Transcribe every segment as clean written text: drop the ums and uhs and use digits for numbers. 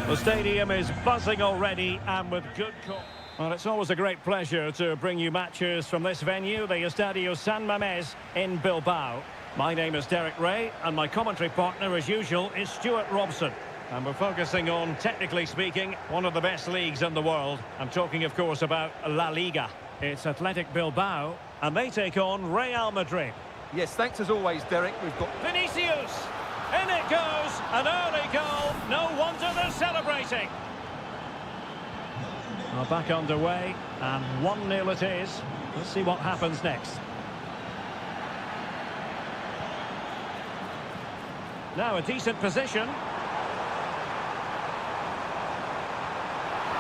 The stadium is buzzing already and with good call. Well, it's always a great pleasure to bring you matches from this venue, the Estadio San Mamés in Bilbao. My name is Derek Ray, and my commentary partner, as usual, is Stuart Robson. And we're focusing on, technically speaking, one of the best leagues in the world. I'm talking, of course, about La Liga. It's Athletic Bilbao, and they take on Real Madrid. Yes, thanks as always, Derek. We've got Vinicius! In it goes! An early goal! No wonder they're celebrating! Well, back underway, and 1-0 it is. Let's see what happens next. Now a decent position.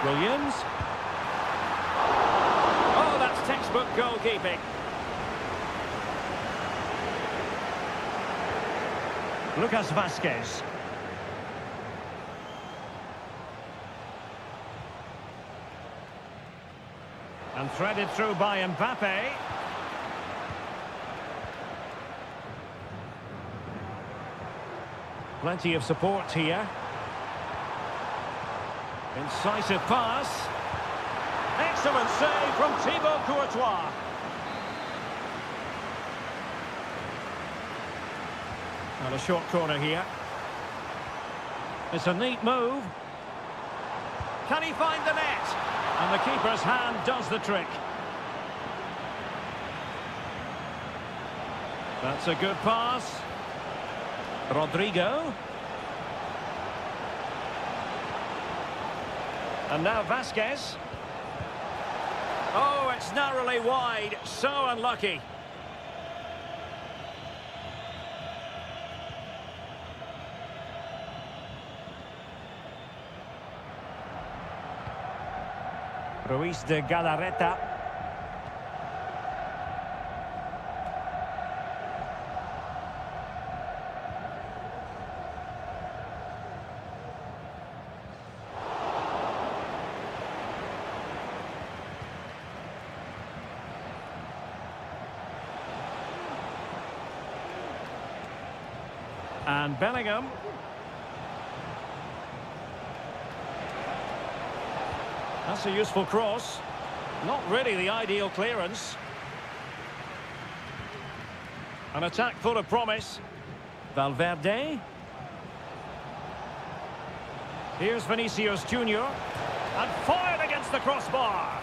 Williams. Oh, that's textbook goalkeeping. Lucas Vázquez. And threaded through by Mbappe. Plenty of support here. Incisive pass. Excellent save from Thibaut Courtois. And a short corner here. It's a neat move. Can he find the net? And the keeper's hand does the trick. That's a good pass. Rodrigo. And now Vázquez. Oh, it's narrowly wide. So unlucky. Ruiz de Galarreta. And Bellingham. That's a useful cross. Not really the ideal clearance. An attack full of promise. Valverde. Here's Vinicius Junior. And fired against the crossbar.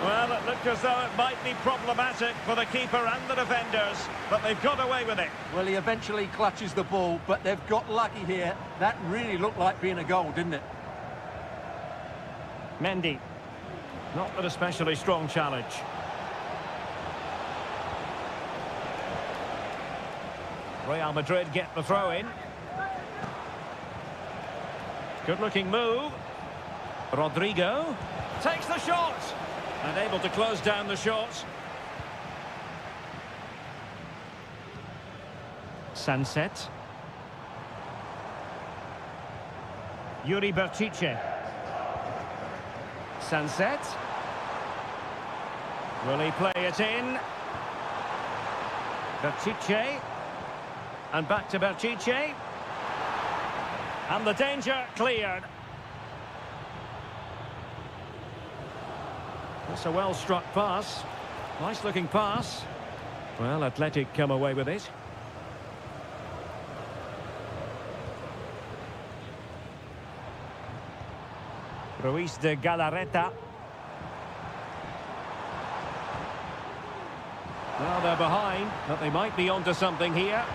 Well, it looked as though it might be problematic for the keeper and the defenders, but they've got away with it. Well, he eventually clutches the ball, but they've got lucky here. That really looked like being a goal, didn't it? Mendy. Not an especially strong challenge. Real Madrid get the throw in. Good looking move. Rodrigo takes the shot. And able to close down the shot. Sunset. Yuri Berchiche. Sunset. Will he play it in? Berchiche. And back to Berchiche. And the danger cleared. That's a well-struck pass. Nice-looking pass. Well, Athletic come away with it. Ruiz de Galarreta. Well, they're behind, but they might be onto something here.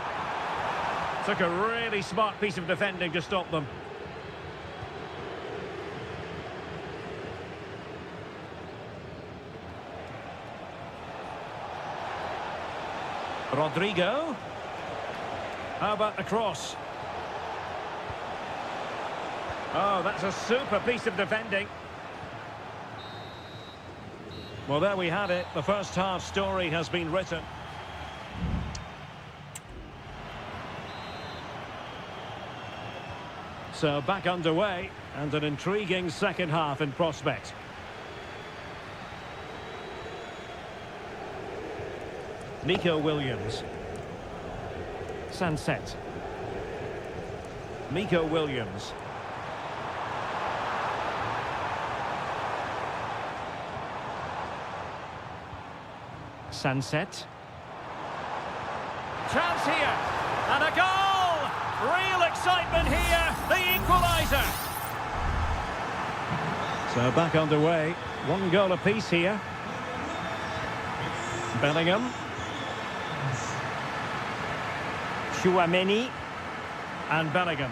Took a really smart piece of defending to stop them. Rodrigo. How about the cross? Oh, that's a super piece of defending. Well, there we have it. The first half story has been written. So back underway, and an intriguing second half in prospect. Nico Williams. Sunset. Nico Williams. Sunset. Chance here. And a goal! Real excitement here. The equaliser. So back underway. One goal apiece here. Bellingham. Chouameni. And Bellingham.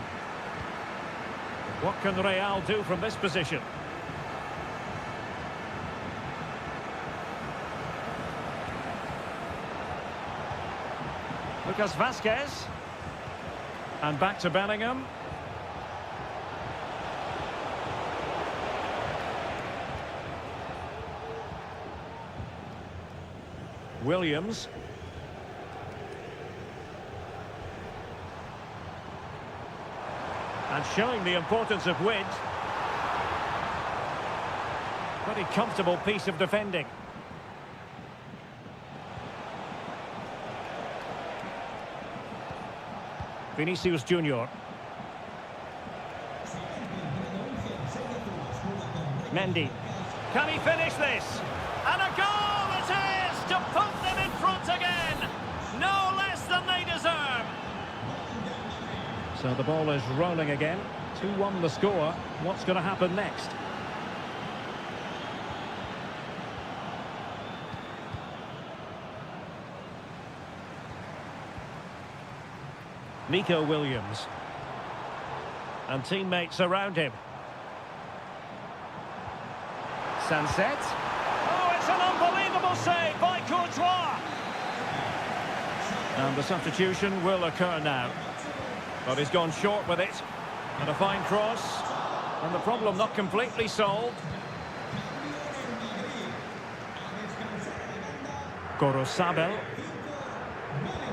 What can Real do from this position? Lucas Vazquez. And back to Bellingham. Williams. And showing the importance of width. Pretty comfortable piece of defending. Vinicius Junior. Mendy. Can he finish this? And a goal it is to put them in front again. No less than they deserve. So the ball is rolling again. 2-1 the score. What's going to happen next? Nico Williams. And teammates around him. Sunset. Oh, it's an unbelievable save by Courtois. And the substitution will occur now. But he's gone short with it. And a fine cross. And the problem not completely solved. Gorosabel.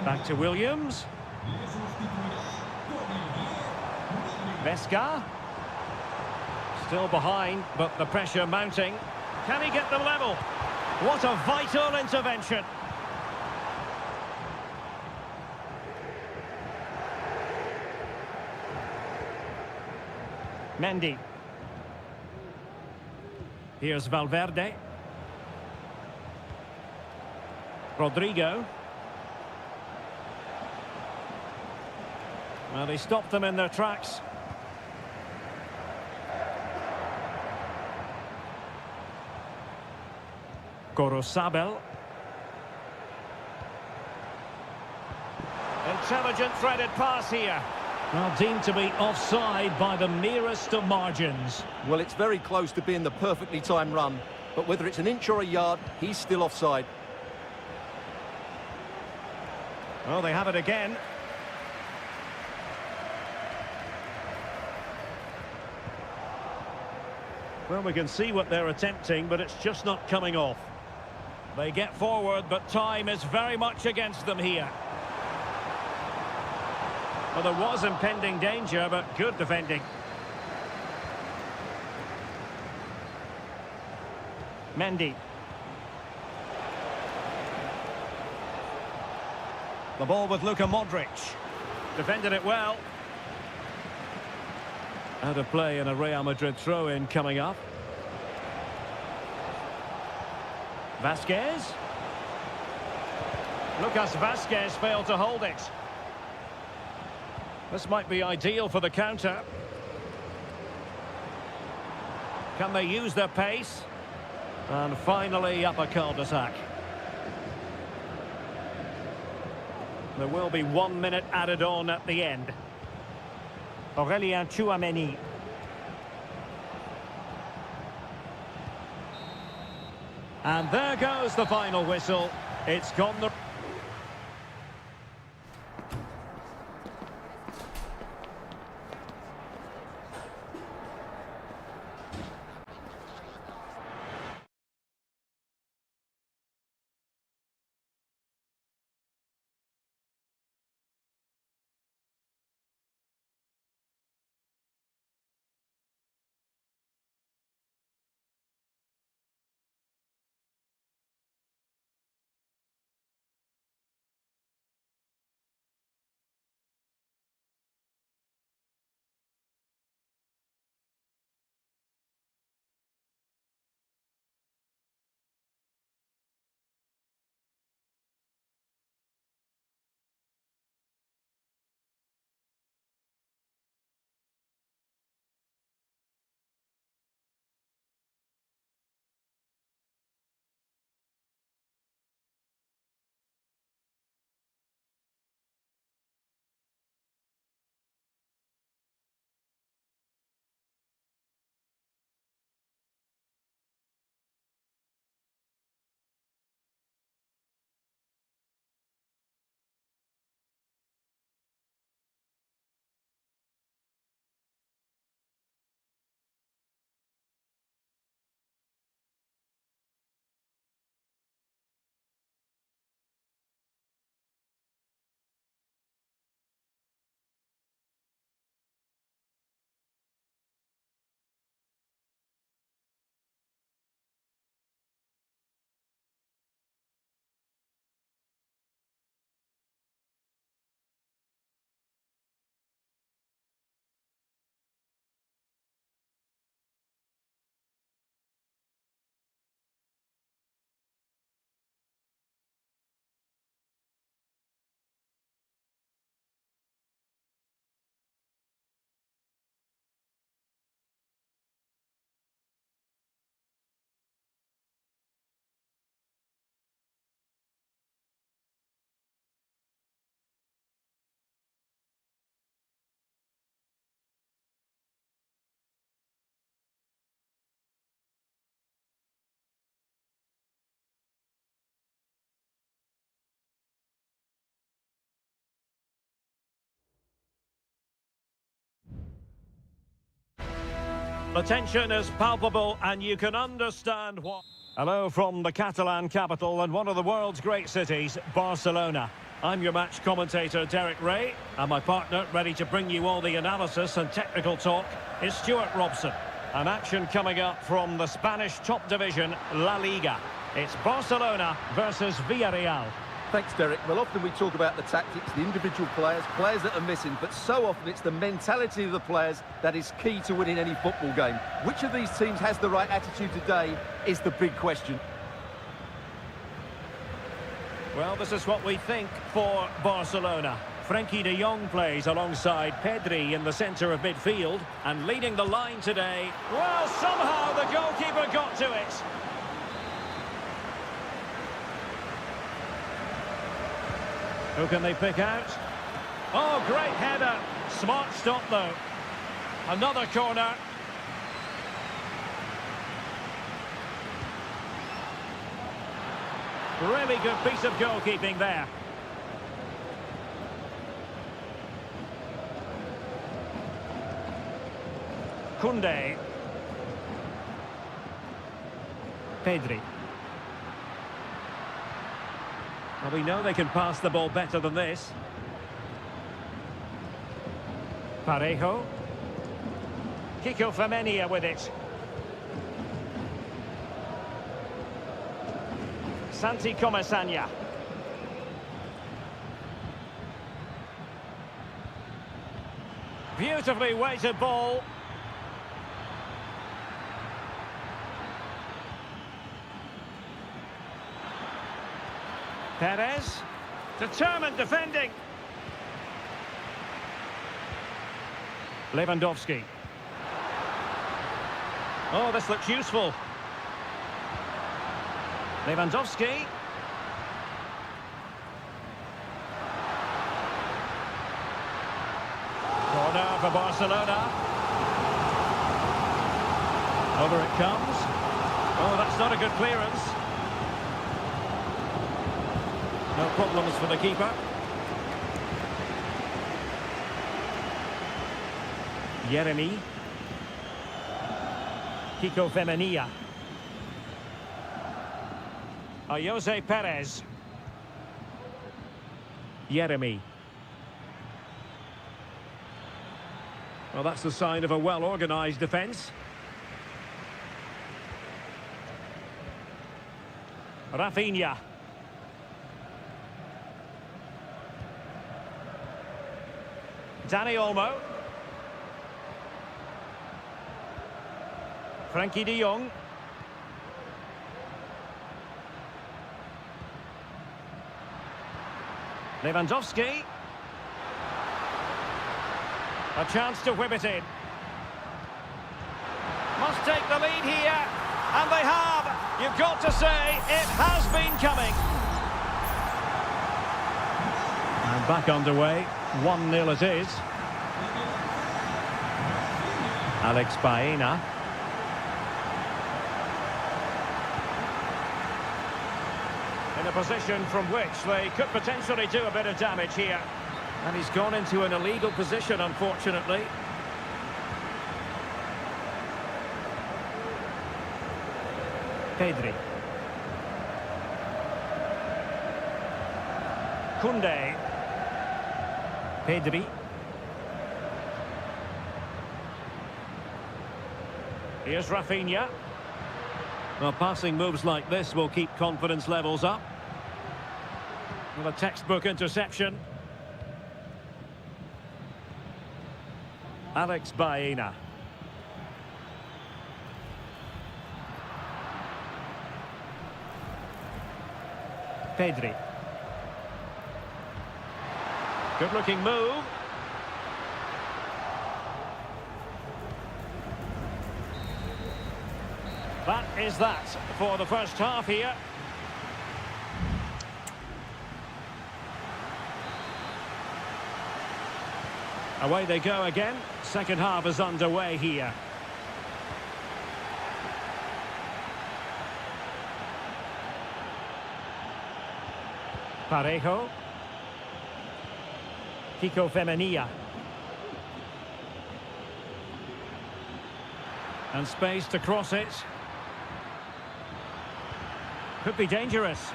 Back to Williams. Vesca. Still behind, but the pressure mounting. Can he get them level? What a vital intervention. Mendy. Here's Valverde. Rodrigo. Well, he stopped them in their tracks. Gorosabel. Intelligent threaded pass here. Well, deemed to be offside by the merest of margins. Well, it's very close to being the perfectly timed run, but whether it's an inch or a yard, he's still offside. Oh, they have it again. Well, we can see what they're attempting, but it's just not coming off. They get forward, but time is very much against them here. Well, there was impending danger, but good defending. Mendy. The ball with Luka Modric. Defended it well. Out of play and a Real Madrid throw-in coming up. Vazquez. Lucas Vazquez failed to hold it. This might be ideal for the counter. Can they use their pace? And finally up a cul-de-sac. There will be 1 minute added on at the end. Aurélien Chouameni. And there goes the final whistle. It's gone the... The tension is palpable and you can understand what... Hello from the Catalan capital and one of the world's great cities, Barcelona. I'm your match commentator, Derek Ray, and my partner, ready to bring you all the analysis and technical talk, is Stuart Robson. An action coming up from the Spanish top division, La Liga. It's Barcelona versus Villarreal. Thanks, Derek. Well, often we talk about the tactics, the individual players that are missing, but so often it's the mentality of the players that is key to winning any football game. Which of these teams has the right attitude today is the big question. Well, this is what we think for Barcelona. Frenkie de Jong plays alongside Pedri in the centre of midfield, and leading the line today. Well, somehow the goalkeeper got to it. Who can they pick out? Oh, great header. Smart stop, though. Another corner. Really good piece of goalkeeping there. Koundé. Pedri. Well, we know they can pass the ball better than this. Parejo. Kiko Femenia with it. Santi Comesaña. Beautifully weighted ball. Perez, determined defending. Lewandowski. Oh, this looks useful. Lewandowski. Corner for Barcelona. Over it comes. Oh, that's not a good clearance. No problems for the keeper. Yeremy. Kiko Femenia. Jose Perez. Yeremy. Well, that's the sign of a well-organised defence. Rafinha. Dani Olmo. Frenkie de Jong. Lewandowski. A chance to whip it in. Must take the lead here. And they have. You've got to say, it has been coming. And back underway. 1-0 it is. Alex Baena. In a position from which they could potentially do a bit of damage here. And he's gone into an illegal position, unfortunately. Pedri. Koundé. Pedri. Here's Rafinha. Well, passing moves like this will keep confidence levels up. Well, a textbook interception. Alex Baena. Pedri. Good-looking move. That is that for the first half here. Away they go again. Second half is underway here. Parejo. Kiko Femenia. And space to cross it. Could be dangerous.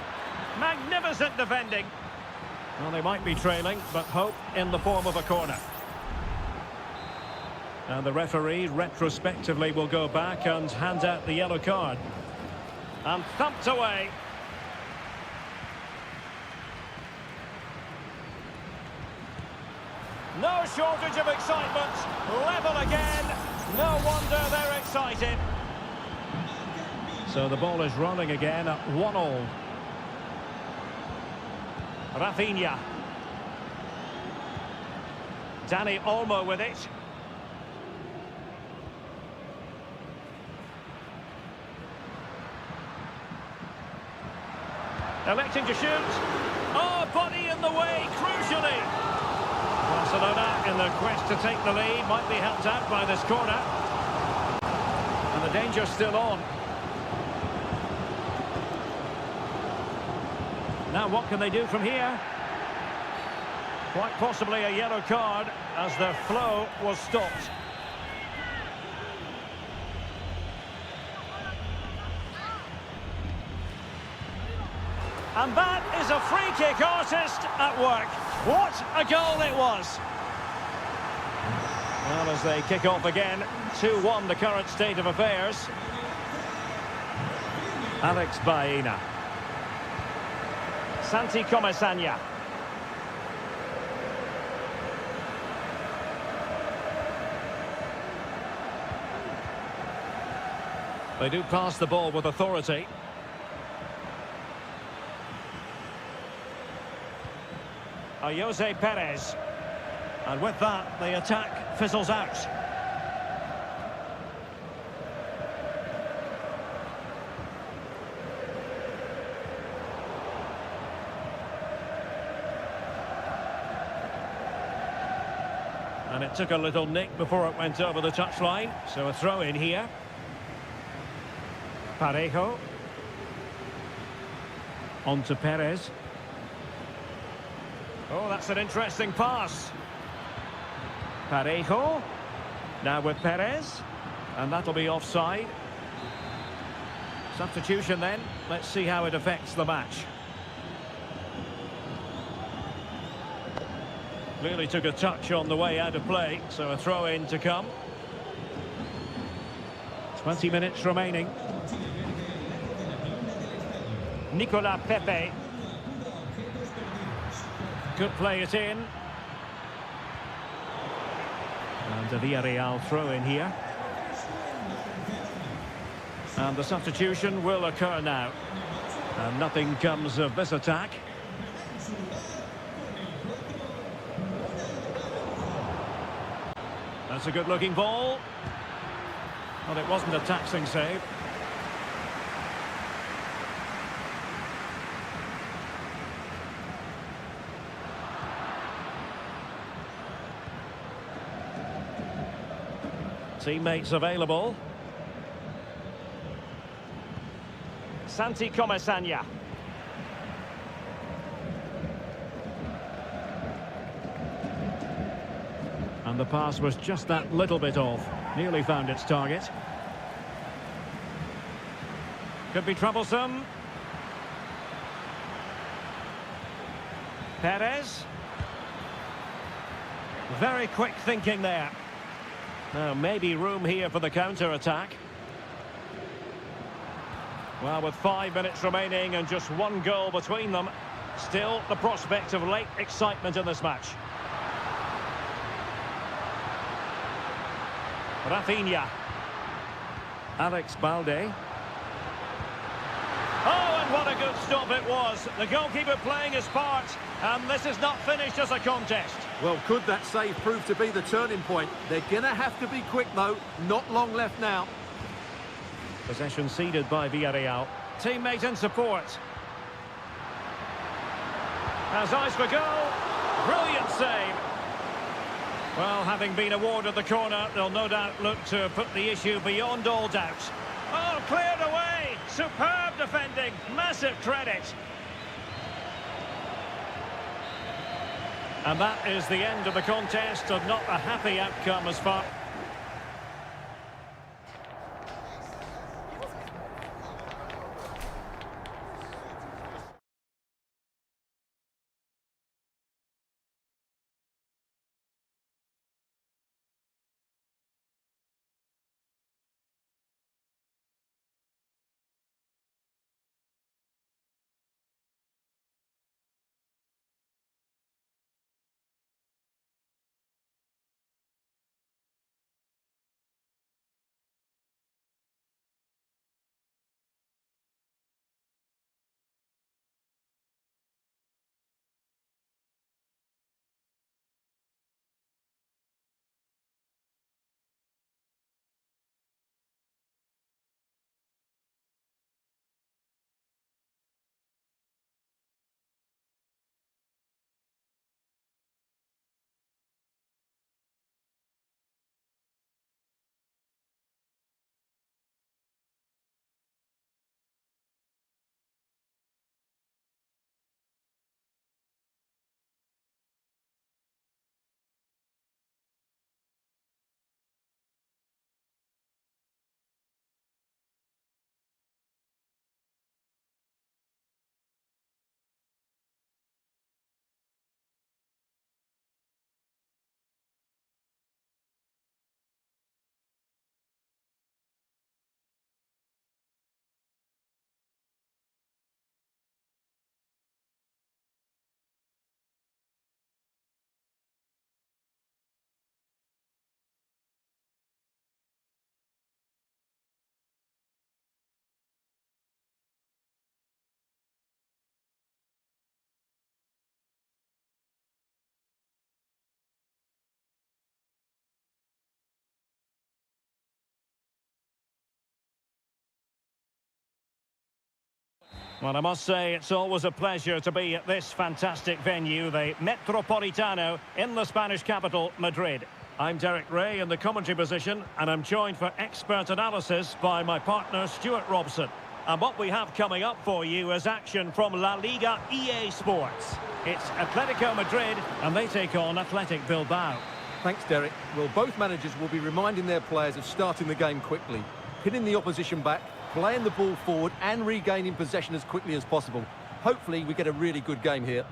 Magnificent defending. Well, they might be trailing, but hope in the form of a corner. And the referee retrospectively will go back and hand out the yellow card. And thumped away. No shortage of excitement. Level again. No wonder they're excited. So the ball is rolling again at 1-1. Rafinha. Dani Olmo with it. Electing to shoot. Oh, body in the way, crucially. Barcelona, in their quest to take the lead, might be helped out by this corner. And the danger's still on. Now what can they do from here? Quite possibly a yellow card as their flow was stopped. And that is a free kick artist at work. What a goal it was. Well, as they kick off again, 2-1 the current state of affairs. Alex Baena. Santi Comesaña. They do pass the ball with authority. Jose Perez. And with that, the attack fizzles out. And it took a little nick before it went over the touchline. So a throw in here. Parejo. On to Perez. Oh, that's an interesting pass. Parejo. Now with Perez. And that'll be offside. Substitution then. Let's see how it affects the match. Really took a touch on the way out of play, so a throw-in to come. 20 minutes remaining. Nicolas Pepe. Could play it in. And a Villarreal throw-in here. And the substitution will occur now. And nothing comes of this attack. That's a good-looking ball. Well, it wasn't a taxing save. Teammates available. Santi Comesaña. And the pass was just that little bit off. Nearly found its target. Could be troublesome. Perez. Very quick thinking there. Now, maybe room here for the counter-attack. Well, with 5 minutes remaining and just one goal between them, still the prospect of late excitement in this match. Rafinha. Alex Balde. Oh, and what a good stop it was. The goalkeeper playing his part, and this is not finished as a contest. Well, could that save prove to be the turning point? They're going to have to be quick, though. Not long left now. Possession ceded by Villarreal. Teammate in support. Has eyes for goal. Brilliant save. Well, having been awarded the corner, they'll no doubt look to put the issue beyond all doubt. Oh, cleared away. Superb defending. Massive credit. And that is the end of the contest, and not a happy outcome as far. Well, I must say, it's always a pleasure to be at this fantastic venue, the Metropolitano, in the Spanish capital, Madrid. I'm Derek Ray in the commentary position, and I'm joined for expert analysis by my partner, Stuart Robson. And what we have coming up for you is action from La Liga EA Sports. It's Atletico Madrid, and they take on Athletic Bilbao. Thanks, Derek. Well, both managers will be reminding their players of starting the game quickly, hitting the opposition back, playing the ball forward and regaining possession as quickly as possible. Hopefully we get a really good game here.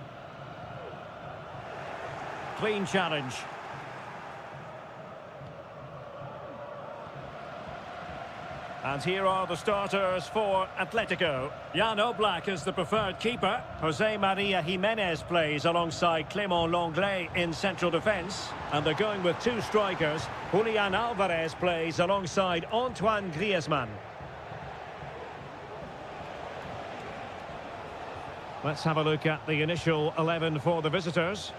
Clean challenge. And here are the starters for Atletico. Jan Oblak is the preferred keeper. Jose Maria Jimenez plays alongside Clément Lenglet in central defence. And they're going with two strikers. Julian Alvarez plays alongside Antoine Griezmann. Let's have a look at the initial 11 for the visitors.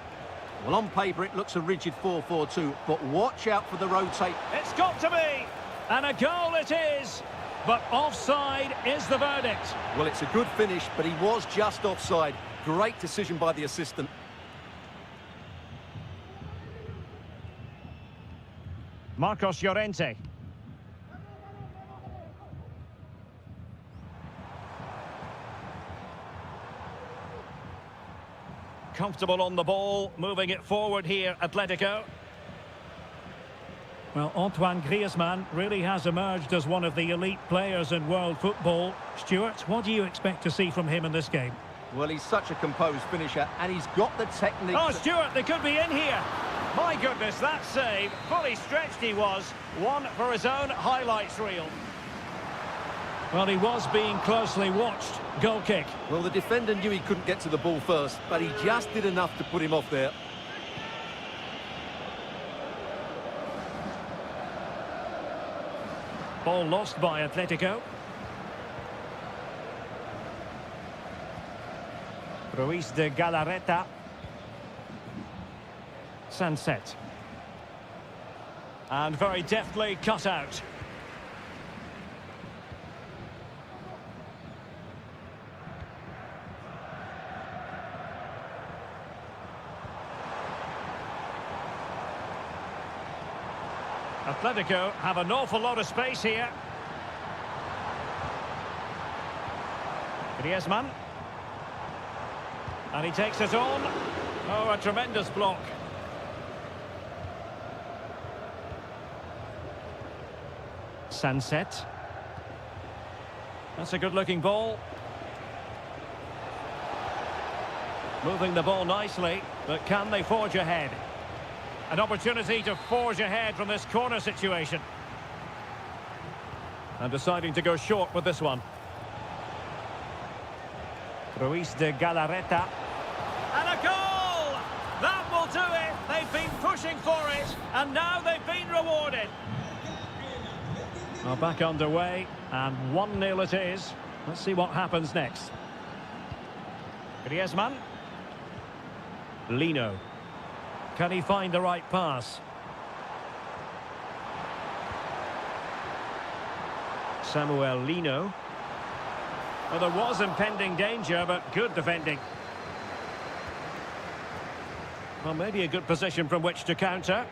Well, on paper it looks a rigid 4-4-2, but watch out for the rotate. It's got to be! And a goal it is! But offside is the verdict. Well, it's a good finish, but he was just offside. Great decision by the assistant. Marcos Llorente. Comfortable on the ball, moving it forward here, Atletico. Well, Antoine Griezmann really has emerged as one of the elite players in world football. Stuart, what do you expect to see from him in this game? Well, he's such a composed finisher, and he's got the technique. Oh, Stuart, they could be in here. My goodness, that save. Fully stretched he was. One for his own highlights reel. Well, he was being closely watched. Goal kick. Well, the defender knew he couldn't get to the ball first, but he just did enough to put him off there. Ball lost by Atletico. Ruiz de Galarreta. Sunset. And very deftly cut out. Atletico have an awful lot of space here. Griezmann. And he takes it on. Oh, a tremendous block. Sunset. That's a good-looking ball. Moving the ball nicely, but can they forge ahead? An opportunity to forge ahead from this corner situation. And deciding to go short with this one. Ruiz de Galarreta. And a goal! That will do it! They've been pushing for it, and now they've been rewarded. Well, back underway, and 1-0 it is. Let's see what happens next. Griezmann. Lino. Can he find the right pass? Samuel Lino. Well, there was impending danger, but good defending. Well, maybe a good position from which to counter.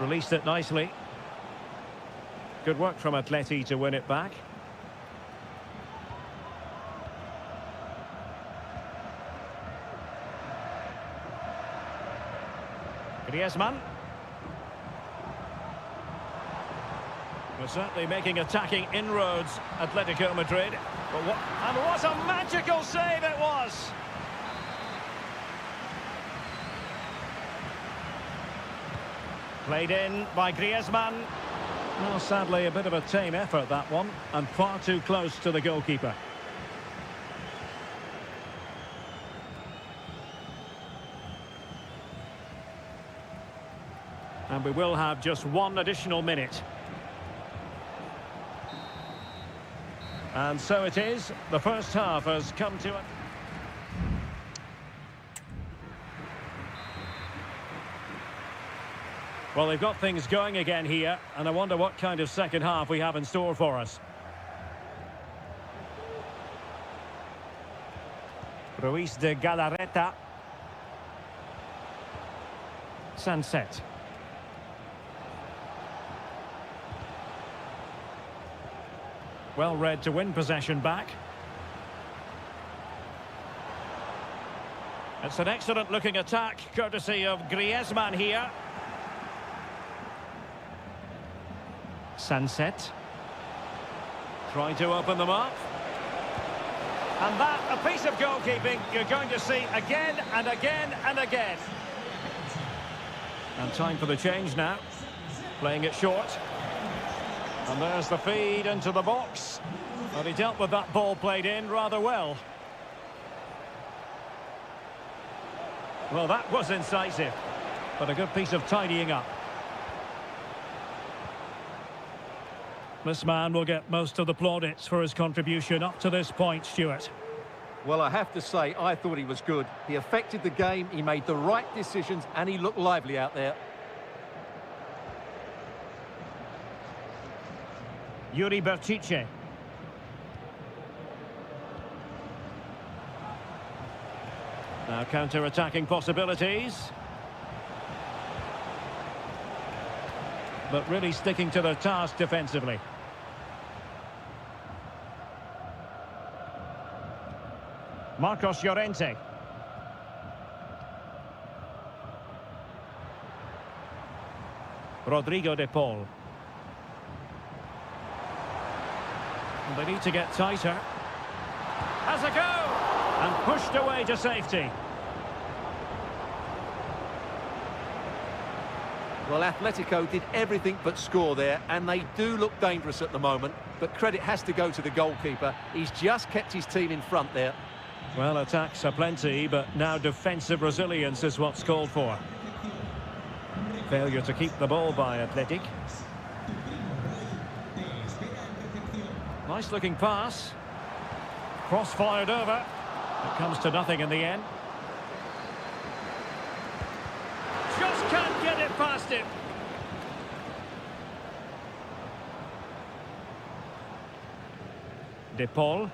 Released it nicely. Good work from Atleti to win it back. Griezmann. We're certainly making attacking inroads, Atletico Madrid. But what a magical save it was! Played in by Griezmann. Well, sadly, a bit of a tame effort, that one, and far too close to the goalkeeper. And we will have just one additional minute. And so it is. The first half has come to it. Well, they've got things going again here, and I wonder what kind of second half we have in store for us. Ruiz de Galarreta. Sunset. Well read to win possession back. It's an excellent looking attack, courtesy of Griezmann here. Sunset. Trying to open them up. And that, a piece of goalkeeping you're going to see again and again and again. And time for the change now. Playing it short. And there's the feed into the box. But he dealt with that ball played in rather well. Well, that was incisive. But a good piece of tidying up. This man will get most of the plaudits for his contribution up to this point, Stuart. Well, I have to say, I thought he was good. He affected the game, he made the right decisions, and he looked lively out there. Yuri Berchiche. Now counter-attacking possibilities. But really sticking to their task defensively. Marcos Llorente. Rodrigo de Paul. And they need to get tighter. Has a go! And pushed away to safety. Well, Atletico did everything but score there, and they do look dangerous at the moment, but credit has to go to the goalkeeper. He's just kept his team in front there. Well, attacks are plenty, but now defensive resilience is what's called for. Failure to keep the ball by Athletic. Nice looking pass. Cross fired over. It comes to nothing in the end. Just can't get it past him. De Paul.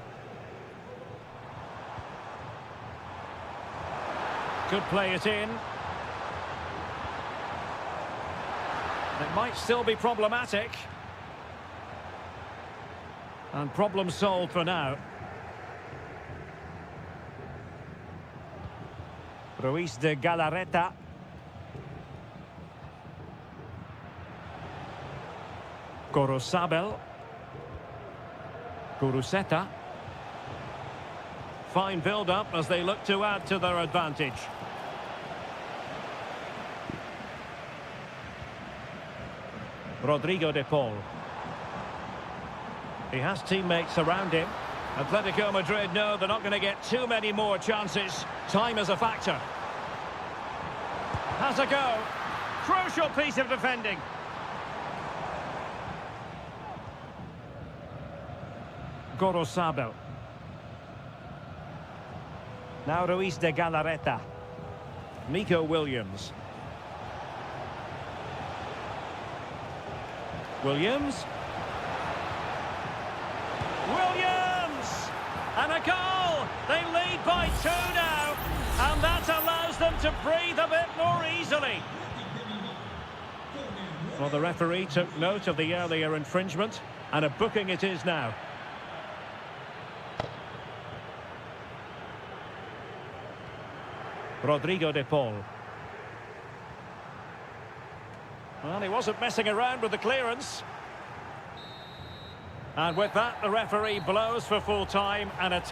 Could play it in. It might still be problematic. And problem solved for now. Ruiz de Galarreta. Gorosabel. Guruseta. Fine build-up as they look to add to their advantage. Rodrigo de Paul. He has teammates around him. Atletico Madrid know they're not going to get too many more chances. Time is a factor. Has a go. Crucial piece of defending. Gorosabel. Now Ruiz de Galarreta. Nico Williams. Williams. Williams! And a goal! They lead by 2 now. And that allows them to breathe a bit more easily. Well, the referee took note of the earlier infringement, and a booking it is now. Rodrigo de Paul. Well, he wasn't messing around with the clearance. And with that, the referee blows for full time, and it's...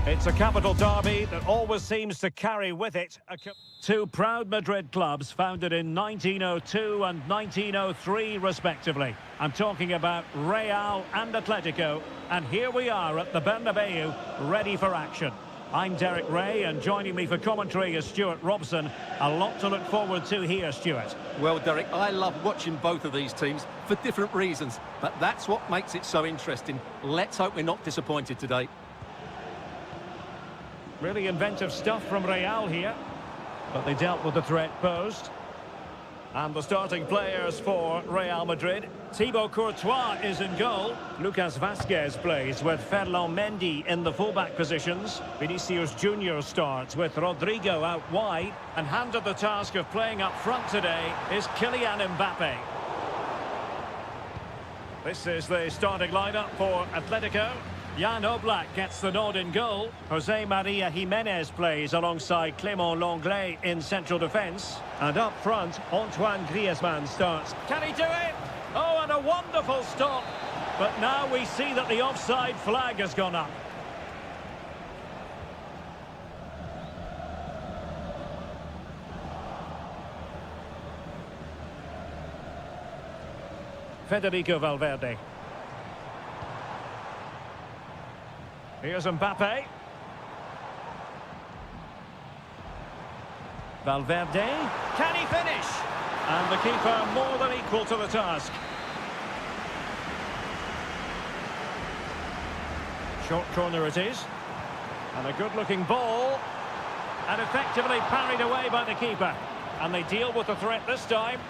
It's a capital derby that always seems to carry with it two proud Madrid clubs founded in 1902 and 1903 respectively. I'm talking about Real and Atletico, and here we are at the Bernabeu, ready for action. I'm Derek Ray, and joining me for commentary is Stuart Robson. A lot to look forward to here, Stuart. Well, Derek, I love watching both of these teams for different reasons, but that's what makes it so interesting. Let's hope we're not disappointed today. Really inventive stuff from Real here, but they dealt with the threat posed. And the starting players for Real Madrid. Thibaut Courtois is in goal. Lucas Vazquez plays with Ferland Mendy in the fullback positions. Vinicius Junior starts with Rodrigo out wide. And handed the task of playing up front today is Kylian Mbappe. This is the starting lineup for Atletico. Jan Oblak gets the nod in goal. Jose Maria Jimenez plays alongside Clément Lenglet in central defence. And up front, Antoine Griezmann starts. Can he do it? Oh, and a wonderful stop. But now we see that the offside flag has gone up. Federico Valverde. Here's Mbappe. Valverde. Can he finish? And the keeper more than equal to the task. Short corner it is. And a good-looking ball. And effectively parried away by the keeper. And they deal with the threat this time.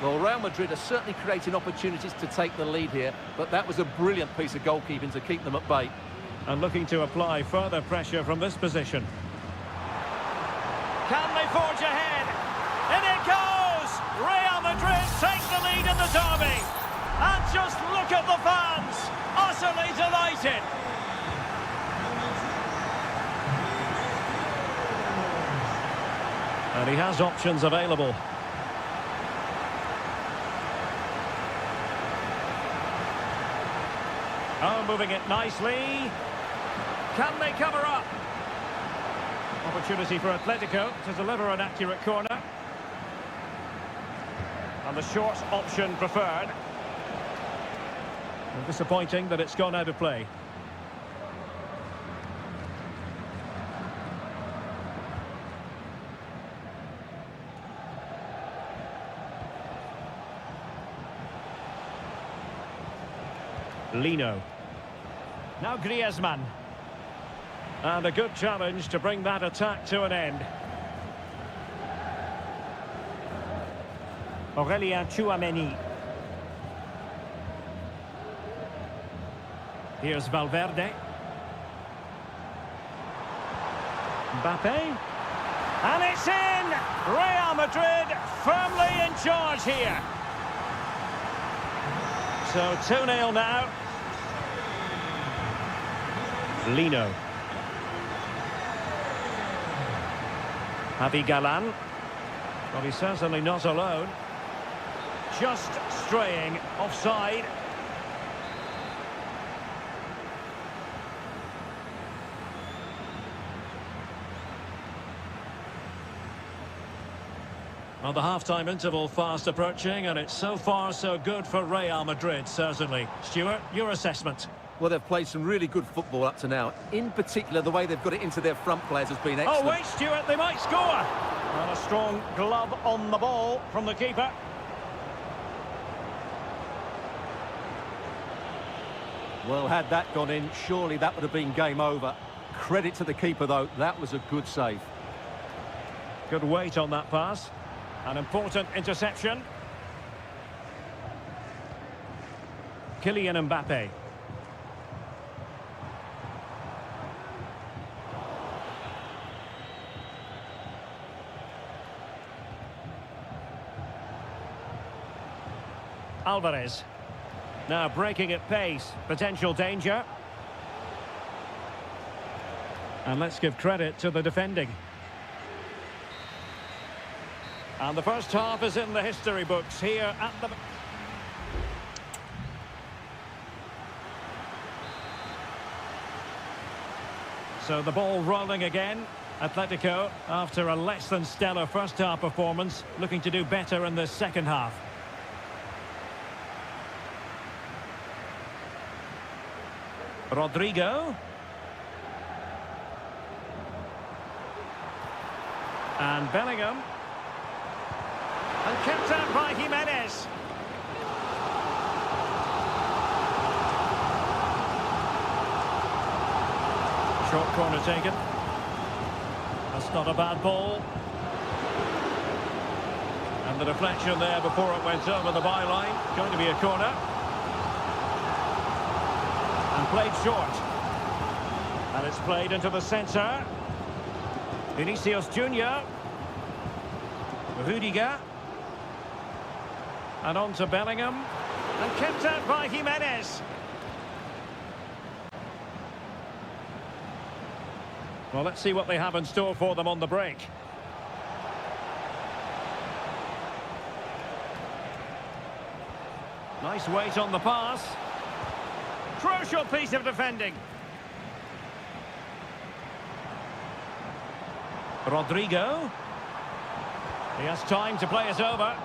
Well, Real Madrid are certainly creating opportunities to take the lead here, but that was a brilliant piece of goalkeeping to keep them at bay. And looking to apply further pressure from this position. Can they forge ahead? In it goes! Real Madrid take the lead in the derby. And just look at the fans, utterly delighted. And he has options available. Oh, moving it nicely. Can they cover up? Opportunity for Atletico to deliver an accurate corner. And the short option preferred. And disappointing that it's gone out of play. Lino. Now Griezmann. And a good challenge to bring that attack to an end. Aurélien Tchouameni. Here's Valverde. Mbappe. And it's in! Real Madrid firmly in charge here. So 2-0 now. Lino. Javi Galán. Well, he's certainly not alone. Just straying offside. Well, the half-time interval fast approaching, and it's so far so good for Real Madrid, certainly. Stuart, your assessment? Well, they've played some really good football up to now. In particular, the way they've got it into their front players has been excellent. Oh, wait, Stuart, they might score! And a strong glove on the ball from the keeper. Well, had that gone in, surely that would have been game over. Credit to the keeper, though. That was a good save. Good weight on that pass. An important interception. Kylian Mbappe. Alvarez. Now breaking at pace. Potential danger. And let's give credit to the defending. And the first half is in the history books here at the... So the ball rolling again. Atletico, after a less than stellar first half performance, looking to do better in the second half. Rodrigo. And Bellingham. And kept out by Jimenez. Short corner taken. That's not a bad ball. And the deflection there before it went over the byline. Going to be a corner. And played short. And it's played into the centre. Vinicius Junior. Rudiger. And on to Bellingham. And kept out by Jimenez. Well, let's see what they have in store for them on the break. Nice weight on the pass. Crucial piece of defending. Rodrigo. He has time to play it over.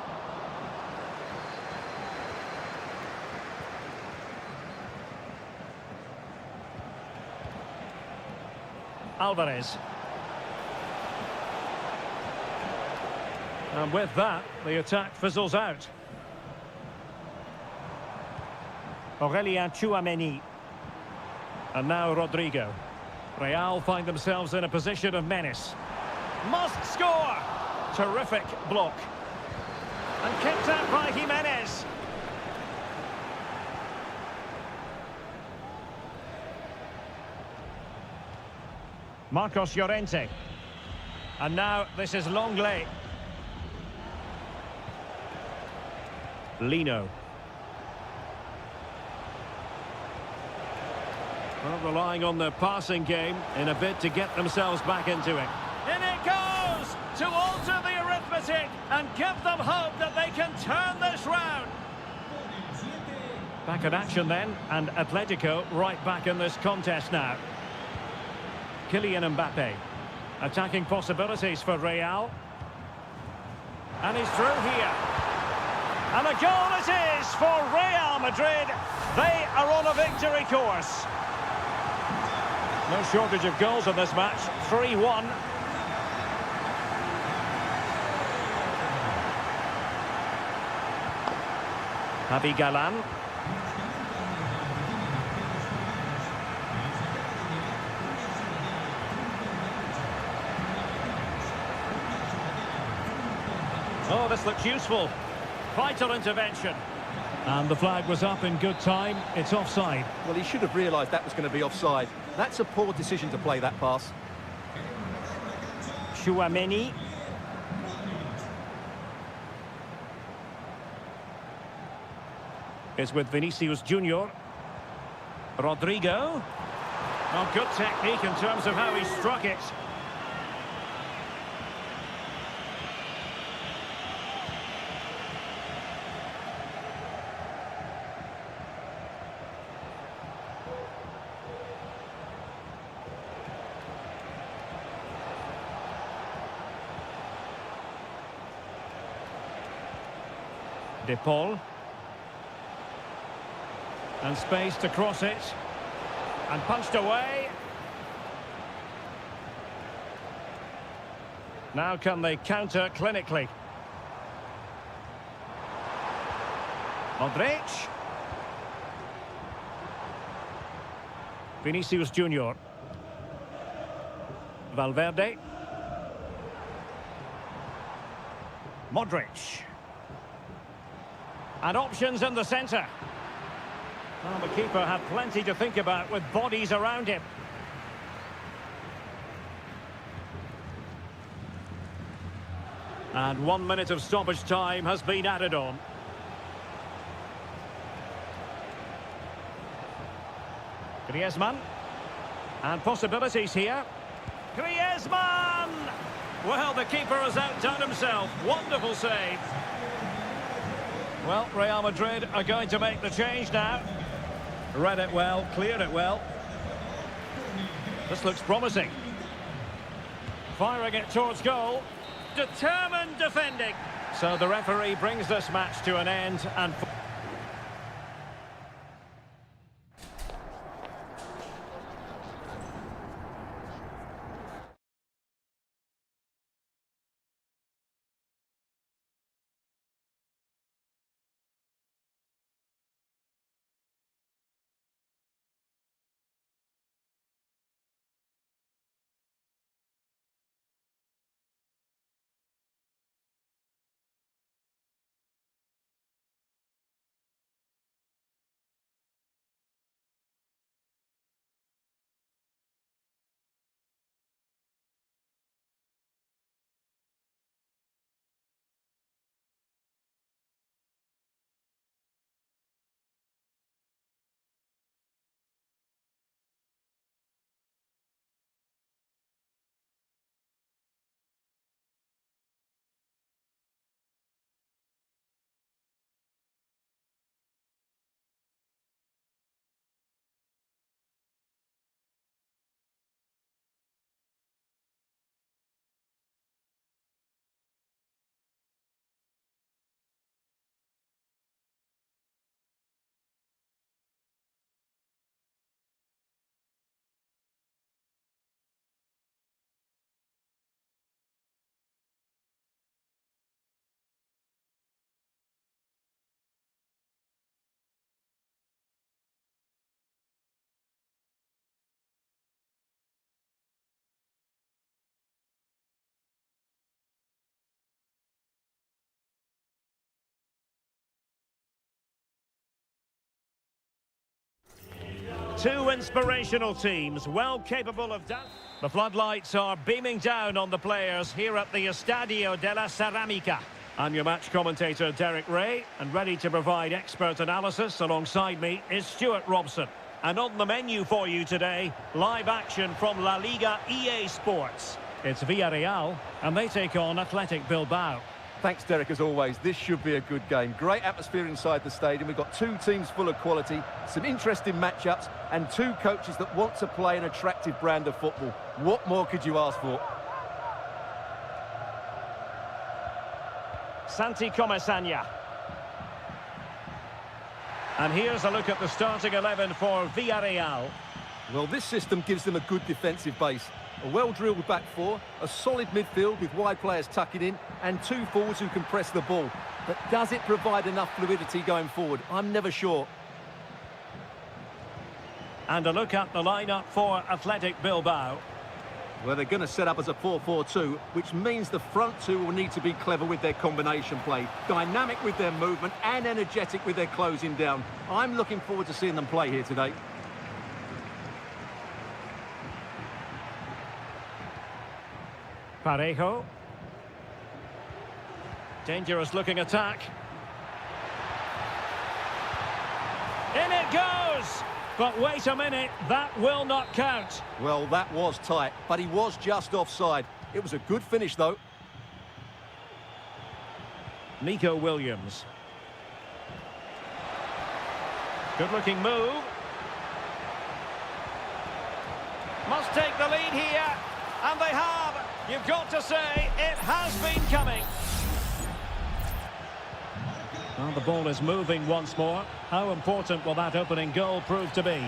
Alvarez. And with that, the attack fizzles out. Aurelien Tchouameni. And now Rodrigo. Real find themselves in a position of menace. Must score! Terrific block. And kept out by Jimenez. Marcos Llorente. And now this is Longley. Lino. Well, relying on their passing game in a bid to get themselves back into it. In it goes! To alter the arithmetic and give them hope that they can turn this round. Back in action then, and Atletico right back in this contest now. Kylian Mbappe. Attacking possibilities for Real. And he's through here. And a goal it is for Real Madrid. They are on a victory course. No shortage of goals in this match. 3-1. Javi Galan. Oh, this looks useful. Vital intervention. And the flag was up in good time. It's offside. Well, he should have realised that was going to be offside. That's a poor decision to play that pass. Tchouameni. Is with Vinicius Junior. Rodrigo. Oh, good technique in terms of how he struck it. De Paul. And space to cross it. And punched away. Now can they counter clinically? Modric. Vinicius Junior. Valverde. Modric. And options in the centre. Well, the keeper had plenty to think about with bodies around him. And 1 minute of stoppage time has been added on. Griezmann. And possibilities here. Griezmann! Well, the keeper has outdone himself. Wonderful save. Well, Real Madrid are going to make the change now. Read it well, cleared it well. This looks promising. Firing it towards goal. Determined defending. So the referee brings this match to an end and... Two inspirational teams, well capable of... The floodlights are beaming down on the players here at the Estadio de la Ceramica. I'm your match commentator, Derek Ray, and ready to provide expert analysis alongside me is Stuart Robson. And on the menu for you today, live action from La Liga EA Sports. It's Villarreal, and they take on Athletic Bilbao. Thanks, Derek, as always. This should be a good game. Great atmosphere inside the stadium. We've got two teams full of quality, some interesting matchups, and two coaches that want to play an attractive brand of football. What more could you ask for? Santi Comesaña. And here's a look at the starting 11 for Villarreal. Well, this system gives them a good defensive base. A well-drilled back four, a solid midfield with wide players tucking in, and two forwards who can press the ball. But does it provide enough fluidity going forward? I'm never sure. And a look at the lineup for Athletic Bilbao. Well, they're going to set up as a 4-4-2, which means the front two will need to be clever with their combination play, dynamic with their movement and energetic with their closing down. I'm looking forward to seeing them play here today. Parejo. Dangerous looking attack. In it goes! But wait a minute, that will not count. Well, that was tight, but he was just offside. It was a good finish, though. Nico Williams. Good looking move. Must take the lead here. And they have. You've got to say, it has been coming. Well, the ball is moving once more. How important will that opening goal prove to be?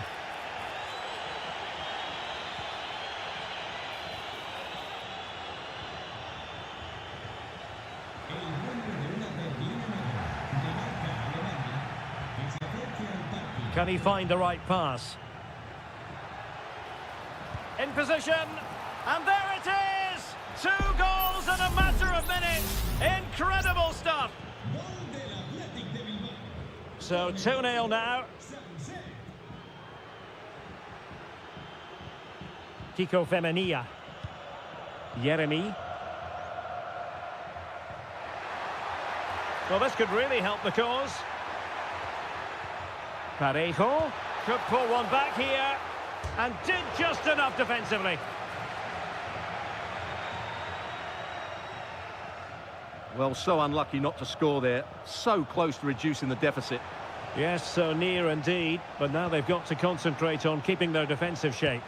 Can he find the right pass? In position. And there it is! 2 goals in a matter of minutes! Incredible stuff! So 2-0 now. Kiko Femenia. Yeremi. Well, this could really help the cause. Parejo could pull one back here and did just enough defensively. Well, so unlucky not to score there. So close to reducing the deficit. Yes, so near indeed. But now they've got to concentrate on keeping their defensive shape.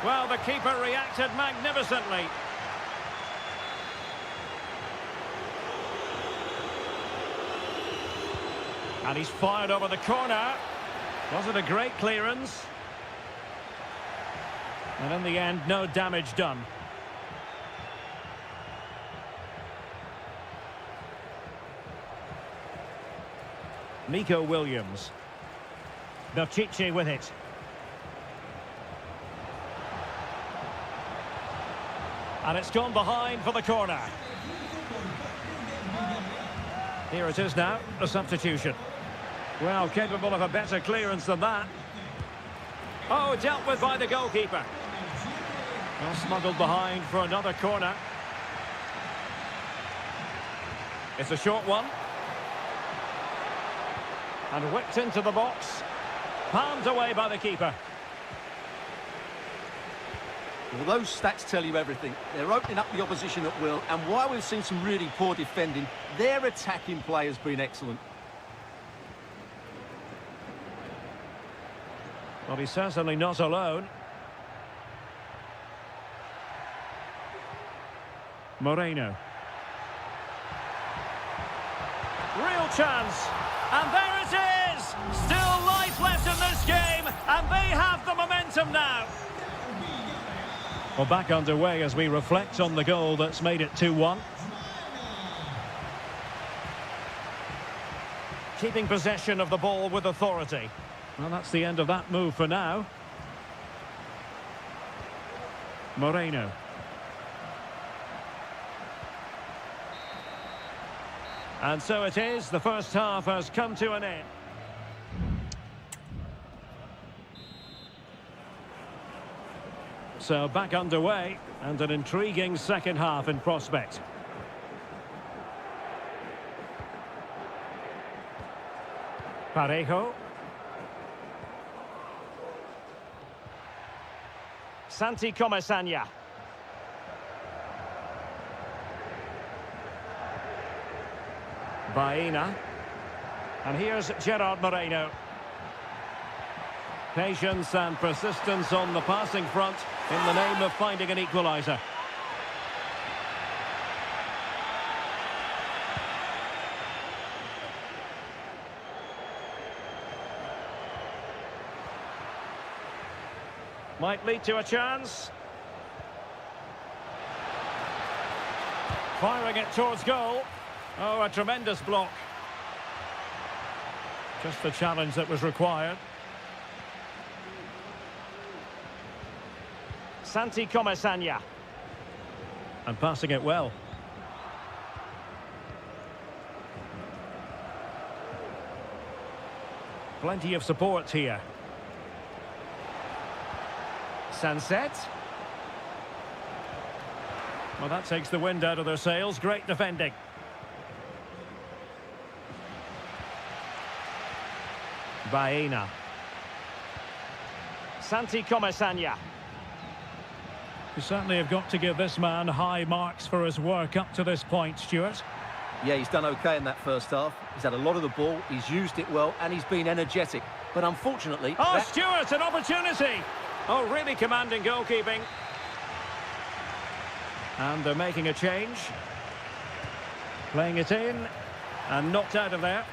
Well, the keeper reacted magnificently. And he's fired over the corner. Was it a great clearance? And in the end, no damage done. Nico Williams. Pishit with it. And it's gone behind for the corner. Here it is now, the substitution. Well, capable of a better clearance than that. Oh, dealt with by the goalkeeper. Well, smuggled behind for another corner. It's a short one. And whipped into the box. Palmed away by the keeper. Well, those stats tell you everything. They're opening up the opposition at will, and while we've seen some really poor defending, their attacking play has been excellent. Well, he's certainly not alone. Moreno. Real chance. And there it is! Still life left in this game, and they have the momentum now. Well, back underway as we reflect on the goal that's made it 2-1. Keeping possession of the ball with authority. Well, that's the end of that move for now. Moreno. And so it is, the first half has come to an end. So back underway, and an intriguing second half in prospect. Parejo. Santi Comesaña. Baena. And here's Gerard Moreno. Patience and persistence on the passing front in the name of finding an equaliser. Might lead to a chance. Firing it towards goal. Oh, a tremendous block. Just the challenge that was required. Santi Comesaña. And passing it well. Plenty of support here. Sunset. Well, that takes the wind out of their sails. Great defending. Baena. Santi Comesaña. You certainly have got to give this man high marks for his work up to this point, Stuart. Yeah, he's done okay in that first half. He's had a lot of the ball, he's used it well, and he's been energetic. But unfortunately... Oh, Stuart, an opportunity! Oh, really commanding goalkeeping. And they're making a change. Playing it in, and knocked out of there.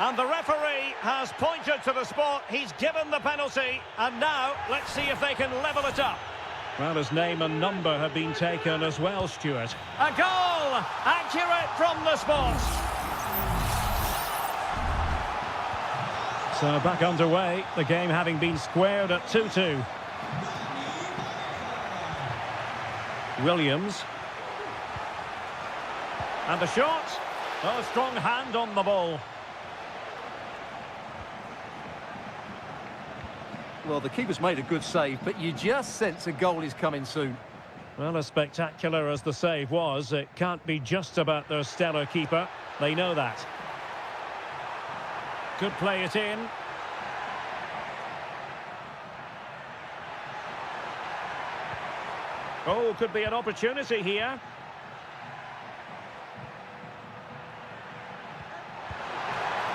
And the referee has pointed to the spot. He's given the penalty. And now, let's see if they can level it up. Well, his name and number have been taken as well, Stuart. A goal! Accurate from the spot. So back underway, the game having been squared at 2-2. Williams. And the shot. Oh, strong hand on the ball. Well, the keeper's made a good save, but you just sense a goal is coming soon. Well, as spectacular as the save was, it can't be just about their stellar keeper. They know that. Could play it in. Oh, could be an opportunity here.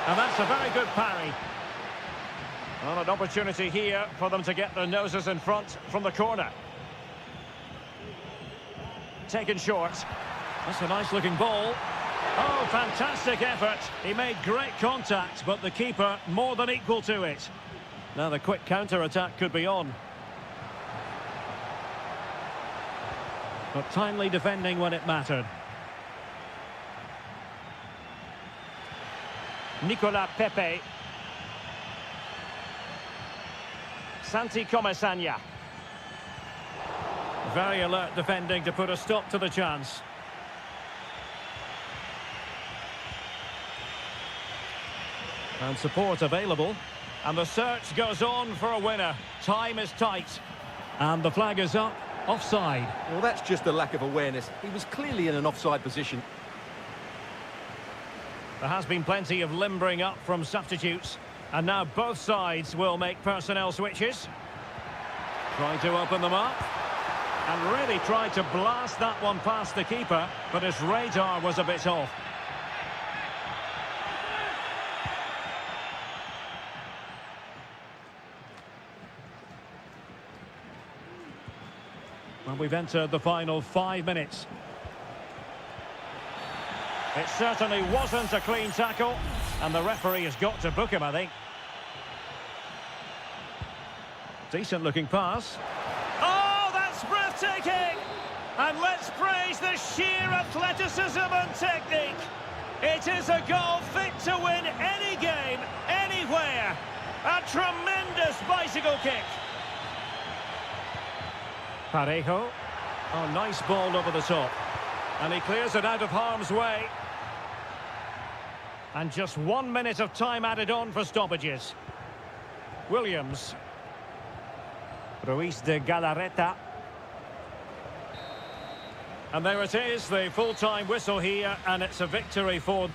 And that's a very good parry. Well, an opportunity here for them to get their noses in front from the corner. Taken short. That's a nice-looking ball. Oh, fantastic effort. He made great contact, but the keeper more than equal to it. Now the quick counter-attack could be on. But timely defending when it mattered. Nicolas Pepe. Santi Comesaña. Very alert defending to put a stop to the chance. And support available. And the search goes on for a winner. Time is tight. And the flag is up. Offside. Well, that's just a lack of awareness. He was clearly in an offside position. There has been plenty of limbering up from substitutes. And now both sides will make personnel switches. Trying to open them up. And really tried to blast that one past the keeper, but his radar was a bit off. Well, we've entered the final 5 minutes. It certainly wasn't a clean tackle, and the referee has got to book him, I think. Decent-looking pass. Oh, that's breathtaking! And let's praise the sheer athleticism and technique. It is a goal fit to win any game, anywhere. A tremendous bicycle kick. Parejo. Oh, nice ball over the top. And he clears it out of harm's way. And just 1 minute of time added on for stoppages. Williams. Ruiz de Galarreta. And there it is, the full-time whistle here, and it's a victory for...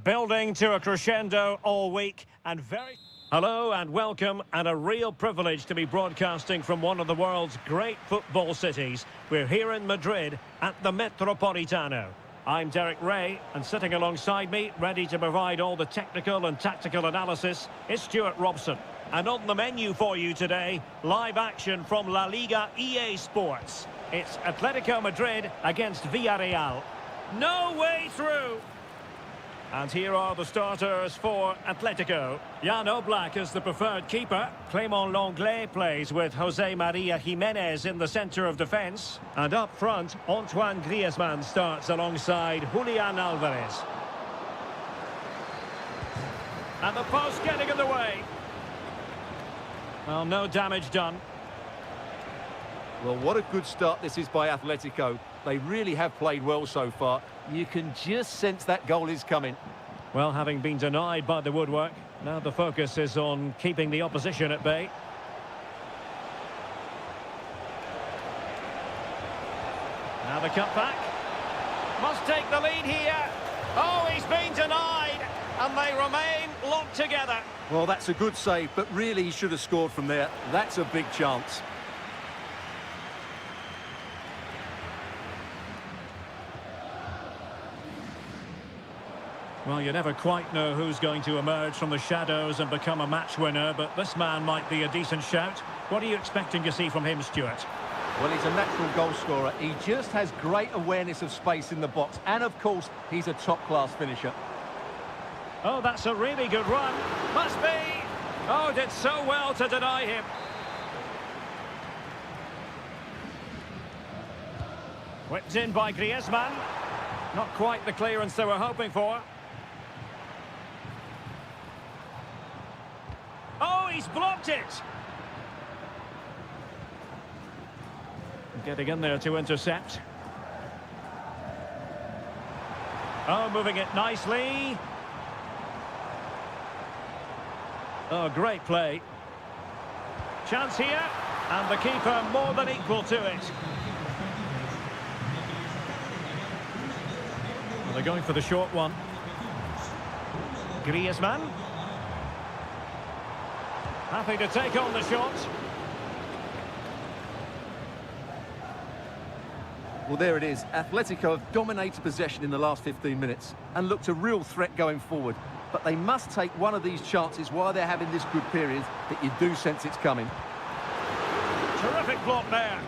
Building to a crescendo all week and very... Hello and welcome, and a real privilege to be broadcasting from one of the world's great football cities. We're here in Madrid at the Metropolitano. I'm Derek Ray, and sitting alongside me, ready to provide all the technical and tactical analysis, is Stuart Robson. And on the menu for you today, live action from La Liga EA Sports. It's Atletico Madrid against Villarreal. No way through! And here are the starters for Atletico. Jan Oblak is the preferred keeper. Clément Lenglet plays with Jose Maria Jimenez in the centre of defence. And up front, Antoine Griezmann starts alongside Julian Alvarez. And the post getting in the way. Well, no damage done. Well, what a good start this is by Atletico. They really have played well so far. You can just sense that goal is coming. Well, having been denied by the woodwork, Now the focus is on keeping the opposition at bay. Now the cutback. Must take the lead here. Oh, he's been denied. And they remain locked together. Well, that's a good save, but really he should have scored from there. That's a big chance. Well, you never quite know who's going to emerge from the shadows and become a match winner, but this man might be a decent shout. What are you expecting to see from him, Stuart? Well, he's a natural goal scorer. He just has great awareness of space in the box. And, of course, he's a top-class finisher. Oh, that's a really good run. Must be. Oh, did so well to deny him. Whipped in by Griezmann. Not quite the clearance they were hoping for. Oh, he's blocked it. Getting in there to intercept. Oh, moving it nicely. Oh, great play. Chance here, and the keeper more than equal to it. Well, they're going for the short one. Griezmann. Happy to take on the shot. Well, there it is. Atletico have dominated possession in the last 15 minutes and looked a real threat going forward. But they must take one of these chances while they're having this good period that you do sense it's coming. Terrific block there.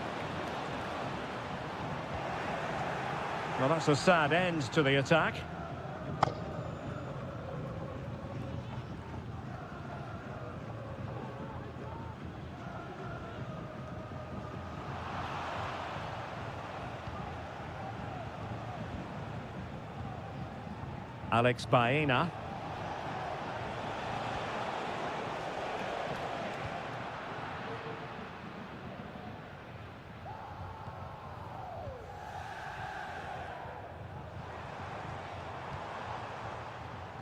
Well, that's a sad end to the attack. Alex Baena.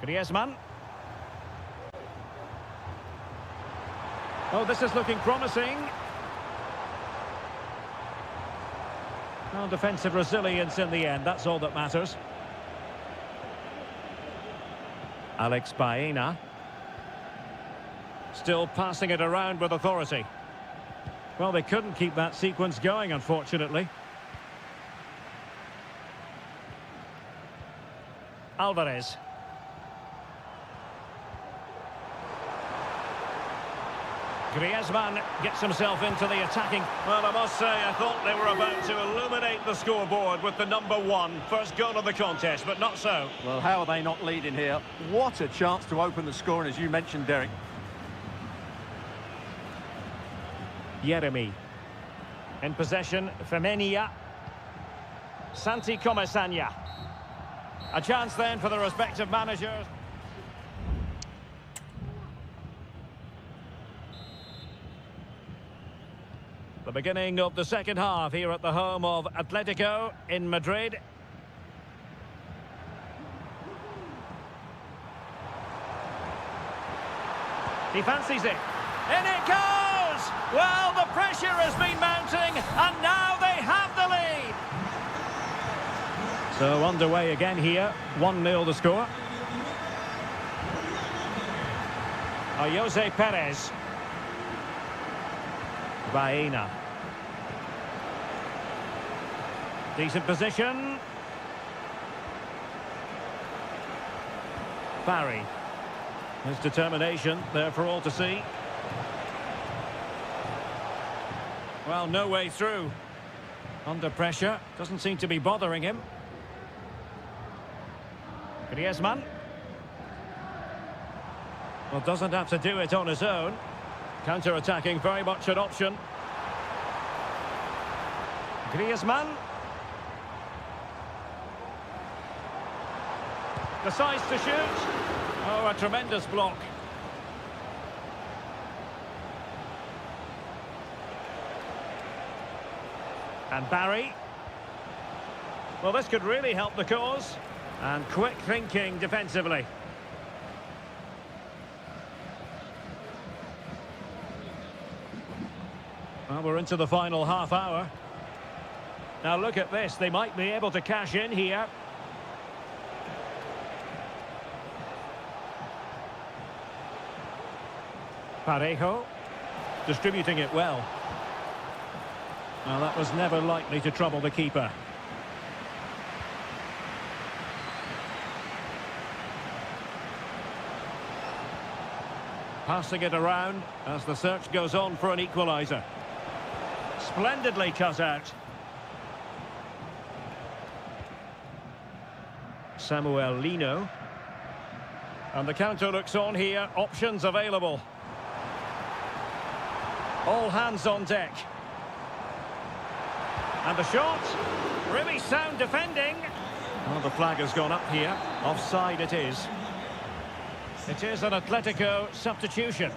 Griezmann. Oh, this is looking promising. Well, defensive resilience in the end, that's all that matters. Alex Baena. Still passing it around with authority. Well, they couldn't keep that sequence going, unfortunately. Alvarez. Griezmann gets himself into the attacking. Well, I must say, I thought they were about to illuminate the scoreboard with the #1. First goal of the contest, but not so. Well, how are they not leading here? What a chance to open the scoring, as you mentioned, Derek. Yeremi. In possession, Femenia. Santi Comesaña. A chance then for the respective managers. The beginning of the second half here at the home of Atletico in Madrid. He fancies it. In it goes! Well, the pressure has been mounting, and now they have the lead. So underway again here. 1-0 the score. Jose Perez. Baena. Decent position. Barry. His determination there for all to see. Well, no way through. Under pressure. Doesn't seem to be bothering him. Griezmann. Well, doesn't have to do it on his own. Counter-attacking, very much an option. Griezmann. Decides to shoot. Oh, a tremendous block. And Barry. Well, this could really help the cause. And quick thinking defensively. Well, we're into the final half hour. Now look at this, they might be able to cash in here. Parejo, distributing it well. Well, that was never likely to trouble the keeper. Passing it around as the search goes on for an equaliser. Splendidly cut out. Samuel Lino. And the counter looks on here. Options available. All hands on deck. And the shot. Really sound defending. Well, the flag has gone up here. Offside it is. It is an Atletico substitution.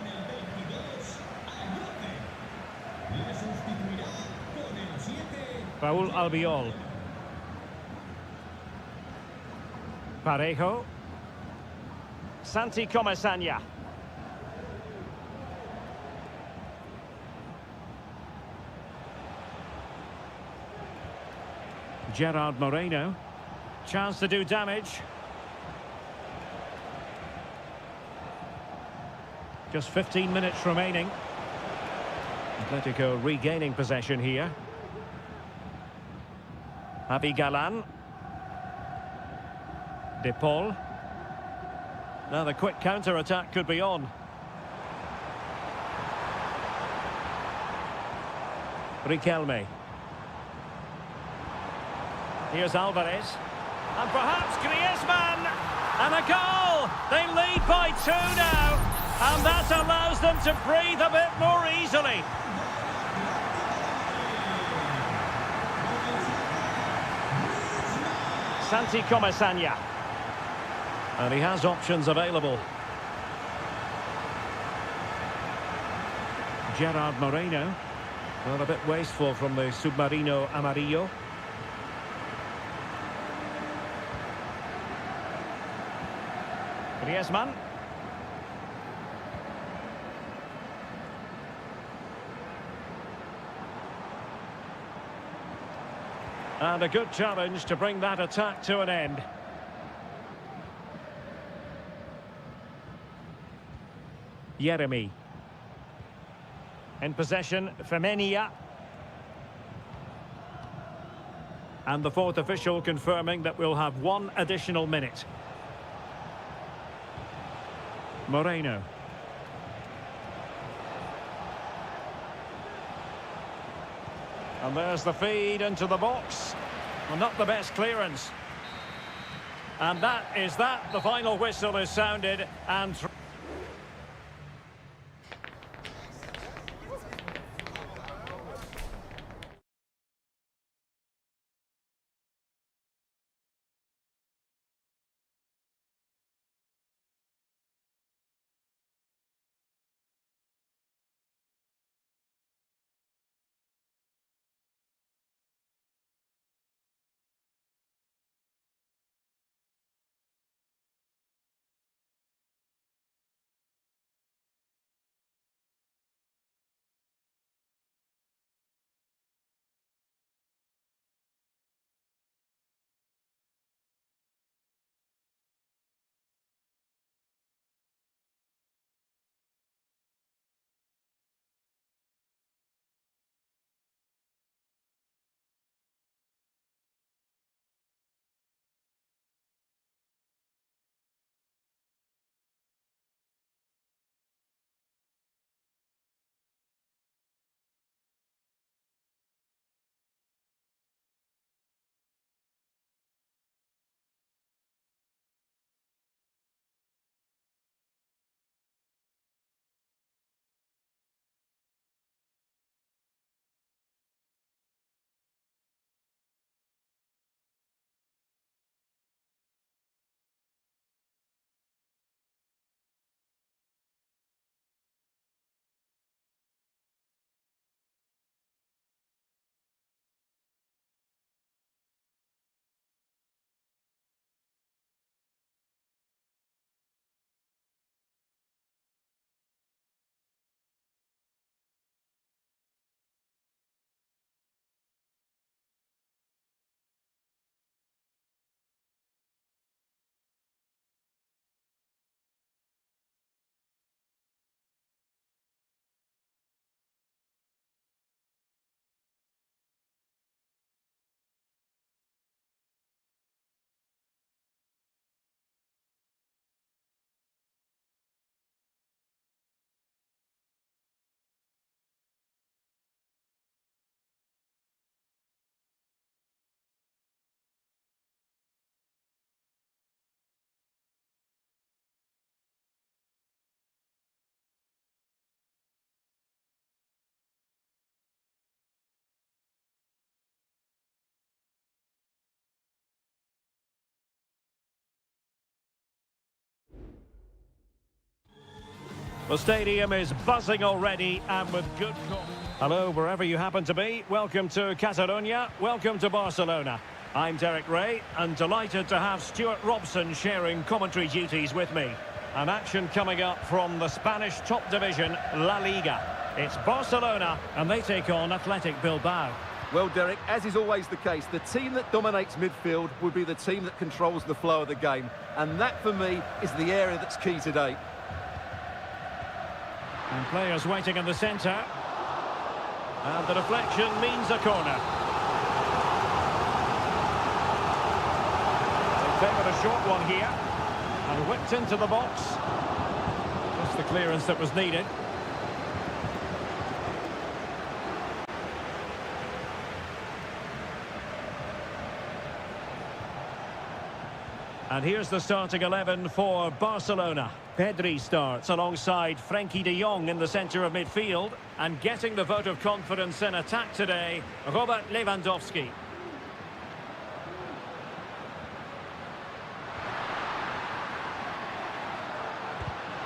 Raúl Albiol. Parejo. Santi Comesaña. Gerard Moreno. Chance to do damage. Just 15 minutes remaining. Atletico regaining possession here. Javi Galan. De Paul. Now the quick counter-attack could be on. Riquelme. Here's Alvarez. And perhaps Griezmann. And a goal! They lead by 2 now. And that allows them to breathe a bit more easily. Santi Comesaña. And he has options available. Gerard Moreno. Well, a bit wasteful from the Submarino Amarillo. Griezmann. And a good challenge to bring that attack to an end. Yeremy. In possession, Femenia. And the fourth official confirming that we'll have 1 additional minute. Moreno. And there's the feed into the box. Well, not the best clearance. And that is that. The final whistle is sounded and... The stadium is buzzing already and with good cause. Hello, wherever you happen to be. Welcome to Catalonia. Welcome to Barcelona. I'm Derek Ray and delighted to have Stuart Robson sharing commentary duties with me. An action coming up from the Spanish top division, La Liga. It's Barcelona and they take on Athletic Bilbao. Well, Derek, as is always the case, the team that dominates midfield will be the team that controls the flow of the game. And that, for me, is the area that's key today. And players waiting in the centre. And the deflection means a corner. They favour a short one here. And whipped into the box. Just the clearance that was needed. And here's the starting 11 for Barcelona. Pedri starts alongside Frenkie de Jong in the centre of midfield. And getting the vote of confidence in attack today, Robert Lewandowski.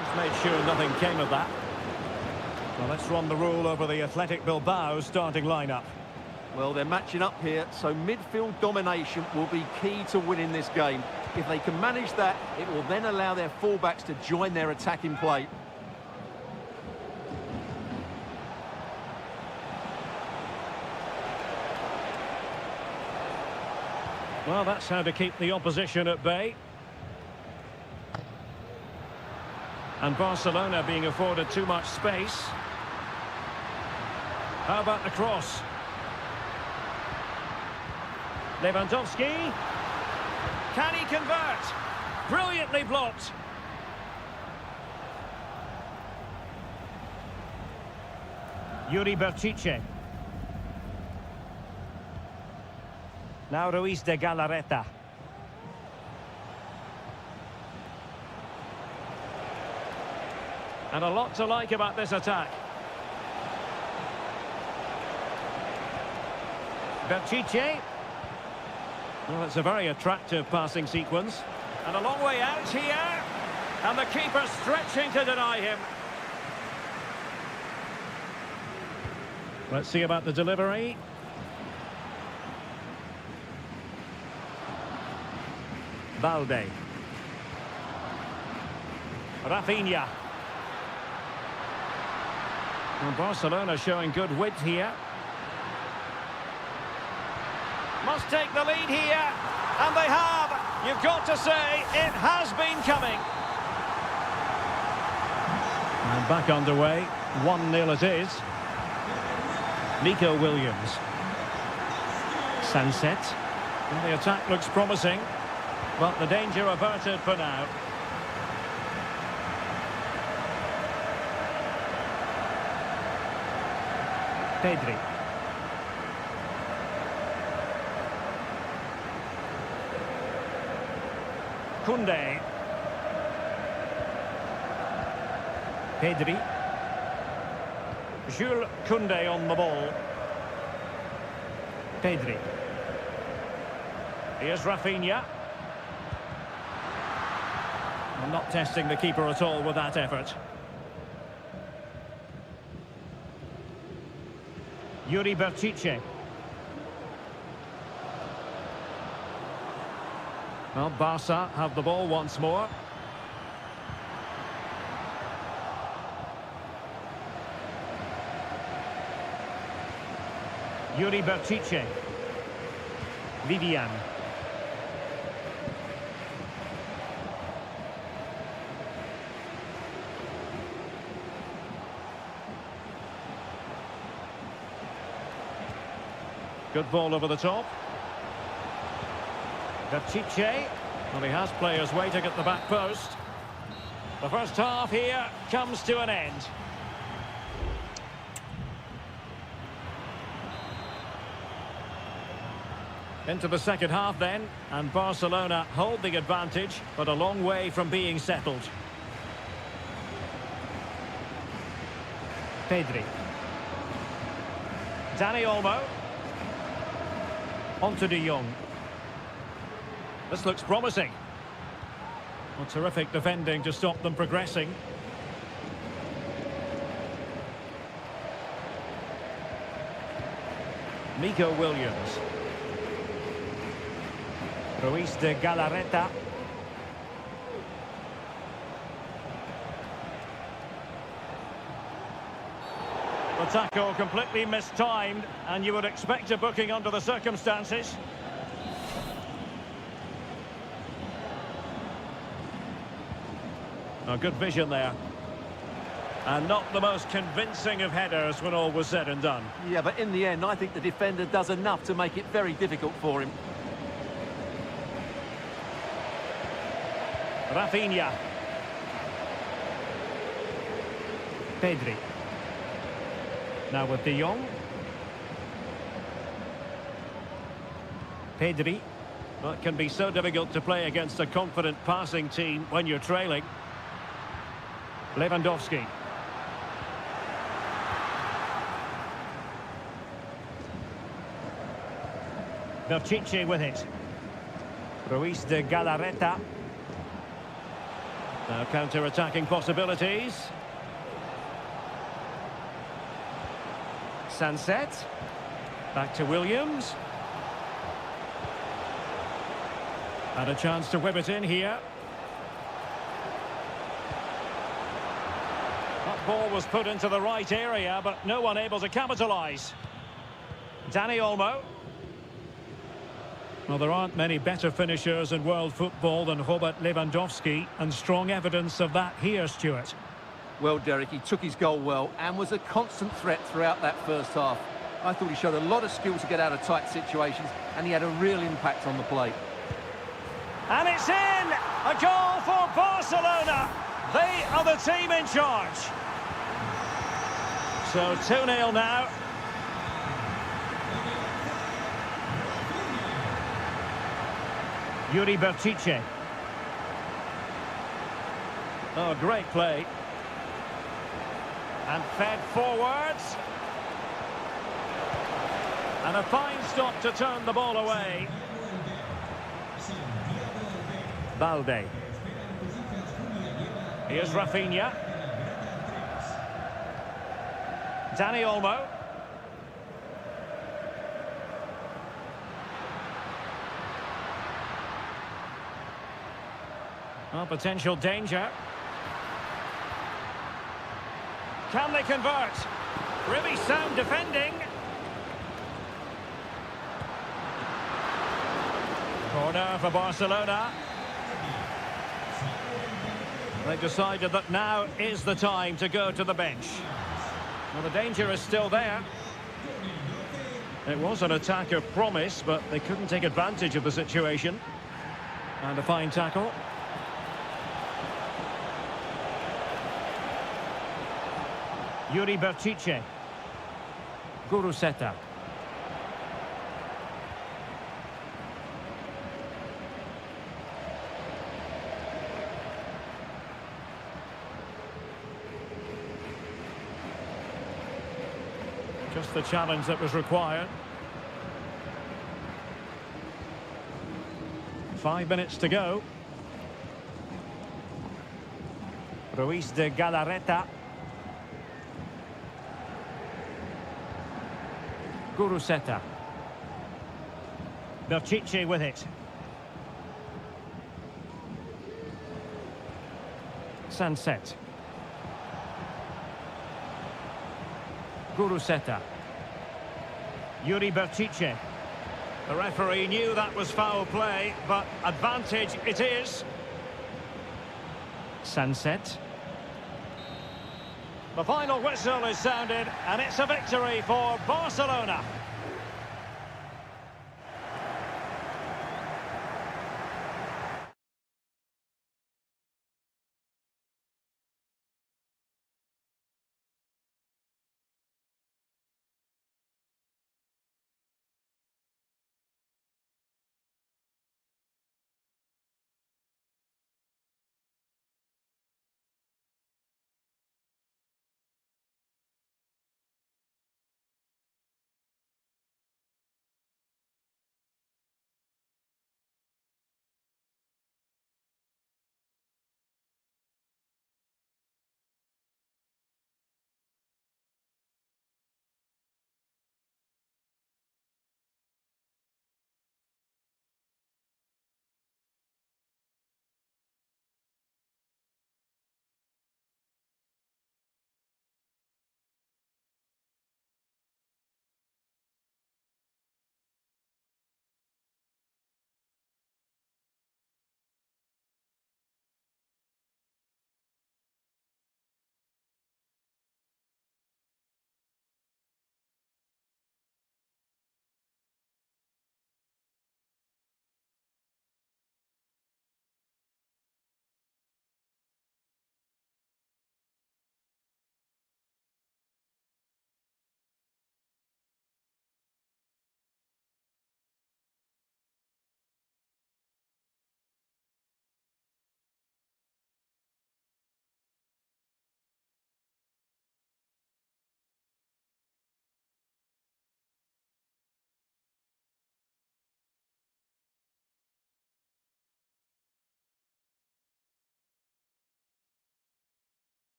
Just made sure nothing came of that. Well, let's run the rule over the Athletic Bilbao starting lineup. Well, they're matching up here, so midfield domination will be key to winning this game. If they can manage that, it will then allow their fullbacks to join their attacking play. Well, that's how to keep the opposition at bay. And Barcelona being afforded too much space. How about the cross? Lewandowski. Can he convert? Brilliantly blocked. Yuri Berchiche. Now Ruiz de Galarreta. And a lot to like about this attack. Berchiche. Well, it's a very attractive passing sequence. And a long way out here. And the keeper stretching to deny him. Let's see about the delivery. Balde. Rafinha. Well, Barcelona showing good width here. Must take the lead here, and they have. You've got to say, it has been coming. And back underway, 1-0 it is. Nico Williams. Sunset. And the attack looks promising, but the danger averted for now. Pedri. Koundé. Pedri. Jules Koundé on the ball. Pedri. Here's Rafinha. I'm not testing the keeper at all with that effort. Yuri Berchiche. Well, Barca have the ball once more. Yuri Berchiche. Vivian. Good ball over the top. Berchiche. Well, he has players waiting at the back post. The first half here comes to an end. Into the second half then, and Barcelona hold the advantage, but a long way from being settled. Pedri. Dani Olmo. On to de Jong. This looks promising. Well, terrific defending to stop them progressing. Miko Williams. Ruiz de Galarreta. The tackle completely mistimed, and you would expect a booking under the circumstances. A good vision there. And not the most convincing of headers when all was said and done. Yeah, but in the end, I think the defender does enough to make it very difficult for him. Rafinha. Pedri. Now with De Jong. Pedri. Well, it can be so difficult to play against a confident passing team when you're trailing. Lewandowski. Pishit with it. Ruiz de Galarreta. Now counter-attacking possibilities. Sunset. Back to Williams. And a chance to whip it in here. That ball was put into the right area, but no one able to capitalise. Dani Olmo. Well, there aren't many better finishers in world football than Robert Lewandowski, and strong evidence of that here, Stuart. Well, Derek, he took his goal well and was a constant threat throughout that first half. I thought he showed a lot of skill to get out of tight situations, and he had a real impact on the play. And it's in! A goal for Barcelona! They are the team in charge. So 2-0 now. Yuri Berchiche. Oh, great play. And fed forwards. And a fine stop to turn the ball away. Balde. Here's Rafinha. Dani Olmo. Oh, potential danger. Can they convert? Really sound defending. Corner for Barcelona. They've decided that now is the time to go to the bench. Well, the danger is still there. It was an attack of promise, but they couldn't take advantage of the situation. And a fine tackle. Yuri Berchiche. Guruseta. Just the challenge that was required. 5 minutes to go. Ruiz de Galarreta. Guruseta. Berchiche with it. Sunset. Guruseta. Yuri Berchiche. The referee knew that was foul play, but advantage it is. Sunset. The final whistle is sounded, and it's a victory for Barcelona.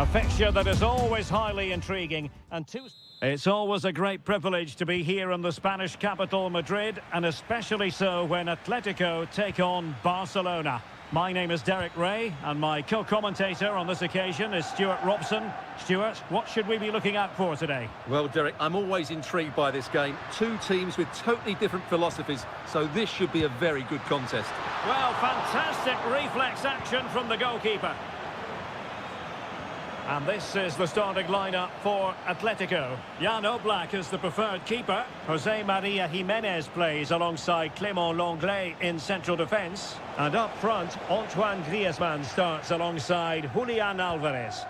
A fixture that is always highly intriguing, and it's always a great privilege to be here in the Spanish capital, Madrid, and especially so when Atletico take on Barcelona. My name is Derek Ray, and my co-commentator on this occasion is Stuart Robson. Stuart, what should we be looking out for today? Well, Derek, I'm always intrigued by this game. Two teams with totally different philosophies, so this should be a very good contest. Well, fantastic reflex action from the goalkeeper. And this is the starting lineup for Atletico. Jan Oblak is the preferred keeper. Jose Maria Jimenez plays alongside Clément Lenglet in central defence. And up front, Antoine Griezmann starts alongside Julian Alvarez.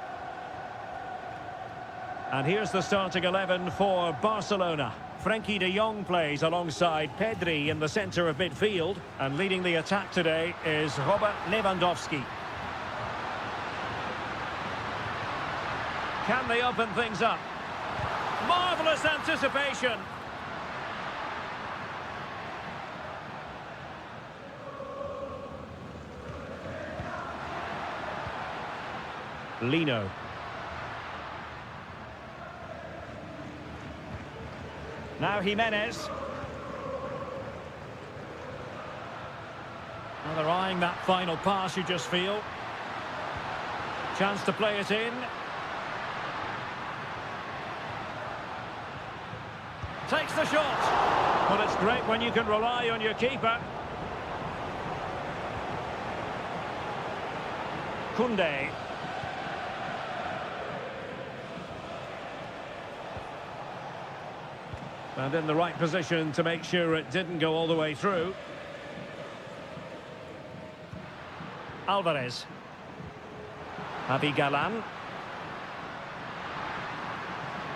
And here's the starting 11 for Barcelona. Frenkie de Jong plays alongside Pedri in the centre of midfield. And leading the attack today is Robert Lewandowski. Can they open things up? Marvellous anticipation. Lino. Now Jimenez. Now they're eyeing that final pass, you just feel. Chance to play it in. Takes the shot. Well, it's great when you can rely on your keeper. Koundé. And in the right position to make sure it didn't go all the way through. Alvarez. Javi Galán.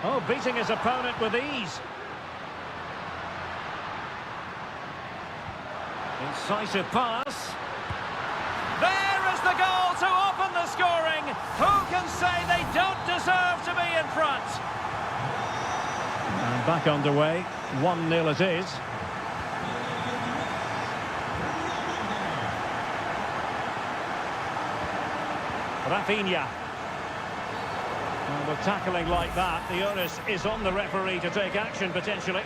Oh, beating his opponent with ease. Incisive pass. There is the goal to open the scoring. Who can say they don't deserve to be in front? And back underway. 1-0 it is. Rafinha. And with tackling like that, the onus is on the referee to take action potentially.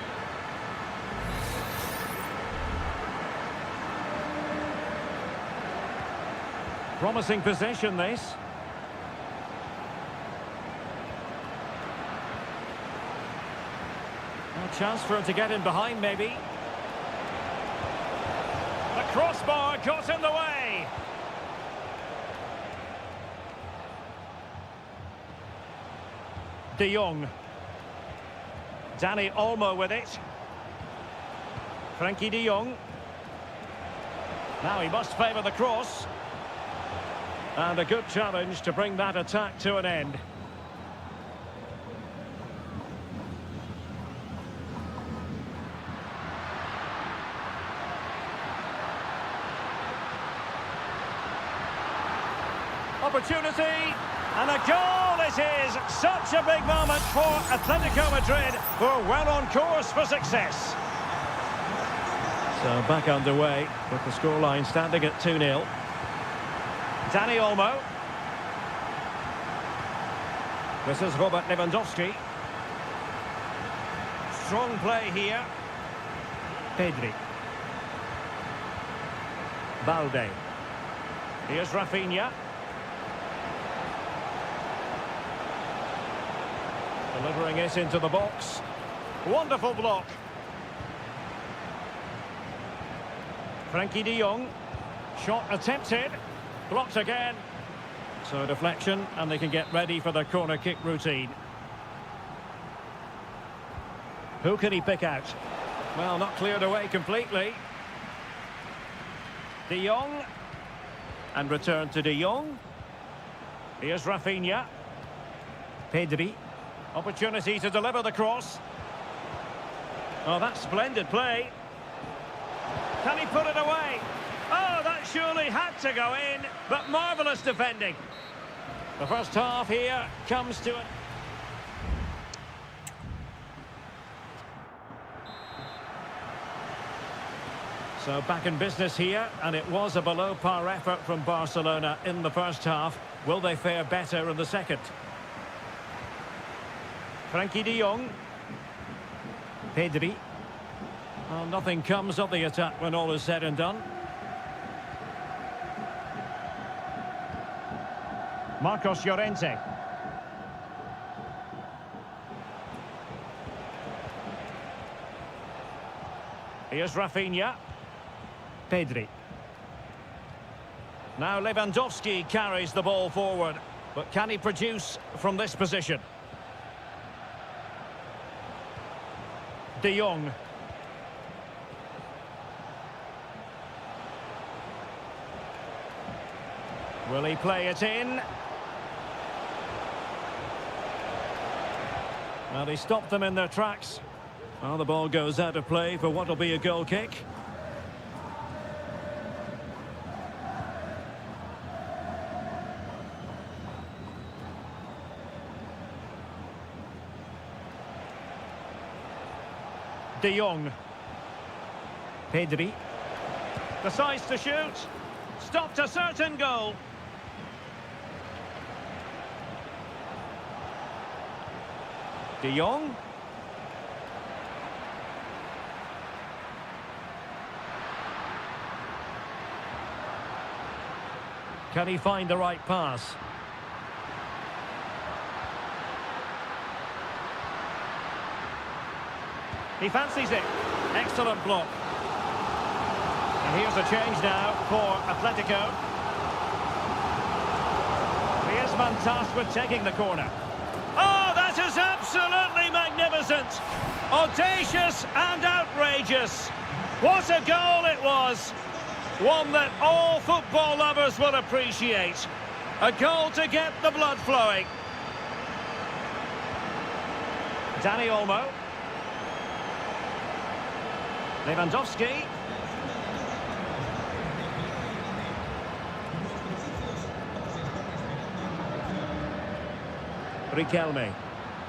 Promising possession, this. A chance for him to get in behind, maybe. The crossbar got in the way. De Jong. Dani Olmo with it. Frenkie de Jong. Now he must favour the cross. And a good challenge to bring that attack to an end. Opportunity, and a goal it is. Such a big moment for Atletico Madrid, who are well on course for success. So back underway with the scoreline standing at 2-0. Dani Olmo. This is Robert Lewandowski. Strong play here. Pedri. Balde. Here's Rafinha. Delivering it into the box. Wonderful block. Frenkie de Jong. Shot attempted. Blocked again. So deflection, and they can get ready for their corner kick routine. Who can he pick out? Well, not cleared away completely. De Jong. And return to De Jong. Here's Rafinha. Pedri. Opportunity to deliver the cross. Oh, that's splendid play. Can he put it away? Oh, that surely had to go in, but marvellous defending. The first half here comes to it. So back in business here, and it was a below-par effort from Barcelona in the first half. Will they fare better in the second? Frankie de Jong. Pedri. Well, nothing comes of the attack when all is said and done. Marcos Llorente. Here's Rafinha. Pedri. Now Lewandowski carries the ball forward, but can he produce from this position? De Jong. Will he play it in? Well, he stopped them in their tracks. Well, the ball goes out of play for what will be a goal kick. De Jong. Pedri. Decides to shoot. Stopped a certain goal. De Jong. Can he find the right pass? He fancies it. Excellent block. And here's a change now for Atletico. Griezmann tasked with taking the corner. Oh, that is absolutely magnificent. Audacious and outrageous. What a goal it was. One that all football lovers will appreciate. A goal to get the blood flowing. Dani Olmo. Lewandowski. Riquelme.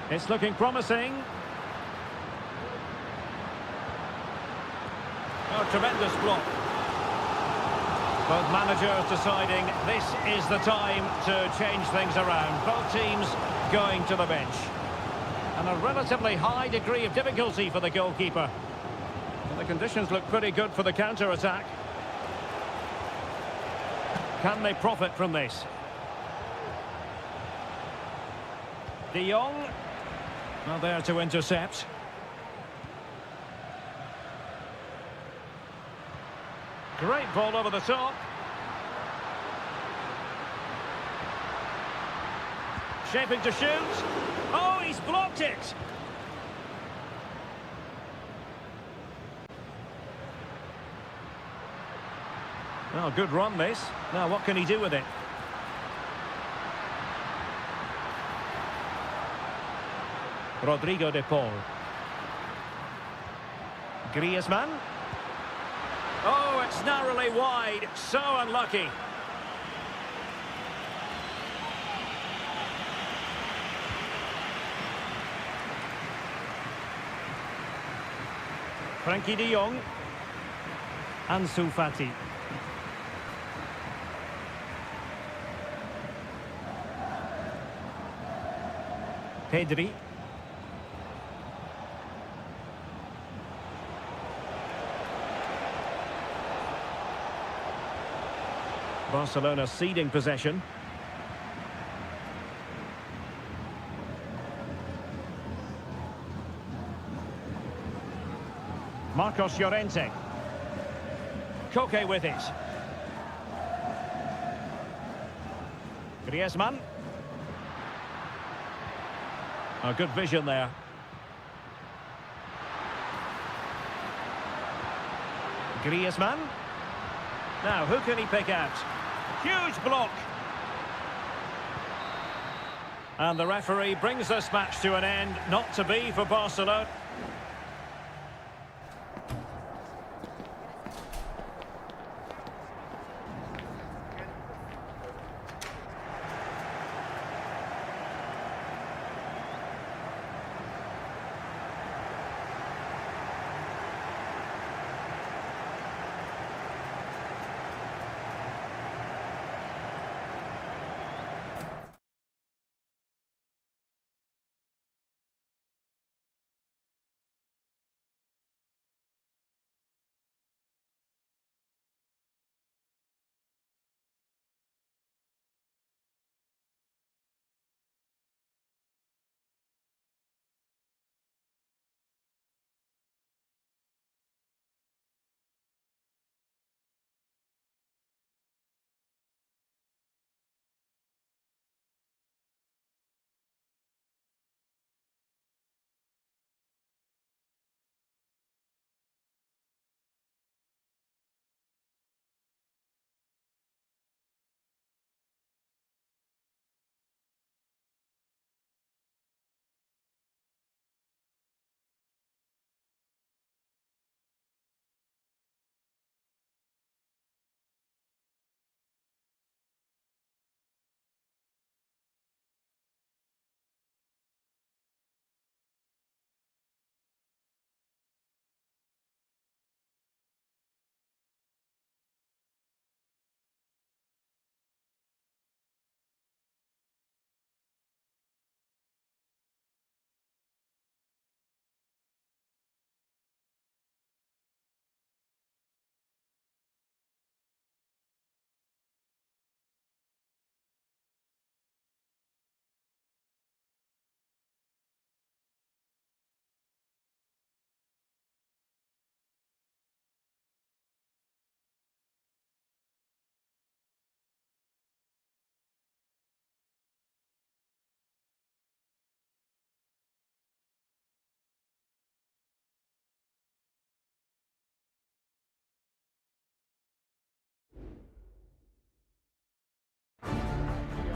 It's looking promising. Oh, tremendous block. Both managers deciding this is the time to change things around. Both teams going to the bench. And a relatively high degree of difficulty for the goalkeeper. And the conditions look pretty good for the counter-attack. Can they profit from this? De Jong. Not there to intercept. Great ball over the top. Shaping to shoot. Oh, he's blocked it. Oh, good run this. Now what can he do with it? Rodrigo de Paul. Griezmann. Oh, it's narrowly wide. So unlucky. Frankie de Jong. Ansu Fati. Pedri. Barcelona ceding possession. Marcos Llorente. Koke with it. Griezmann. Oh, good vision there. Griezmann. Now, who can he pick out? Huge block. And the referee brings this match to an end. Not to be for Barcelona.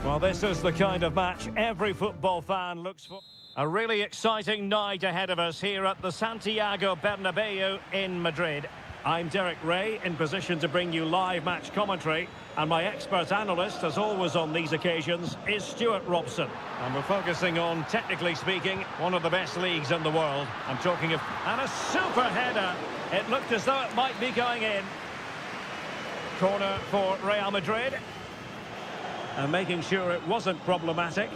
Well, this is the kind of match every football fan looks for. A really exciting night ahead of us here at the Santiago Bernabeu in Madrid. I'm Derek Ray, in position to bring you live match commentary, and my expert analyst, as always on these occasions, is Stuart Robson. And we're focusing on, technically speaking, one of the best leagues in the world. I'm talking of... And a super header! It looked as though it might be going in. Corner for Real Madrid. And making sure it wasn't problematic.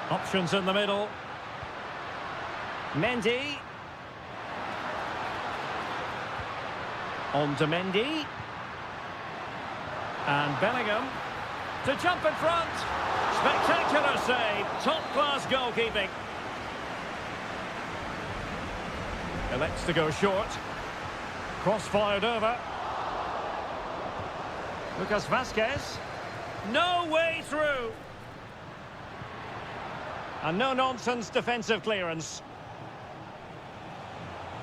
Options in the middle. Mendy. On to Mendy. And Bellingham to jump in front. Spectacular save. Top-class goalkeeping. Elects to go short. Cross fired over. Lucas Vazquez. No way through. And no-nonsense defensive clearance.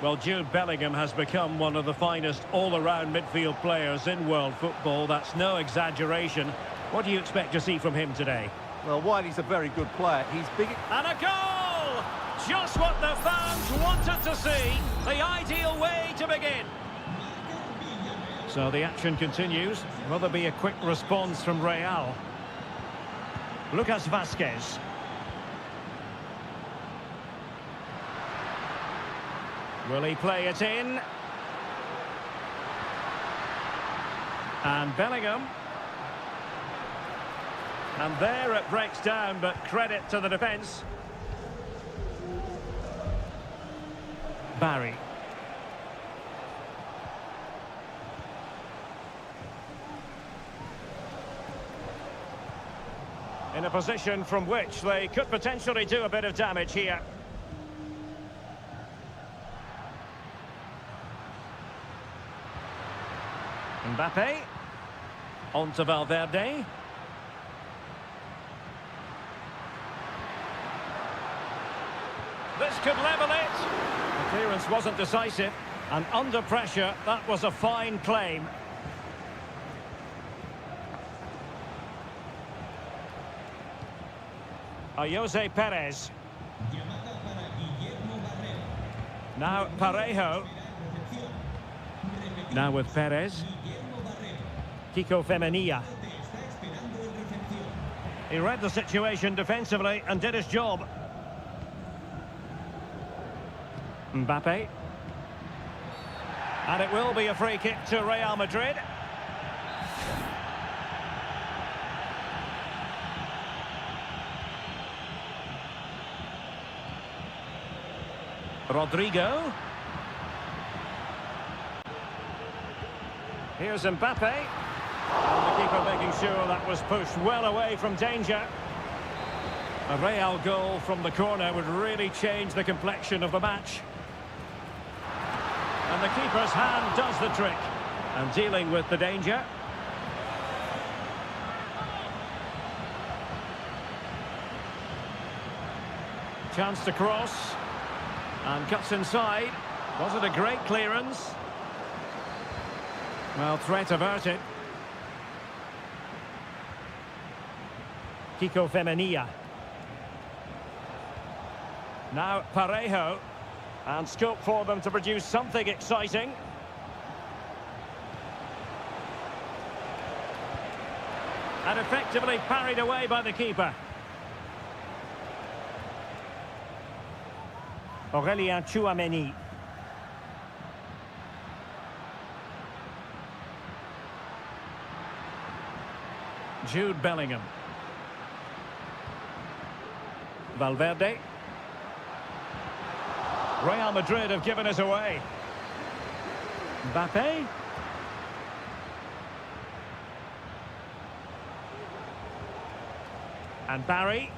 Well, Jude Bellingham has become one of the finest all-around midfield players in world football. That's no exaggeration. What do you expect to see from him today? Well, while he's a very good player, he's big... And a goal! Just what the fans wanted to see. The ideal way to begin. So the action continues. Will there be a quick response from Real? Lucas Vazquez. Will he play it in? And Bellingham. And there it breaks down, but credit to the defence. Barry. In a position from which they could potentially do a bit of damage here. Mbappe. On to Valverde. This could level it. The clearance wasn't decisive. And under pressure, that was a fine claim. Jose Perez. Now Parejo. Now with Perez. Kiko Femenia. He read the situation defensively and did his job. Mbappe. And it will be a free kick to Real Madrid. Rodrigo. Here's Mbappe. And the keeper making sure that was pushed well away from danger. A Real goal from the corner would really change the complexion of the match. And the keeper's hand does the trick. And dealing with the danger. Chance to cross. And cuts inside. Was it a great clearance? Well, threat averted. Kiko Femenia. Now Parejo. And scope for them to produce something exciting. And effectively parried away by the keeper. Aurélien Tchouameni. Jude Bellingham. Valverde. Real Madrid have given us away. Mbappe. And Barry.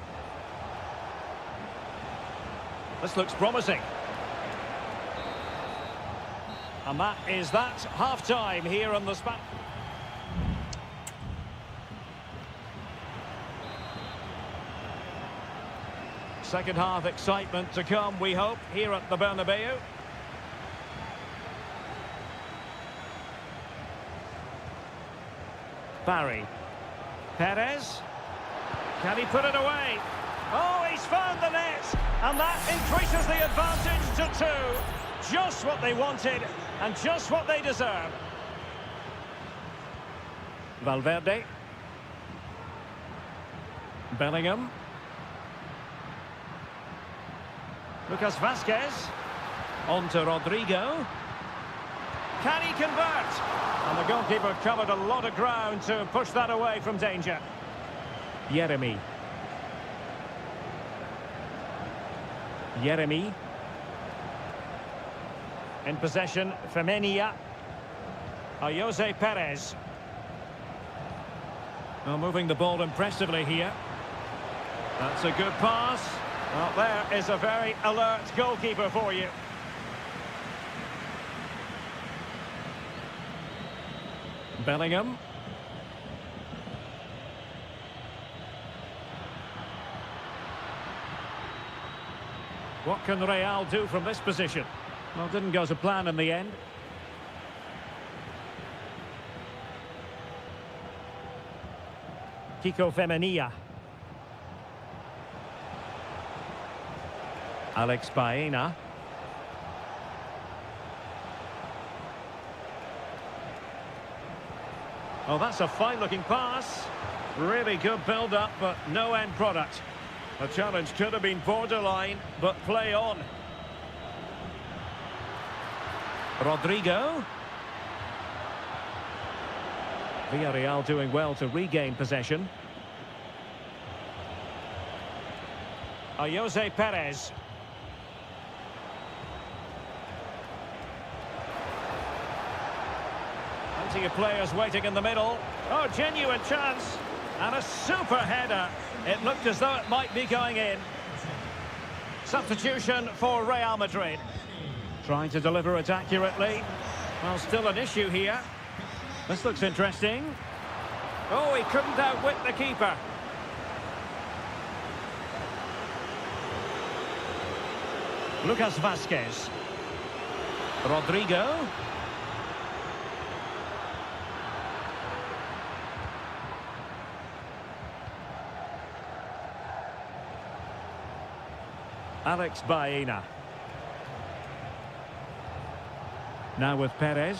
This looks promising. And that is that. Half-time here on the spot. Second half excitement to come, we hope, here at the Bernabeu. Barry. Perez. Can he put it away? Oh, he's found the net. And that increases the advantage to 2. Just what they wanted and just what they deserve. Valverde. Bellingham. Lucas Vazquez. On to Rodrigo. Can he convert? And the goalkeeper covered a lot of ground to push that away from danger. Yeremy. In possession, Femenia. Jose Perez. Well, moving the ball impressively here. That's a good pass. Well, there is a very alert goalkeeper for you. Bellingham. What can Real do from this position? Well, didn't go to plan in the end. Kiko Femenia. Alex Baena. Oh, that's a fine-looking pass. Really good build-up, but no end product. The challenge could have been borderline, but play on. Rodrigo. Villarreal doing well to regain possession. Jose Perez. Plenty of players waiting in the middle. Oh, genuine chance. And a super header. It looked as though it might be going in. Substitution for Real Madrid. Trying to deliver it accurately. Well, still an issue here. This looks interesting. Oh, he couldn't outwit the keeper. Lucas Vazquez. Rodrigo. Alex Baena. Now with Perez.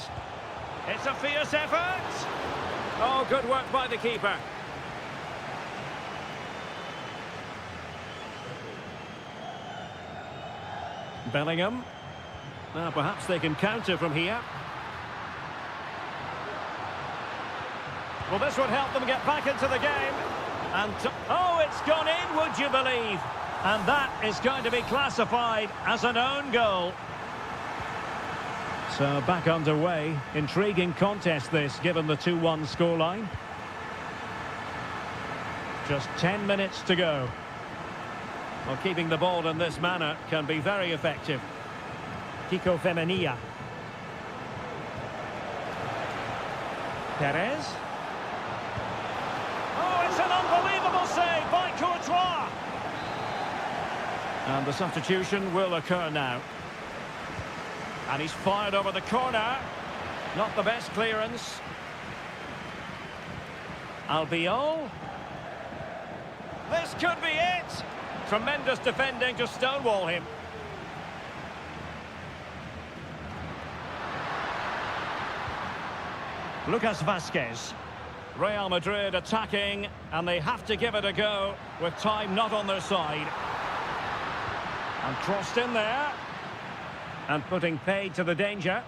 It's a fierce effort. Oh, good work by the keeper. Bellingham. Now perhaps they can counter from here. Well, this would help them get back into the game. And oh, it's gone in, would you believe? And that is going to be classified as an own goal. So back underway. Intriguing contest this, given the 2-1 scoreline. Just 10 minutes to go. Well, keeping the ball in this manner can be very effective. Kiko Femenia. Perez. Oh, it's an unbelievable save by Courtois. And the substitution will occur now. And he's fired over the corner. Not the best clearance. Albiol. This could be it. Tremendous defending to stonewall him. Lucas Vazquez. Real Madrid attacking, and they have to give it a go with time not on their side. And crossed in there. And putting paid to the danger.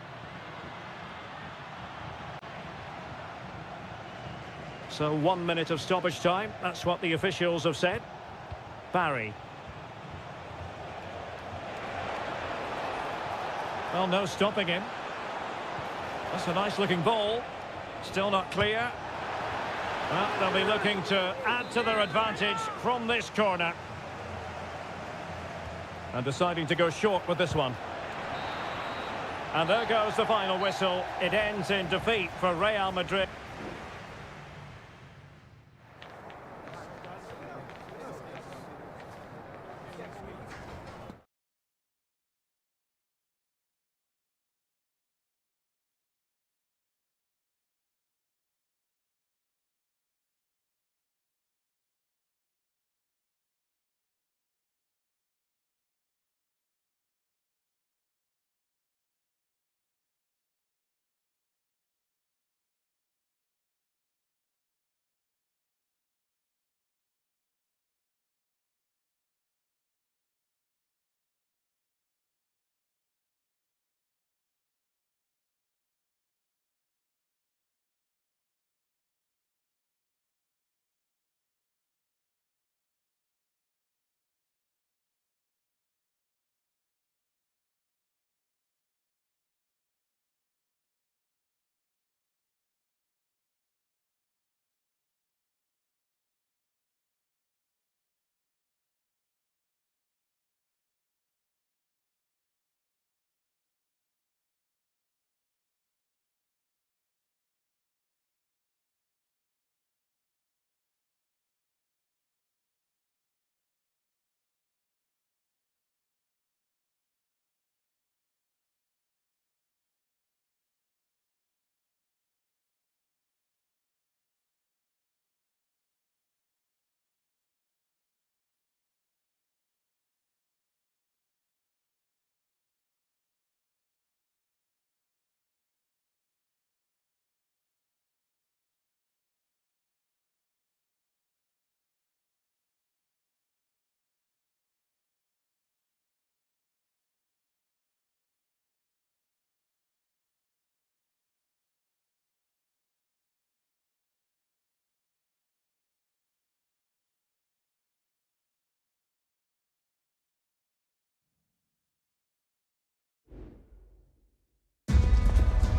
So 1 minute of stoppage time. That's what the officials have said. Barry. Well, no stopping him. That's a nice looking ball. Still not clear. Well, they'll be looking to add to their advantage from this corner. And deciding to go short with this one. And there goes the final whistle. It ends in defeat for Real Madrid.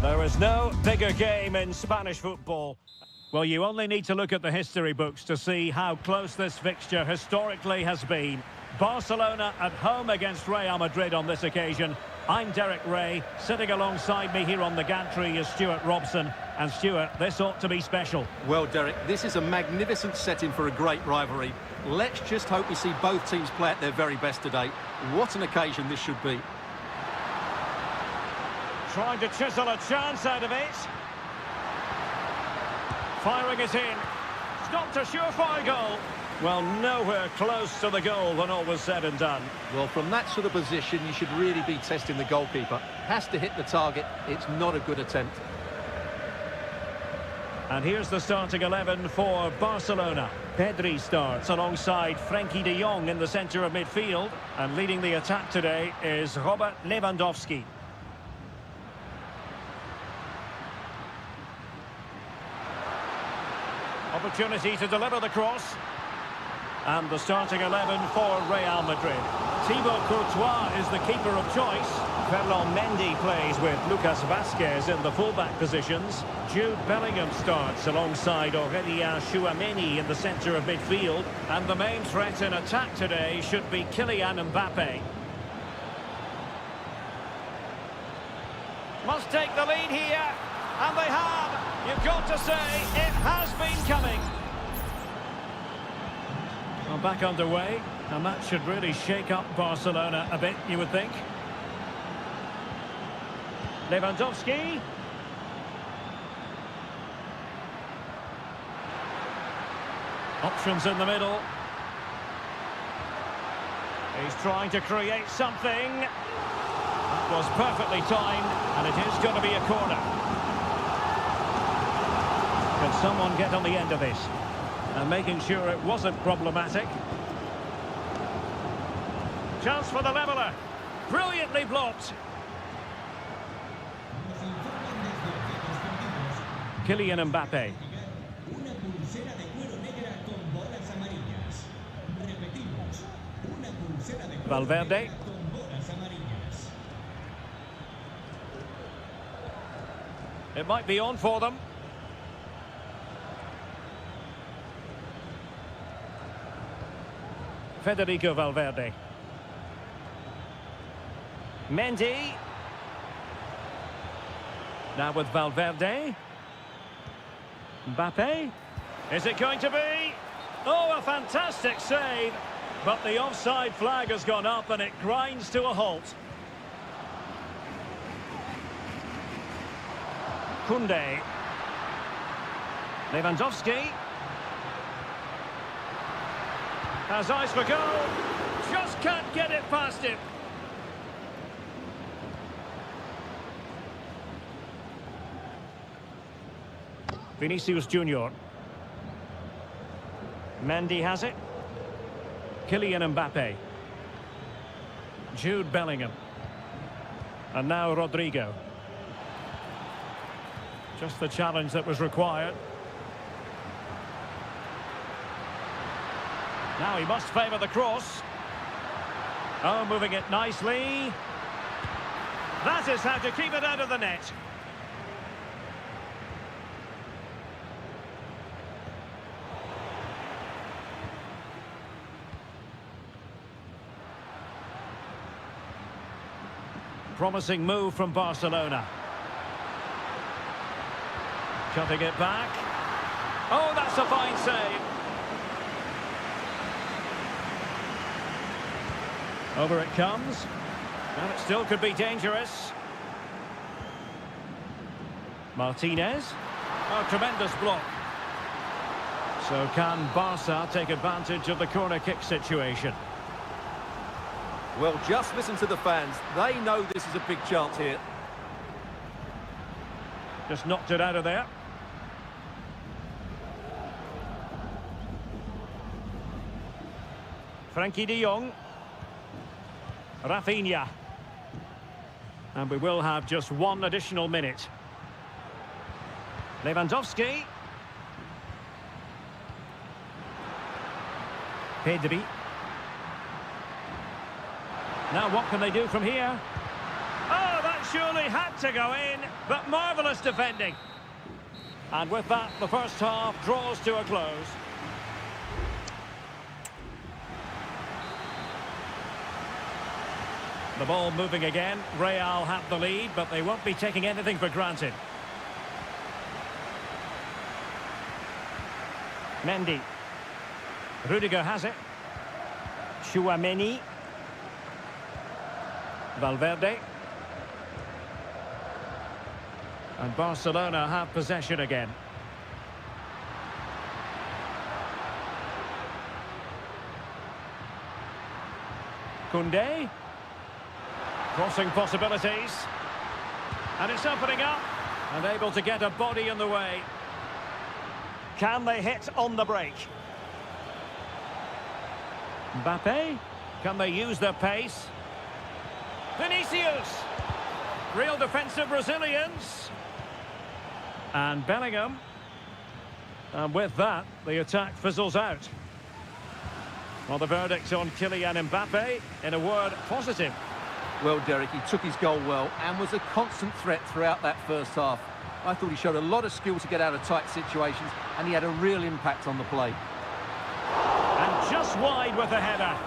There is no bigger game in Spanish football. Well, you only need to look at the history books to see how close this fixture historically has been. Barcelona at home against Real Madrid on this occasion. I'm Derek Ray. Sitting alongside me here on the gantry is Stuart Robson. And Stuart, this ought to be special. Well, Derek, this is a magnificent setting for a great rivalry. Let's just hope we see both teams play at their very best today. What an occasion this should be. Trying to chisel a chance out of it. Firing it in. Stopped a surefire goal. Well, nowhere close to the goal when all was said and done. Well, from that sort of position, you should really be testing the goalkeeper. Has to hit the target. It's not a good attempt. And here's the starting 11 for Barcelona. Pedri starts alongside Frenkie de Jong in the centre of midfield. And leading the attack today is Robert Lewandowski. Opportunity to deliver the cross. And the starting 11 for Real Madrid. Thibaut Courtois is the keeper of choice. Ferland Mendy plays with Lucas Vazquez in the fullback positions. Jude Bellingham starts alongside Aurélien Tchouameni in the centre of midfield. And the main threat in attack today should be Kylian Mbappe. Must take the lead here. And they have. You've got to say, it has been coming. Well, back underway, and that should really shake up Barcelona a bit, you would think. Lewandowski. Options in the middle. He's trying to create something. That was perfectly timed, and it is going to be a corner. Can someone get on the end of this? And making sure it wasn't problematic. Chance for the leveller. Brilliantly blocked. Kylian Mbappe. Valverde. It might be on for them. Federico Valverde. Mendy. Now with Valverde. Mbappe. Is it going to be? Oh, a fantastic save. But the offside flag has gone up and it grinds to a halt. Koundé. Lewandowski. Has eyes for goal. Just can't get it past him. Vinicius Junior. Mendy has it. Kylian Mbappe. Jude Bellingham. And now Rodrigo. Just the challenge that was required. Now he must favour the cross. Oh, moving it nicely. That is how to keep it out of the net. Promising move from Barcelona. Cutting it back. Oh, that's a fine save. Over it comes. And it still could be dangerous. Martinez. Oh, tremendous block. So can Barca take advantage of the corner kick situation? Well, just listen to the fans. They know this is a big chance here. Just knocked it out of there. Frenkie de Jong. Rafinha. And we will have just one additional minute. Lewandowski. Pedri. Now what can they do from here? Oh, that surely had to go in, but marvellous defending. And with that, the first half draws to a close. The ball moving again. Real have the lead, but they won't be taking anything for granted. Mendy. Rudiger has it. Tchouaméni. Valverde. And Barcelona have possession again. Koundé. Crossing possibilities. And it's opening up. And able to get a body in the way. Can they hit on the break? Mbappe. Can they use their pace? Vinicius. Real defensive resilience. And Bellingham. And with that, the attack fizzles out. Well, the verdict on Kylian Mbappe, in a word, positive. Well, Derek, he took his goal well and was a constant threat throughout that first half. I thought he showed a lot of skill to get out of tight situations, and he had a real impact on the play. And just wide with the header.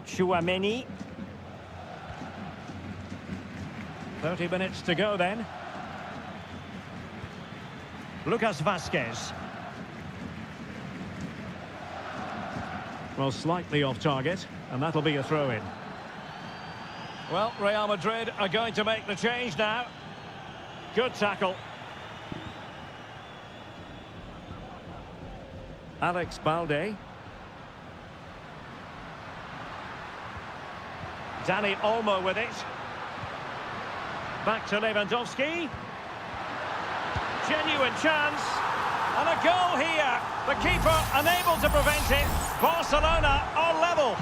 Tchouaméni. 30 minutes to go then. Lucas Vazquez. Well, slightly off target, and that'll be a throw-in. Well, Real Madrid are going to make the change now. Good tackle. Alex Balde. Dani Olmo with it. Back to Lewandowski. Genuine chance. And a goal here. The keeper unable to prevent it. Barcelona are level.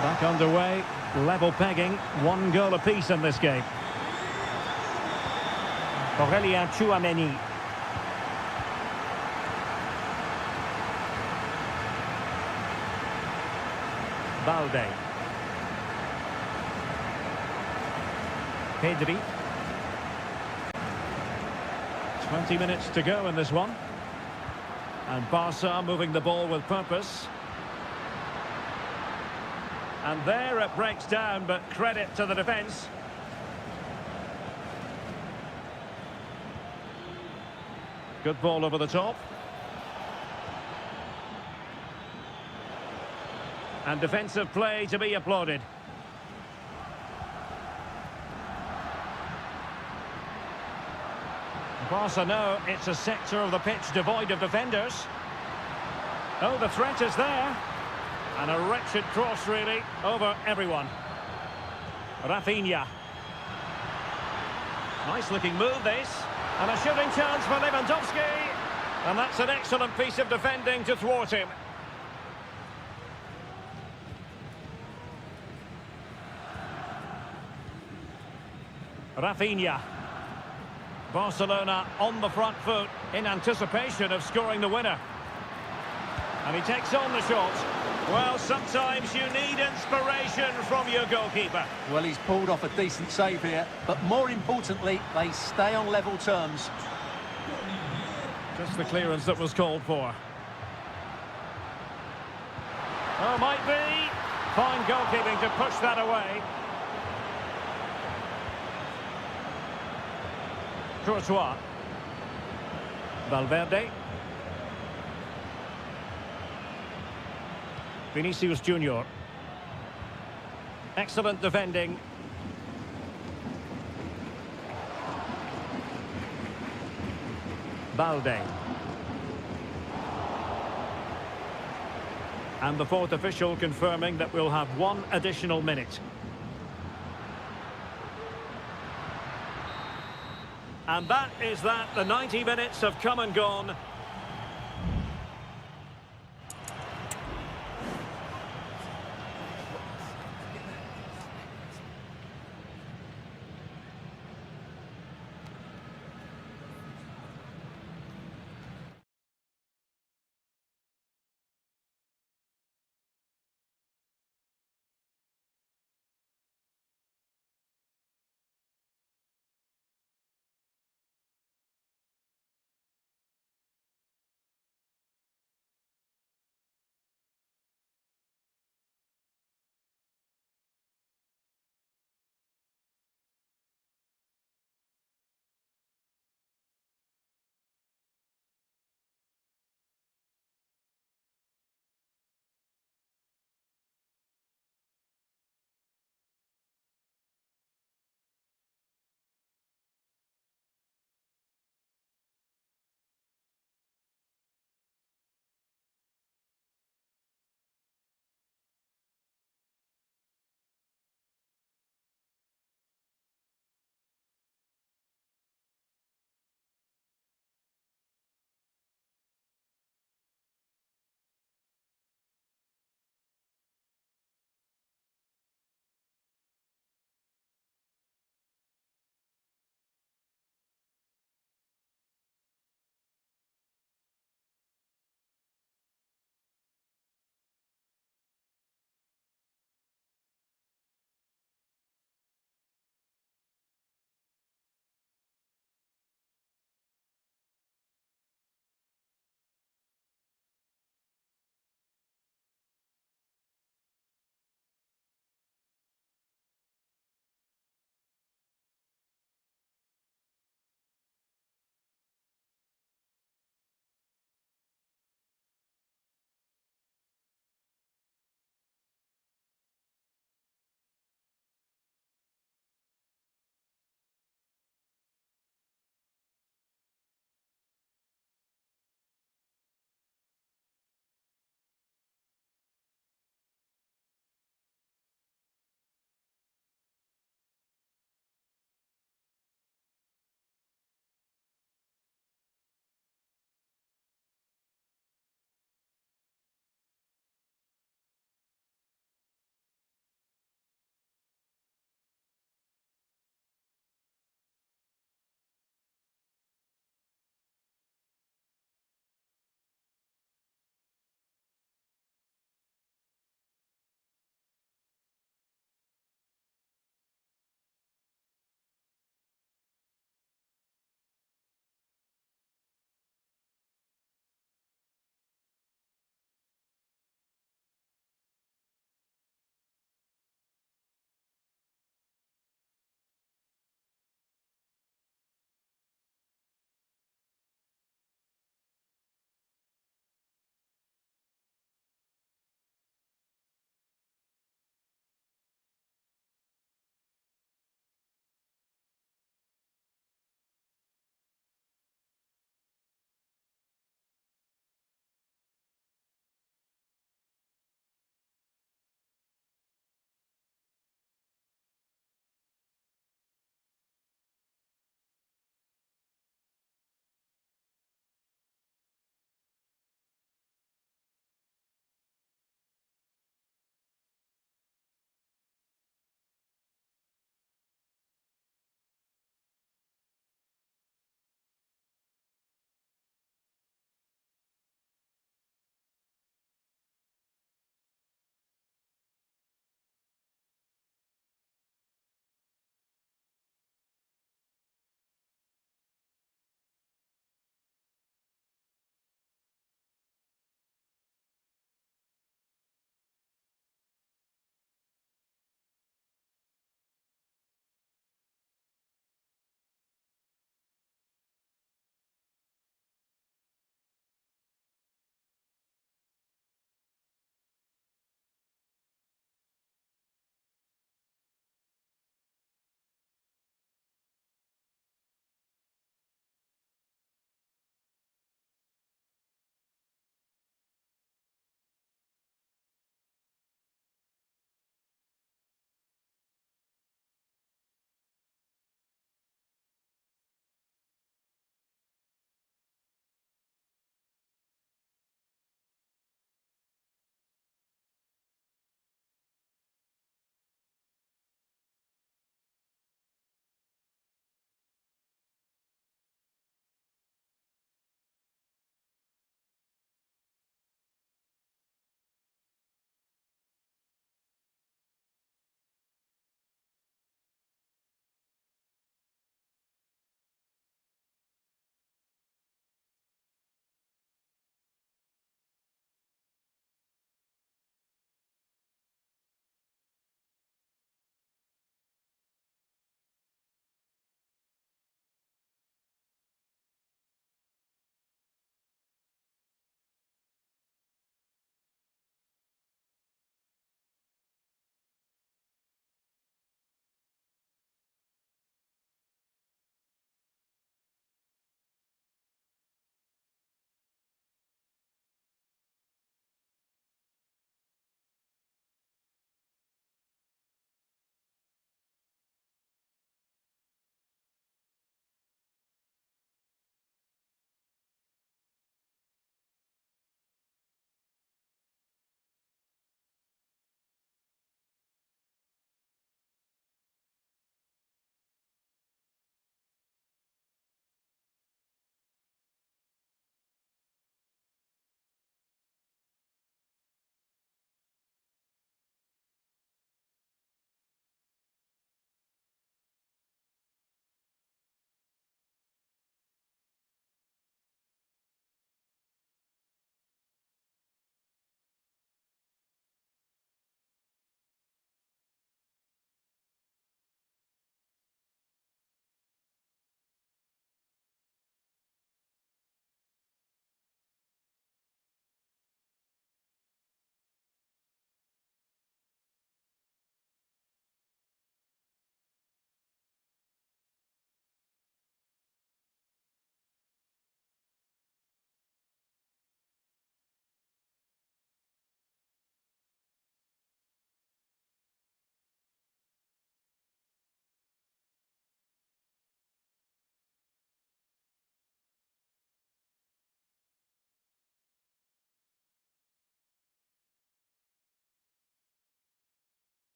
Back underway. Level pegging. 1 goal apiece in this game. Aurélien Tchouaméni. Balde. Pedri. 20 minutes to go in this one. And Barca moving the ball with purpose. And there it breaks down, but credit to the defence. Good ball over the top. And defensive play to be applauded. Barca know it's a sector of the pitch devoid of defenders. Oh, the threat is there. And a wretched cross, really, over everyone. Rafinha. Nice-looking move, this. And a shooting chance for Lewandowski. And that's an excellent piece of defending to thwart him. Rafinha. Barcelona on the front foot in anticipation of scoring the winner. And he takes on the shot. Well, sometimes you need inspiration from your goalkeeper. Well, he's pulled off a decent save here, but more importantly, they stay on level terms. Just the clearance that was called for. Oh, might be. Fine goalkeeping to push that away. Courtois. Valverde. Vinicius Junior. Excellent defending. Balde. And the fourth official confirming that we'll have 1 additional minute. And that is that. The 90 minutes have come and gone.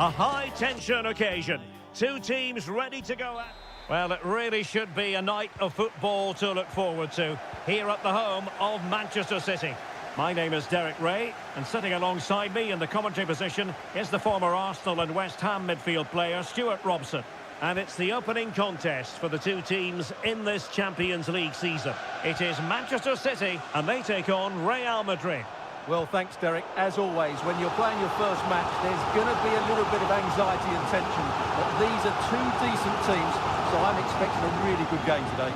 A high-tension occasion. Two teams ready to go at. Well, it really should be a night of football to look forward to here at the home of Manchester City. My name is Derek Ray, and sitting alongside me in the commentary position is the former Arsenal and West Ham midfield player Stuart Robson. And it's the opening contest for the two teams in this Champions League season. It is Manchester City, and they take on Real Madrid. Well, thanks, Derek. As always, when you're playing your first match, there's going to be a little bit of anxiety and tension. But these are two decent teams, so I'm expecting a really good game today.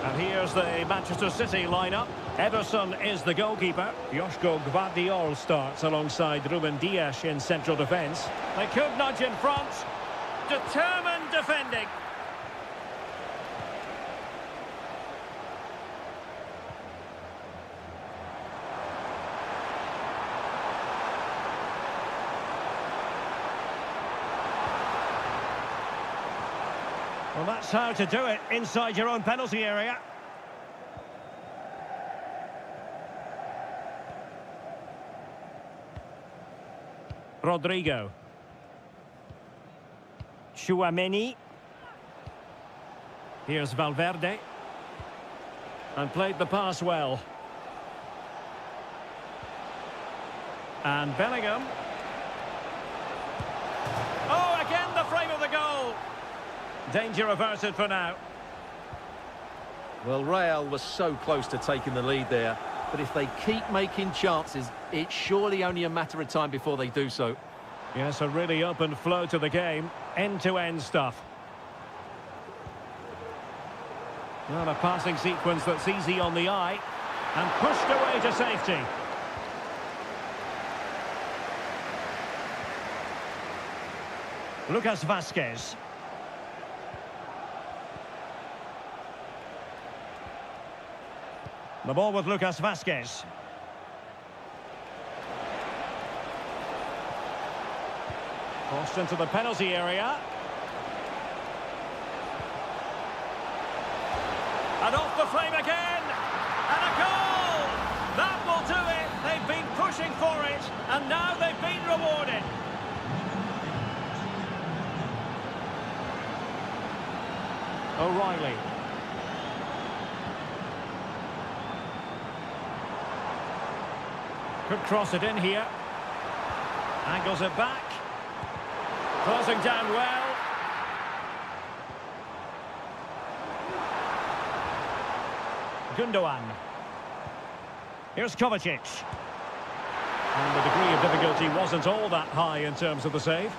And here's the Manchester City lineup. Ederson is the goalkeeper. Joško Gvardiol starts alongside Ruben Dias in central defence. They could nudge in front. Determined defending. Well, that's how to do it inside your own penalty area. Rodrigo. Tchouaméni. Here's Valverde. And played the pass well. And Bellingham. Oh, again the frame of the goal. Danger averted for now. Well, Real was so close to taking the lead there, but if they keep making chances, it's surely only a matter of time before they do so. Yes, a really open flow to the game. End-to-end stuff. Well, a passing sequence that's easy on the eye. And pushed away to safety. Lucas Vázquez. The ball with Lucas Vázquez. Crossed into the penalty area. And off the frame again. And a goal! That will do it. They've been pushing for it. And now they've been rewarded. O'Reilly. Could cross it in here. Angles it back. Closing down well. Gundogan. Here's Kovacic. And the degree of difficulty wasn't all that high in terms of the save.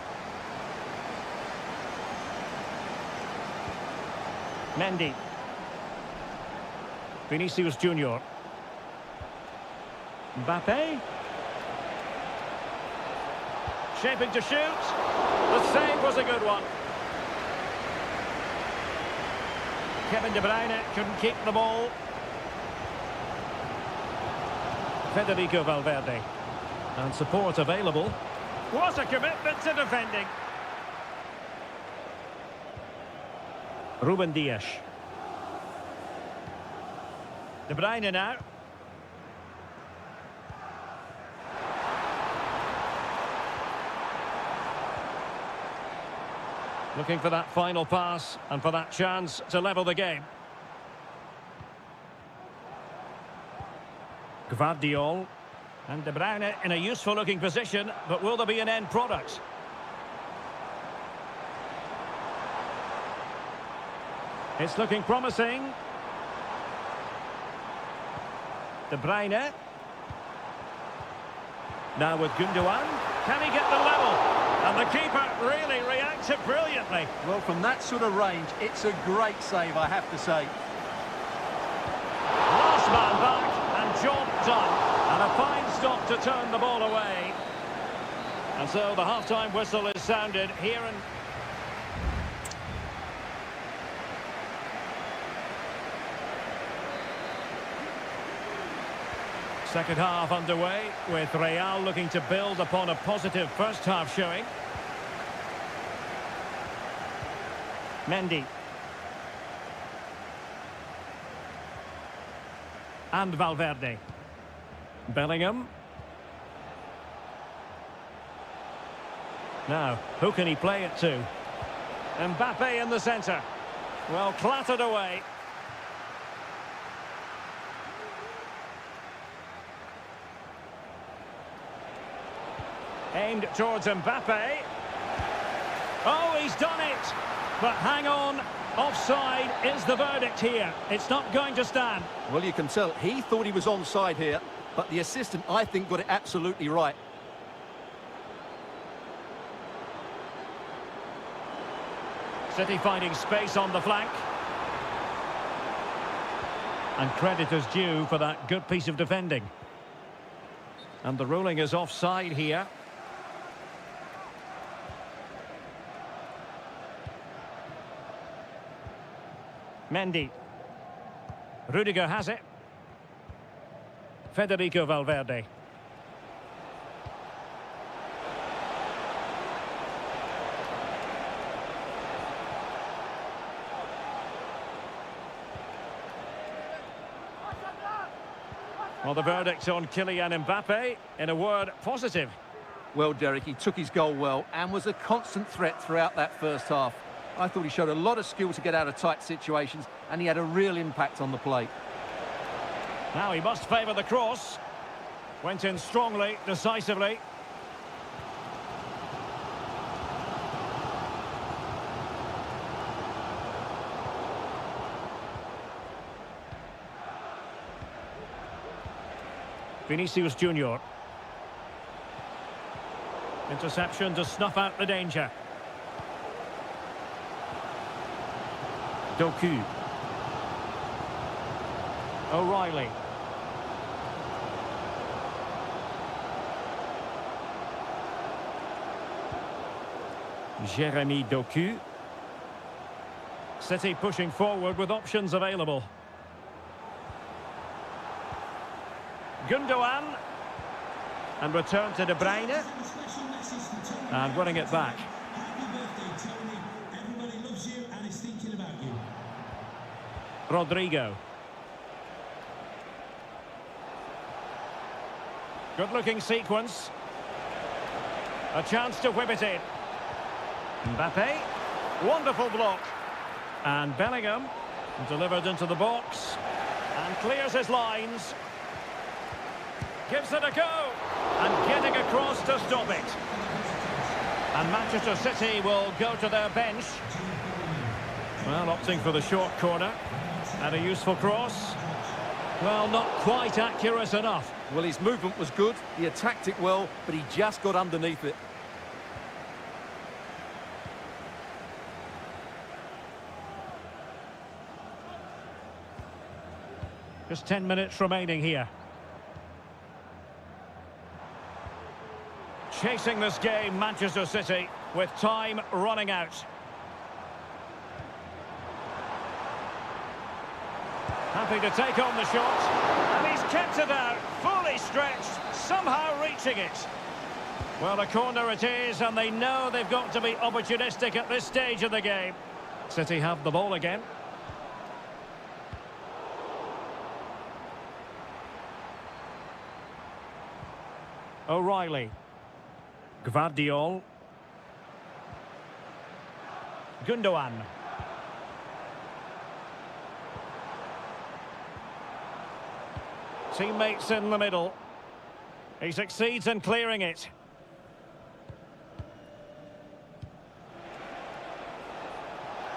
Mendy. Vinicius Junior. Mbappe. Shaping to shoot. The save was a good one. Kevin De Bruyne couldn't keep the ball. Federico Valverde. And support available. What a commitment to defending. Ruben Dias. De Bruyne now. Looking for that final pass and for that chance to level the game. Gvardiol. And De Bruyne in a useful looking position, but will there be an end product? It's looking promising. De Bruyne. Now with Gundogan. Can he get the level? And the keeper really reacted brilliantly. Well, from that sort of range, it's a great save, I have to say. Last man back, and job done. And a fine stop to turn the ball away. And so the half-time whistle is sounded here and... Second half underway, with Real looking to build upon a positive first half showing. Mendy. And Valverde. Bellingham. Now, who can he play it to? Mbappe in the centre. Well, clattered away. Aimed towards Mbappe. Oh, he's done it! But hang on, offside is the verdict here. It's not going to stand. Well, you can tell he thought he was onside here, but the assistant, I think, got it absolutely right. City finding space on the flank. And credit is due for that good piece of defending. And the ruling is offside here. Mendy. Rudiger has it. Federico Valverde. Well, the verdict on Kylian Mbappe, in a word, positive. Well, Derek, he took his goal well and was a constant threat throughout that first half. I thought he showed a lot of skill to get out of tight situations, and he had a real impact on the play. Now he must favour the cross. Went in strongly, decisively. Vinicius Junior. Interception to snuff out the danger. Doku. O'Reilly. Jeremy Doku. City pushing forward with options available. Gundogan. And return to De Bruyne. And winning it back. Rodrigo. Good-looking sequence. A chance to whip it in. Mbappe. Wonderful block. And Bellingham. Delivered into the box. And clears his lines. Gives it a go. And getting across to stop it. And Manchester City will go to their bench. Well, opting for the short corner. And a useful cross. Well, not quite accurate enough. Well, his movement was good, he attacked it well, but he just got underneath it. Just 10 minutes remaining here. Chasing this game, Manchester City, with time running out. Happy to take on the shot. And he's kept it out, fully stretched, somehow reaching it. Well, a corner it is, and they know they've got to be opportunistic at this stage of the game. City have the ball again. O'Reilly. Gvardiol. Gundogan. Teammates in the middle. He succeeds in clearing it.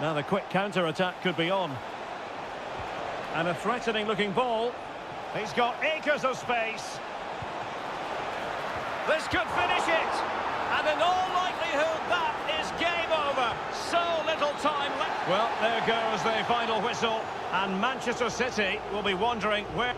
Now the quick counter-attack could be on. And a threatening-looking ball. He's got acres of space. This could finish it. And in all likelihood, that is game over. So little time left. Well, there goes the final whistle. And Manchester City will be wondering where...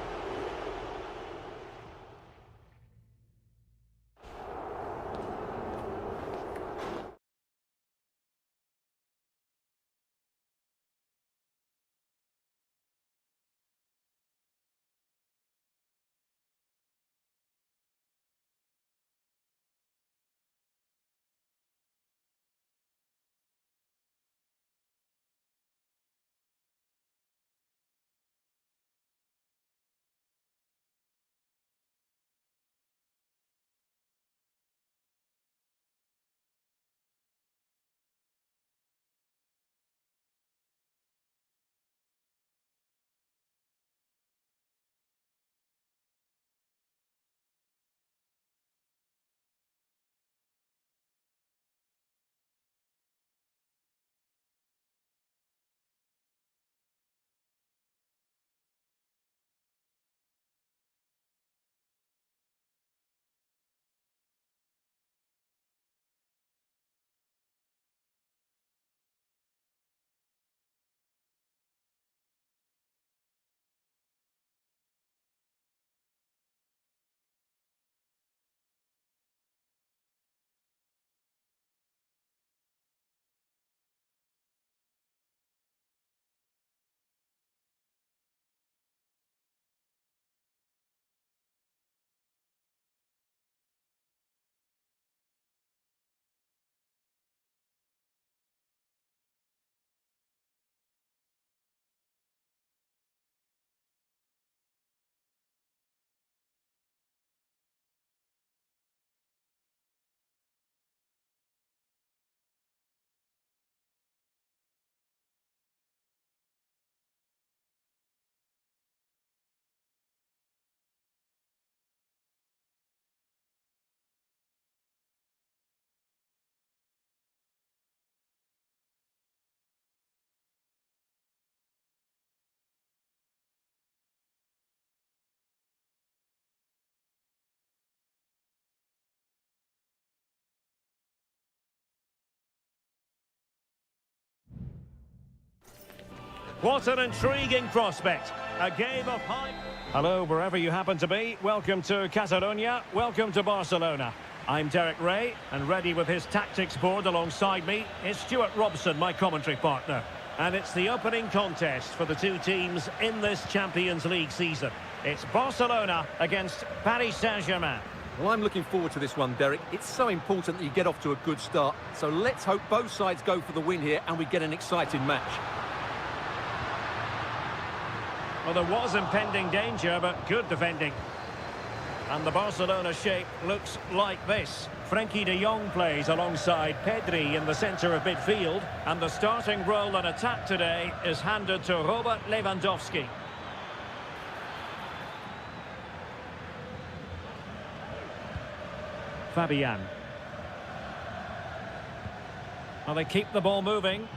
What an intriguing prospect. A game of high... Hello, wherever you happen to be. Welcome to Catalonia. Welcome to Barcelona. I'm Derek Ray, and ready with his tactics board alongside me is Stuart Robson, my commentary partner. And it's the opening contest for the two teams in this Champions League season. It's Barcelona against Paris Saint-Germain. Well, I'm looking forward to this one, Derek. It's so important that you get off to a good start. So let's hope both sides go for the win here and we get an exciting match. Well, there was impending danger, but good defending. And the Barcelona shape looks like this. Frenkie de Jong plays alongside Pedri in the centre of midfield. And the starting role in attack today is handed to Robert Lewandowski. Fabian. Well, they keep the ball moving.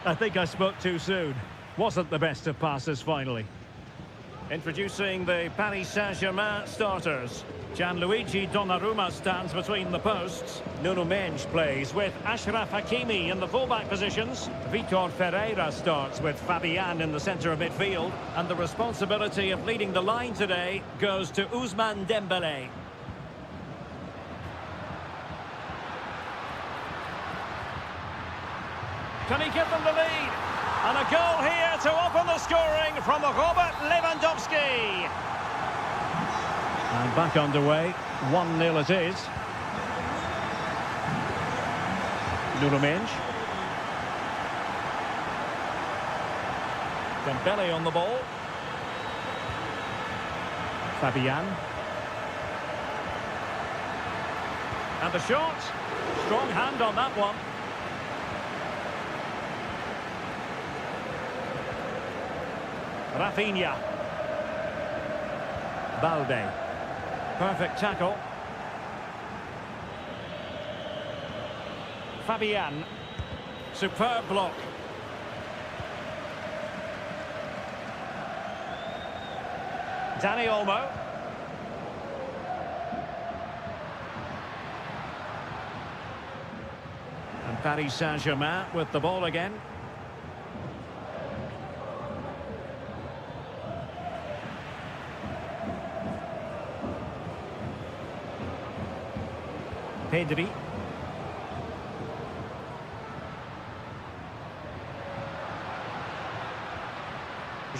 I think I spoke too soon. Wasn't the best of passes finally. Introducing the Paris Saint-Germain starters. Gianluigi Donnarumma stands between the posts. Nuno Mendes plays with Achraf Hakimi in the fullback positions. Vitor Ferreira starts with Fabian in the centre of midfield. And the responsibility of leading the line today goes to Ousmane Dembélé. Can he give them the lead? And a goal here to open the scoring from Robert Lewandowski. And back underway, 1-0 it is. Nuno Mendes. Dembélé on the ball. Fabian. And the shot. Strong hand on that one. Rafinha. Balde. Perfect tackle. Fabian. Superb block. Dani Olmo. And Paris Saint-Germain with the ball again. Pedri.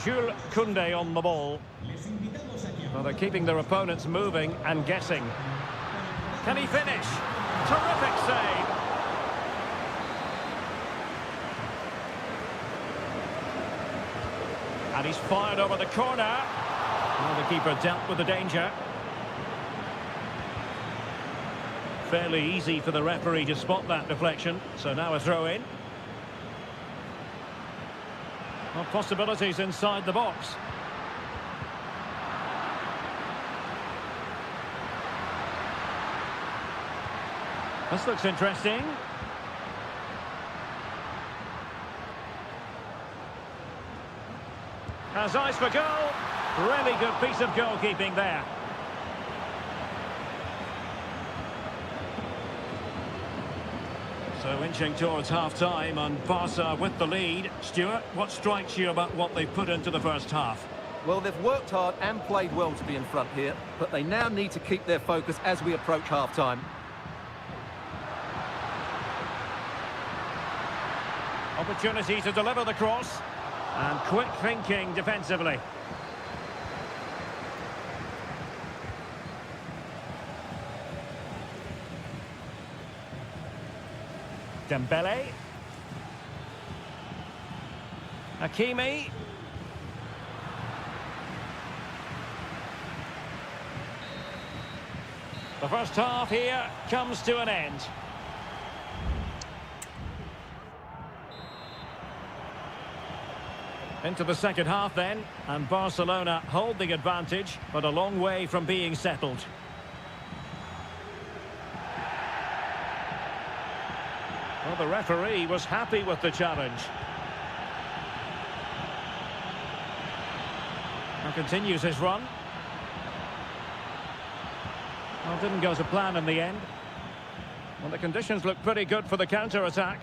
Jules Koundé on the ball. Well, they're keeping their opponents moving and guessing. Can he finish? Terrific save. And he's fired over the corner. Well, the keeper dealt with the danger. Fairly easy for the referee to spot that deflection. So now a throw-in. Well, possibilities inside the box. This looks interesting. Has eyes for goal. Really good piece of goalkeeping there. So inching towards half-time and Barca with the lead. Stuart, what strikes you about what they've put into the first half? Well, they've worked hard and played well to be in front here, but they now need to keep their focus as we approach half-time. Opportunity to deliver the cross. And quick thinking defensively. Dembélé. Hakimi. The first half here comes to an end. Into the second half then, and Barcelona hold the advantage, but a long way from being settled. Well, the referee was happy with the challenge. Now continues his run. Well, didn't go to plan in the end. Well, the conditions look pretty good for the counter-attack.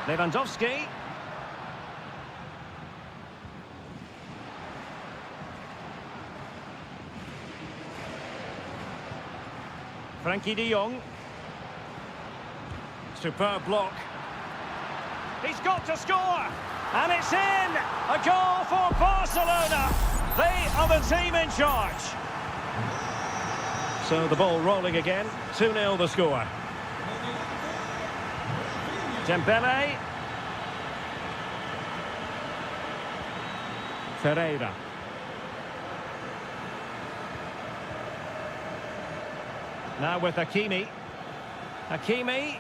Lewandowski. Frankie de Jong. Superb block. He's got to score! And it's in! A goal for Barcelona! They are the team in charge. So the ball rolling again. 2-0 the score. Dembele. Seria. Now with Hakimi. Hakimi.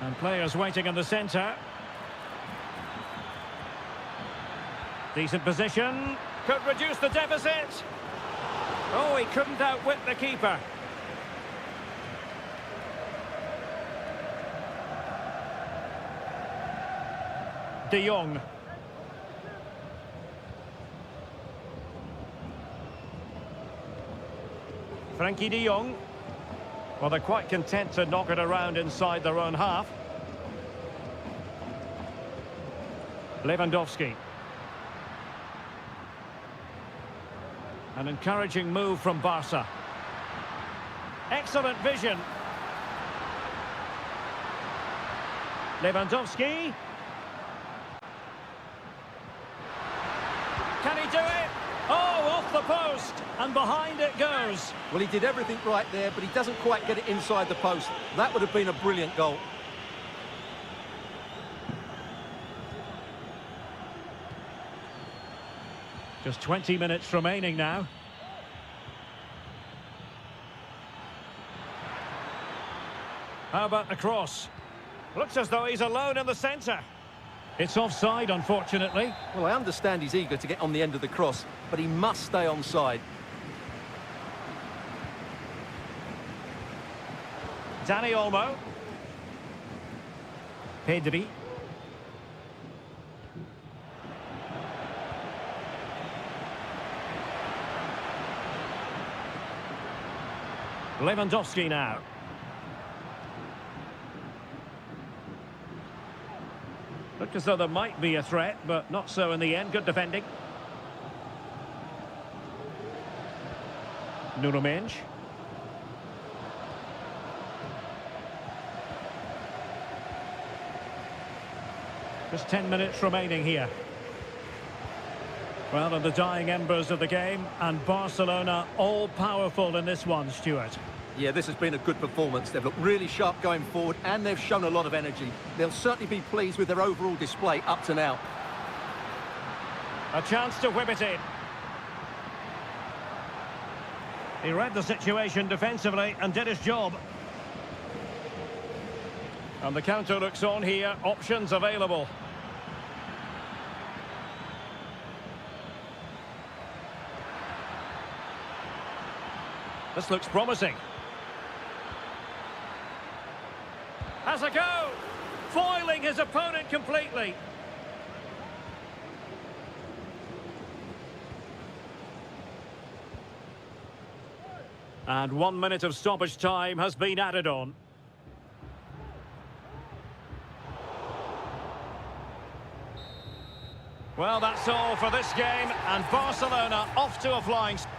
And players waiting in the centre. Decent position. Could reduce the deficit. Oh, he couldn't outwit the keeper. De Jong. Frankie de Jong. Well, they're quite content to knock it around inside their own half. Lewandowski. An encouraging move from Barca. Excellent vision. Lewandowski. Can he do it? Oh, off the post, and behind it goes. Well, he did everything right there, but he doesn't quite get it inside the post. That would have been a brilliant goal. Just 20 minutes remaining now. How about the cross? Looks as though he's alone in the centre. It's offside, unfortunately. Well, I understand he's eager to get on the end of the cross, but he must stay onside. Dani Olmo. Pedri. Lewandowski now. Looked as though there might be a threat, but not so in the end. Good defending. Nuno Mendes. Just 10 minutes remaining here. Well, in the dying embers of the game, and Barcelona all-powerful in this one, Stuart. Yeah, this has been a good performance. They've looked really sharp going forward, and they've shown a lot of energy. They'll certainly be pleased with their overall display up to now. A chance to whip it in. He read the situation defensively and did his job. And the counter looks on here. Options available. This looks promising. Has a go! Foiling his opponent completely. And 1 minute of stoppage time has been added on. Well, that's all for this game, and Barcelona off to a flying start.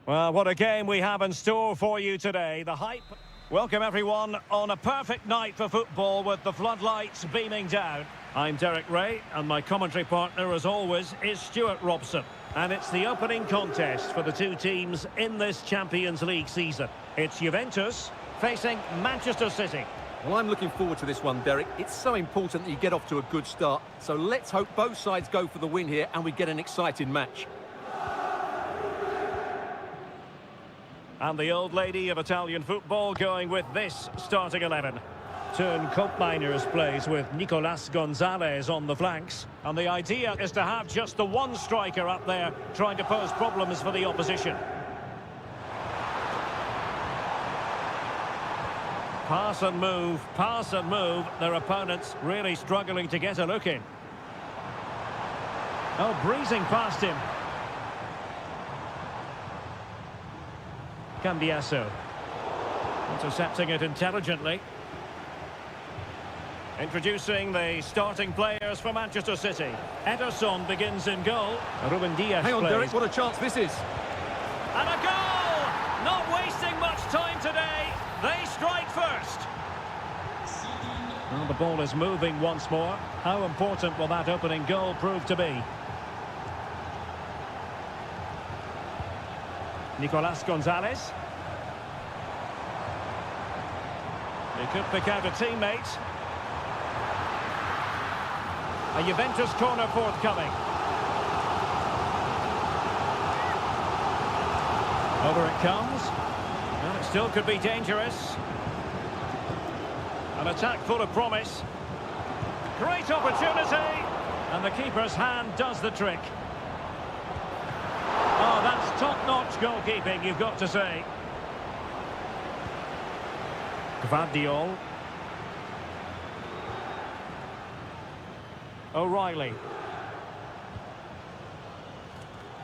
Well, what a game we have in store for you today. The hype. Welcome everyone on a perfect night for football with the floodlights beaming down. I'm Derek Ray and my commentary partner as always is Stuart Robson. And it's the opening contest for the two teams in this Champions League season. It's Juventus facing Manchester City. Well, I'm looking forward to this one, Derek. It's so important that you get off to a good start. So let's hope both sides go for the win here and we get an exciting match. And the old lady of Italian football going with this starting 11. Turn Koopmeiners plays with Nicolas Gonzalez on the flanks. And the idea is to have just the one striker up there trying to pose problems for the opposition. Pass and move, their opponents really struggling to get a look in. Oh, breezing past him. Cambiasso. Intercepting it intelligently. Introducing the starting players for Manchester City. Ederson begins in goal. Ruben Dias Hang on, plays. Derek, what a chance this is. And a goal! Not wasting much time today. They strike first. Well, the ball is moving once more. How important will that opening goal prove to be? Nicolas Gonzalez. He could pick out a teammate. A Juventus corner forthcoming. Over it comes. And it still could be dangerous. An attack full of promise. Great opportunity. And the keeper's hand does the trick. Oh, that's top-notch goalkeeping, you've got to say. Gvardiol. O'Reilly.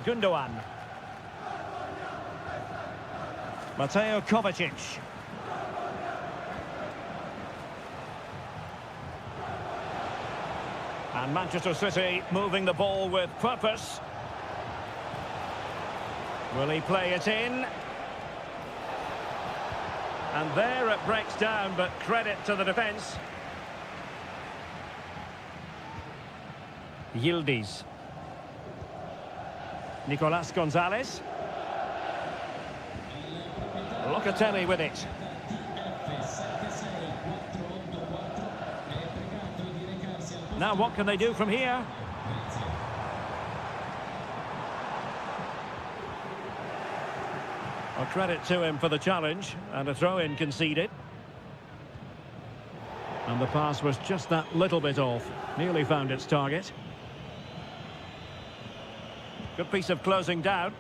Gundogan. Mateo Kovacic. And Manchester City moving the ball with purpose. Will he play it in? And there it breaks down, but credit to the defence. Yildiz. Nicolas Gonzalez. Locatelli with it. Now what can they do from here? Well, credit to him for the challenge, and a throw-in conceded. And the pass was just that little bit off. Nearly found its target. Good piece of closing down.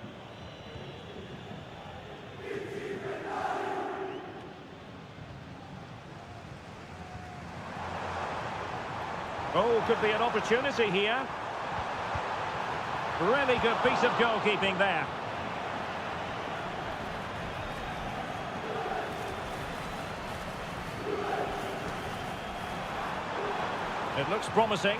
Oh, could be an opportunity here. Really good piece of goalkeeping there. It looks promising.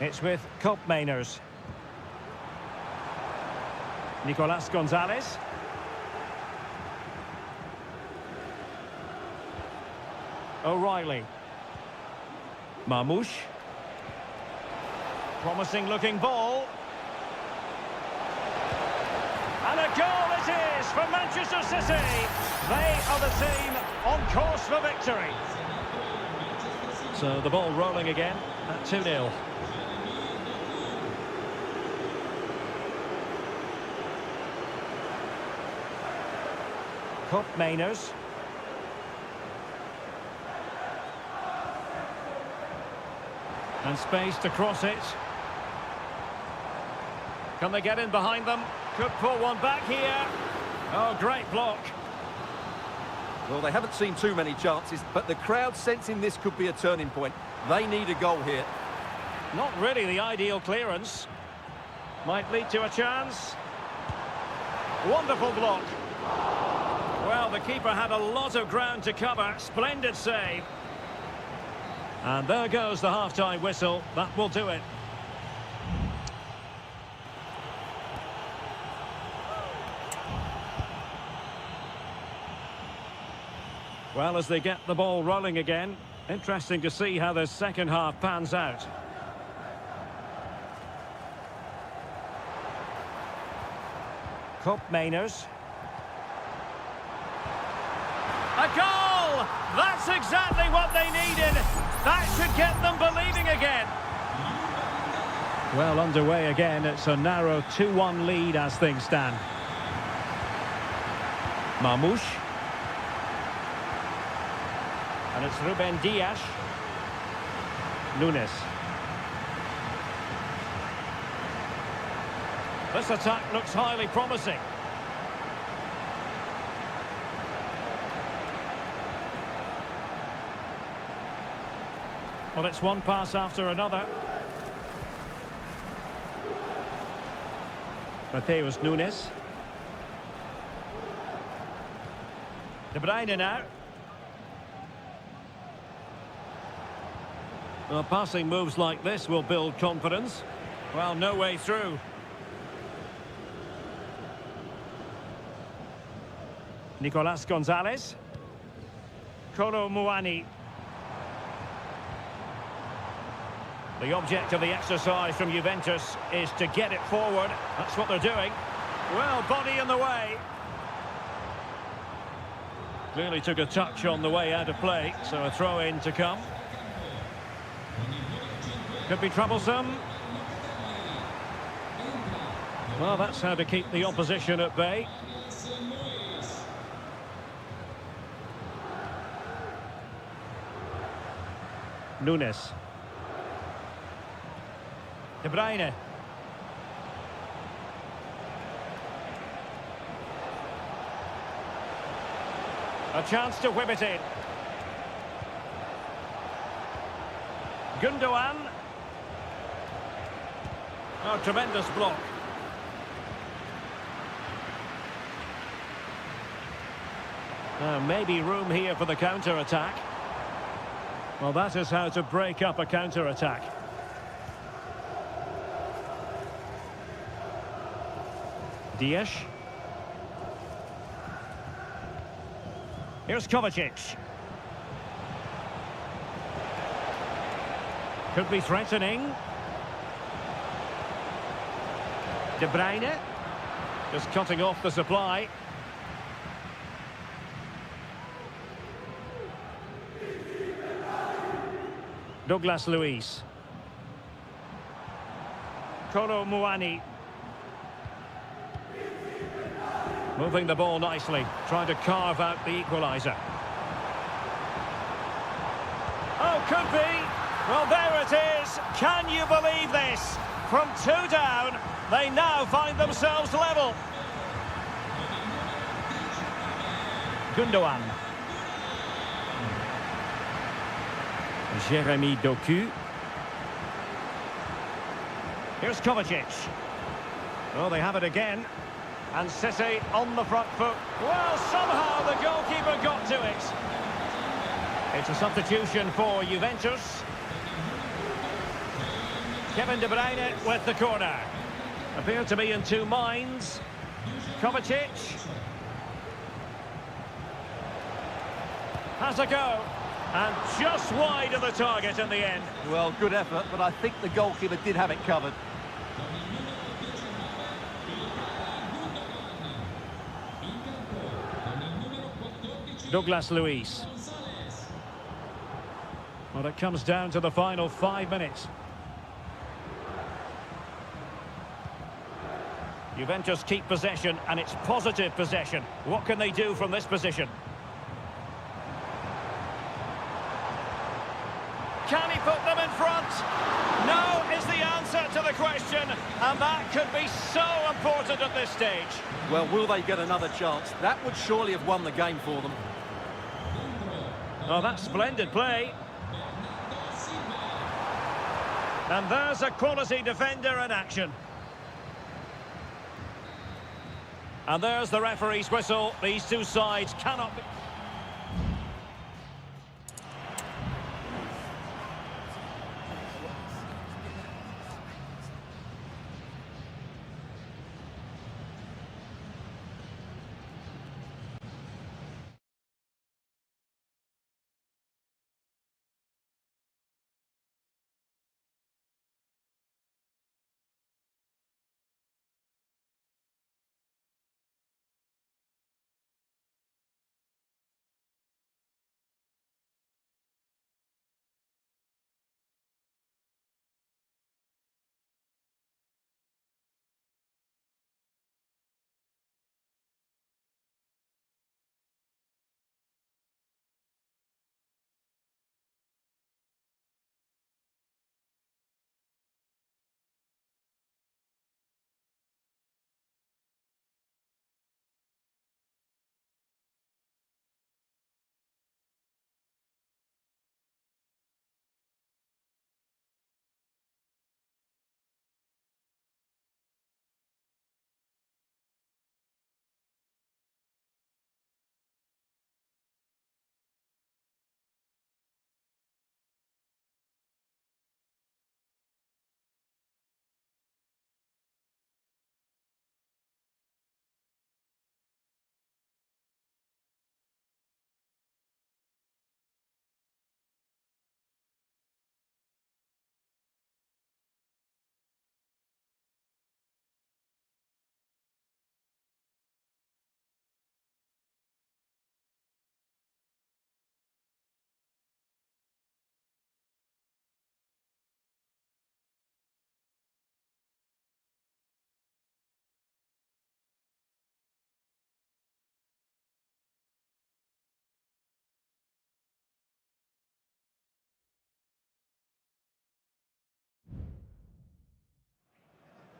It's with Koopmeiners. Nicolas Gonzalez. O'Reilly. Marmoush. Promising looking ball. And a goal it is for Manchester City. They are the team on course for victory. So the ball rolling again at 2-0. Koopmeiners. And space to cross it. Can they get in behind them? Could pull one back here. Oh, great block. Well, they haven't seen too many chances, but the crowd sensing this could be a turning point. They need a goal here. Not really the ideal clearance. Might lead to a chance. Wonderful block. Well, the keeper had a lot of ground to cover. Splendid save. And there goes the half-time whistle. That will do it. Well, as they get the ball rolling again, interesting to see how the second half pans out. Mainers. A goal! That's exactly what they needed. That should get them believing again. Well, underway again. It's a narrow 2-1 lead as things stand. Marmoush. And it's Ruben Dias. Nunes. This attack looks highly promising. Well, it's one pass after another. Mateus Nunes. De Bruyne now. Well, passing moves like this will build confidence. Well, no way through. Nicolas Gonzalez. Kolo Muani. The object of the exercise from Juventus is to get it forward. That's what they're doing. Well, body in the way. Clearly took a touch on the way out of play, so a throw-in to come. Could be troublesome. Well, that's how to keep the opposition at bay. Nunes. De Bruyne. A chance to whip it in. Gundogan. Oh, tremendous block. Maybe room here for the counter-attack. Well, that is how to break up a counter-attack. Dias. Here's Kovacic. Could be threatening. De Bruyne. Just cutting off the supply. Douglas Luiz. Kolo Muani. Moving the ball nicely, trying to carve out the equaliser. Oh, could be. Well, there it is. Can you believe this? From 2 down, they now find themselves level. Gundogan. Jeremy Doku. Here's Kovacic. Oh, they have it again. And City on the front foot. Well, somehow the goalkeeper got to it. It's a substitution for Juventus. Kevin De Bruyne with the corner. Appeared to be in two minds. Kovacic. Has a go. And just wide of the target in the end. Well, good effort, but I think the goalkeeper did have it covered. Douglas Luiz. Well, it comes down to the final 5 minutes. Juventus keep possession, and it's positive possession. What can they do from this position? Can he put them in front? No is the answer to the question, and that could be so important at this stage. Well, will they get another chance? That would surely have won the game for them. Oh, that's splendid play. And there's a quality defender in action. And there's the referee's whistle. These two sides cannot be...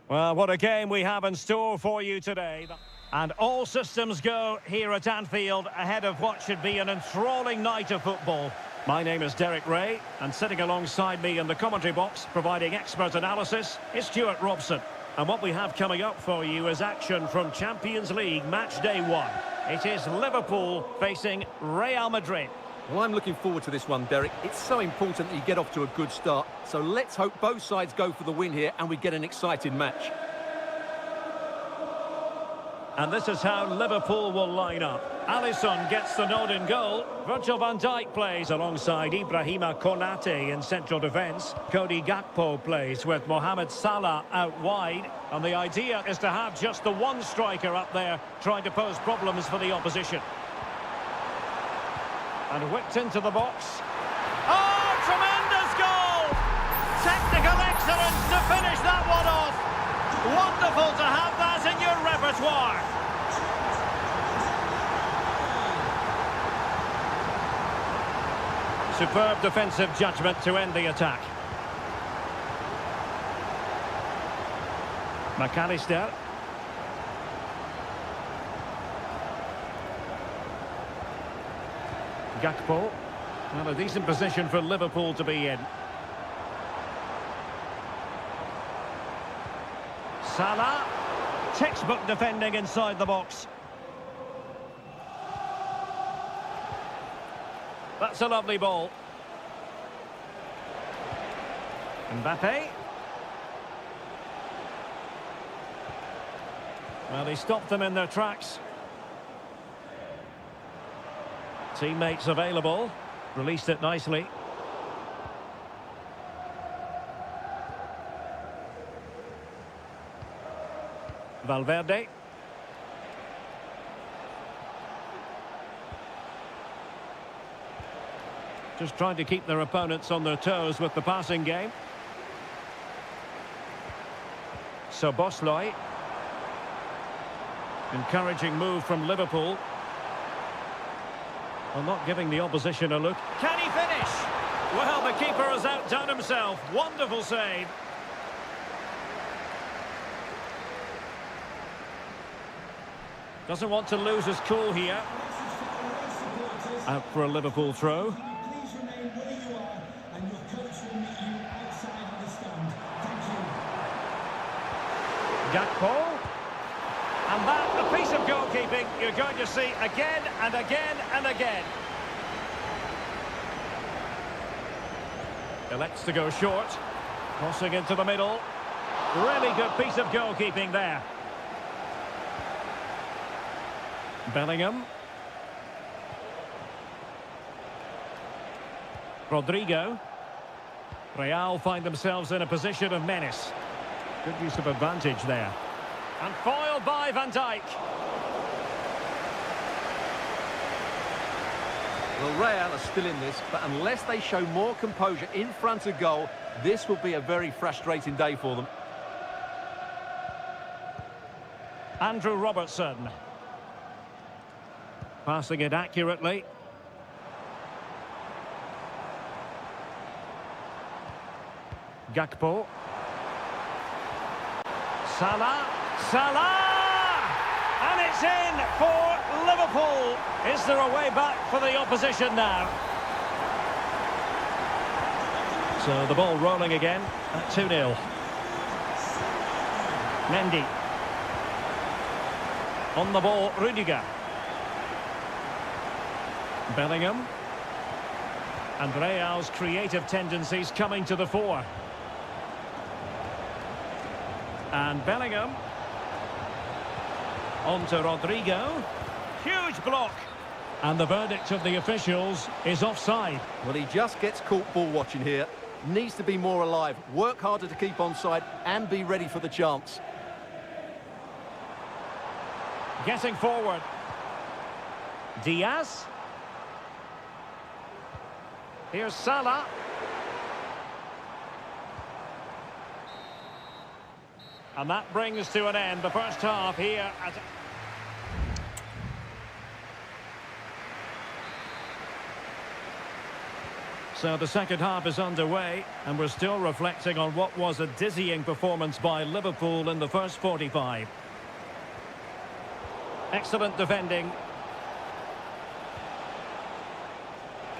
Well, what a game we have in store for you today. And all systems go here at Anfield ahead of what should be an enthralling night of football. My name is Derek Ray, and sitting alongside me in the commentary box, providing expert analysis, is Stuart Robson. And what we have coming up for you is action from Champions League match day 1. It is Liverpool facing Real Madrid. Well, I'm looking forward to this one, Derek. It's so important that you get off to a good start. So let's hope both sides go for the win here and we get an exciting match. And this is how Liverpool will line up. Alisson gets the nod in goal. Virgil van Dijk plays alongside Ibrahima Konate in central defence. Cody Gakpo plays with Mohamed Salah out wide. And the idea is to have just the one striker up there trying to pose problems for the opposition. And whipped into the box. Oh, tremendous goal! Technical excellence to finish that one off. Wonderful to have that in your repertoire. Superb defensive judgment to end the attack. McAllister. Gakpo. Well, a decent position for Liverpool to be in. Salah. Textbook defending inside the box. That's a lovely ball. Mbappe. Well, he stopped them in their tracks. Teammates available. Released it nicely. Valverde. Just trying to keep their opponents on their toes with the passing game. Soboslai. Encouraging move from Liverpool. Well, not giving the opposition a look. Can he finish? Well, the keeper has outdone himself. Wonderful save. Doesn't want to lose his cool here. Out for a Liverpool throw. Gakpo. And that, a piece of goalkeeping you're going to see again and again and again. Elects to go short. Crossing into the middle. Really good piece of goalkeeping there. Bellingham. Rodrigo. Real find themselves in a position of menace. Good use of advantage there. And foiled by Van Dijk. Well, Real are still in this, but unless they show more composure in front of goal, this will be a very frustrating day for them. Andrew Robertson. Passing it accurately. Gakpo. Salah. Salah! And it's in for Liverpool. Is there a way back for the opposition now? So the ball rolling again at 2-0. Mendy. On the ball, Rudiger. Bellingham. And Real's creative tendencies coming to the fore. And Bellingham. On to Rodrigo. Huge block. And the verdict of the officials is offside. Well, he just gets caught ball watching here. Needs to be more alive, work harder to keep onside and be ready for the chance. Getting forward. Diaz. Here's Salah. And that brings to an end the first half here at... So the second half is underway, and we're still reflecting on what was a dizzying performance by Liverpool in the first 45. Excellent defending.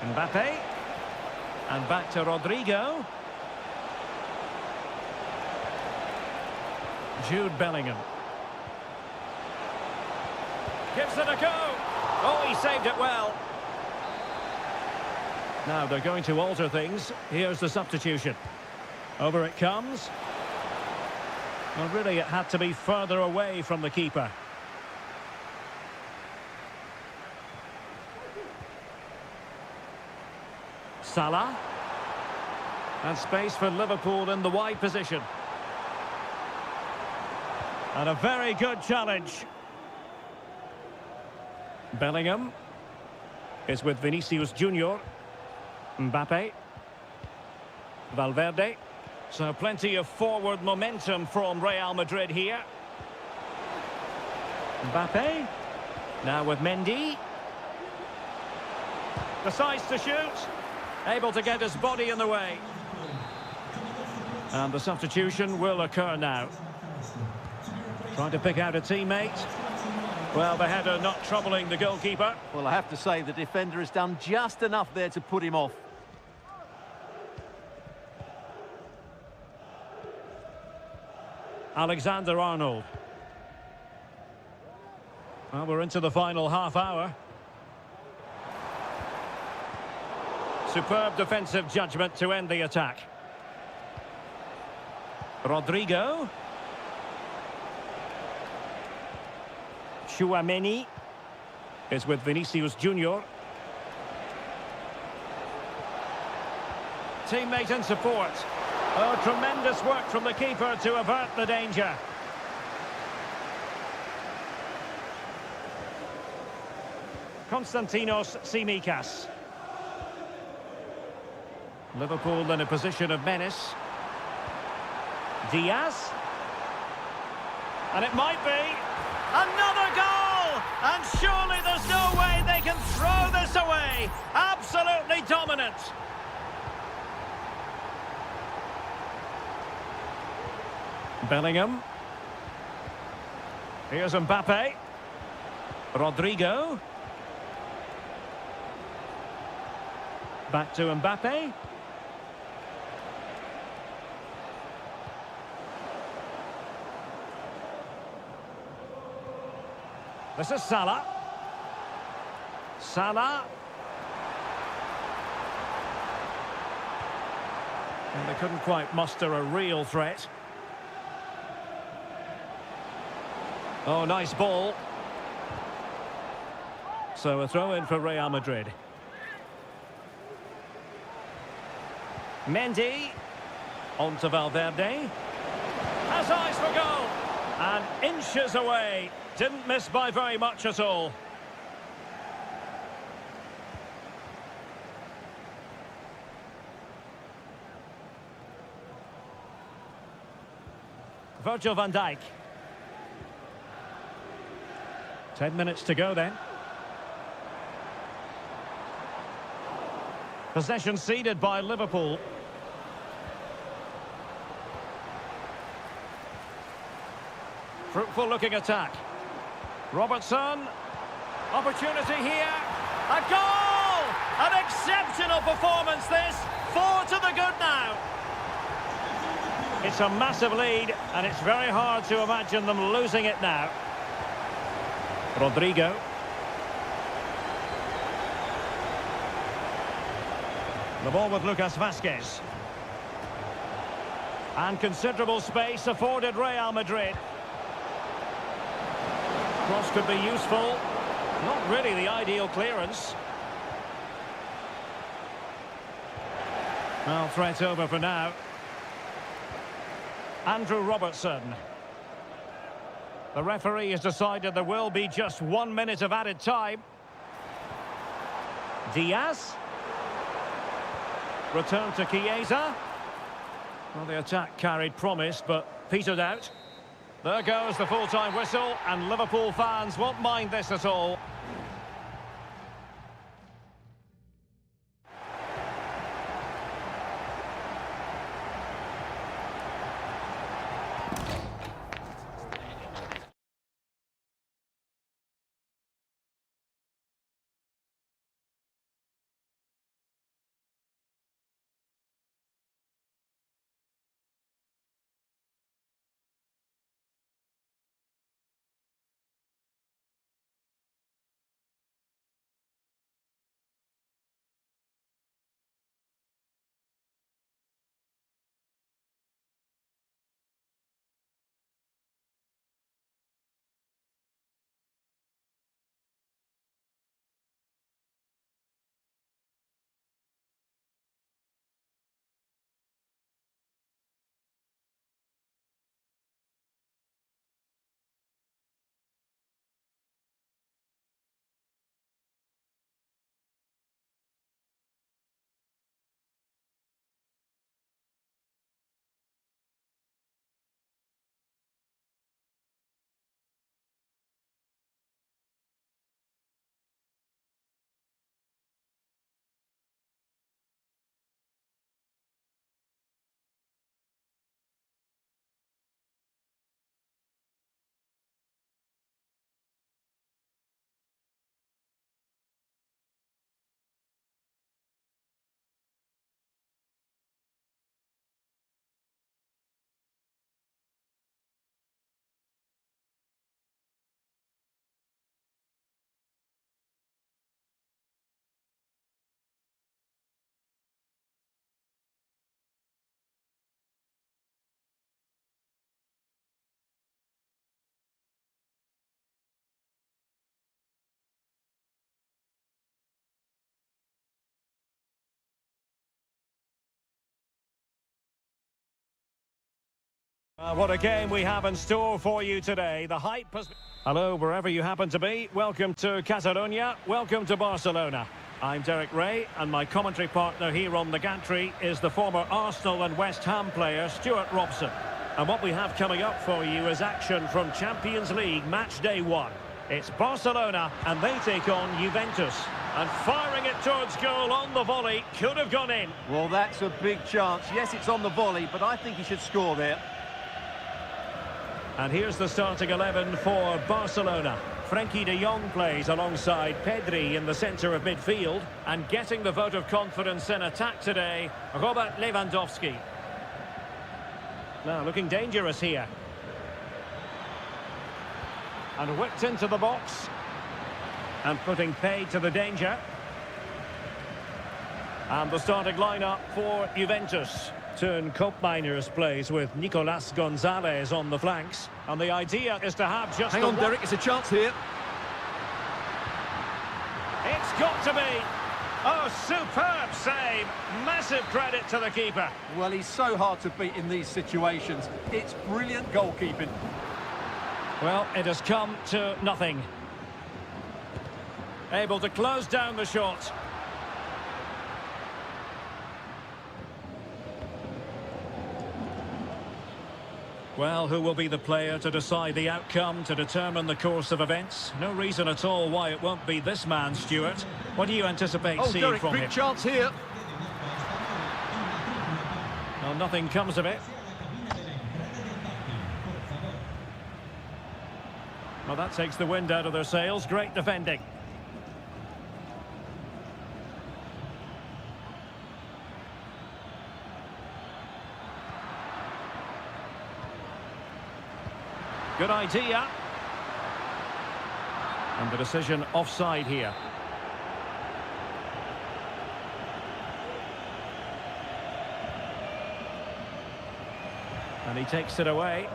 Mbappe. And back to Rodrigo. Jude Bellingham. Gives it a go. Oh, he saved it well. Now they're going to alter things. Here's the substitution. Over it comes. Well, really, it had to be further away from the keeper. Salah. And space for Liverpool in the wide position. And a very good challenge. Bellingham is with Vinicius Junior. Mbappe. Valverde. So plenty of forward momentum from Real Madrid here. Mbappe. Now with Mendy. Decides to shoot. Able to get his body in the way. And the substitution will occur now. Trying to pick out a teammate. Well, the header not troubling the goalkeeper. Well, I have to say the defender has done just enough there to put him off. Alexander-Arnold. Well, we're into the final half hour. Superb defensive judgment to end the attack. Rodrigo. Tchouaméni is with Vinicius Junior. Teammate in support. Oh, tremendous work from the keeper to avert the danger. Konstantinos Tsimikas. Liverpool in a position of menace. Diaz. And it might be another goal! And surely there's no way they can throw this away. Absolutely dominant. Bellingham. Here's Mbappe. Rodrigo. Back to Mbappe. This is Salah. Salah. And they couldn't quite muster a real threat. Oh, nice ball. So a throw-in for Real Madrid. Mendy. On to Valverde. Has eyes for goal. And inches away. Didn't miss by very much at all. Virgil van Dijk. 10 minutes to go then. Possession ceded by Liverpool. Fruitful looking attack. Robertson. Opportunity here. A goal! An exceptional performance this. 4 to the good now. It's a massive lead, and it's very hard to imagine them losing it now. Rodrigo. The ball with Lucas Vazquez. And considerable space afforded Real Madrid. Cross could be useful. Not really the ideal clearance. Well, threat over for now. Andrew Robertson. The referee has decided there will be just 1 minute of added time. Diaz. Return to Chiesa. Well, the attack carried promise, but petered out. There goes the full-time whistle, and Liverpool fans won't mind this at all. What a game we have in store for you today. The hype has... Hello, wherever you happen to be. Welcome to Catalonia. Welcome to Barcelona. I'm Derek Ray, and my commentary partner here on the gantry is the former Arsenal and West Ham player, Stuart Robson. And what we have coming up for you is action from Champions League match day 1. It's Barcelona, and they take on Juventus. And firing it towards goal on the volley, could have gone in. Well, that's a big chance. Yes, it's on the volley, but I think he should score there. And here's the starting 11 for Barcelona. Frenkie de Jong plays alongside Pedri in the centre of midfield. And getting the vote of confidence in attack today, Robert Lewandowski. Now looking dangerous here. And whipped into the box. And putting paid to the danger. And the starting lineup for Juventus. Turn Koopmeiners plays with Nicolas Gonzalez on the flanks. And the idea is to have just... Hang on, Derek, it's a chance here. It's got to be. Oh, superb save. Massive credit to the keeper. Well, he's so hard to beat in these situations. It's brilliant goalkeeping. Well, it has come to nothing. Able to close down the shot. Well, who will be the player to decide the outcome, to determine the course of events? No reason at all why it won't be this man, Stuart. What do you anticipate seeing Derek, from him? big chance here. Well, nothing comes of it. Well, that takes the wind out of their sails. Great defending. Good idea. And the decision offside here. And he takes it away.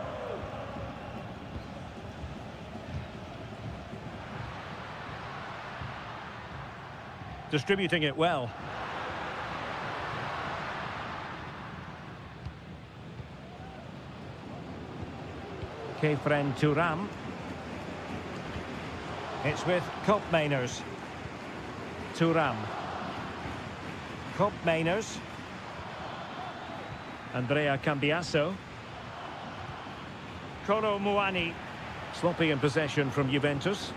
Distributing it well. Kefren Turam. It's with Koopmeiners. Turam. Koopmeiners. Andrea Cambiasso. Kolo Muani. Sloppy in possession from Juventus.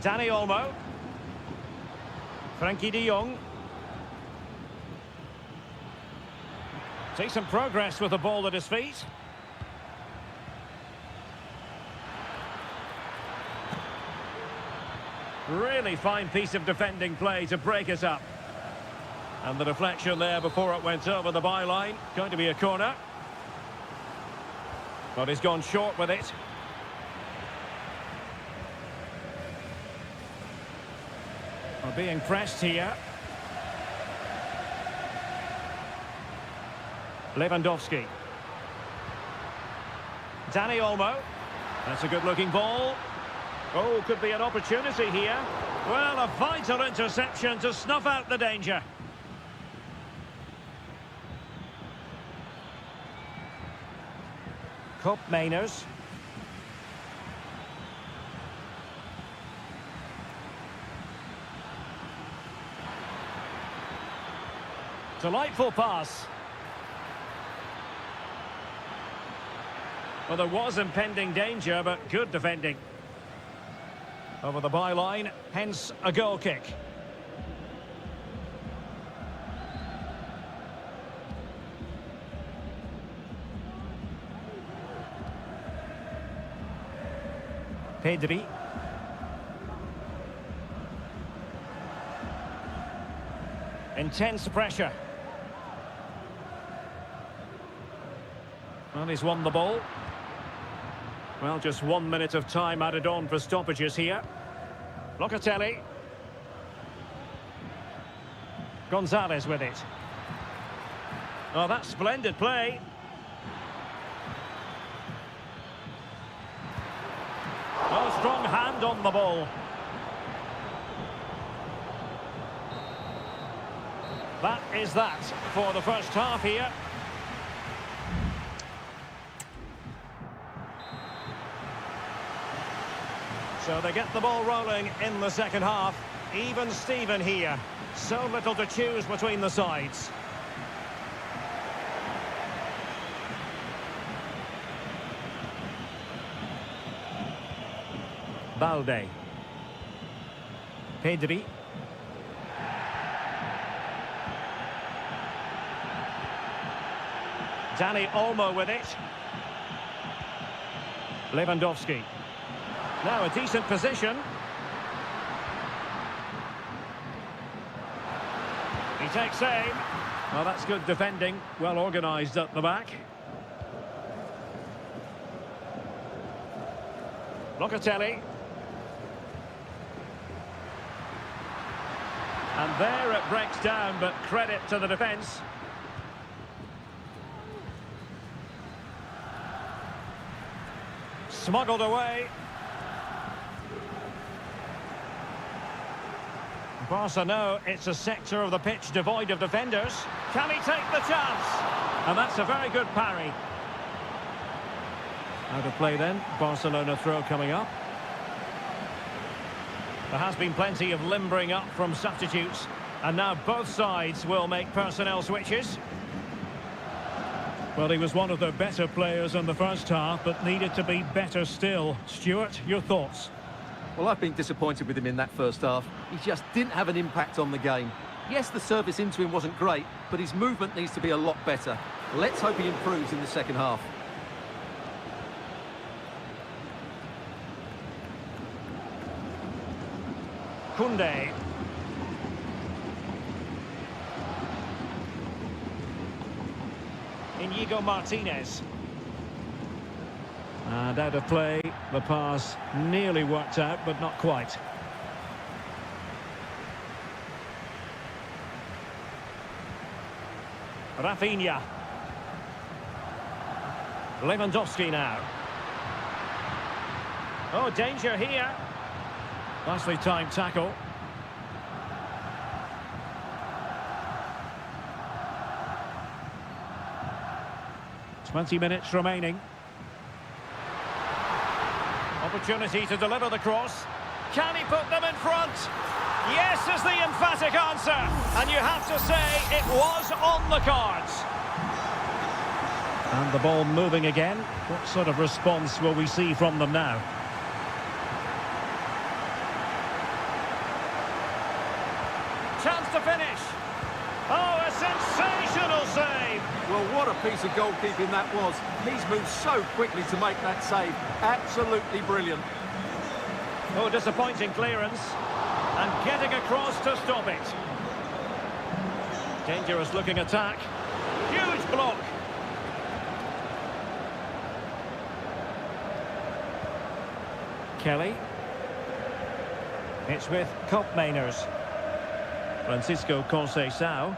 Dani Olmo. Frenkie de Jong. Decent progress with the ball at his feet. Really fine piece of defending play to break us up. And the deflection there before it went over the byline. Going to be a corner. But he's gone short with it. We're being pressed here. Lewandowski. Dani Olmo. That's a good-looking ball. Oh, could be an opportunity here. Well, a vital interception to snuff out the danger. Koopmeiners. Delightful pass. Well, there was impending danger, but good defending. Over the byline, hence a goal kick. Pedri. Intense pressure. Well, he's won the ball. Well, just 1 minute of time added on for stoppages here. Locatelli. Gonzalez with it. Oh, that's splendid play. Oh, strong hand on the ball. That is that for the first half here. So they get the ball rolling in the second half. Even Steven here. So little to choose between the sides. Balde. Pedri. Dani Olmo with it. Lewandowski. Now a decent position. He takes aim. Well, that's good defending. Well organised at the back. Locatelli. And there it breaks down, but credit to the defence. Smuggled away. Barca know it's a sector of the pitch devoid of defenders. Can he take the chance? And that's a very good parry. Out of play then. Barcelona throw coming up. There has been plenty of limbering up from substitutes. And now both sides will make personnel switches. Well, he was one of the better players in the first half, but needed to be better still. Stuart, your thoughts? Well, I've been disappointed with him in that first half. He just didn't have an impact on the game. Yes, the service into him wasn't great, but his movement needs to be a lot better. Let's hope he improves in the second half. Koundé. Inigo Martinez. And out of play, the pass nearly worked out, but not quite. Rafinha. Lewandowski now. Oh, danger here. Nicely timed tackle. "20 minutes remaining. Opportunity to deliver the cross. Can he put them in front? Yes is the emphatic answer. And you have to say it was on the cards. And the ball moving again. What sort of response will we see from them now? Chance to finish. Oh, a sensational save. Well, what a piece of goalkeeping that was. He's moved so quickly to make that save. Absolutely brilliant. Oh, disappointing clearance. And getting across to stop it. Dangerous looking attack. Huge block. Kelly. It's with Koopmeiners. Francisco Conceição.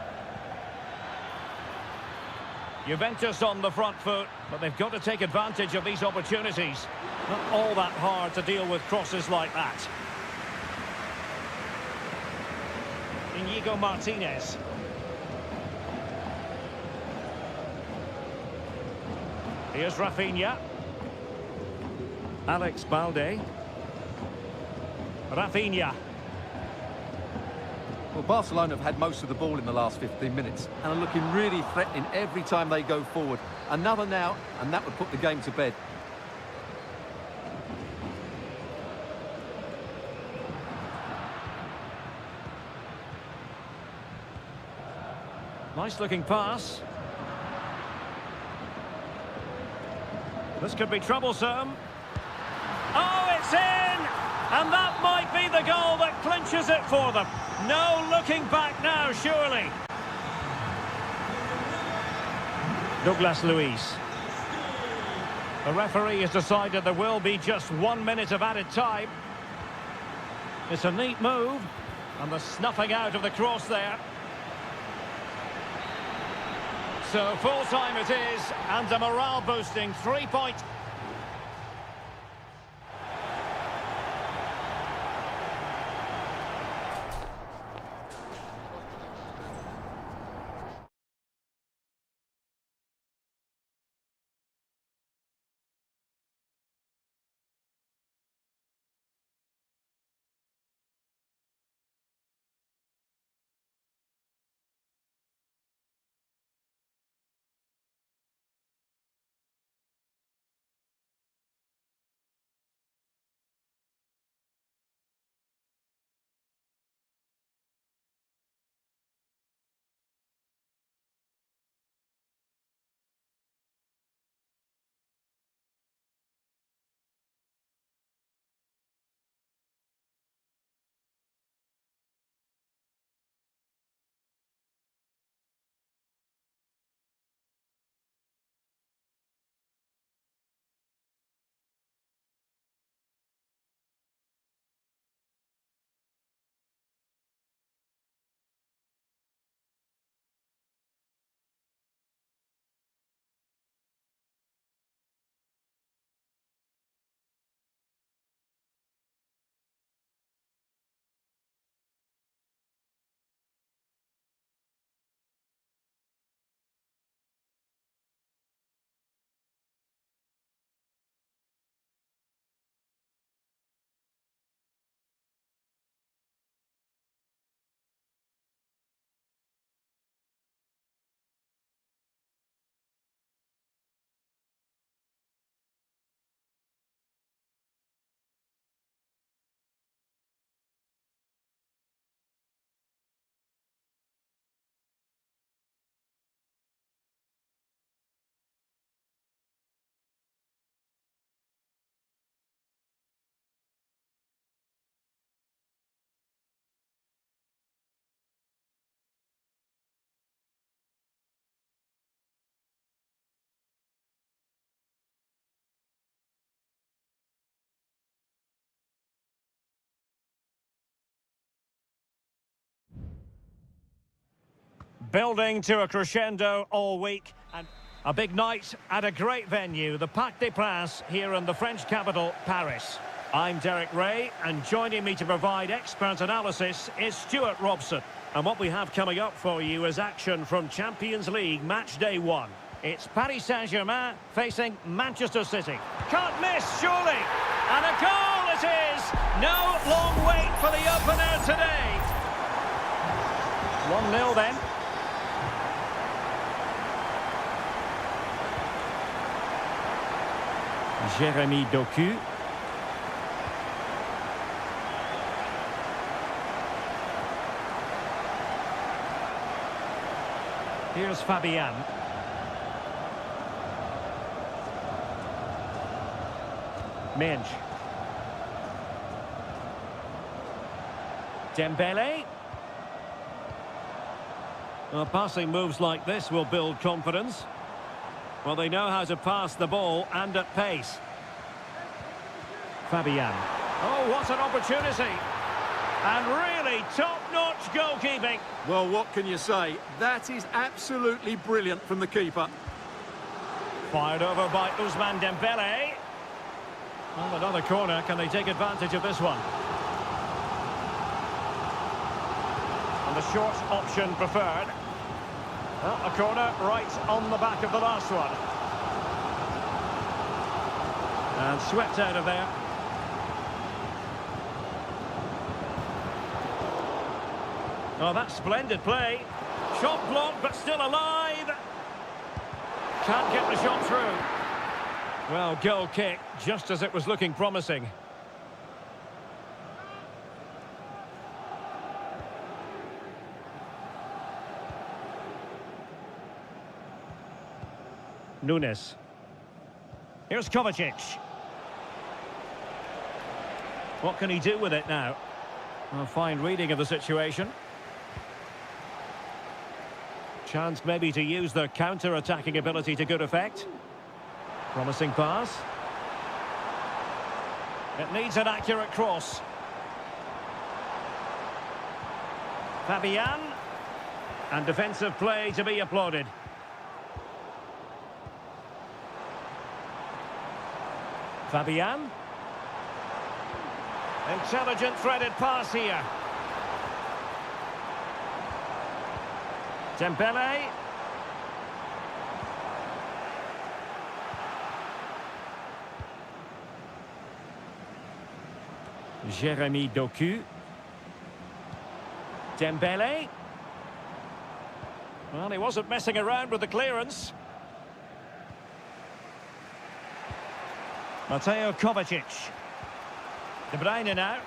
Juventus on the front foot, but they've got to take advantage of these opportunities. Not all that hard to deal with crosses like that. Inigo Martinez. Here's Rafinha. Alex Balde. Rafinha. Well, Barcelona have had most of the ball in the last 15 minutes and are looking really threatening every time they go forward. Another now, and that would put the game to bed. Nice looking pass. This could be troublesome. Oh, it's in! And that might be the goal that clinches it for them. No looking back now, surely. Douglas Luiz. The referee has decided there will be just 1 minute of added time. It's a neat move. And the snuffing out of the cross there. So full time it is, and a morale-boosting 3-point Building to a crescendo all week. And a big night at a great venue, the Parc des Princes here in the French capital, Paris. I'm Derek Ray, and joining me to provide expert analysis is Stuart Robson. And what we have coming up for you is action from Champions League match day 1. It's Paris Saint-Germain facing Manchester City. Can't miss, surely! And a goal it is! No long wait for the opener today. 1-0 then. Jérémy Doku. Here's Fabian. Minge. Dembele. Well, passing moves like this will build confidence. Well, they know how to pass the ball and at pace. Fabian. Oh, what an opportunity. And really top-notch goalkeeping. Well, what can you say? That is absolutely brilliant from the keeper. Fired over by Ousmane Dembele. Well, another corner. Can they take advantage of this one? And the short option preferred. Well, a corner right on the back of the last one. And swept out of there. Oh, that's splendid play. Shot blocked, but still alive. Can't get the shot through. Well, goal kick, just as it was looking promising. Nunes. Here's Kovacic. What can he do with it now? A fine reading of the situation. Chance maybe to use the counter-attacking ability to good effect. Promising pass. It needs an accurate cross. Fabian. And defensive play to be applauded. Fabian. Intelligent threaded pass here. Dembele. Jérémy Doku. Dembele. Well, he wasn't messing around with the clearance. Mateo Kovacic. De Bruyne now.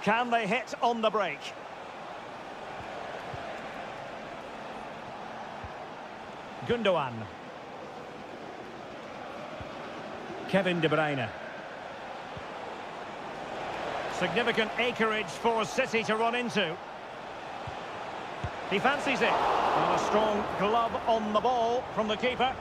Can they hit on the break? Gundogan. Kevin De Bruyne. Significant acreage for City to run into. He fancies it. And a strong glove on the ball from the keeper.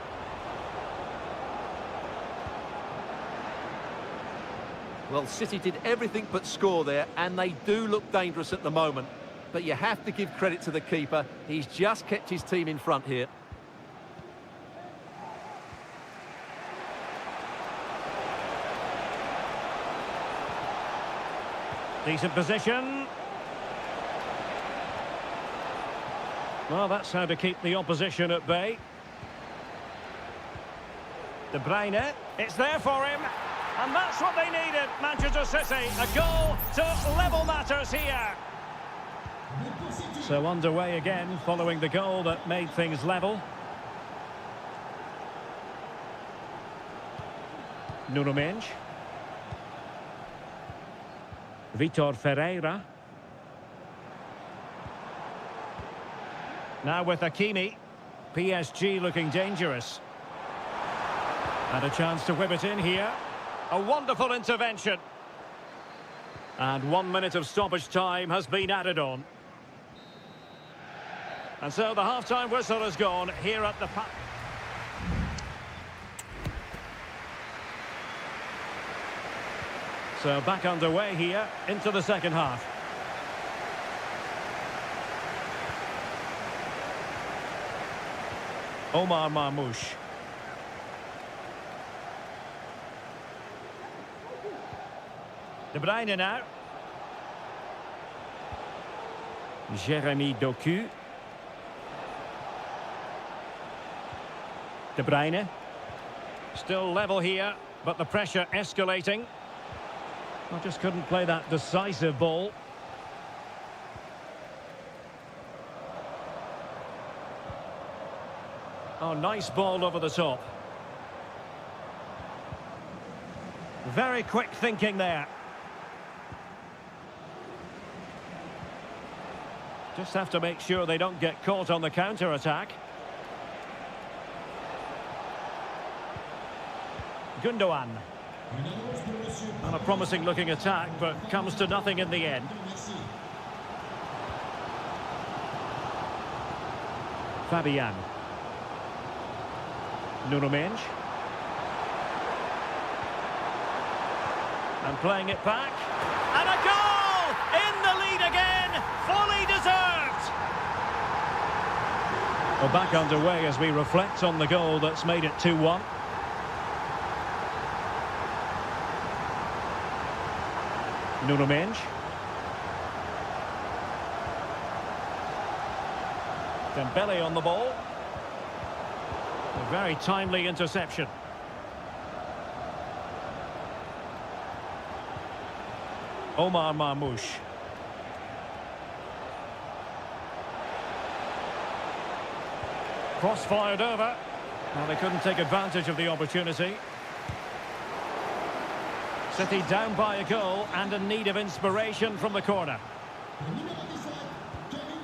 Well, City did everything but score there, and they do look dangerous at the moment. But you have to give credit to the keeper. He's just kept his team in front here. Decent position. Well, that's how to keep the opposition at bay. De Bruyne, it's there for him. And that's what they needed, Manchester City. A goal to level matters here. So underway again, following the goal that made things level. Nuno Mendes. Vitor Ferreira. Now with Hakimi. PSG looking dangerous. And a chance to whip it in here. A wonderful intervention. And 1 minute of stoppage time has been added on. And so the half-time whistle has gone here at the... So back underway here into the second half. Omar Marmoush. De Bruyne now. Jeremy Doku. De Bruyne. Still level here, but the pressure escalating. I just couldn't play that decisive ball. Oh, nice ball over the top. Very quick thinking there. Just have to make sure they don't get caught on the counter-attack. Gundogan. And a promising looking attack, but comes to nothing in the end. Fabian. Nuno Mendes. And playing it back. And a goal! In the lead again! Fully deserved! We're back underway as we reflect on the goal that's made it 2-1. Nuno Mendes. Dembele on the ball. A very timely interception. Omar Marmoush. Cross fired over. Well, they couldn't take advantage of the opportunity. City down by a goal and in need of inspiration from the corner.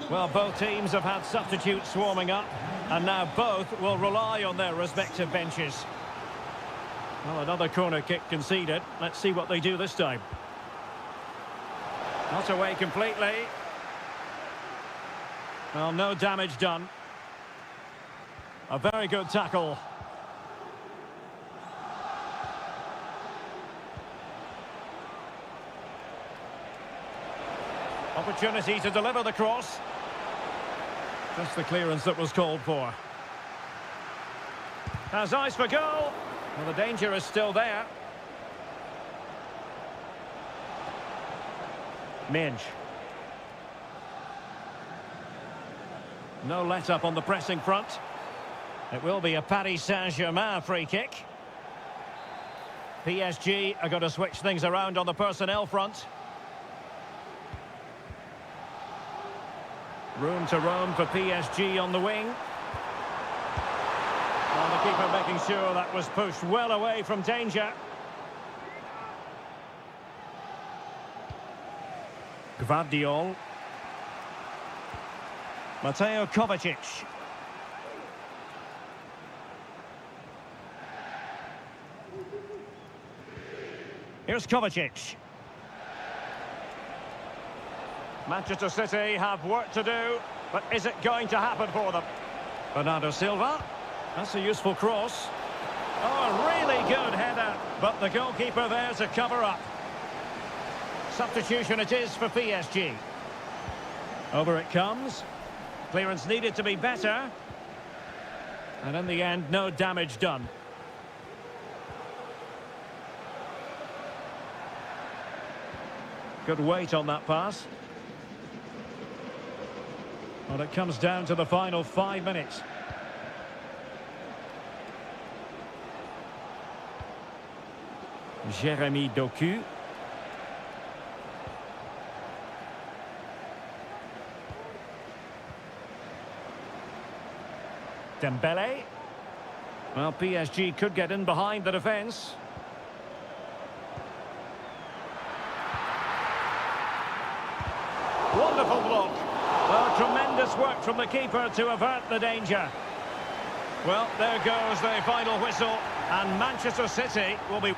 Well, both teams have had substitutes warming up, and now both will rely on their respective benches. Well, another corner kick conceded. Let's see what they do this time. Not away completely. Well, no damage done. A very good tackle. Opportunity to deliver the cross. Just the clearance that was called for. Has eyes for goal. Well, the danger is still there. Minge. No let-up on the pressing front. It will be a Paris Saint-Germain free kick. PSG are going to switch things around on the personnel front. Room to roam for PSG on the wing. And the keeper making sure that was pushed well away from danger. Gvardiol. Mateo Kovacic. Here's Kovacic. Manchester City have work to do, but is it going to happen for them? Bernardo Silva. That's a useful cross. Oh, a really good header, but the goalkeeper there to cover up. Substitution it is for PSG. Over it comes. Clearance needed to be better. And in the end, no damage done. Good weight on that pass. Well, it comes down to the final 5 minutes. Jeremy Doku. Dembele. Well, PSG could get in behind the defence. Wonderful block. Well, tremendous work from the keeper to avert the danger. Well, there goes the final whistle, and Manchester City will be...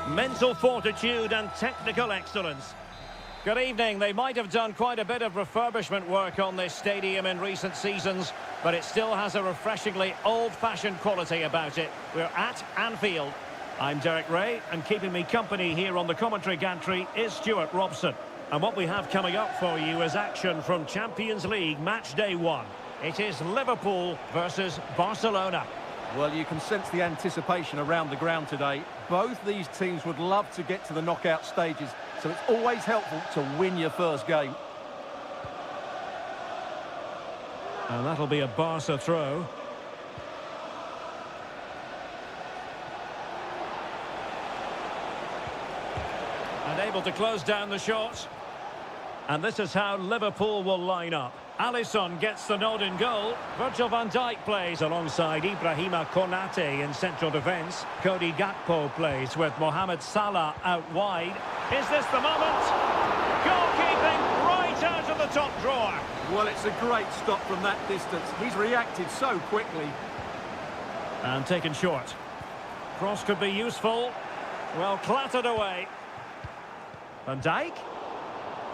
mental fortitude and technical excellence. Good evening. They might have done quite a bit of refurbishment work on this stadium in recent seasons, but it still has a refreshingly old-fashioned quality about it. We're at Anfield. I'm Derek Ray, and keeping me company here on the commentary gantry is Stuart Robson. And what we have coming up for you is action from Champions League match day 1. It is Liverpool versus Barcelona. Well, you can sense the anticipation around the ground today. Both these teams would love to get to the knockout stages, so it's always helpful to win your first game. And that'll be a Barca throw. And able to close down the shot. And this is how Liverpool will line up. Alisson gets the nod in goal. Virgil van Dijk plays alongside Ibrahima Konate in central defence. Cody Gakpo plays with Mohamed Salah out wide. Is this the moment? Goalkeeping right out of the top drawer. Well, it's a great stop from that distance. He's reacted so quickly. And taken short. Cross could be useful. Well, clattered away. Van Dijk.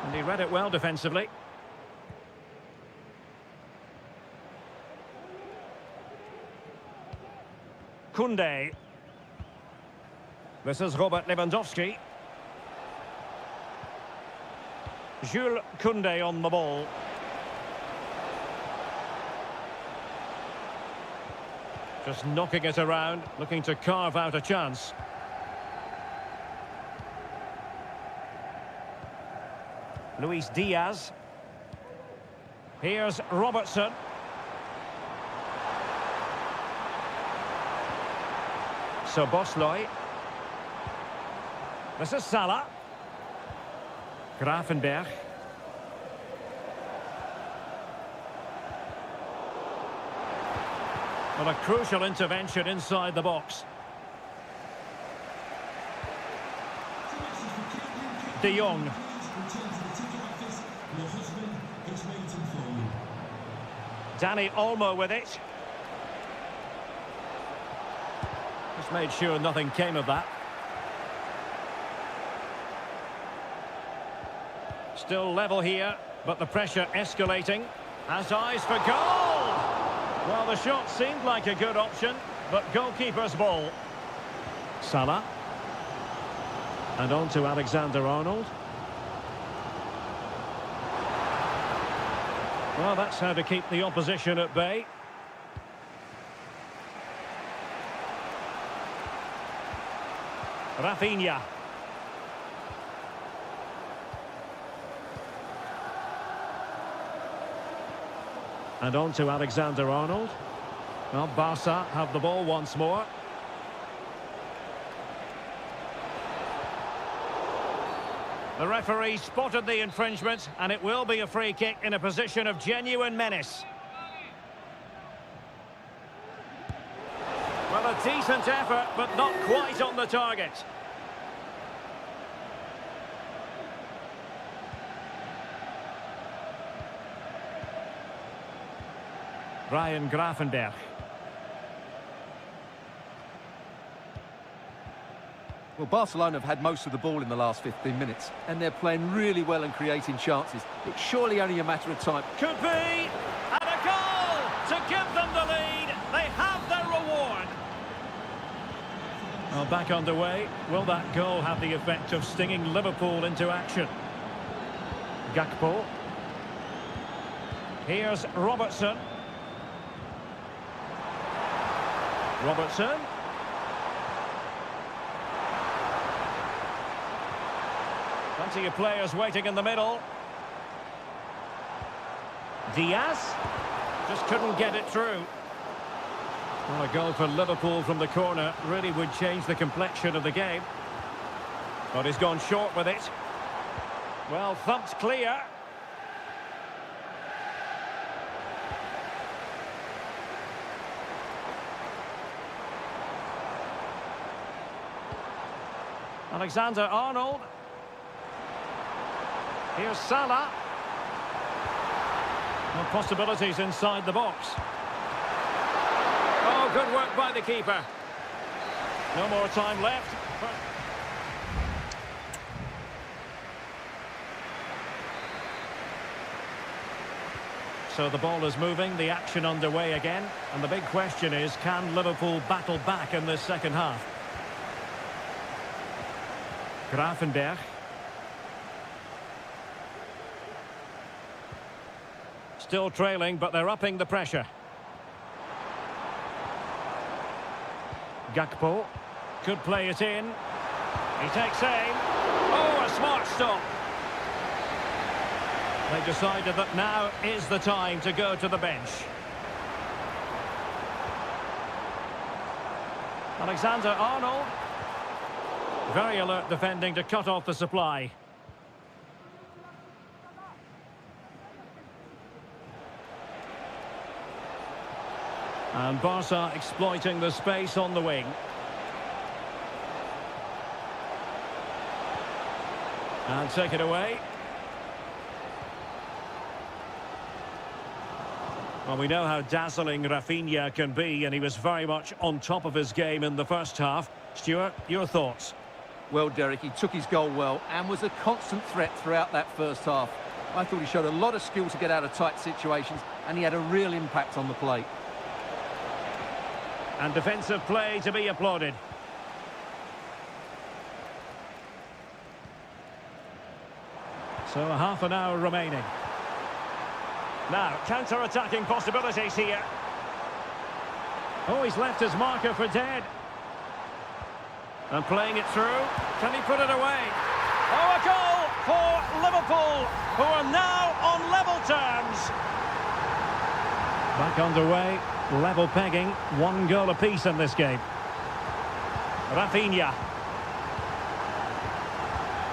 And he read it well defensively. Koundé. This is Robert Lewandowski. Jules Koundé on the ball. Just knocking it around, looking to carve out a chance. Luis Diaz. Here's Robertson. So Bosloy. This is Salah. Gravenberg. Well, a crucial intervention inside the box. De Jong. Danny Olmo with it. Just made sure nothing came of that. Still level here, but the pressure escalating. Has eyes for goal! Well, the shot seemed like a good option, but goalkeeper's ball. Salah. And on to Alexander-Arnold. Well, that's how to keep the opposition at bay. Rafinha. And on to Alexander-Arnold. Well, Barca have the ball once more. The referee spotted the infringement, and it will be a free kick in a position of genuine menace. Well, a decent effort, but not quite on the target. Ryan Gravenberg. Well, Barcelona have had most of the ball in the last 15 minutes, and they're playing really well and creating chances. It's surely only a matter of time. Could be! And a goal to give them the lead. They have their reward. Well, back underway. Will that goal have the effect of stinging Liverpool into action? Gakpo. Here's Robertson. Robertson. Plenty of players waiting in the middle. Diaz. Just couldn't get it through. Well, a goal for Liverpool from the corner really would change the complexion of the game. But he's gone short with it. Well, thumped clear. Alexander-Arnold. Here's Salah. No possibilities inside the box. Oh, good work by the keeper. No more time left. So the ball is moving, the action underway again. And the big question is, can Liverpool battle back in this second half? Grafenberg. Still trailing, but they're upping the pressure. Gakpo could play it in. He takes aim. Oh, a smart stop. They decided that now is the time to go to the bench. Alexander-Arnold. Very alert defending to cut off the supply. And Barca exploiting the space on the wing. And take it away. Well, we know how dazzling Rafinha can be, and he was very much on top of his game in the first half. Stuart, your thoughts? Well, Derek, he took his goal well and was a constant threat throughout that first half. I thought he showed a lot of skill to get out of tight situations, and he had a real impact on the plate. And defensive play to be applauded. So half an hour remaining. Now, counter-attacking possibilities here. Oh, he's left his marker for dead. And playing it through. Can he put it away? Oh, a goal for Liverpool, who are now on level terms. Back underway, level pegging, 1 goal apiece in this game. Rafinha.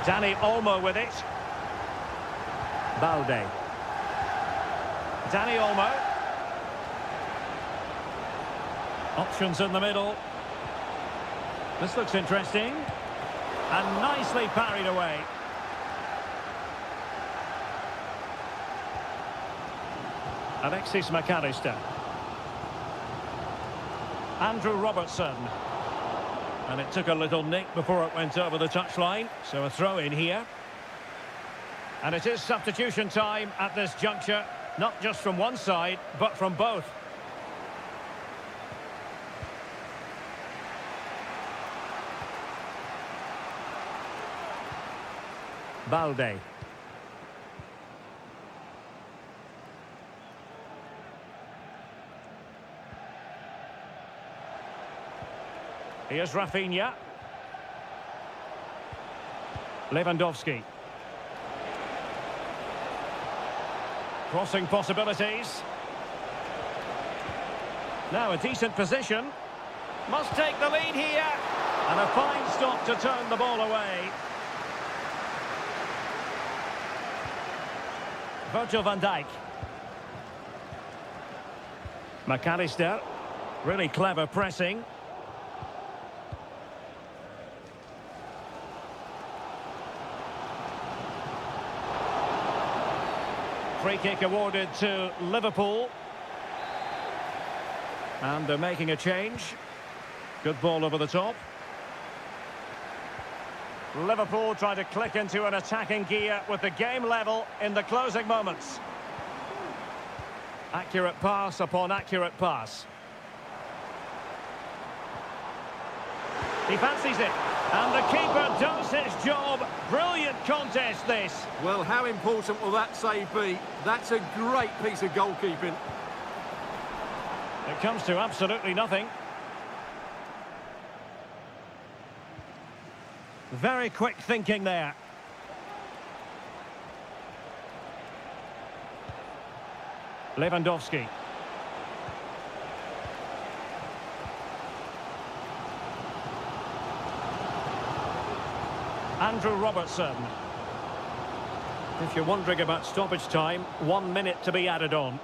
Dani Olmo with it. Balde. Dani Olmo. Options in the middle. This looks interesting. And nicely parried away. Alexis McAllister. Andrew Robertson. And it took a little nick before it went over the touchline. So a throw in here. And it is substitution time at this juncture. Not just from one side, but from both. Balde. Here's Rafinha. Lewandowski. Crossing possibilities. Now a decent position. Must take the lead here. And a fine stop to turn the ball away. Virgil van Dijk. McAllister. Really clever pressing. Free kick awarded to Liverpool. And they're making a change. Good ball over the top. Liverpool trying to click into an attacking gear with the game level in the closing moments. Accurate pass upon accurate pass. He fancies it. And the keeper does his job. Brilliant contest, this. Well, how important will that save be? That's a great piece of goalkeeping. It comes to absolutely nothing. Very quick thinking there. Lewandowski. Andrew Robertson. If you're wondering about stoppage time, 1 minute to be added on.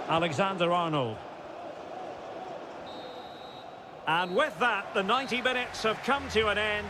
Alexander-Arnold. And with that, the 90 minutes have come to an end.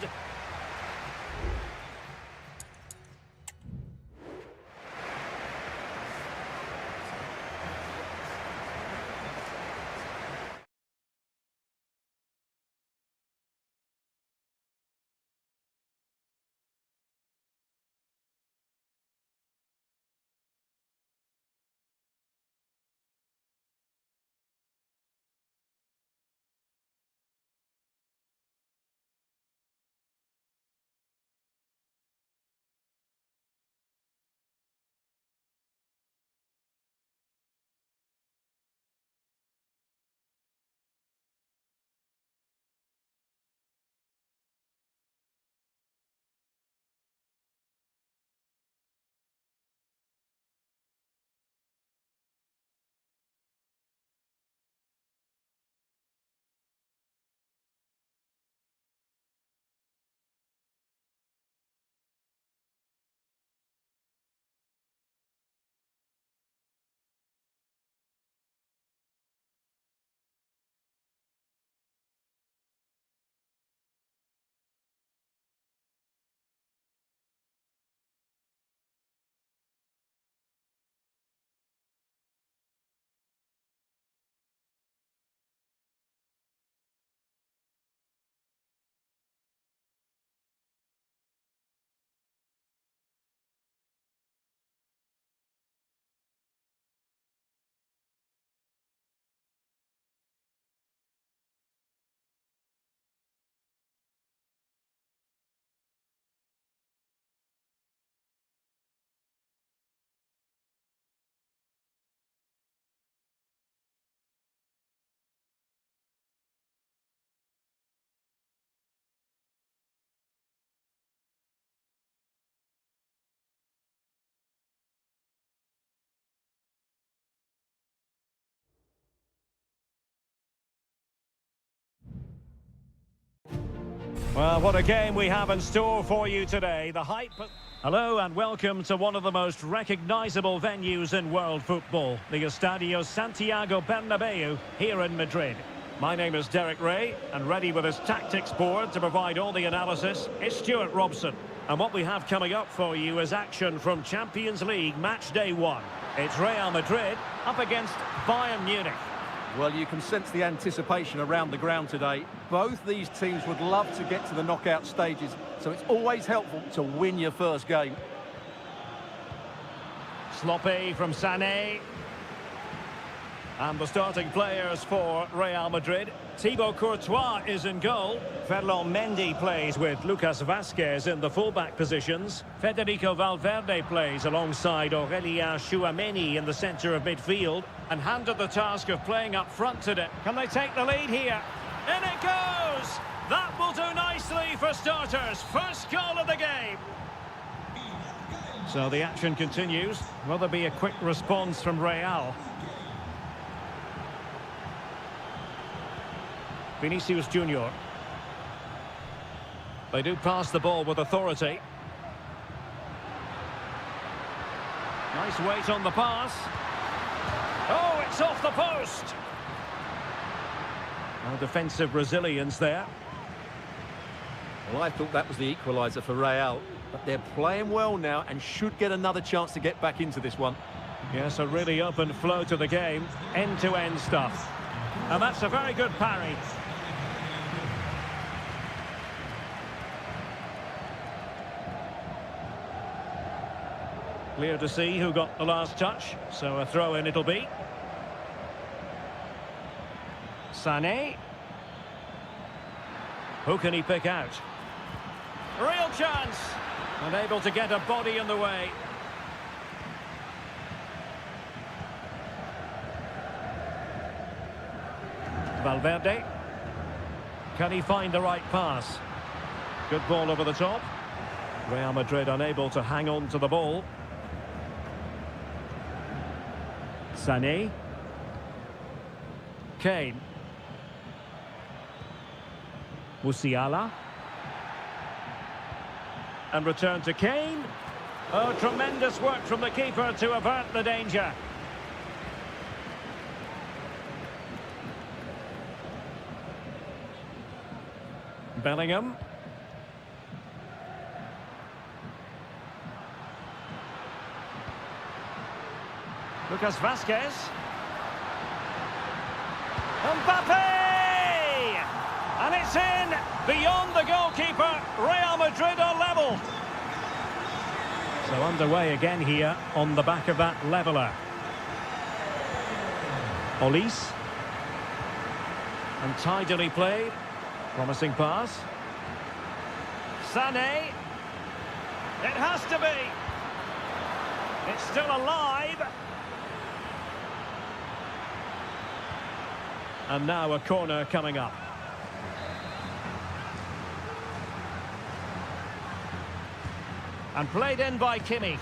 Well, what a game we have in store for you today. The hype... Hello and welcome to one of the most recognisable venues in world football, the Estadio Santiago Bernabeu here in Madrid. My name is Derek Ray, and ready with his tactics board to provide all the analysis is Stuart Robson. And what we have coming up for you is action from Champions League match day 1. It's Real Madrid up against Bayern Munich. Well, you can sense the anticipation around the ground today. Both these teams would love to get to the knockout stages, so it's always helpful to win your first game. Sloppy from Sané. And the starting players for Real Madrid. Thibaut Courtois is in goal. Ferland Mendy plays with Lucas Vazquez in the fullback positions. Federico Valverde plays alongside Aurelien Tchouameni in the centre of midfield, and handed the task of playing up front today. Can they take the lead here? In it goes! That will do nicely for starters. First goal of the game. So the action continues. Will there be a quick response from Real? Vinicius Junior. They do pass the ball with authority. Nice weight on the pass. Oh, it's off the post. No defensive resilience there. Well, I thought that was the equaliser for Real, but they're playing well now and should get another chance to get back into this one. Yes, a really open flow to the game. End-to-end stuff. And that's a very good parry. Clear to see who got the last touch, so a throw-in it'll be. Sané. Who can he pick out? Real chance! Unable to get a body in the way. Valverde. Can he find the right pass? Good ball over the top. Real Madrid unable to hang on to the ball. Sané. Kane. Musiala. And return to Kane. Oh, tremendous work from the keeper to avert the danger. Bellingham. Lucas Vazquez. Mbappe! And it's in! Beyond the goalkeeper, Real Madrid are level. So underway again here on the back of that leveller. Olise. And tidily played. Promising pass. Sané. It has to be. It's still alive. And now a corner coming up. And played in by Kimmich.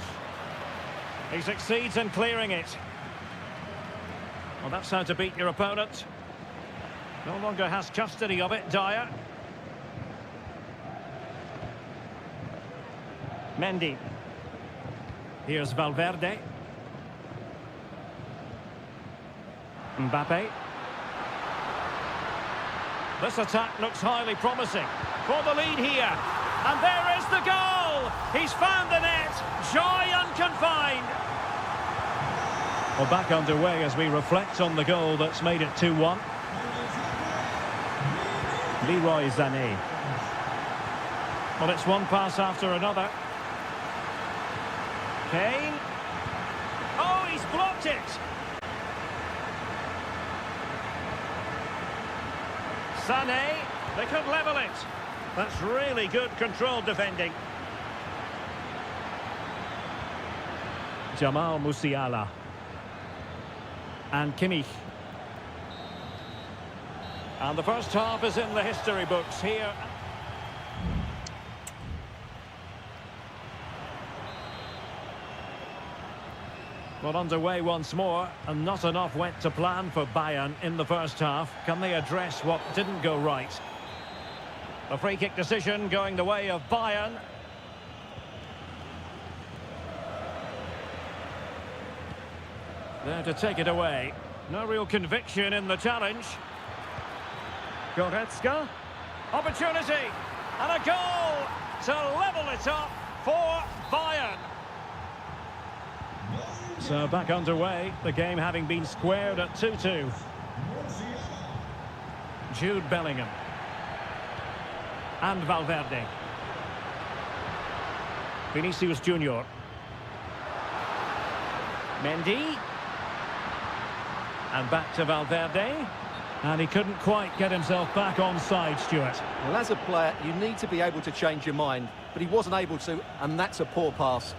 He succeeds in clearing it. Well, that's how to beat your opponent. No longer has custody of it, Dyer. Mendy. Here's Valverde. Mbappe. This attack looks highly promising. For the lead here. And there is the goal! He's found the net. Joy unconfined. Well, back underway as we reflect on the goal that's made it 2-1. Leroy Sané. Well, it's one pass after another. Kane. Oh, he's blocked it. Sané, they could level it. That's really good controlled defending. Jamal Musiala. And Kimmich. And the first half is in the history books here. Well, underway once more, and not enough went to plan for Bayern in the first half. Can they address what didn't go right? A free kick decision going the way of Bayern. There to take it away. No real conviction in the challenge. Goretzka. Opportunity. And a goal to level it up for Bayern. So back underway, the game having been squared at 2-2. Jude Bellingham. And Valverde. Vinicius Junior. Mendy. And back to Valverde. And he couldn't quite get himself back on side, Stuart. Well, as a player, you need to be able to change your mind, but he wasn't able to, and that's a poor pass.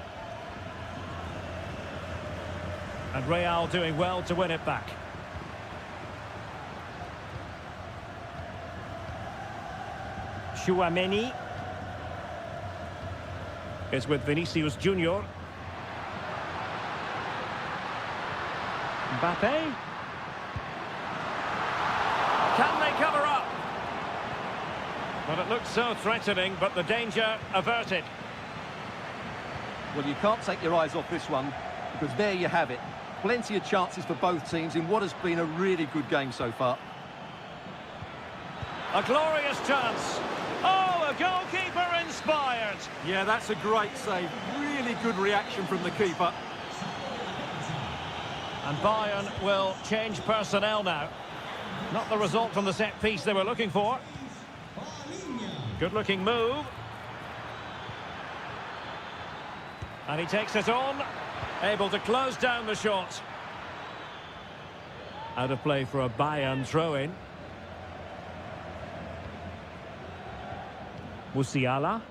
And Real doing well to win it back. Chouameni is with Vinicius Junior. Mbappe. Can they cover up? Well, it looks so threatening, but the danger averted. Well, you can't take your eyes off this one, because there you have it. Plenty of chances for both teams in what has been a really good game so far. A glorious chance. Oh, a goalkeeper inspired. Yeah, that's a great save. Really good reaction from the keeper. And Bayern will change personnel now. Not the result from the set piece they were looking for. Good looking move. And he takes it on. Able to close down the shot. Out of play for a Bayern throw-in. Musiala.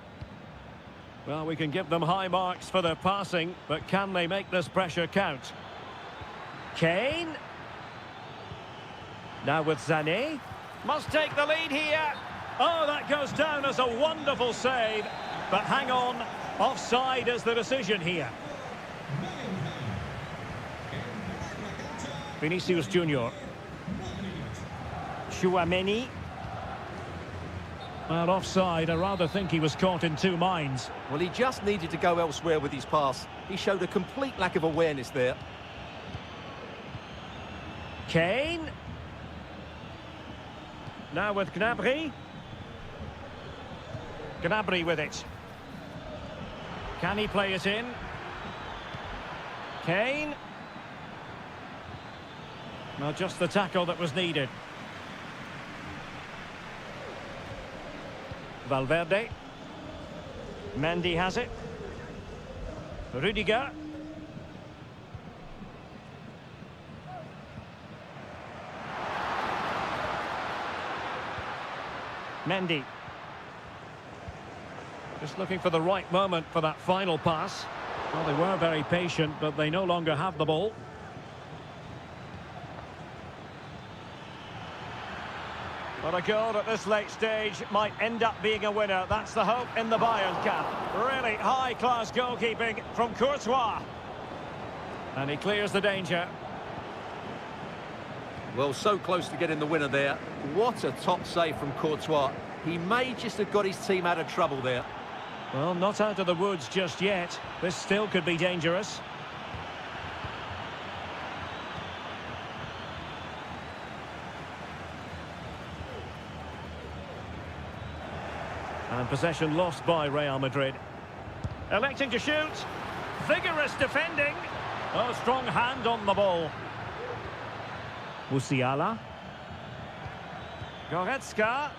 Well, we can give them high marks for their passing, but can they make this pressure count? Kane. Now with Sané. Must take the lead here. Oh, that goes down as a wonderful save. But hang on, offside is the decision here. Vinicius Junior. Chouameni. Well, offside, I rather think he was caught in two minds. Well, he just needed to go elsewhere with his pass. He showed a complete lack of awareness there. Kane. Now with Gnabry. Gnabry with it. Can he play it in? Kane. Well, just the tackle that was needed. Valverde. Mendy has it. Rudiger. Mendy. Just looking for the right moment for that final pass. Well, they were very patient, but they no longer have the ball. But a goal at this late stage might end up being a winner. That's the hope in the Bayern camp. Really high-class goalkeeping from Courtois. And he clears the danger. Well, so close to getting the winner there. What a top save from Courtois. He may just have got his team out of trouble there. Well, not out of the woods just yet. This still could be dangerous. And possession lost by Real Madrid. Electing to shoot. Vigorous defending. Oh, strong hand on the ball. Musiala. Goretzka.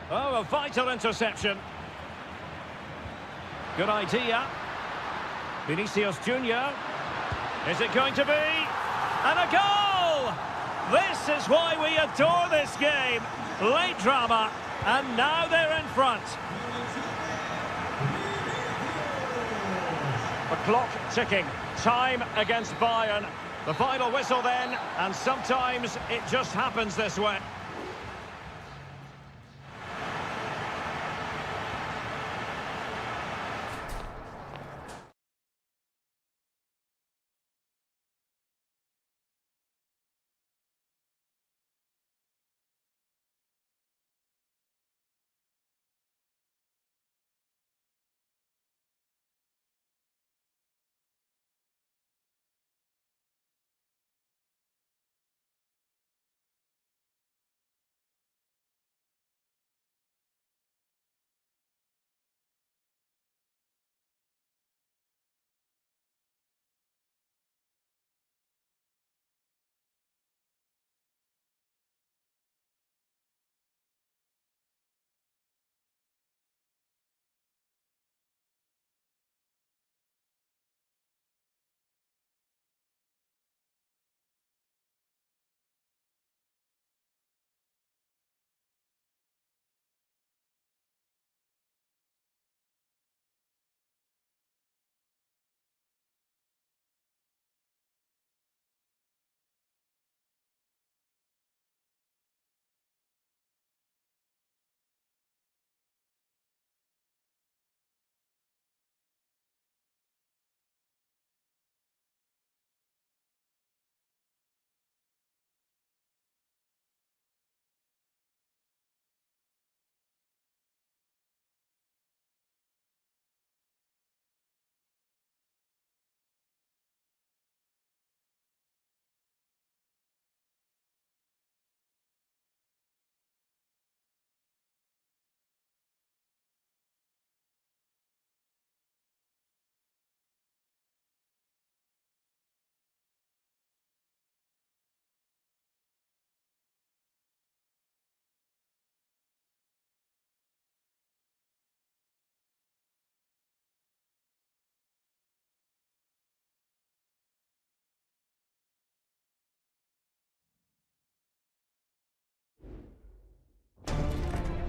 Oh, a vital interception. Good idea. Vinicius Junior. Is it going to be? And a goal! This is why we adore this game. Late drama. And now they're in front. The clock ticking. Time against Bayern. The final whistle then, and sometimes it just happens this way.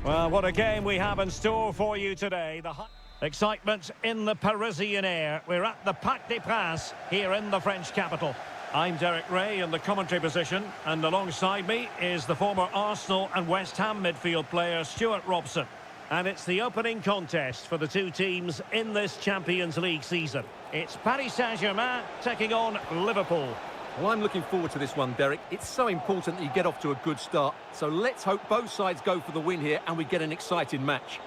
Well, what a game we have in store for you today. Excitement in the Parisian air. We're at the Parc des Princes here in the French capital. I'm Derek Ray in the commentary position, and alongside me is the former Arsenal and West Ham midfield player Stuart Robson. And it's the opening contest for the two teams in this Champions League season. It's Paris Saint-Germain taking on Liverpool. Well, I'm looking forward to this one, Derek. It's so important that you get off to a good start. So let's hope both sides go for the win here and we get an exciting match.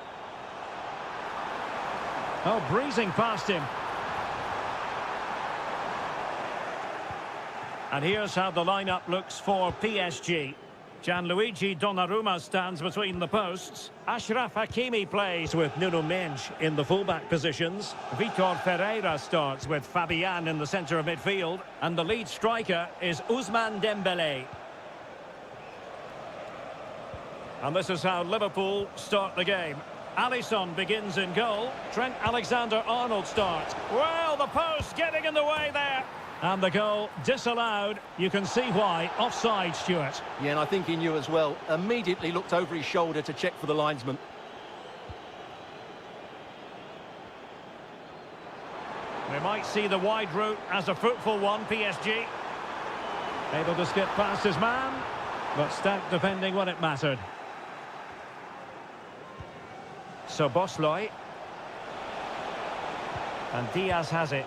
Oh, breezing past him. And here's how the lineup looks for PSG. Gianluigi Donnarumma stands between the posts. Achraf Hakimi plays with Nuno Mendes in the fullback positions. Vitor Ferreira starts with Fabian in the centre of midfield. And the lead striker is Ousmane Dembélé. And this is how Liverpool start the game. Alisson begins in goal. Trent Alexander-Arnold starts. Well, the post getting in the way there. And the goal disallowed. You can see why. Offside, Stuart. Yeah, and I think he knew as well. Immediately looked over his shoulder to check for the linesman. We might see the wide route as a fruitful one, PSG. Able to skip past his man, but stout defending when it mattered. So Bosloy. And Diaz has it.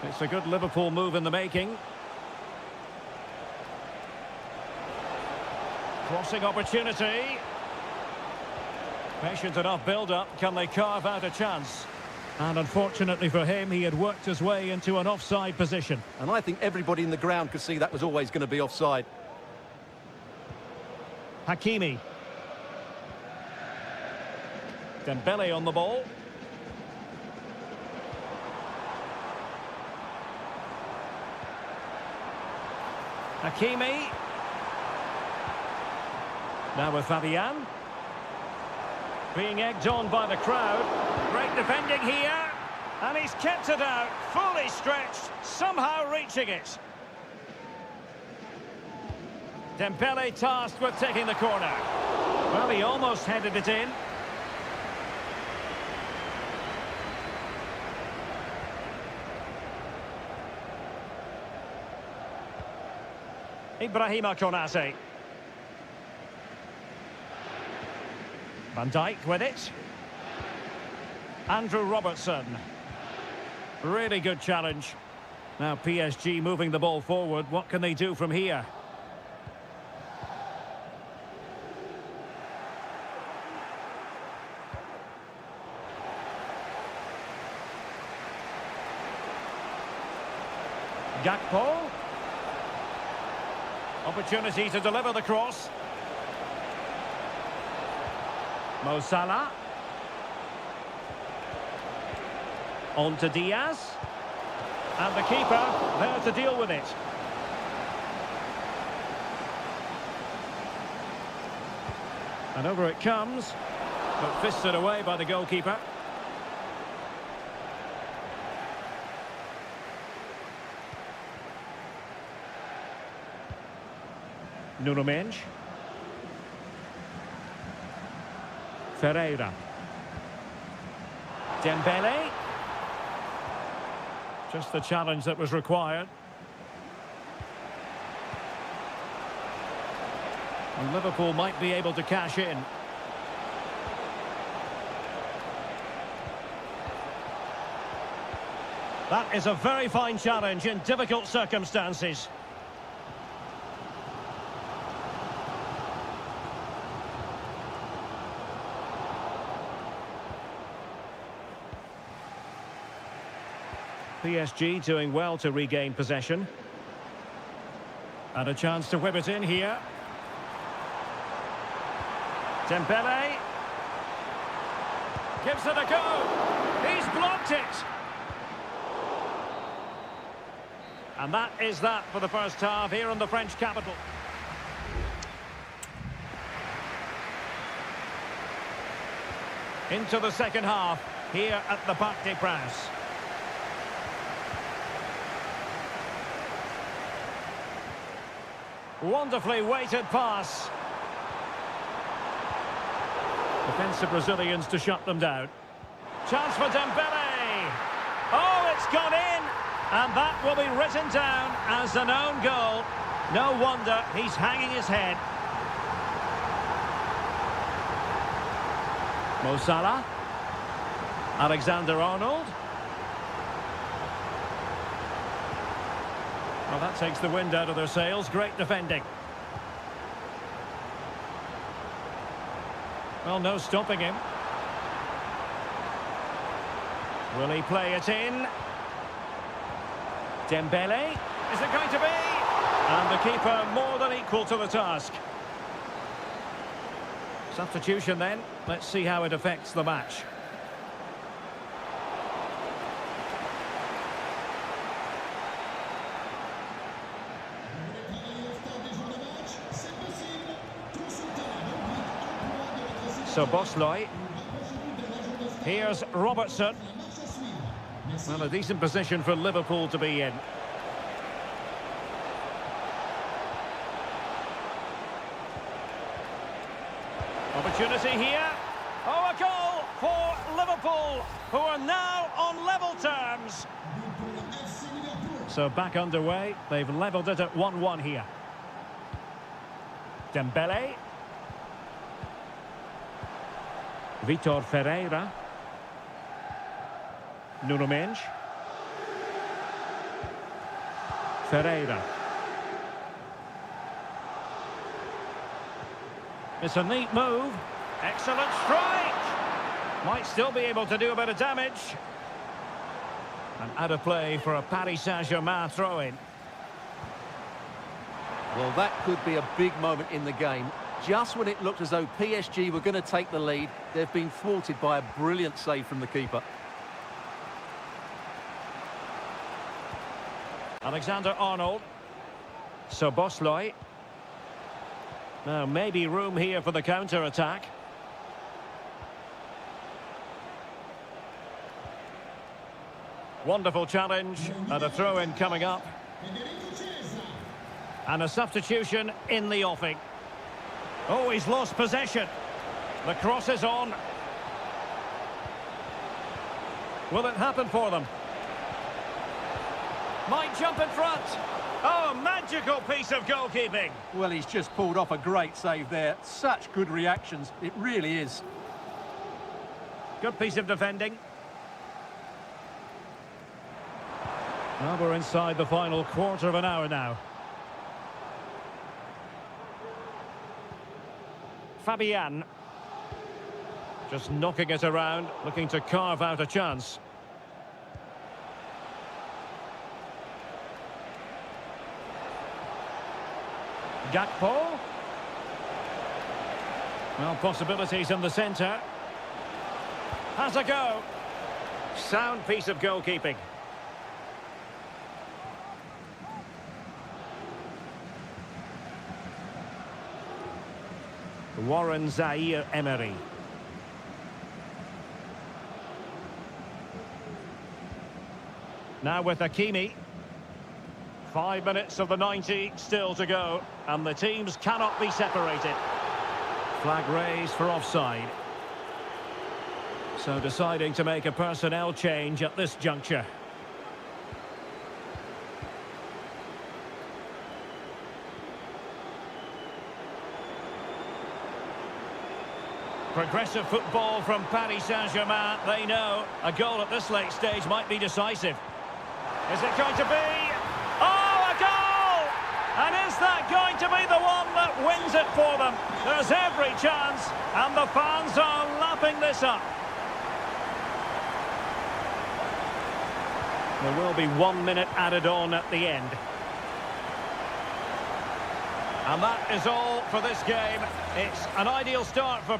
It's a good Liverpool move in the making. Crossing opportunity. Patient enough build-up. Can they carve out a chance? And unfortunately for him, he had worked his way into an offside position. And I think everybody in the ground could see that was always going to be offside. Hakimi. Dembele on the ball. Hakimi. Now with Fabian. Being egged on by the crowd. Great defending here. And he's kept it out. Fully stretched. Somehow reaching it. Dembele tasked with taking the corner. Well, he almost headed it in. Ibrahima Konate. Van Dijk with it. Andrew Robertson. Really good challenge. Now PSG moving the ball forward. What can they do from here? Gakpo. Opportunity to deliver the cross. Mo Salah. On to Diaz. And the keeper there to deal with it. And over it comes, but fisted away by the goalkeeper. Nuno Mendes. Ferreira. Dembele. Just the challenge that was required. And Liverpool might be able to cash in. That is a very fine challenge in difficult circumstances. PSG doing well to regain possession. And a chance to whip it in here. Dembele. Gives it a go. He's blocked it. And that is that for the first half here in the French capital. Into the second half here at the Parc des Princes. Wonderfully weighted pass. Defensive Brazilians to shut them down. Chance for Dembele. Oh, it's gone in. And that will be written down as an own goal. No wonder he's hanging his head. Mo Salah. Alexander-Arnold. Well, that takes the wind out of their sails. Great defending. Well, no stopping him. Will he play it in? Dembele. Is it going to be? And the keeper more than equal to the task. Substitution then. Let's see how it affects the match. So Bosley. Here's Robertson. Well, a decent position for Liverpool to be in. Opportunity here. Oh, a goal for Liverpool, who are now on level terms. So back underway. They've levelled it at 1-1 here. Dembele. Vitor Ferreira. Nuno Mendes. Ferreira. It's a neat move. Excellent strike. Might still be able to do a bit of damage. And out of play for a Paris Saint-Germain throw-in. Well, that could be a big moment in the game. Just when it looked as though PSG were going to take the lead, they've been thwarted by a brilliant save from the keeper. Alexander-Arnold. So Bosley. Now maybe room here for the counter-attack. Wonderful challenge and a throw-in coming up. And a substitution in the offing. Oh, he's lost possession. The cross is on. Will it happen for them? Might jump in front. Oh, magical piece of goalkeeping. Well, he's just pulled off a great save there. Such good reactions. It really is. Good piece of defending. Well, we're inside the final quarter of an hour now. Fabian. Just knocking it around, looking to carve out a chance. Gakpo. Well, possibilities in the centre. Has a go. Sound piece of goalkeeping. Warren Zaire-Emery. Now with Hakimi. 5 minutes of the 90 still to go, and the teams cannot be separated. Flag raised for offside. So deciding to make a personnel change at this juncture. Progressive football from Paris Saint-Germain. They know a goal at this late stage might be decisive. Is it going to be? Oh, a goal! And is that going to be the one that wins it for them? There's every chance, and the fans are lapping this up. There will be 1 minute added on at the end. And that is all for this game. It's an ideal start for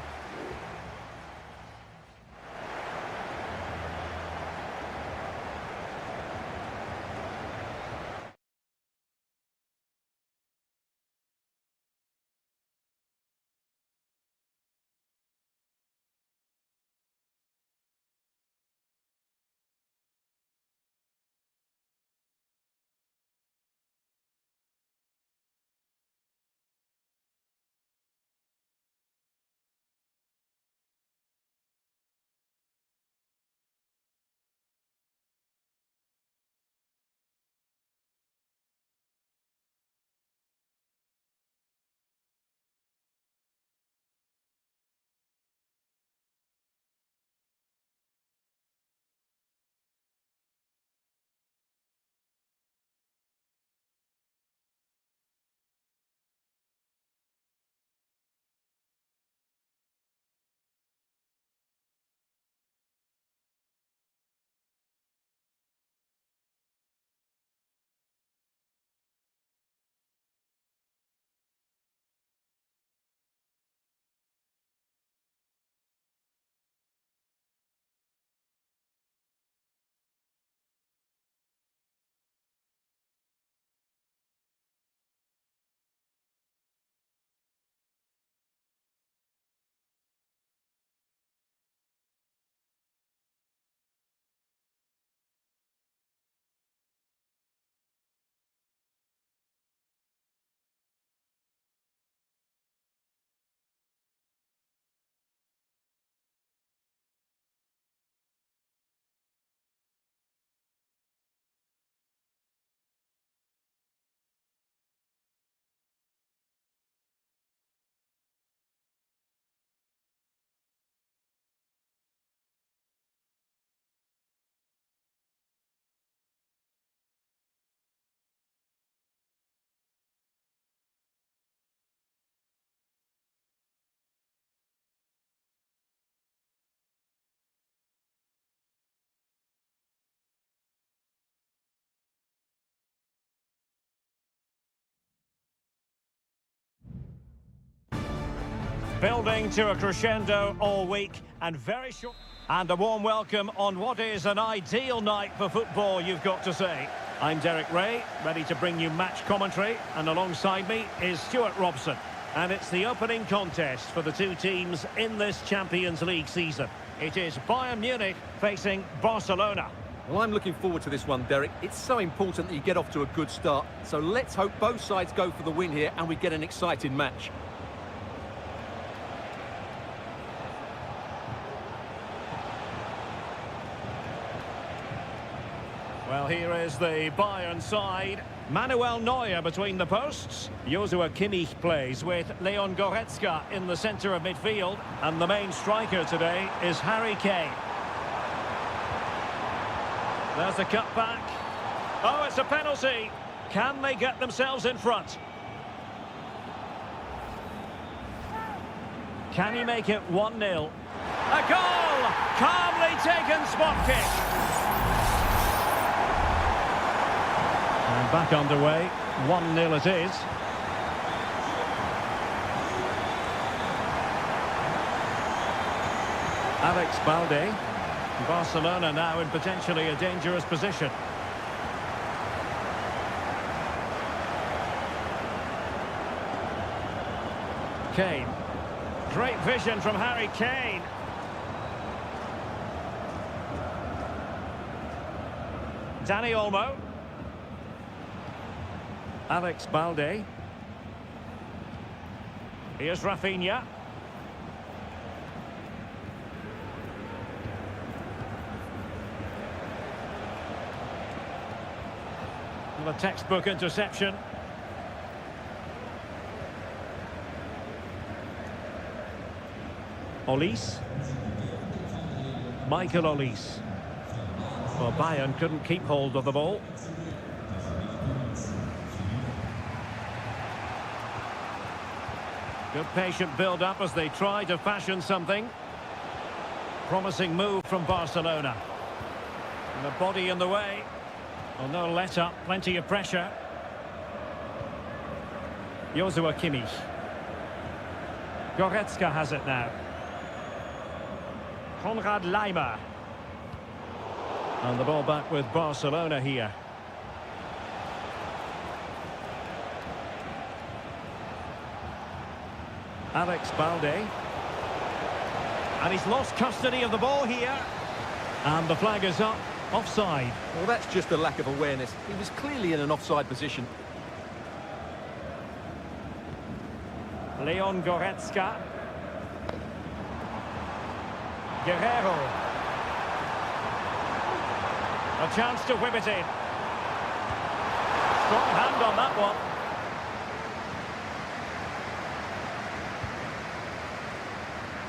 Building to a crescendo all week and very short. And a warm welcome on what is an ideal night for football, you've got to say. I'm Derek Ray, ready to bring you match commentary, and alongside me is Stuart Robson. And it's the opening contest for the two teams in this Champions League season. It is Bayern Munich facing Barcelona. Well, I'm looking forward to this one, Derek. It's so important that you get off to a good start. So let's hope both sides go for the win here and we get an exciting match. Well, here is the Bayern side. Manuel Neuer between the posts. Joshua Kimmich plays with Leon Goretzka in the centre of midfield. And the main striker today is Harry Kane. There's the cut back. Oh, it's a penalty. Can they get themselves in front? Can he make it 1-0? A goal! Calmly taken spot kick. And back underway, 1-0 it is. Alex Balde. Barcelona now in potentially a dangerous position. Kane. Great vision from Harry Kane. Dani Olmo. Alex Balde. Here's Rafinha. The textbook interception. Olise. Michael Olise. Well, Bayern couldn't keep hold of the ball. Good patient build-up as they try to fashion something. Promising move from Barcelona. And the body in the way. Well, no let-up, plenty of pressure. Joshua Kimmich. Goretzka has it now. Konrad Laimer. And the ball back with Barcelona here. Alex Balde. And he's lost custody of the ball here. And the flag is up. Offside. Well, that's just a lack of awareness. He was clearly in an offside position. Leon Goretzka. Guerrero. A chance to whip it in. Strong hand on that one.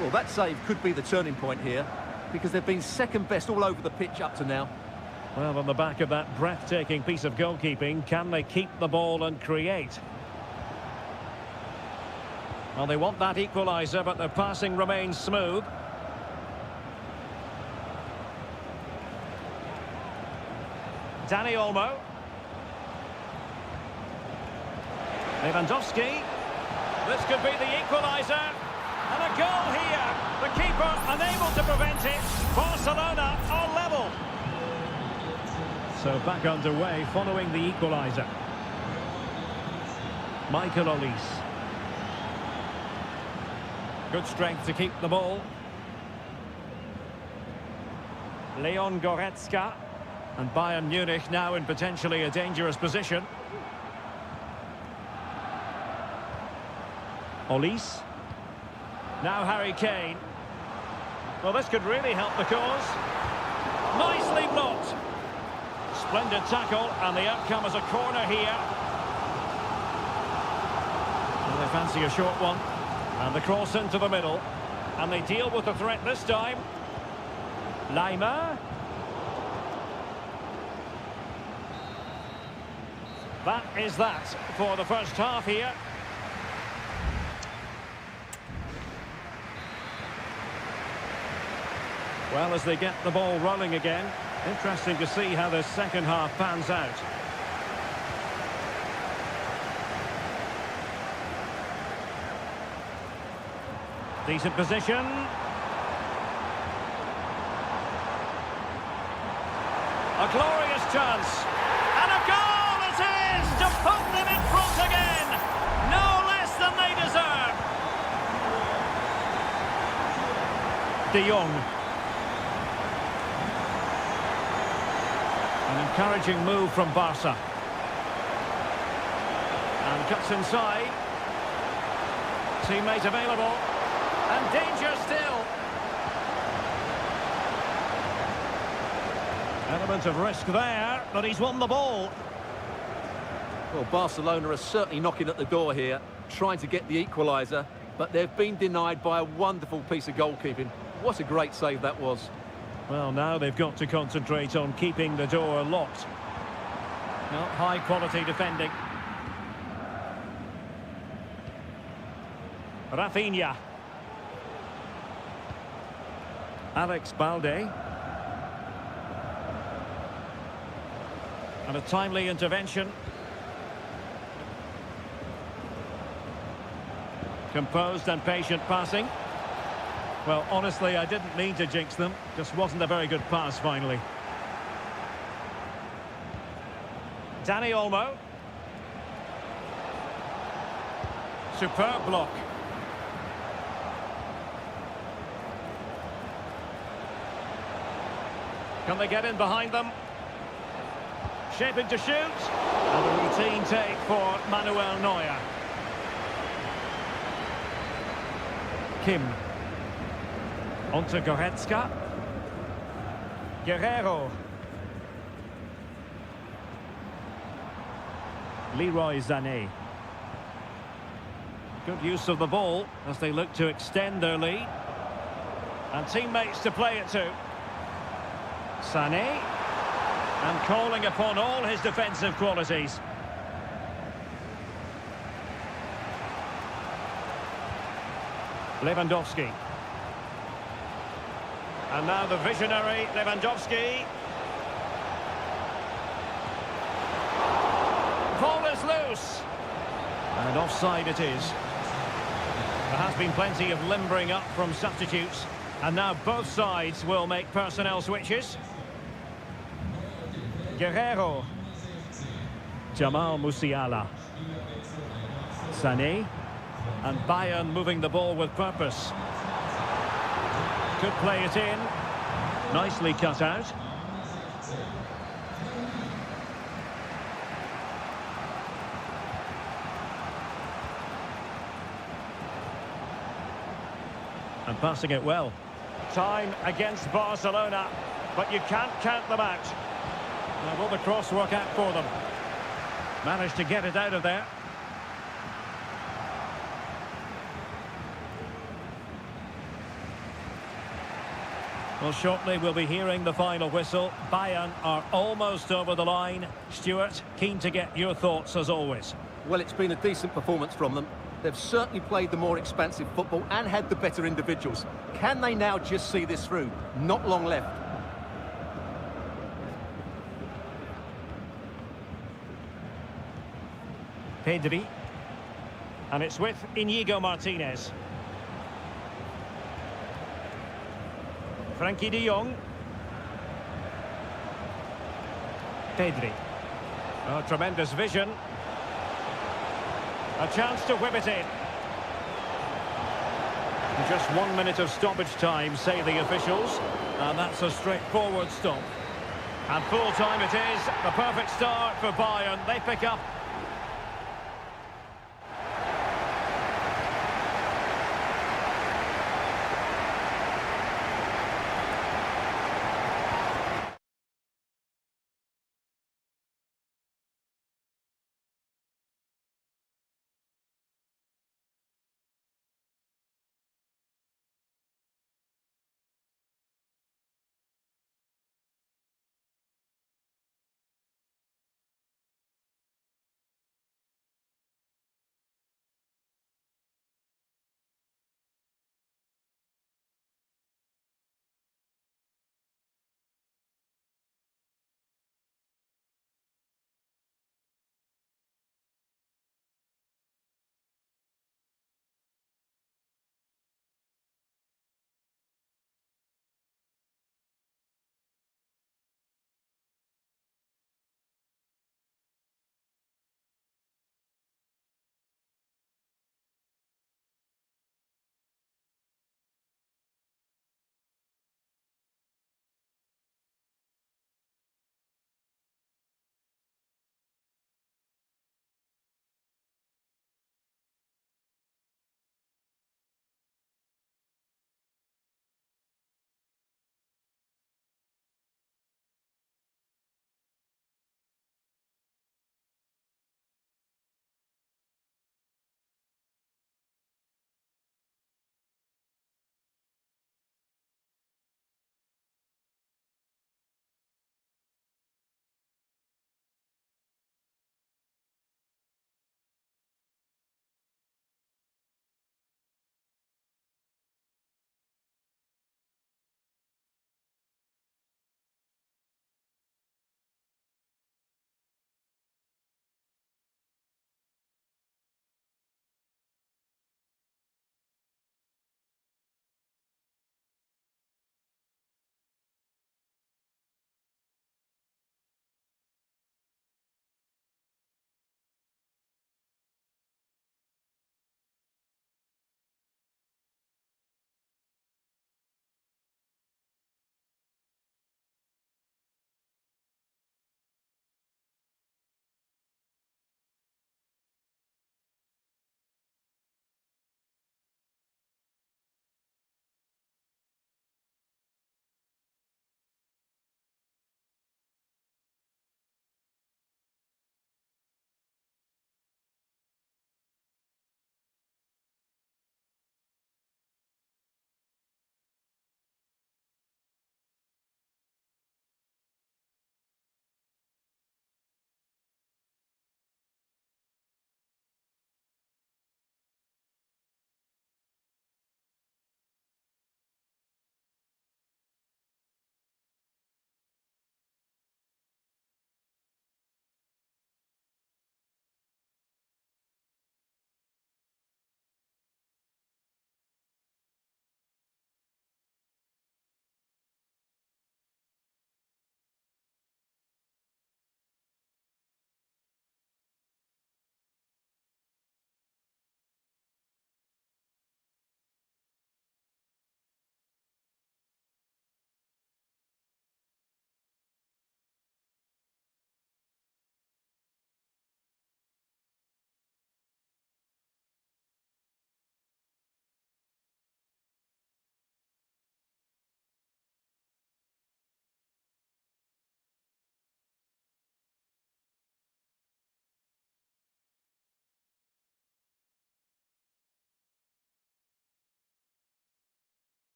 Well, that save could be the turning point here, because they've been second best all over the pitch up to now. Well, on the back of that breathtaking piece of goalkeeping, can they keep the ball and create? Well, they want that equaliser, but their passing remains smooth. Dani Olmo. Lewandowski. This could be the equaliser. And a goal here. The keeper unable to prevent it. Barcelona are level. So back underway following the equaliser. Michael Olise. Good strength to keep the ball. Leon Goretzka. And Bayern Munich now in potentially a dangerous position. Olise. Now Harry Kane. Well, this could really help the cause. Nicely blocked. Splendid tackle, and the outcome is a corner here. Well, they fancy a short one. And the cross into the middle. And they deal with the threat this time. Laimer. That is that for the first half here. Well, as they get the ball rolling again, interesting to see how the second half pans out. Decent position. A glorious chance. And a goal it is to put them in front again. No less than they deserve. De Jong. An encouraging move from Barca. And cuts inside. Teammate available. And danger still. Element of risk there, but he's won the ball. Well, Barcelona are certainly knocking at the door here, trying to get the equaliser, but they've been denied by a wonderful piece of goalkeeping. What a great save that was. Well, now they've got to concentrate on keeping the door locked. No, high-quality defending. Rafinha. Alex Balde. And a timely intervention. Composed and patient passing. Well, honestly, I didn't mean to jinx them. Just wasn't a very good pass, finally. Dani Olmo. Superb block. Can they get in behind them? Shaping to shoot. And a routine take for Manuel Neuer. Kim. Onto Goretzka. Guerrero. Leroy Sané. Good use of the ball as they look to extend their lead. And teammates to play it to. Sané. And calling upon all his defensive qualities. Lewandowski. And now the visionary Lewandowski. Ball is loose. And offside it is. There has been plenty of limbering up from substitutes. And now both sides will make personnel switches. Guerrero. Jamal Musiala. Sané. And Bayern moving the ball with purpose. Could play it in. Nicely cut out. And passing it well. Time against Barcelona, but you can't count them out. Now will the cross work out for them? Managed to get it out of there. Well, shortly we'll be hearing the final whistle. Bayern are almost over the line. Stuart, keen to get your thoughts as always. Well, it's been a decent performance from them. They've certainly played the more expansive football and had the better individuals. Can they now just see this through? Not long left. Pedri. And it's with Inigo Martinez. Frankie de Jong. Pedri. Oh, tremendous vision. A chance to whip it in. Just 1 minute of stoppage time, say the officials. And that's a straightforward stop. And full time it is. The perfect start for Bayern. They pick up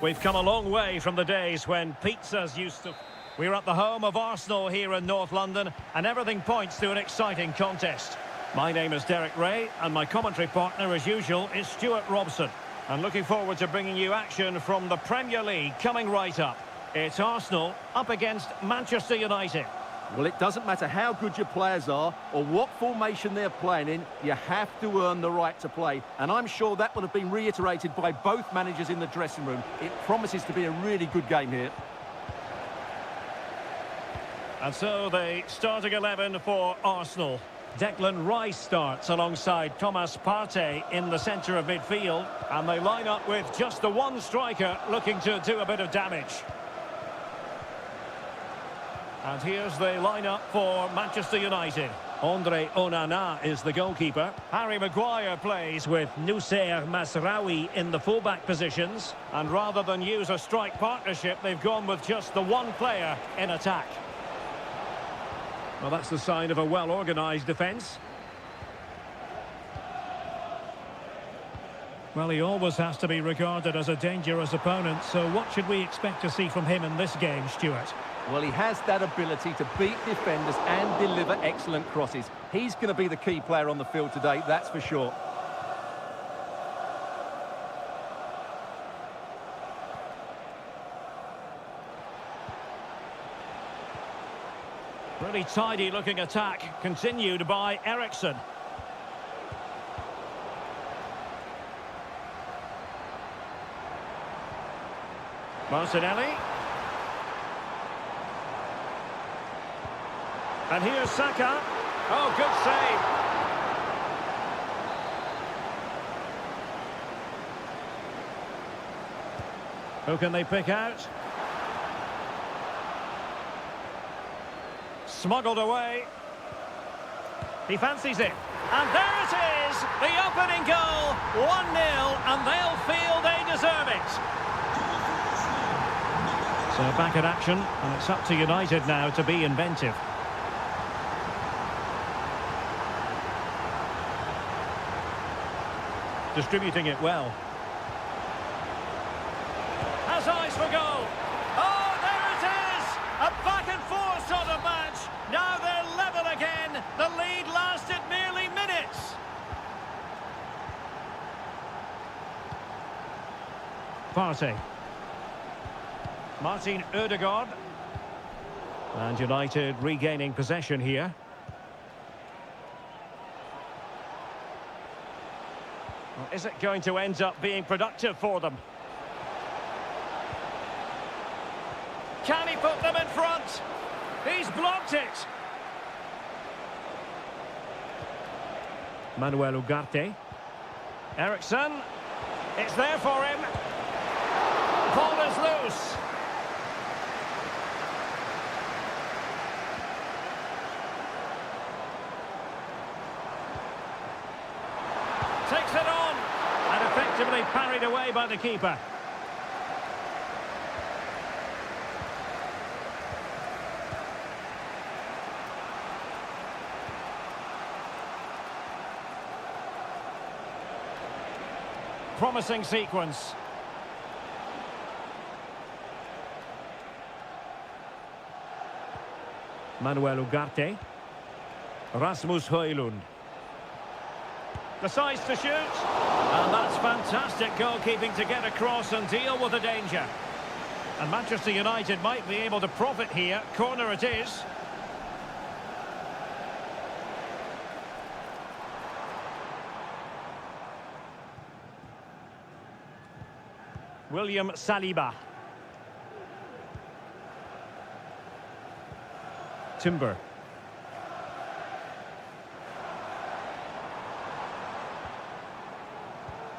We've come a long way from the days when pizzas used to... We're at the home of Arsenal here in North London, and everything points to an exciting contest. My name is Derek Ray, and my commentary partner, as usual, is Stuart Robson. And looking forward to bringing you action from the Premier League coming right up. It's Arsenal up against Manchester United. Well, it doesn't matter how good your players are or what formation they're playing in, you have to earn the right to play. And I'm sure that will have been reiterated by both managers in the dressing room. It promises to be a really good game here. And so the starting 11 for Arsenal. Declan Rice starts alongside Thomas Partey in the centre of midfield. And they line up with just the one striker looking to do a bit of damage. And here's the lineup for Manchester United. Andre Onana is the goalkeeper. Harry Maguire plays with Noussair Masraoui in the fullback positions. And rather than use a strike partnership, they've gone with just the one player in attack. Well, that's the sign of a well-organised defence. Well, he always has to be regarded as a dangerous opponent, so what should we expect to see from him in this game, Stuart? Well, he has that ability to beat defenders and deliver excellent crosses. He's going to be the key player on the field today, that's for sure. Really tidy looking attack, continued by Eriksen. Martinelli. And here's Saka. Oh, good save. Who can they pick out? Smuggled away. He fancies it. And there it is! The opening goal. 1-0, and they'll feel they deserve it. So back at action, and it's up to United now to be inventive. Distributing it well. Has eyes for goal. Oh, there it is! A back-and-forth sort of match. Now they're level again. The lead lasted merely minutes. Partey. Martin Ødegaard. And United regaining possession here. Well, is it going to end up being productive for them? Can he put them in front? He's blocked it. Manuel Ugarte. Eriksen. It's there for him. Ball is loose. Takes it on. And effectively parried away by the keeper. Promising sequence. Manuel Ugarte. Rasmus Højlund. Decides to shoot. And that's fantastic goalkeeping to get across and deal with the danger. And Manchester United might be able to profit here. Corner it is. William Saliba. Timber.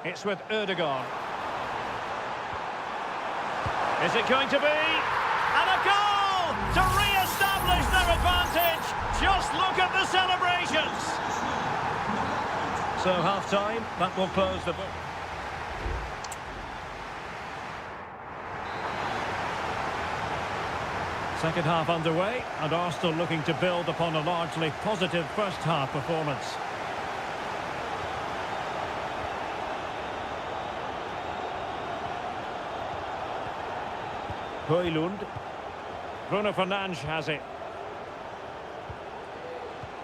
It's with Ødegaard. Is it going to be? And a goal to re-establish their advantage. Just look at the celebrations. So half-time, that will close the book. Second half underway, and Arsenal looking to build upon a largely positive first half performance. Højlund. Bruno Fernandes has it.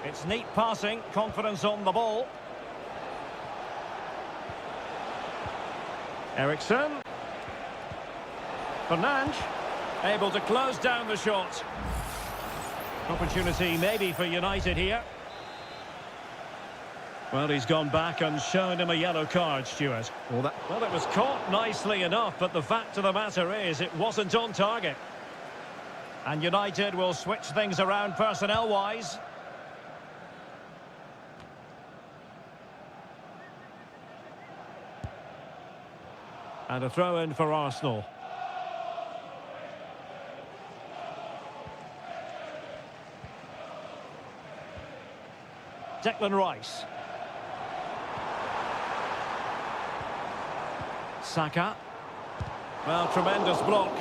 It's neat passing, confidence on the ball. Eriksson. Fernandes, able to close down the shot. Opportunity maybe for United here. Well, he's gone back and shown him a yellow card, Stuart. Well, it was caught nicely enough, but the fact of the matter is it wasn't on target. And United will switch things around personnel-wise. And a throw-in for Arsenal. Declan Rice. Saka. Well, tremendous block.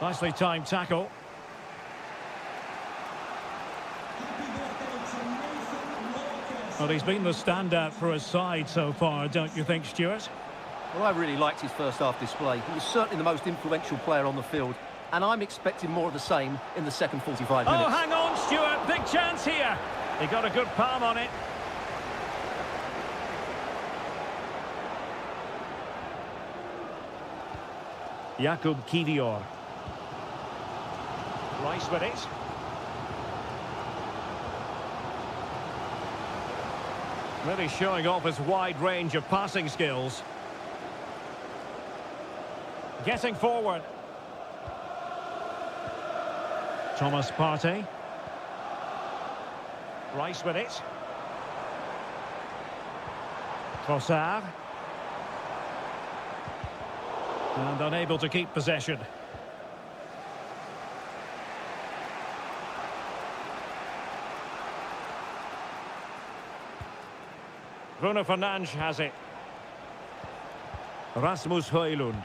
Nicely timed tackle. Well, he's been the standout for his side so far, don't you think, Stuart? Well, I really liked his first half display. He was certainly the most influential player on the field, and I'm expecting more of the same in the second 45 minutes. Oh, hang on, Stuart. Big chance here. He got a good palm on it. Jakub Kivior. Rice with it. Really showing off his wide range of passing skills. Getting forward. Thomas Partey. Rice with it. Trossard. And unable to keep possession. Bruno Fernandes has it. Rasmus Højlund.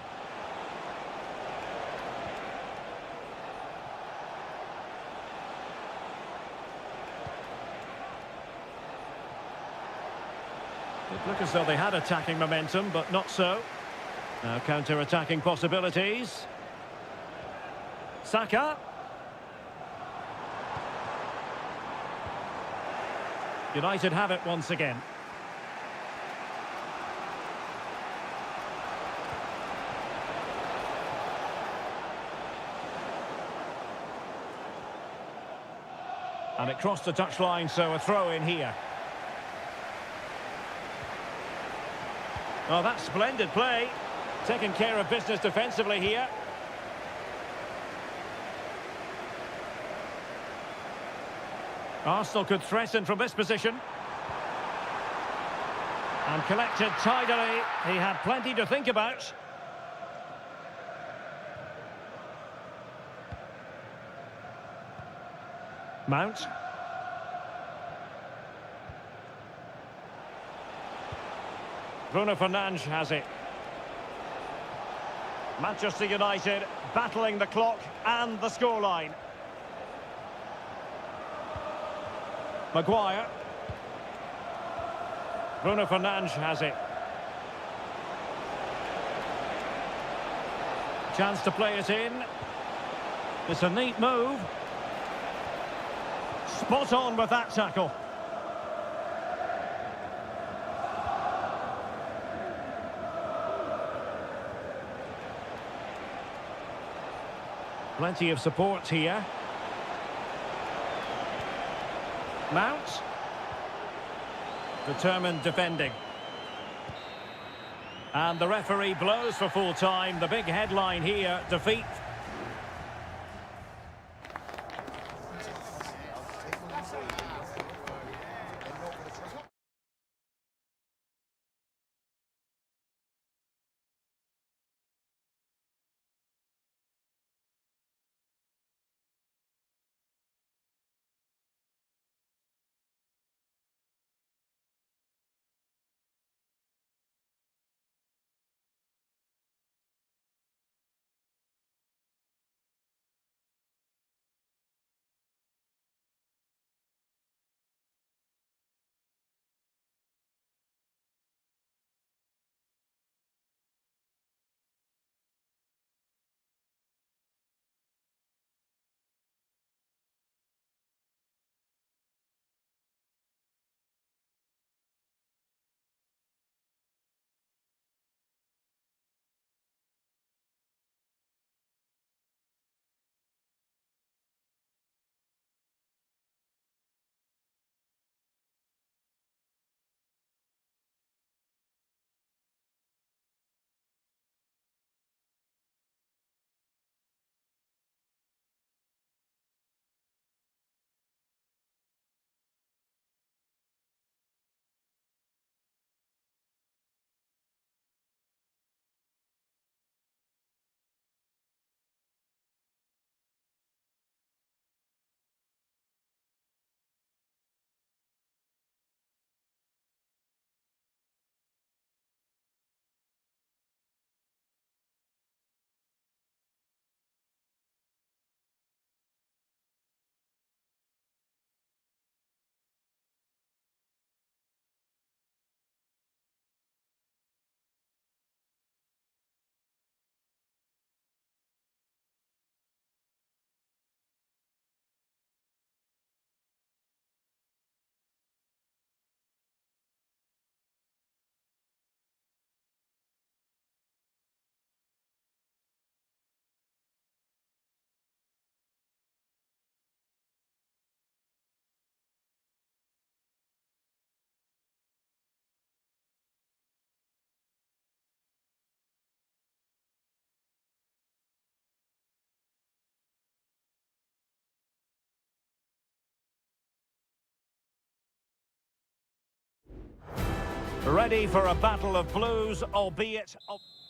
It looked as though they had attacking momentum, but not so. Now counter-attacking possibilities. Saka. United have it once again. And it crossed the touchline, so a throw in here. Oh, that's splendid play. Taking care of business defensively here. Arsenal could threaten from this position. And collected tidily. He had plenty to think about. Mount. Bruno Fernandes has it. Manchester United battling the clock and the scoreline. Maguire. Bruno Fernandes has it. Chance to play it in. It's a neat move. Spot on with that tackle. Plenty of support here. Mount. Determined defending. And the referee blows for full time. The big headline here, defeat Ready for a battle of blues, albeit...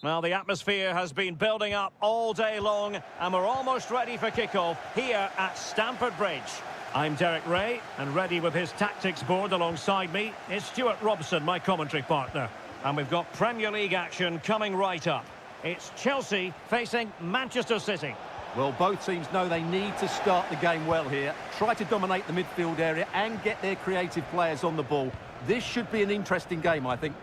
Well, the atmosphere has been building up all day long, and we're almost ready for kickoff here at Stamford Bridge. I'm Derek Ray, and ready with his tactics board alongside me is Stuart Robson, my commentary partner. And we've got Premier League action coming right up. It's Chelsea facing Manchester City. Well, both teams know they need to start the game well here. Try to dominate the midfield area and get their creative players on the ball. This should be an interesting game, I think.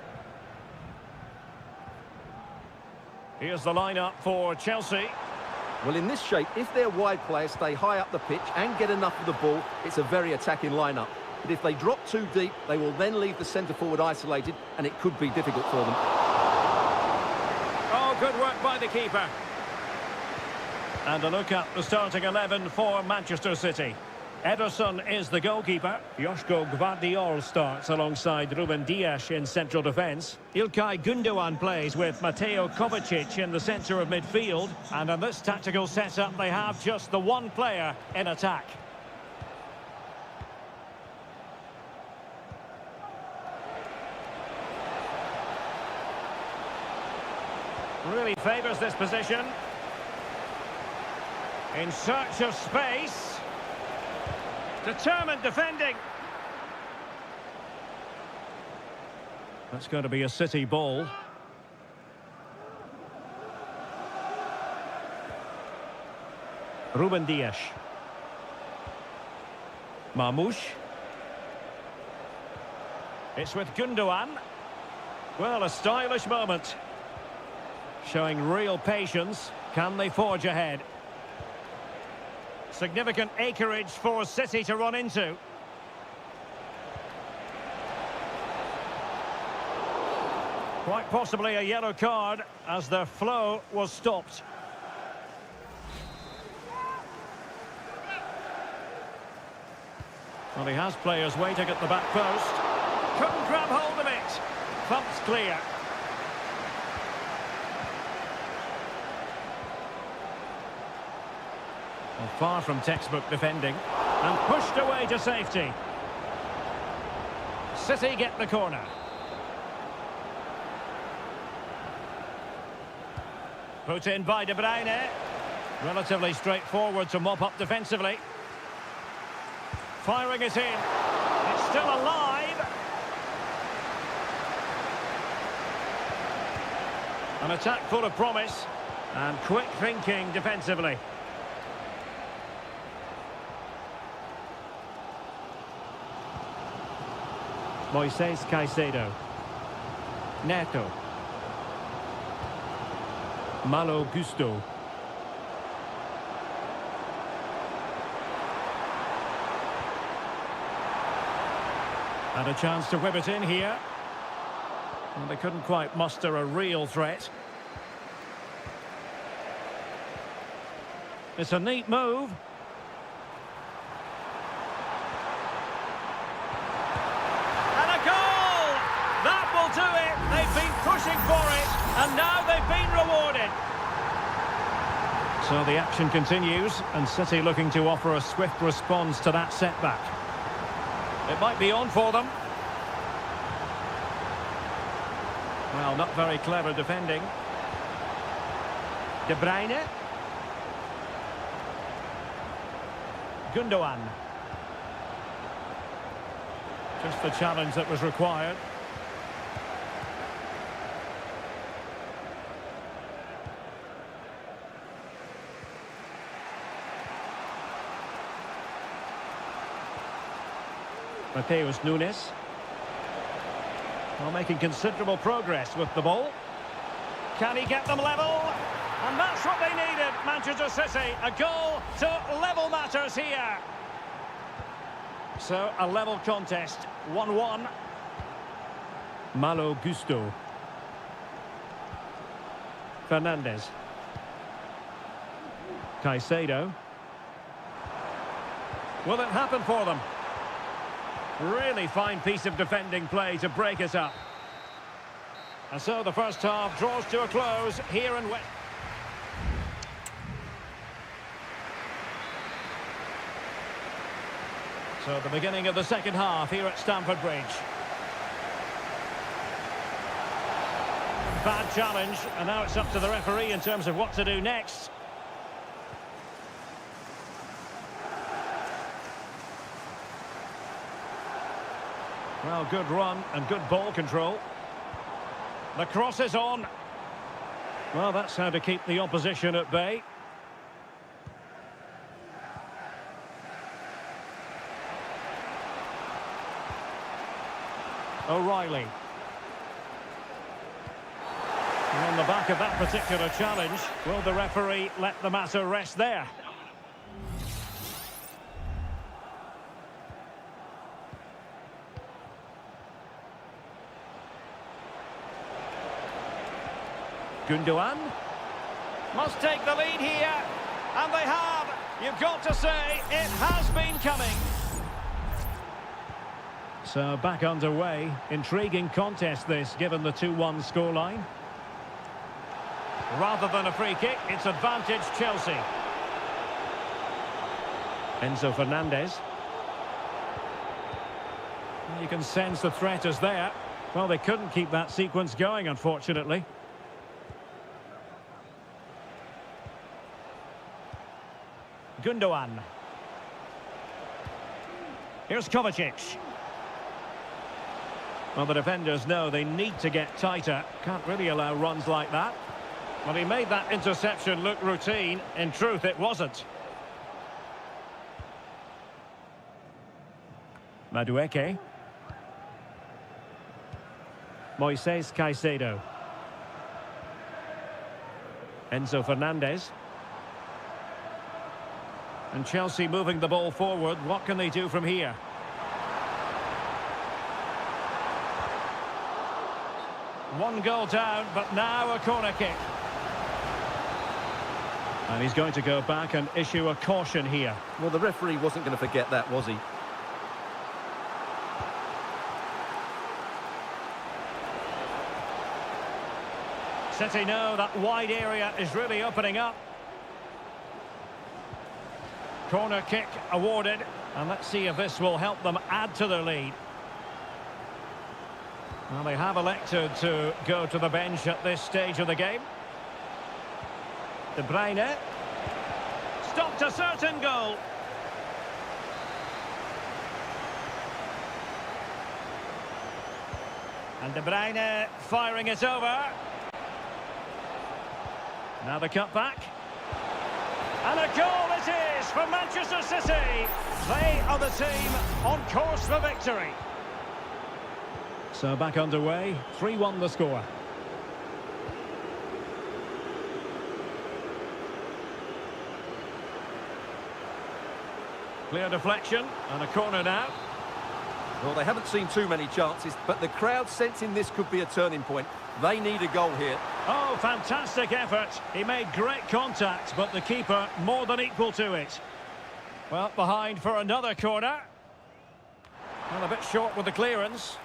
Here's the lineup for Chelsea. Well, in this shape, if their wide players stay high up the pitch and get enough of the ball, it's a very attacking lineup. But if they drop too deep, they will then leave the centre-forward isolated, and it could be difficult for them. Oh, good work by the keeper. And a look at the starting 11 for Manchester City. Ederson is the goalkeeper. Joško Gvardiol starts alongside Ruben Dias in central defence. İlkay Gündoğan plays with Mateo Kovacic in the centre of midfield. And in this tactical setup, they have just the one player in attack. Really favours this position. In search of space. Determined defending. That's going to be a City ball. Ruben Dias. Marmoush. It's with Gündoğan. Well, a stylish moment. Showing real patience. Can they forge ahead? Significant acreage for City to run into. Quite possibly a yellow card as their flow was stopped. Well, he has players waiting at the back post. Couldn't grab hold of it. Thumps clear. Well, far from textbook defending. And pushed away to safety. City get the corner. Put in by De Bruyne. Relatively straightforward to mop up defensively. Firing it in. It's still alive. An attack full of promise. And quick thinking defensively. Moises Caicedo. Neto. Malo Gusto. And a chance to whip it in here. Well, they couldn't quite muster a real threat. It's a neat move. Do it. They've been pushing for it, and now they've been rewarded. So the action continues, and City looking to offer a swift response to that setback. It might be on for them. Well, not very clever defending. De Bruyne. Gündoğan. Just the challenge that was required. Mateus Nunes. Well, making considerable progress with the ball. Can he get them level? And that's what they needed, Manchester City. A goal to level matters here. So, a level contest, 1-1. Malo Gusto. Fernandes. Caicedo. Will it happen for them? Really fine piece of defending play to break it up. And so the first half draws to a close here in West. So the beginning of the second half here at Stamford Bridge. Bad challenge, and now it's up to the referee in terms of what to do next. Well, good run and good ball control. The cross is on. Well, that's how to keep the opposition at bay. O'Reilly. And on the back of that particular challenge, will the referee let the matter rest there? Gundogan must take the lead here, and they have. You've got to say, it has been coming. So back underway. Intriguing contest this, given the 2-1 scoreline. Rather than a free kick, it's advantage Chelsea. Enzo Fernandez. You can sense the threat is there. Well, they couldn't keep that sequence going, unfortunately. Gundogan. Here's Kovacic. Well, the defenders know they need to get tighter. Can't really allow runs like that. Well, he made that interception look routine. In truth, it wasn't. Madueke. Moises Caicedo. Enzo Fernandez. And Chelsea moving the ball forward. What can they do from here? One goal down, but now a corner kick. And he's going to go back and issue a caution here. Well, the referee wasn't going to forget that, was he? City know that wide area is really opening up. Corner kick awarded, and let's see if this will help them add to their lead. Well, they have elected to go to the bench at this stage of the game. De Bruyne stopped a certain goal. And De Bruyne firing it over. Now the cutback. And a goal it is for Manchester City. They are the team on course for victory. So back underway, 3-1 the score. Clear deflection and a corner now. Well, they haven't seen too many chances, but the crowd sensing this could be a turning point. They need a goal here. Oh, fantastic effort. He made great contact, but the keeper more than equal to it. Well, behind for another corner. Well, a bit short with the clearance.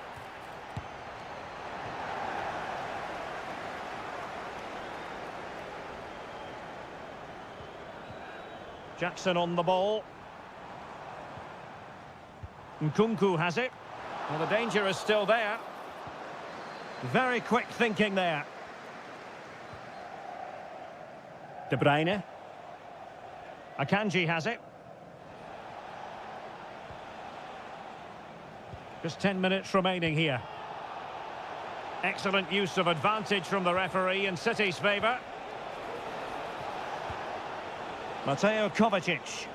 Jackson on the ball. Nkunku has it. Well, the danger is still there. Very quick thinking there. De Bruyne. Akanji has it. Just 10 minutes remaining here. Excellent use of advantage from the referee in City's favour. Mateo Kovacic.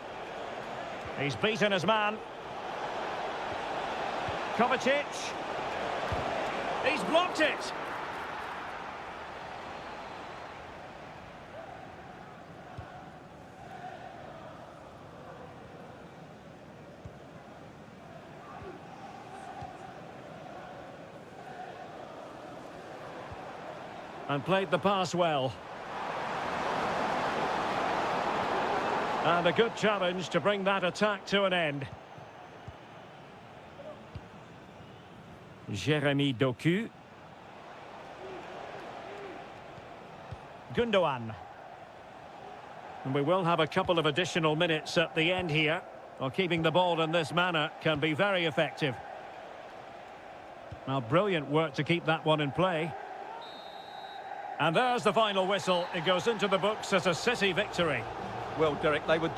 He's beaten his man. Kovacic. He's blocked it. And played the pass well. And a good challenge to bring that attack to an end. Jeremy Doku. Gundogan. And we will have a couple of additional minutes at the end here. Well, keeping the ball in this manner can be very effective. Now, brilliant work to keep that one in play. And there's the final whistle. It goes into the books as a City victory. Well, Derek, they were...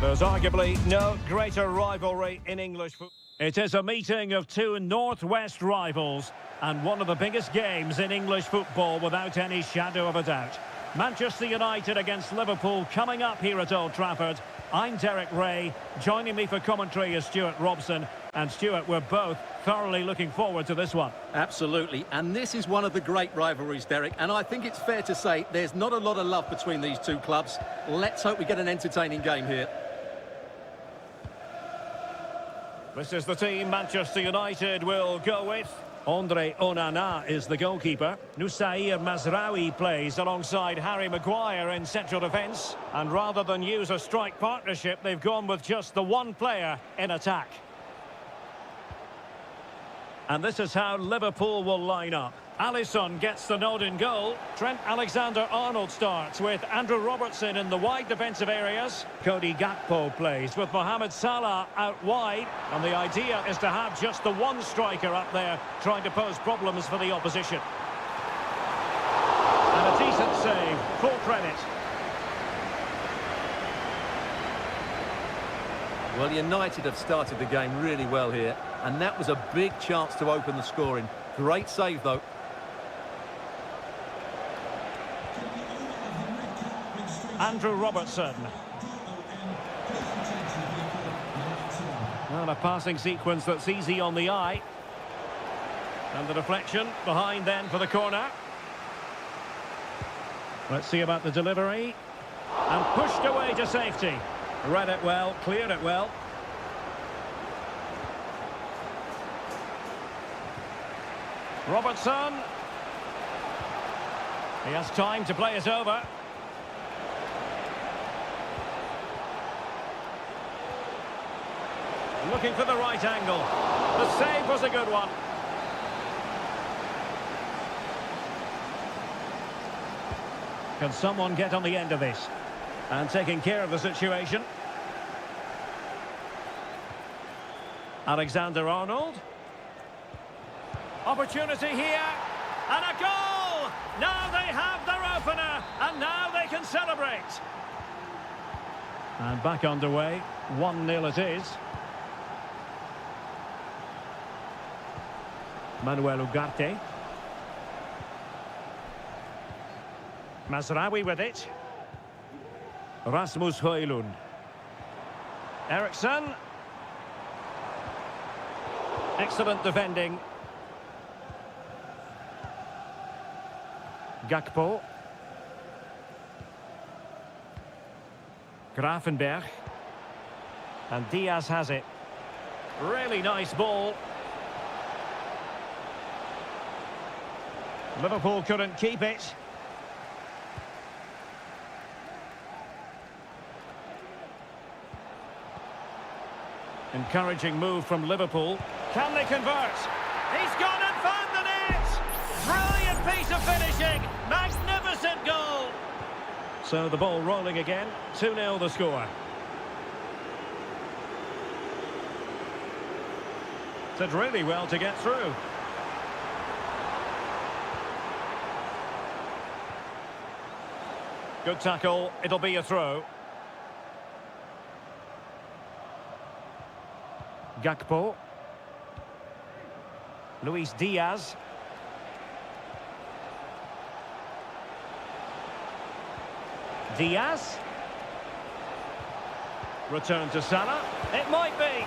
There's arguably no greater rivalry in English football. It is a meeting of two northwest rivals and one of the biggest games in English football without any shadow of a doubt. Manchester United against Liverpool coming up here at Old Trafford. I'm Derek Ray. Joining me for commentary is Stuart Robson. And Stuart, we're both thoroughly looking forward to this one. Absolutely, and this is one of the great rivalries, Derek, and I think it's fair to say there's not a lot of love between these two clubs. Let's hope we get an entertaining game here. This is the team Manchester United will go with. Andre Onana is the goalkeeper. Nusair Mazraoui plays alongside Harry Maguire in central defence. And rather than use a strike partnership, they've gone with just the one player in attack. And this is how Liverpool will line up. Alisson gets the nod in goal. Trent Alexander-Arnold starts with Andrew Robertson in the wide defensive areas. Cody Gakpo plays with Mohamed Salah out wide. And the idea is to have just the one striker up there trying to pose problems for the opposition. And a decent save, full credit. Well, United have started the game really well here, and that was a big chance to open the scoring. Great save, though. Andrew Robertson. Well, a passing sequence that's easy on the eye. And the deflection behind then for the corner. Let's see about the delivery. And pushed away to safety. Read it well, cleared it well. Robertson. He has time to play it over. Looking for the right angle. The save was a good one. Can someone get on the end of this? And taking care of the situation. Alexander-Arnold. Opportunity here. And a goal! Now they have their opener. And now they can celebrate. And back underway. 1-0 it is. Manuel Ugarte. Mazraoui with it. Rasmus Højlund. Eriksson. Excellent defending. Gakpo. Grafenberg. And Diaz has it. Really nice ball. Liverpool couldn't keep it. Encouraging move from Liverpool. Can they convert? He's gone and found the net! Brilliant piece of finishing! Magnificent goal! So the ball rolling again. 2-0 the score. Did really well to get through. Good tackle. It'll be a throw. Gakpo. Luis Diaz. Diaz. Return to Salah. It might be.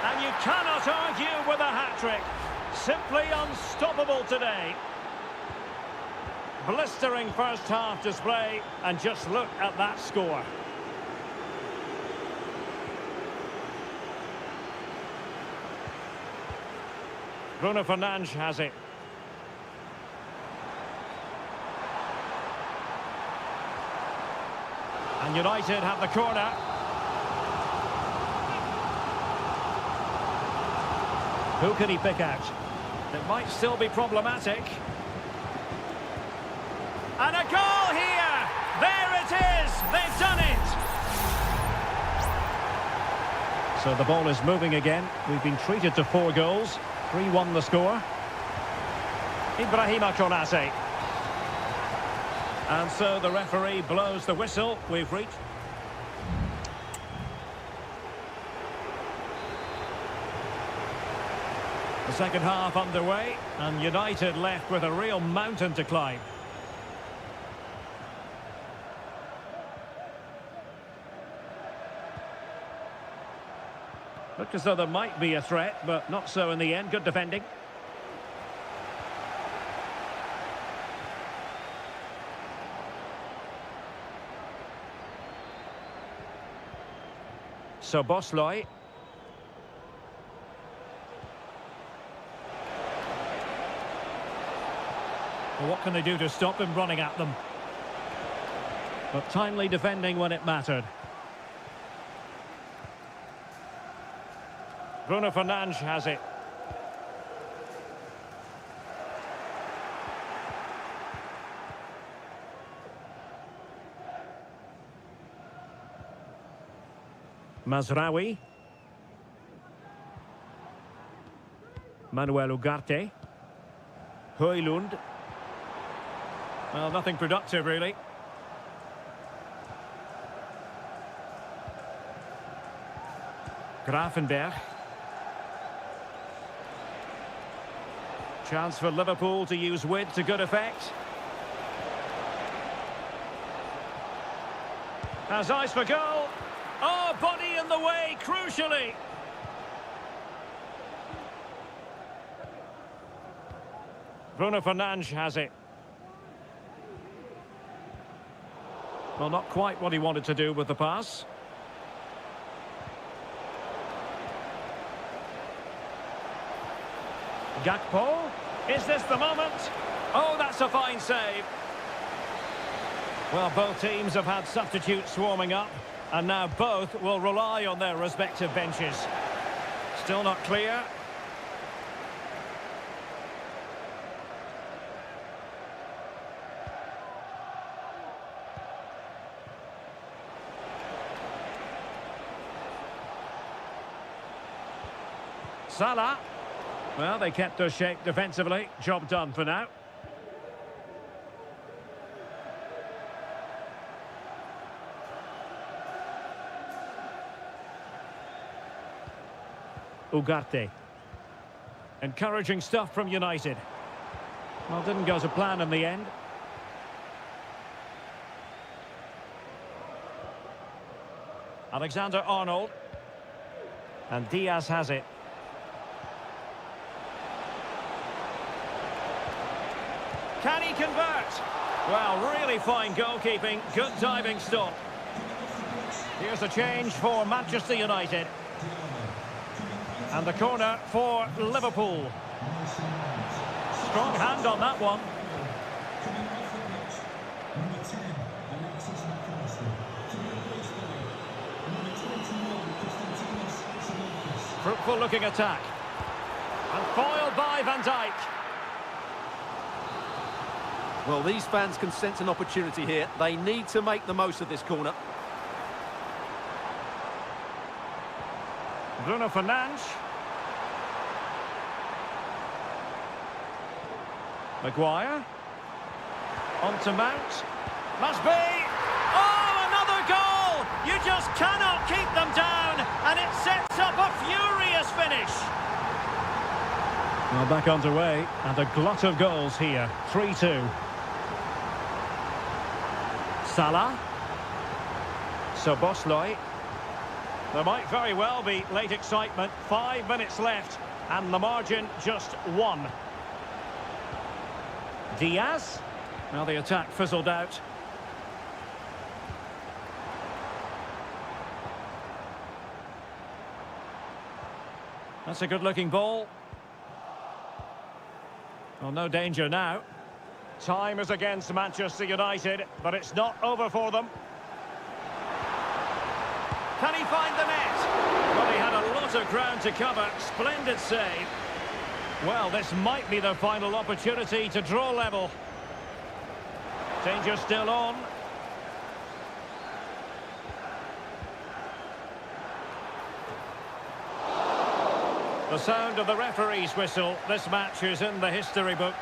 And you cannot argue with a hat-trick. Simply unstoppable today. Blistering first half display, and just look at that score. Bruno Fernandes has it. And United have the corner. Who can he pick out? It might still be problematic. And a goal here! There it is! They've done it! So the ball is moving again. We've been treated to 4 goals. 3-1 the score. Ibrahima Konate. And so the referee blows the whistle. We've reached... The second half underway, and United left with a real mountain to climb. Looked as though there might be a threat, but not so in the end. Good defending. So Bosley. Well, what can they do to stop him running at them? But timely defending when it mattered. Bruno Fernandes has it. Mazraoui. Manuel Ugarte. Højlund. Well, nothing productive, really. Grafenberg. Chance for Liverpool to use width to good effect. Has eyes for goal. Oh, body in the way, crucially. Bruno Fernandes has it. Well, not quite what he wanted to do with the pass. Gakpo. Is this the moment? Oh, that's a fine save. Well, both teams have had substitutes swarming up, and now both will rely on their respective benches. Still not clear. Salah. Well, they kept their shape defensively. Job done for now. Ugarte. Encouraging stuff from United. Well, didn't go to plan in the end. Alexander-Arnold. And Diaz has it. Can he convert? Well, really fine goalkeeping. Good diving stop. Here's a change for Manchester United. And the corner for Liverpool. Strong hand on that one. Fruitful looking attack. And foiled by Van Dijk. Well, these fans can sense an opportunity here. They need to make the most of this corner. Bruno Fernandes. Maguire. On to Mount. Must be. Oh, another goal! You just cannot keep them down, and it sets up a furious finish. Well, back underway, and a glut of goals here. 3-2. Salah. Szoboszlai. There might very well be late excitement. 5 minutes left, and the margin just 1. Diaz. Now the attack fizzled out. That's a good-looking ball. Well, no danger now. Time is against Manchester United, but it's not over for them. Can he find the net? Well, he had a lot of ground to cover. Splendid save. Well, this might be the final opportunity to draw level. Danger still on. The sound of the referee's whistle. This match is in the history book.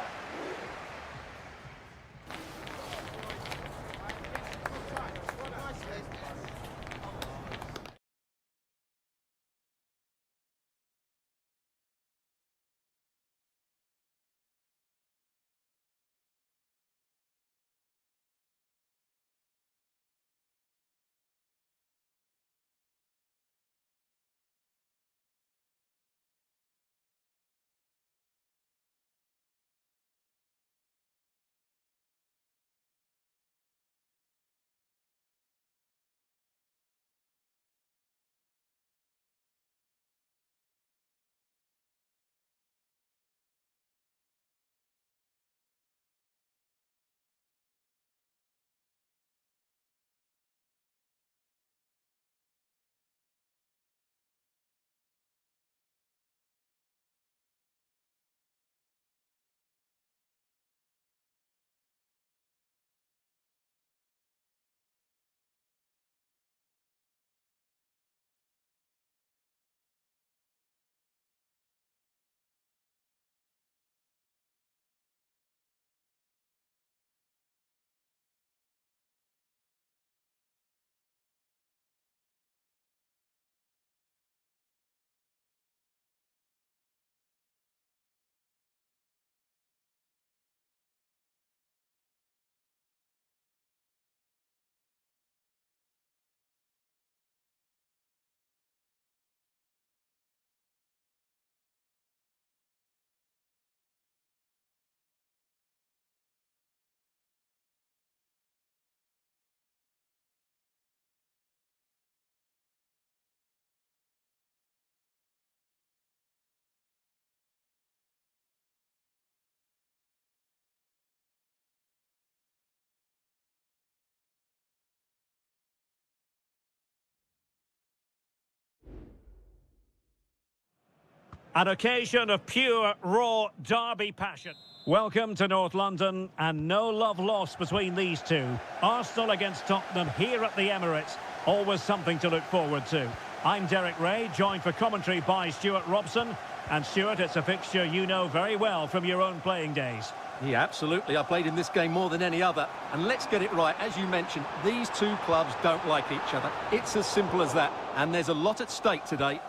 An occasion of pure, raw derby passion. Welcome to North London, and no love lost between these two. Arsenal against Tottenham here at the Emirates. Always something to look forward to. I'm Derek Ray, joined for commentary by Stuart Robson. And Stuart, it's a fixture you know very well from your own playing days. Yeah, absolutely. I played in this game more than any other. And let's get it right. As you mentioned, these two clubs don't like each other. It's as simple as that. And there's a lot at stake today.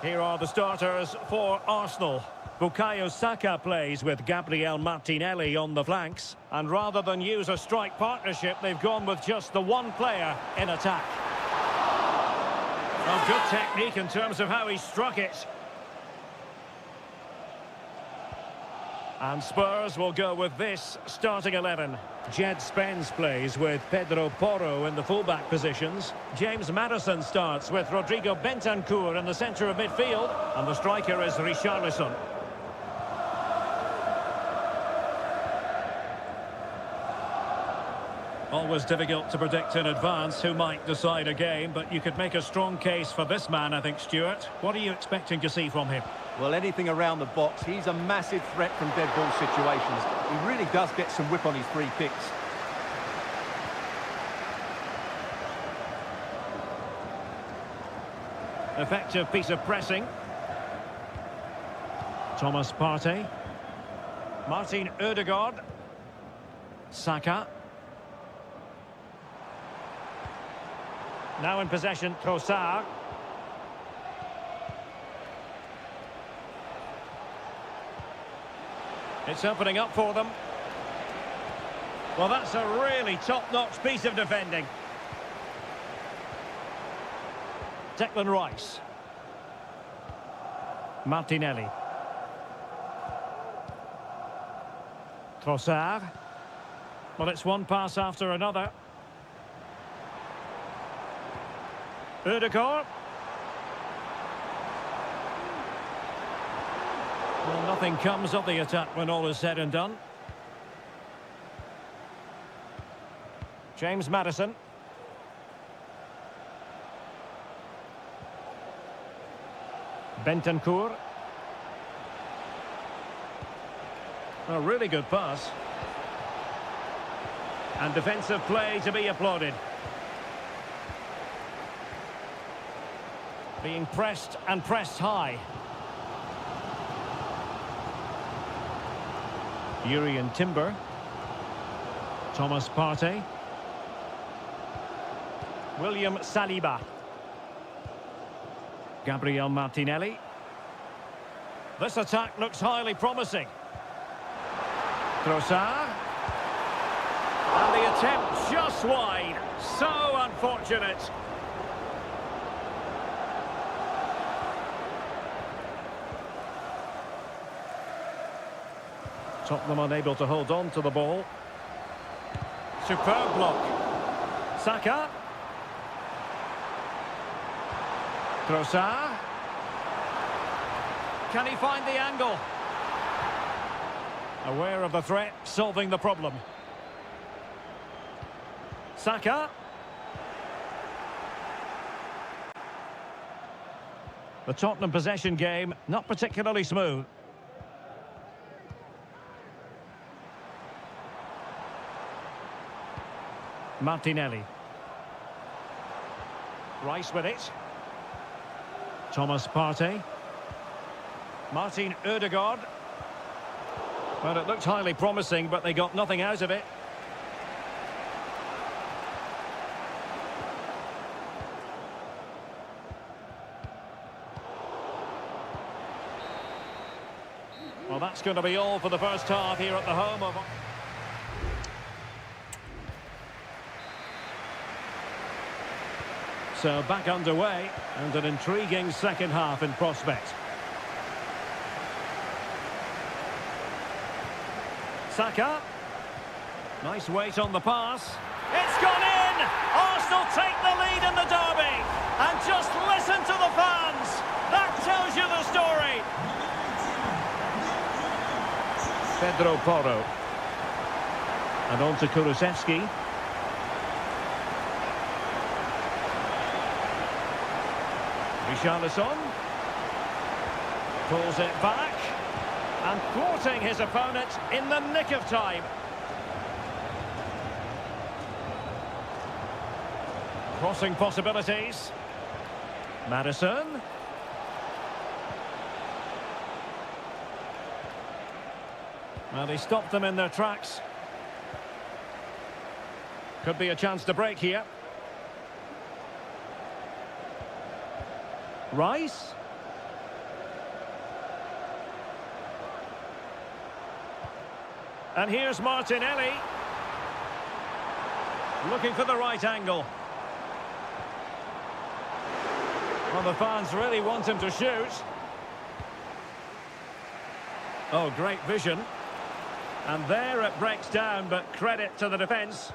Here are the starters for Arsenal. Bukayo Saka plays with Gabriel Martinelli on the flanks. And rather than use a strike partnership, they've gone with just the one player in attack. Well, good technique in terms of how he struck it. And Spurs will go with this starting 11. Jed Spence plays with Pedro Porro in the fullback positions. James Maddison starts with Rodrigo Bentancur in the centre of midfield. And the striker is Richarlison. Always difficult to predict in advance who might decide a game, but you could make a strong case for this man, I think, Stuart. What are you expecting to see from him? Well, anything around the box. He's a massive threat from dead ball situations. He really does get some whip on his free kicks. Effective piece of pressing. Thomas Partey. Martin Ødegaard. Saka. Now in possession, Trossard. It's opening up for them. Well, that's a really top-notch piece of defending. Declan Rice. Martinelli. Trossard. Well, it's one pass after another. Ødegaard. Well, nothing comes of the attack when all is said and done. James Maddison. Bentancur. A really good pass. And defensive play to be applauded. Being pressed and pressed high. Urian Timber. Thomas Partey. William Saliba. Gabriel Martinelli. This attack looks highly promising. Trossard. And the attempt just wide. So unfortunate. Tottenham unable to hold on to the ball. Superb block. Saka. Trossard. Can he find the angle? Aware of the threat, solving the problem. Saka. The Tottenham possession game, not particularly smooth. Martinelli. Rice with it. Thomas Partey. Martin Ødegaard. Well, it looked highly promising, but they got nothing out of it. Well, that's going to be all for the first half here at the home of... So back underway, and an intriguing second half in prospect. Saka. Nice weight on the pass. It's gone in! Arsenal take the lead in the derby. And just listen to the fans. That tells you the story. Pedro Porro. And on to Kulusevski. Richarlison pulls it back and thwarting his opponent in the nick of time. Crossing possibilities. Maddison. Well, he stopped them in their tracks. Could be a chance to break here. Rice. And here's Martinelli. Looking for the right angle. Well, the fans really want him to shoot. Oh, great vision. And there it breaks down, but credit to the defence.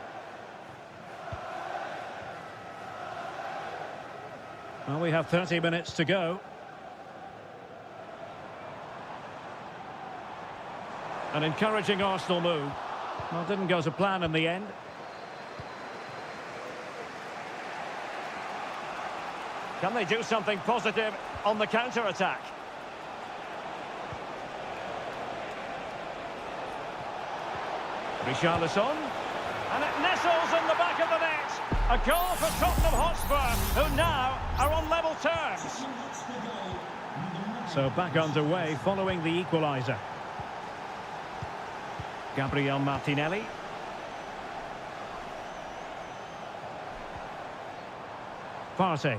Well, we have 30 minutes to go. An encouraging Arsenal move. Well, didn't go to plan in the end. Can they do something positive on the counter-attack? Richarlison, and it nestles in the back of the net. A goal for Tottenham Hotspur, who now are on level terms. So back underway following the equaliser. Gabriel Martinelli. Partey.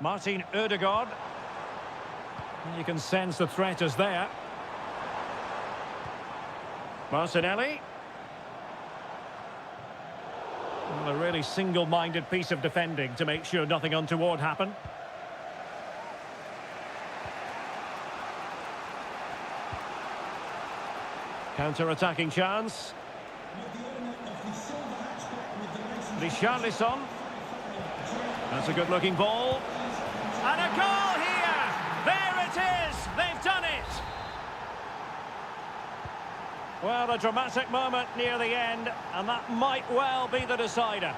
Martin Ødegaard. You can sense the threat is there. Martinelli. Well, a really single-minded piece of defending to make sure nothing untoward happened. Counter-attacking chance. Richarlison. That's a good-looking ball. And a goal here! There it is! They've done it! Well, a dramatic moment near the end, and that might well be the decider.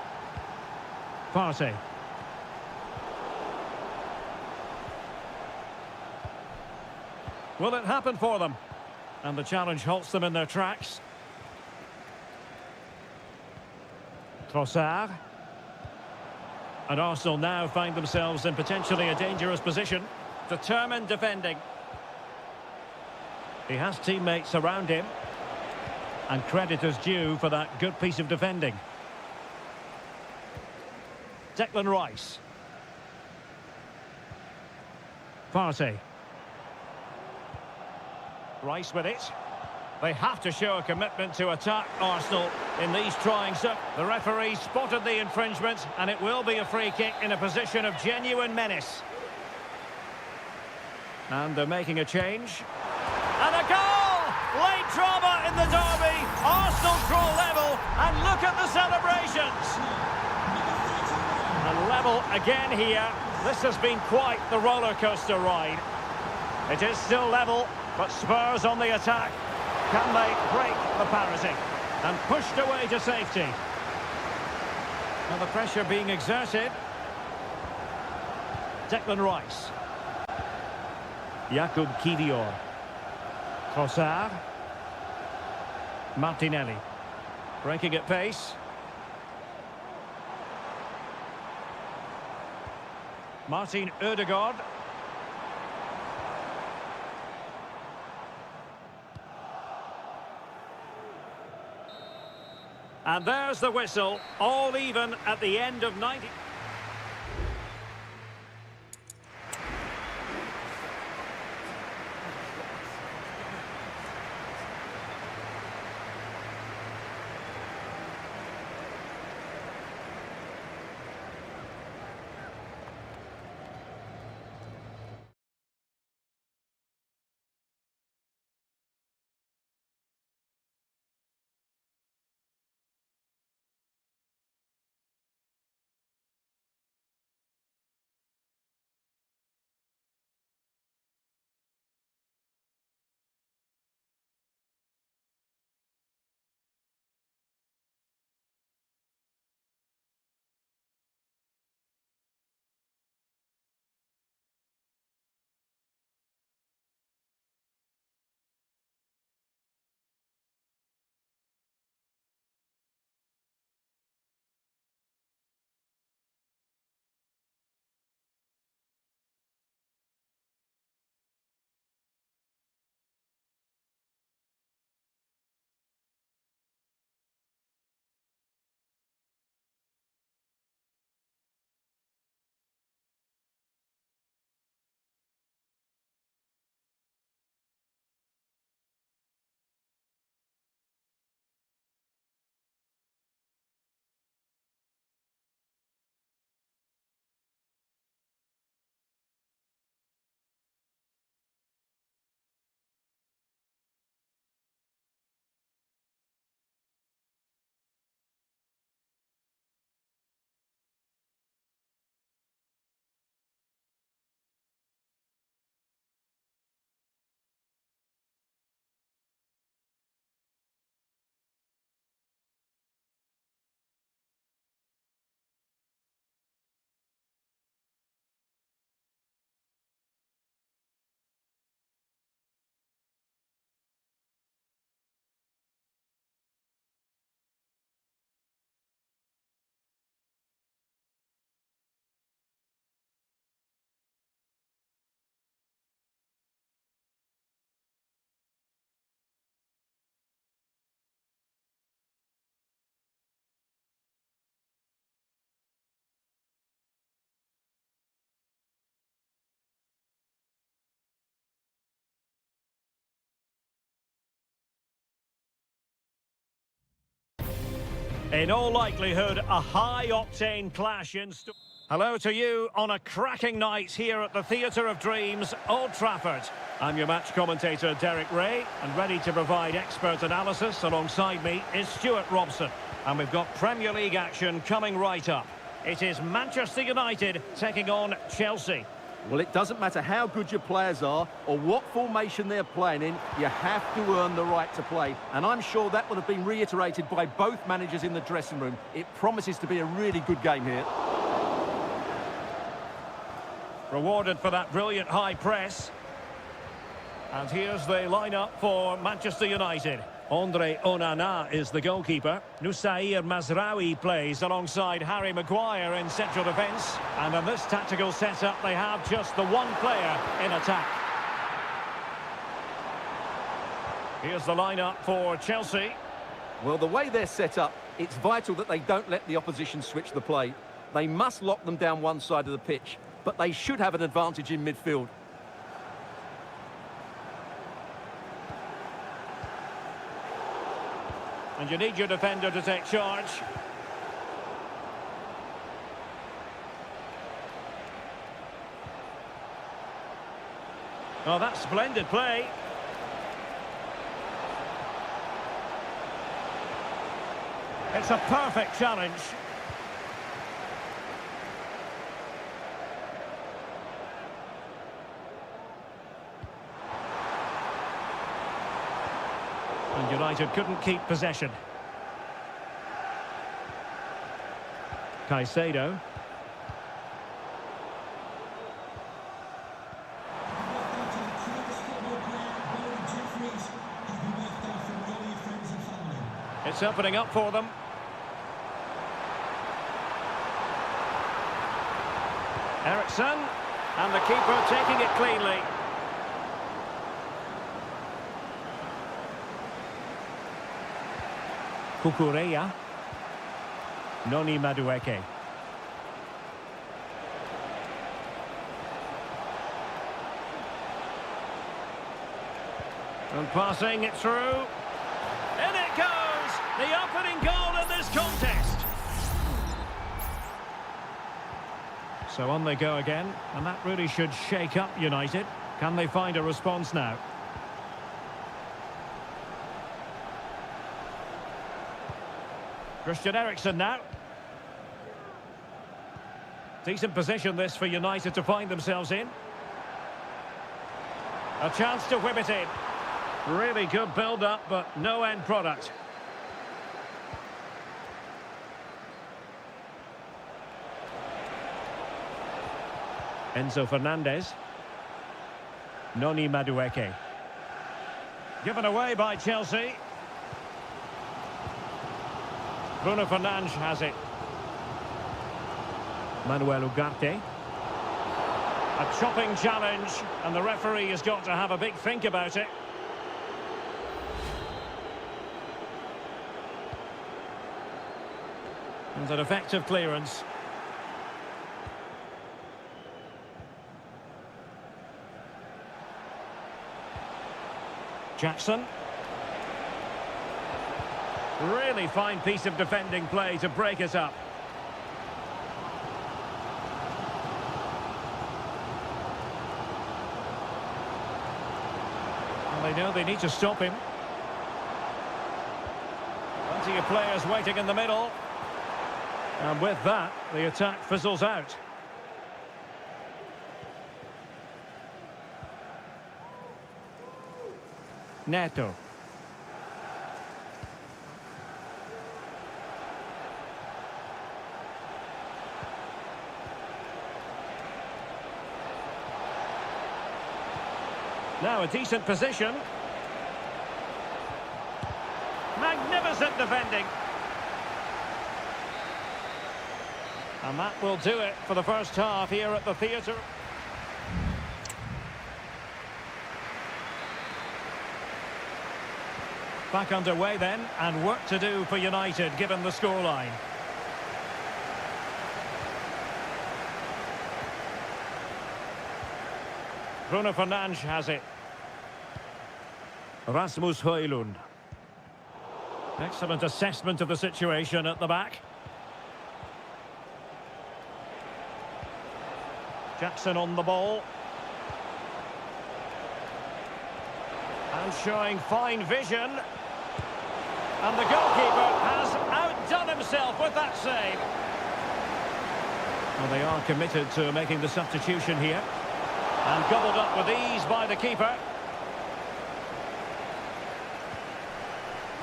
Partey. Will it happen for them? And the challenge halts them in their tracks. Trossard. And Arsenal now find themselves in potentially a dangerous position. Determined defending. He has teammates around him. And credit is due for that good piece of defending. Declan Rice. Partey. Rice with it. They have to show a commitment to attack Arsenal in these trying zones. The referee spotted the infringement, and it will be a free kick in a position of genuine menace. And they're making a change. And a goal! Late drama in the derby. Arsenal draw level, and look at the celebrations. And level again here. This has been quite the roller coaster ride. It is still level, but Spurs on the attack. Can they break the parity? And pushed away to safety. Now the pressure being exerted. Declan Rice. Jakub Kiwior. Trossard. Martinelli. Breaking at pace. Martin Ødegaard. And there's the whistle, all even at the end of 90. In all likelihood, a high-octane clash in store. Hello to you on a cracking night here at the Theatre of Dreams, Old Trafford. I'm your match commentator, Derek Ray, and ready to provide expert analysis alongside me is Stuart Robson. And we've got Premier League action coming right up. It is Manchester United taking on Chelsea. Well, it doesn't matter how good your players are or what formation they're playing in, you have to earn the right to play. And I'm sure that would have been reiterated by both managers in the dressing room. It promises to be a really good game here. Rewarded for that brilliant high press. And here's the lineup for Manchester United. Andre Onana is the goalkeeper. Nusair Mazraoui plays alongside Harry Maguire in central defence. And in this tactical setup, they have just the one player in attack. Here's the lineup for Chelsea. Well, the way they're set up, it's vital that they don't let the opposition switch the play. They must lock them down one side of the pitch, but they should have an advantage in midfield. And you need your defender to take charge. Oh, that's splendid play. It's a perfect challenge. And United couldn't keep possession. Caicedo. It's opening up for them. Ericsson, and the keeper taking it cleanly. Kukureya. Noni Madueke. And passing it through. In it goes! The opening goal in this contest. So on they go again, and that really should shake up United. Can they find a response now? Christian Eriksen now. Decent position this for United to find themselves in. A chance to whip it in. Really good build-up, but no end product. Enzo Fernandez. Noni Madueke. Given away by Chelsea. Bruno Fernandes has it. Manuel Ugarte. A chopping challenge, and the referee has got to have a big think about it. And an effective clearance. Jackson. Really fine piece of defending play to break it up. Well, they know they need to stop him. Plenty of players waiting in the middle. And with that, the attack fizzles out. Neto. Now a decent position. Magnificent defending. And that will do it for the first half here at the theatre. Back underway then, and work to do for United given the scoreline. Bruno Fernandes has it. Rasmus Højlund. Excellent assessment of the situation at the back. Jackson on the ball. And showing fine vision. And the goalkeeper has outdone himself with that save. Well, they are committed to making the substitution here. And gobbled up with ease by the keeper.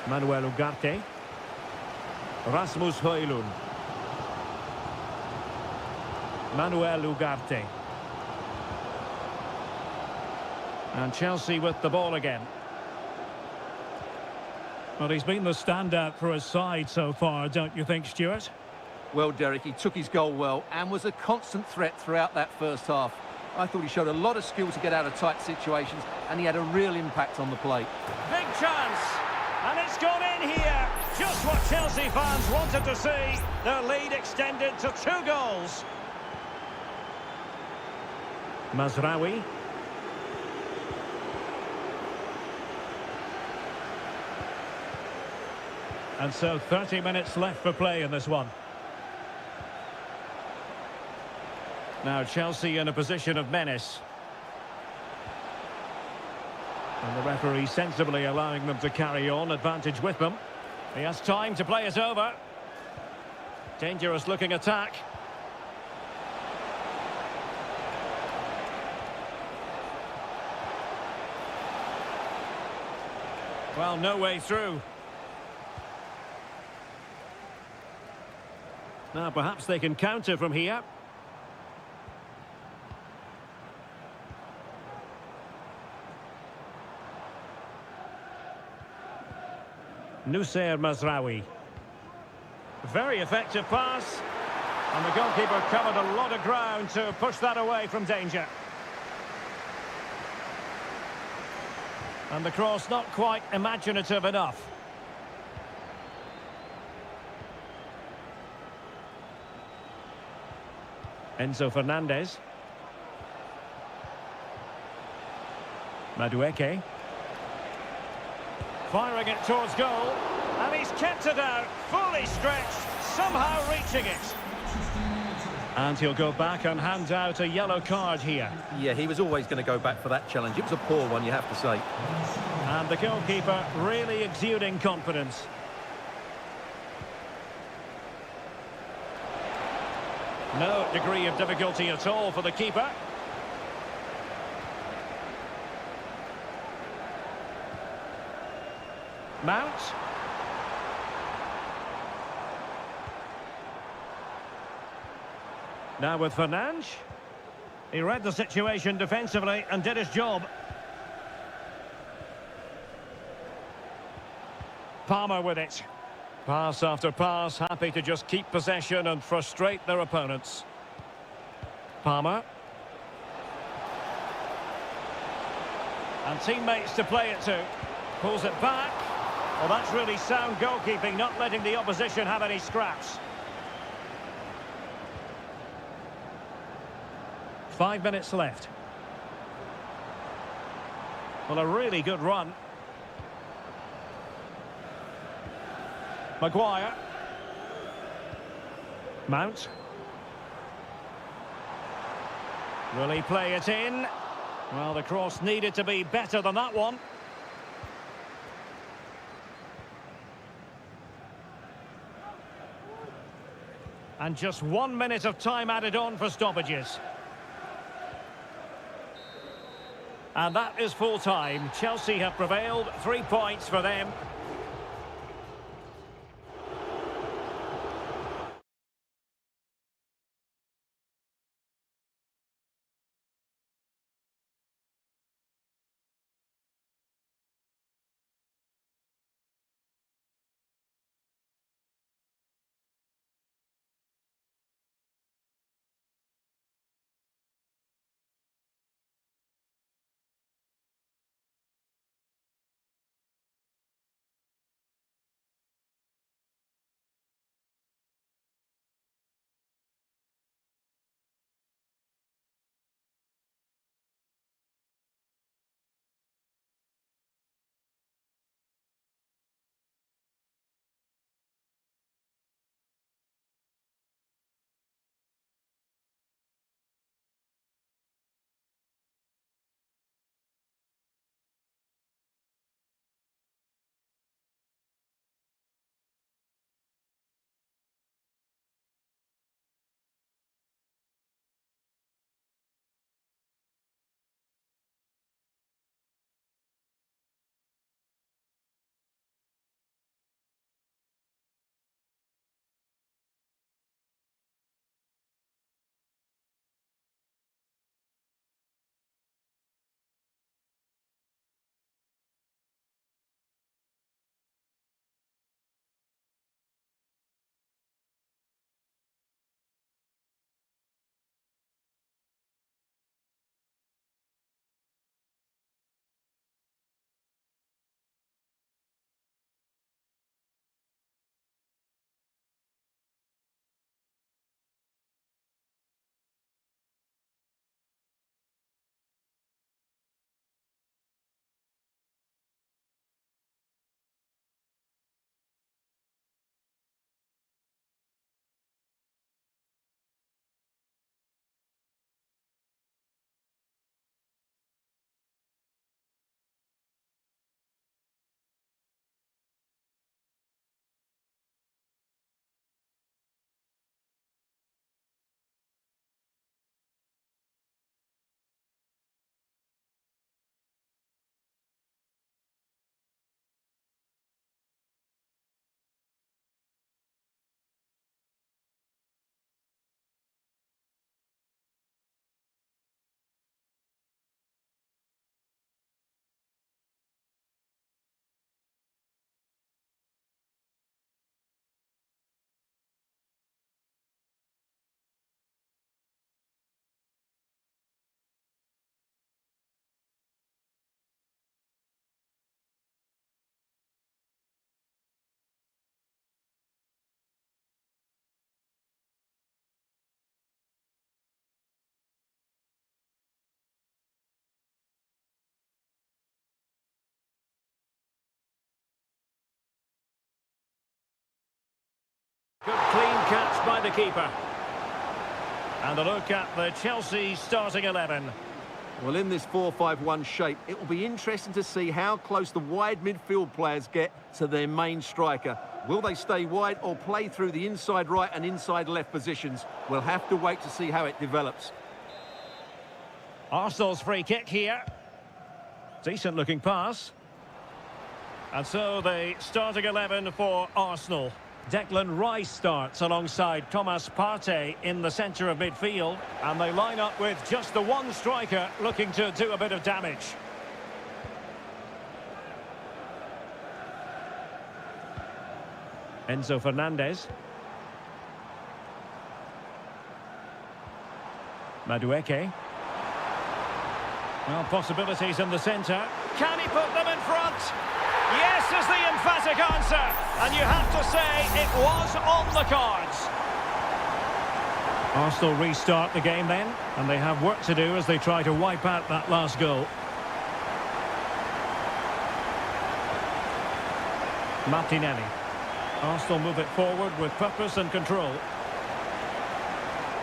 Manuel Ugarte. Rasmus Højlund. Manuel Ugarte. And Chelsea with the ball again. Well, he's been the standout for his side so far, don't you think, Stuart? Well, Derek, he took his goal well and was a constant threat throughout that first half. I thought he showed a lot of skill to get out of tight situations, and he had a real impact on the plate. Big chance! And it's gone in here! Just what Chelsea fans wanted to see. Their lead extended to 2 goals. Mazraoui. And so 30 minutes left for play in this one. Now Chelsea in a position of menace. And the referee sensibly allowing them to carry on, advantage with them. He has time to play it over. Dangerous looking attack. Well, no way through. Now perhaps they can counter from here. Nusayr Mazraoui. Very effective pass. And the goalkeeper covered a lot of ground to push that away from danger. And the cross not quite imaginative enough. Enzo Fernandez. Madueke. Firing it towards goal. And he's kept it out, fully stretched, somehow reaching it. And he'll go back and hand out a yellow card here. Yeah, he was always going to go back for that challenge. It was a poor one, you have to say. And the goalkeeper really exuding confidence. No degree of difficulty at all for the keeper. Mount. Now with Fernandes. He read the situation defensively and did his job. Palmer with it. Pass after pass, happy to just keep possession and frustrate their opponents. Palmer. And teammates to play it to. Pulls it back. Well, that's really sound goalkeeping, not letting the opposition have any scraps. 5 minutes left. Well, a really good run. Maguire. Mount. Will he play it in? Well, the cross needed to be better than that one. And just 1 minute of time added on for stoppages. And that is full time. Chelsea have prevailed. 3 points for them. Good clean catch by the keeper. And a look at the Chelsea starting 11. Well, in this 4-5-1 shape, it will be interesting to see how close the wide midfield players get to their main striker. Will they stay wide or play through the inside right and inside left positions? We'll have to wait to see how it develops. Arsenal's free kick here. Decent looking pass. And so the starting 11 for Arsenal. Declan Rice starts alongside Thomas Partey in the centre of midfield. And they line up with just the one striker looking to do a bit of damage. Enzo Fernandez. Madueke. Well, possibilities in the centre. Can he put them in front? Yes is the emphatic answer. And you have to say it was on the cards. Arsenal restart the game then. And they have work to do as they try to wipe out that last goal. Martinelli. Arsenal move it forward with purpose and control.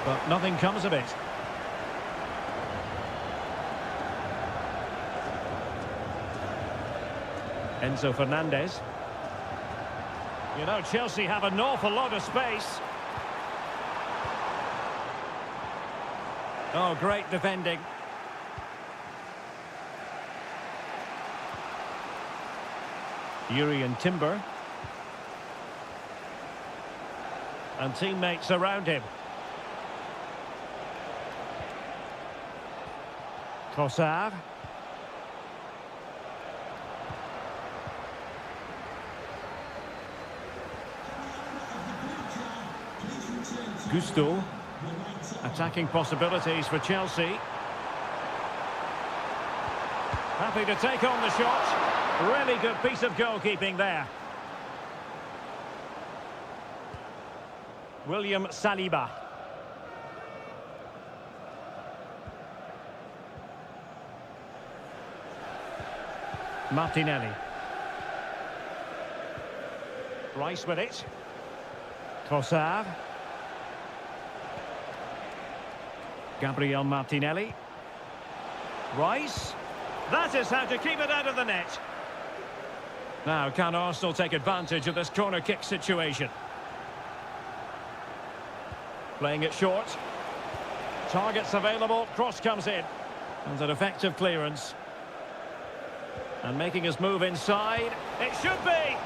But nothing comes of it. Enzo Fernandez. You know, Chelsea have an awful lot of space. Oh, great defending. Urian Timber. And teammates around him. Trossard. Gusto. Attacking possibilities for Chelsea. Happy to take on the shot. Really good piece of goalkeeping there. William Saliba. Martinelli. Rice with it. Trossard. Gabriel Martinelli. Rice. That is how to keep it out of the net. Now, can Arsenal take advantage of this corner kick situation? Playing it short. Targets available. Cross comes in. And an effective clearance. And making his move inside. It should be.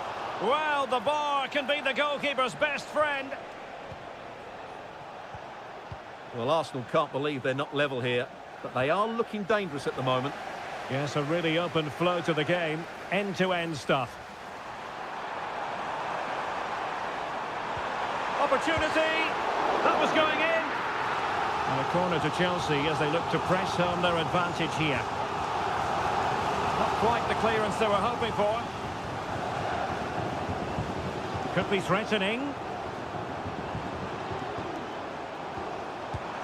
Well, the bar can be the goalkeeper's best friend. Well, Arsenal can't believe they're not level here, but they are looking dangerous at the moment. Yes, a really open flow to the game. End-to-end stuff. Opportunity. That was going in. And a corner to Chelsea as they look to press home their advantage here. Not quite the clearance they were hoping for. Could be threatening.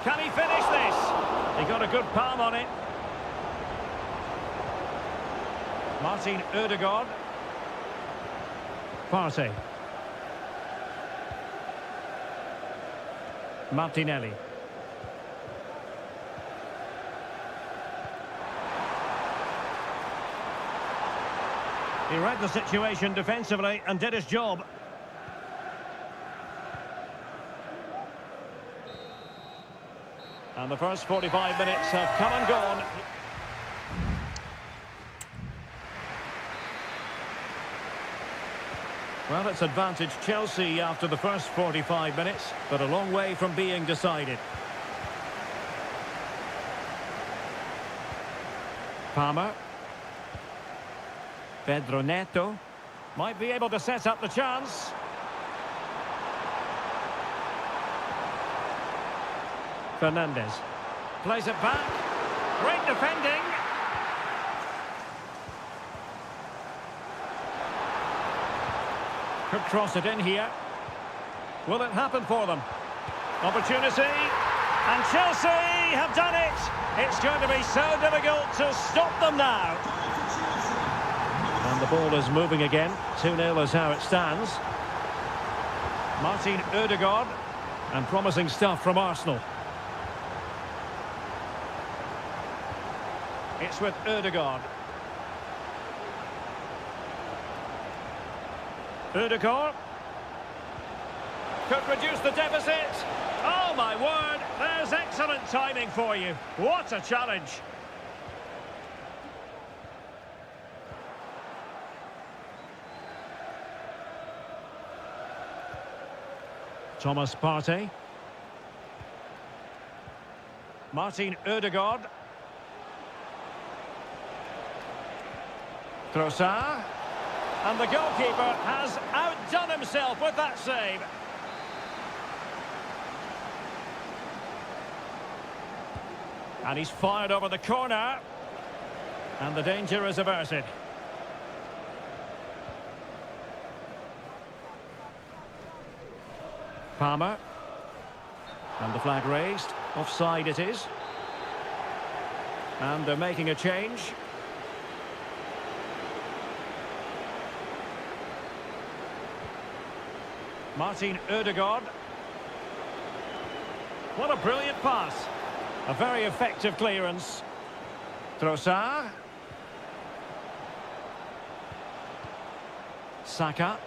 Can he finish this? He got a good palm on it. Martin Ødegaard. Partey. Martinelli. He read the situation defensively and did his job. And the first 45 minutes have come and gone. Well, it's advantage Chelsea after the first 45 minutes, but a long way from being decided. Palmer. Pedro Neto. Might be able to set up the chance. Fernandez. Plays it back. Great defending. Could cross it in here. Will it happen for them? Opportunity. And Chelsea have done it. It's going to be so difficult to stop them now. And the ball is moving again. 2-0 is how it stands. Martin Ødegaard. And promising stuff from Arsenal. It's with Ødegaard. Ødegaard. Could reduce the deficit. Oh, my word. There's excellent timing for you. What a challenge. Thomas Partey. Martin Ødegaard. Trossard. And the goalkeeper has outdone himself with that save. And he's fired over the corner. And the danger is averted. Palmer. And the flag raised. Offside it is. And they're making a change. Martin Ødegaard. What a brilliant pass. A very effective clearance. Trossard. Saka.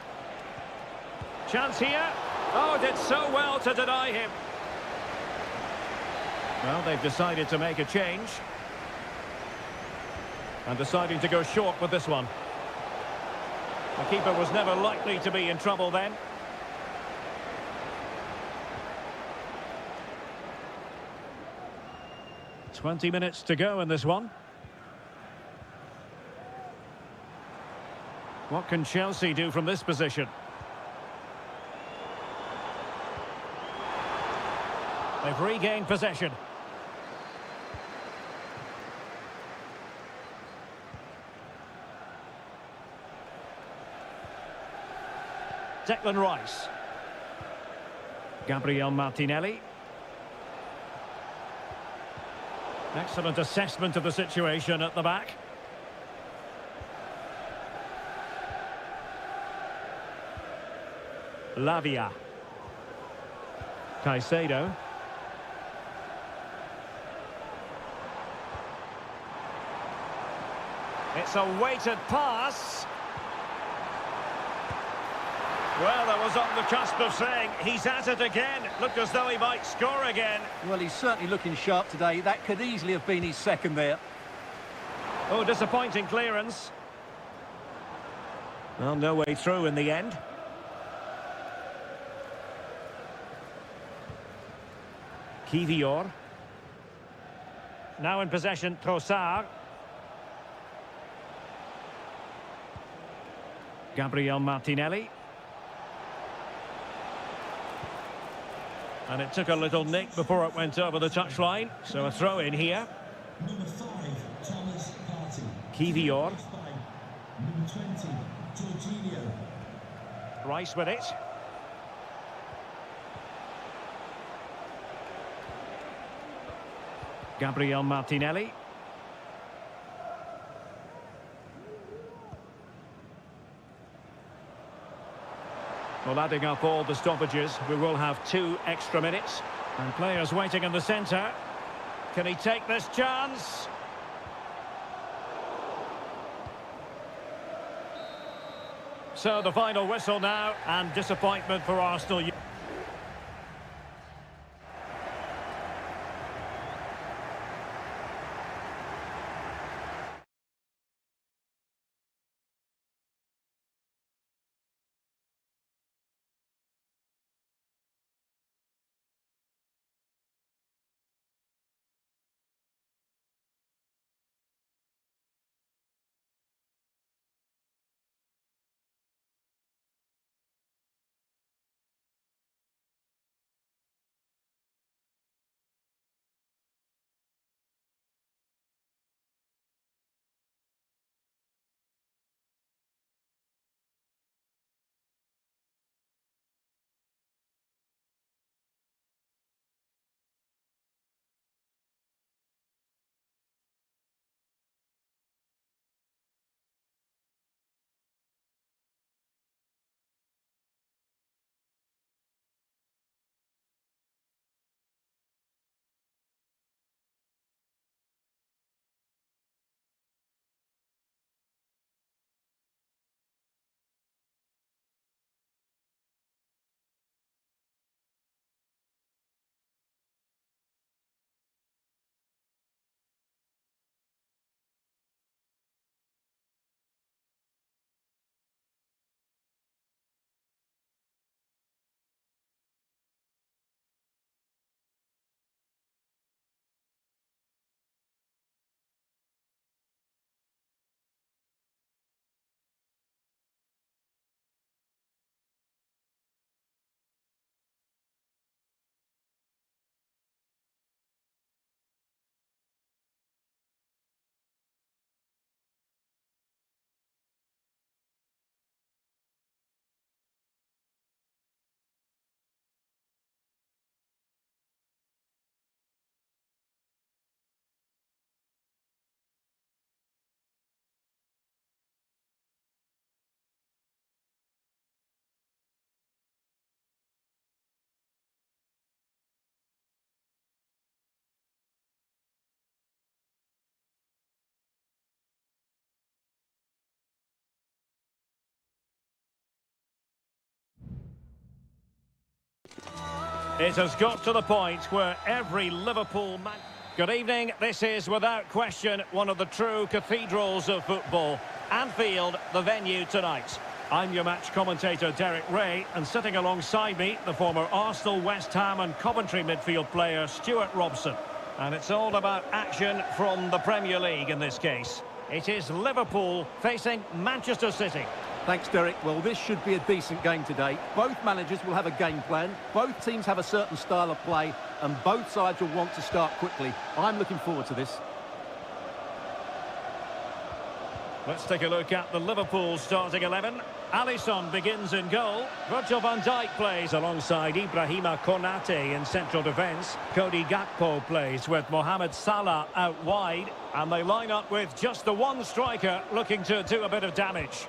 Chance here. Oh, did so well to deny him. Well, they've decided to make a change. And deciding to go short with this one. The keeper was never likely to be in trouble then. "20 minutes to go in this one. What can Chelsea do from this position? They've regained possession. Declan Rice. Gabriel Martinelli. Excellent assessment of the situation at the back. Lavia. Caicedo. It's a weighted pass. Well, that was on the cusp of saying he's at it again. Looked as though he might score again. Well, he's certainly looking sharp today. That could easily have been his second there. Oh, disappointing clearance. Well, no way through in the end. Kivior. Now in possession, Trossard. Gabriel Martinelli. And it took a little nick before it went over the touchline. So a throw in here. Number 5, Thomas Partey. Kivior. Number 20, Jorginho. Rice with it. Gabriel Martinelli. Well, adding up all the stoppages, we will have 2 extra minutes. And players waiting in the centre. Can he take this chance? So the final whistle now, and disappointment for Arsenal. It has got to the point where every Liverpool man... Good evening. This is, without question, one of the true cathedrals of football. Anfield, the venue tonight. I'm your match commentator, Derek Ray, and sitting alongside me, the former Arsenal, West Ham and Coventry midfield player, Stuart Robson. And it's all about action from the Premier League in this case. It is Liverpool facing Manchester City. Thanks, Derek. Well, this should be a decent game today. Both managers will have a game plan. Both teams have a certain style of play, and both sides will want to start quickly. I'm looking forward to this. Let's take a look at the Liverpool starting 11. Alisson begins in goal. Virgil van Dijk plays alongside Ibrahima Konate in central defence. Cody Gakpo plays with Mohamed Salah out wide. And they line up with just the one striker looking to do a bit of damage.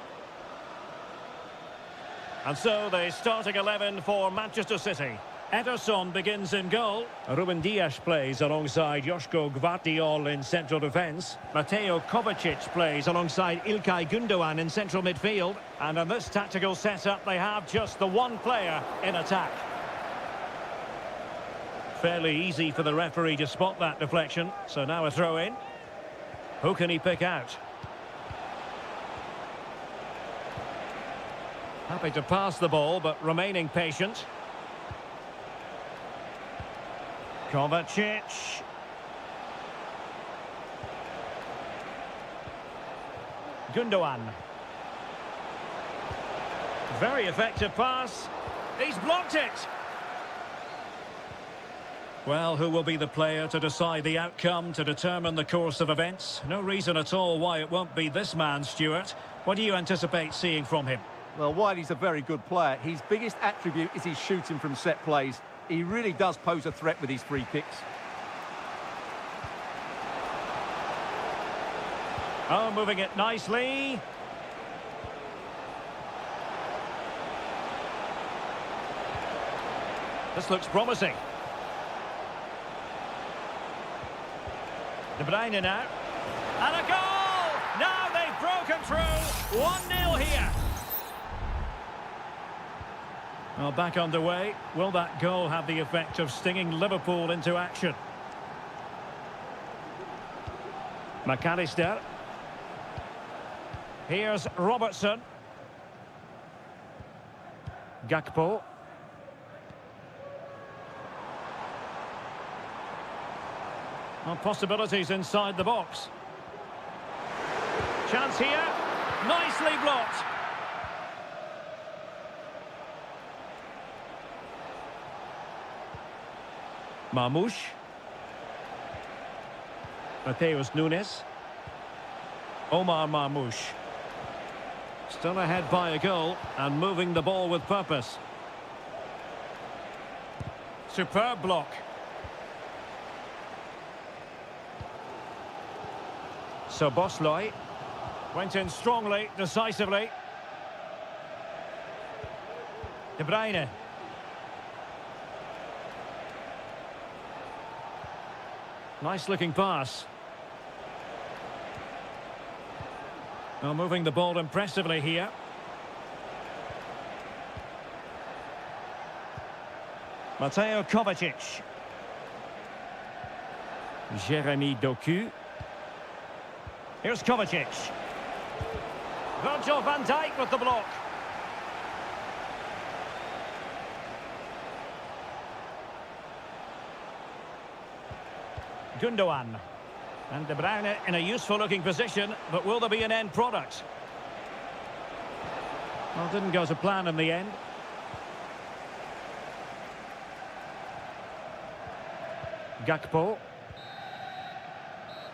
And so the starting 11 for Manchester City. Ederson begins in goal. Ruben Dias plays alongside Joško Gvardiol in central defence. Mateo Kovacic plays alongside Ilkay Gundogan in central midfield. And in this tactical setup, they have just the one player in attack. Fairly easy for the referee to spot that deflection. So now a throw in. Who can he pick out? Happy to pass the ball, but remaining patient. Kovacic. Gundogan. Very effective pass. He's blocked it. Well, who will be the player to decide the outcome, to determine the course of events? No reason at all why it won't be this man, Stuart. What do you anticipate seeing from him? Well, Wiley's a very good player. His biggest attribute is his shooting from set plays. He really does pose a threat with his free kicks. Oh, moving it nicely. This looks promising. De Bruyne now. And a goal! Now they've broken through. 1-0 here. Well, back underway. Will that goal have the effect of stinging Liverpool into action? McAllister. Here's Robertson. Gakpo. Well, possibilities inside the box. Chance here. Nicely blocked. Marmoush. Mateus Nunes. Omar Marmoush. Still ahead by a goal and moving the ball with purpose. Superb block. So Bosley went in strongly, decisively. De Bruyne. Nice looking pass. Now moving the ball impressively here. Mateo Kovacic. Jeremy Doku. Here's Kovacic. Virgil van Dijk with the block. Gundogan. And De Bruyne in a useful looking position, but will there be an end product? Well, didn't go to plan in the end. Gakpo.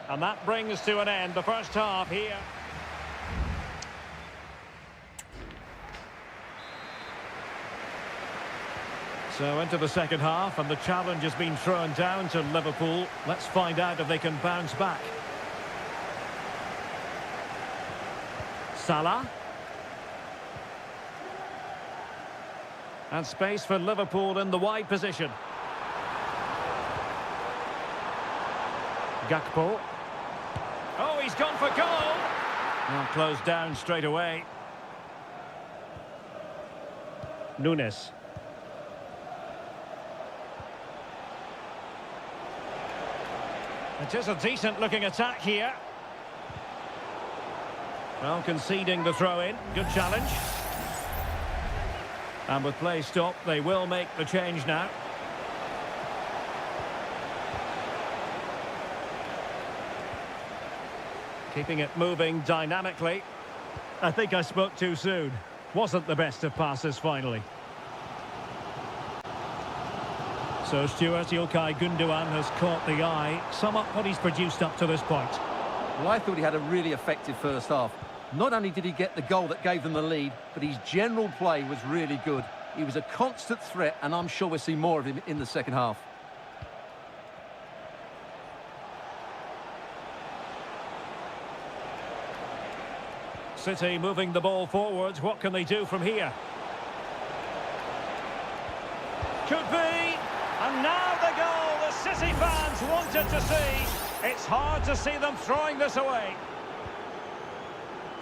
And that brings to an end the first half here. So into the second half, and the challenge has been thrown down to Liverpool. Let's find out if they can bounce back. Salah. And space for Liverpool in the wide position. Gakpo. Oh, he's gone for goal. Well, closed down straight away. It is a decent-looking attack here. Well, conceding the throw-in. Good challenge. And with play stopped, they will make the change now. Keeping it moving dynamically. I think I spoke too soon. Wasn't the best of passes finally. So Stuart Ilkay Gundogan has caught the eye. Sum up what he's produced up to this point. Well, I thought he had a really effective first half. Not only did he get the goal that gave them the lead, but his general play was really good. He was a constant threat, and I'm sure we'll see more of him in the second half. City moving the ball forwards. What can they do from here? Could be. And now the goal the City fans wanted to see. It's hard to see them throwing this away.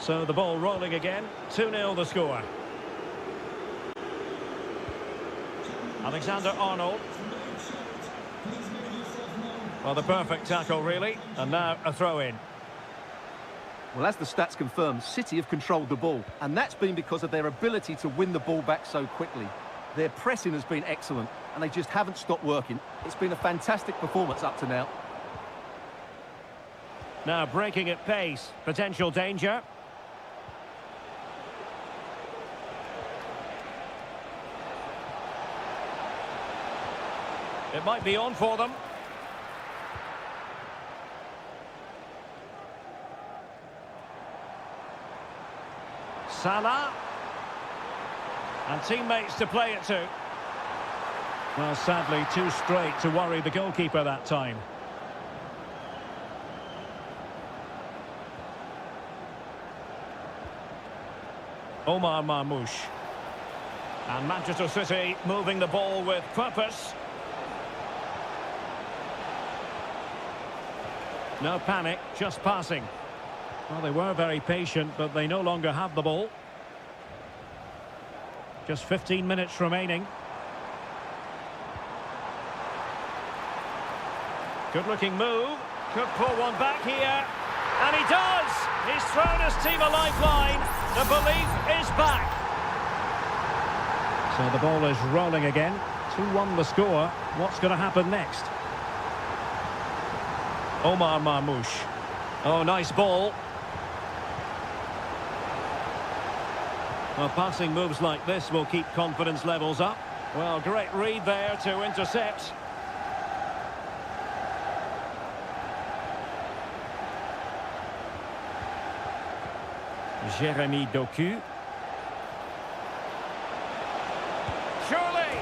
So the ball rolling again. 2-0 the score. Alexander-Arnold. Well, the perfect tackle, really. And now a throw-in. Well, as the stats confirm, City have controlled the ball, and that's been because of their ability to win the ball back so quickly. Their pressing has been excellent, and they just haven't stopped working. It's been a fantastic performance up to now. Now breaking at pace. Potential danger. It might be on for them. Salah. And teammates to play it to. Well, sadly, too straight to worry the goalkeeper that time. Omar Marmoush. And Manchester City moving the ball with purpose. No panic, just passing. Well, they were very patient, but they no longer have the ball. Just 15 minutes remaining. Good-looking move. Could pull one back here. And he does! He's thrown his team a lifeline. The belief is back. So the ball is rolling again. 2-1 the score. What's going to happen next? Omar Marmoush. Oh, nice ball. Well, passing moves like this will keep confidence levels up. Well, great read there to intercept. Jeremy Doku. Surely!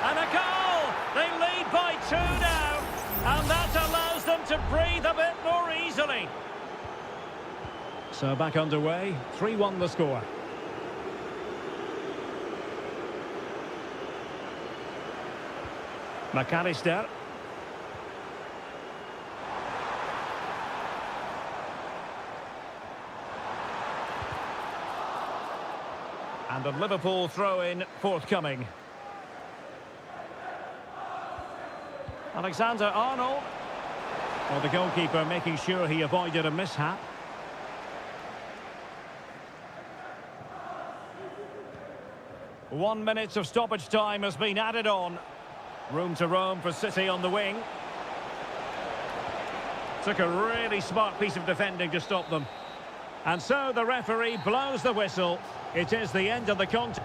And a goal! They lead by 2 now. And that allows them to breathe a bit more easily. So back underway. 3-1 the score. McAllister. And a Liverpool throw-in forthcoming. Alexander-Arnold. Well, the goalkeeper making sure he avoided a mishap. One minute of stoppage time has been added on. Room to roam for City on the wing. Took a really smart piece of defending to stop them. And so the referee blows the whistle. It is the end of the contest.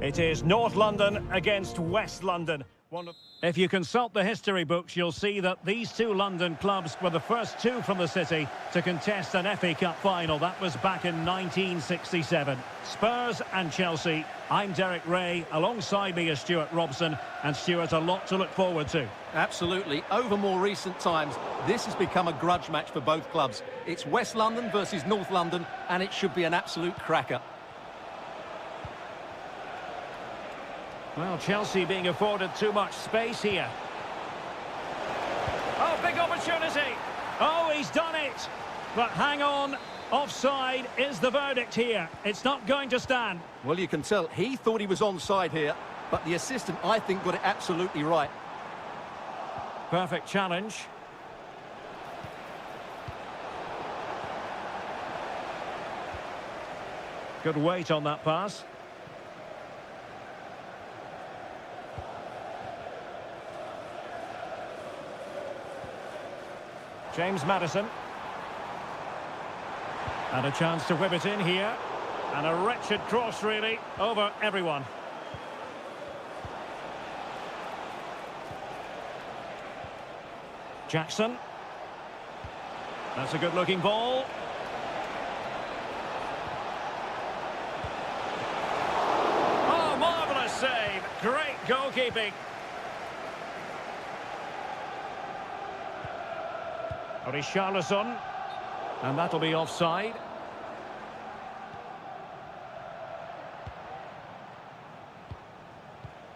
It is North London against West London. If you consult the history books, you'll see that these two London clubs were the first two from the city to contest an FA Cup final. That was back in 1967. Spurs and Chelsea. I'm Derek Ray. Alongside me is Stuart Robson. And Stuart, a lot to look forward to. Absolutely. Over more recent times, this has become a grudge match for both clubs. It's West London versus North London, and it should be an absolute cracker. Well, Chelsea being afforded too much space here. Oh, big opportunity. Oh, he's done it. But hang on. Offside is the verdict here. It's not going to stand. Well, you can tell he thought he was onside here, but the assistant, I think, got it absolutely right. Perfect challenge. Good weight on that pass. James Maddison. And a chance to whip it in here. And a wretched cross, really, over everyone. Jackson. That's a good-looking ball. Oh, marvellous save. Great goalkeeping. Richarlison, and that'll be offside.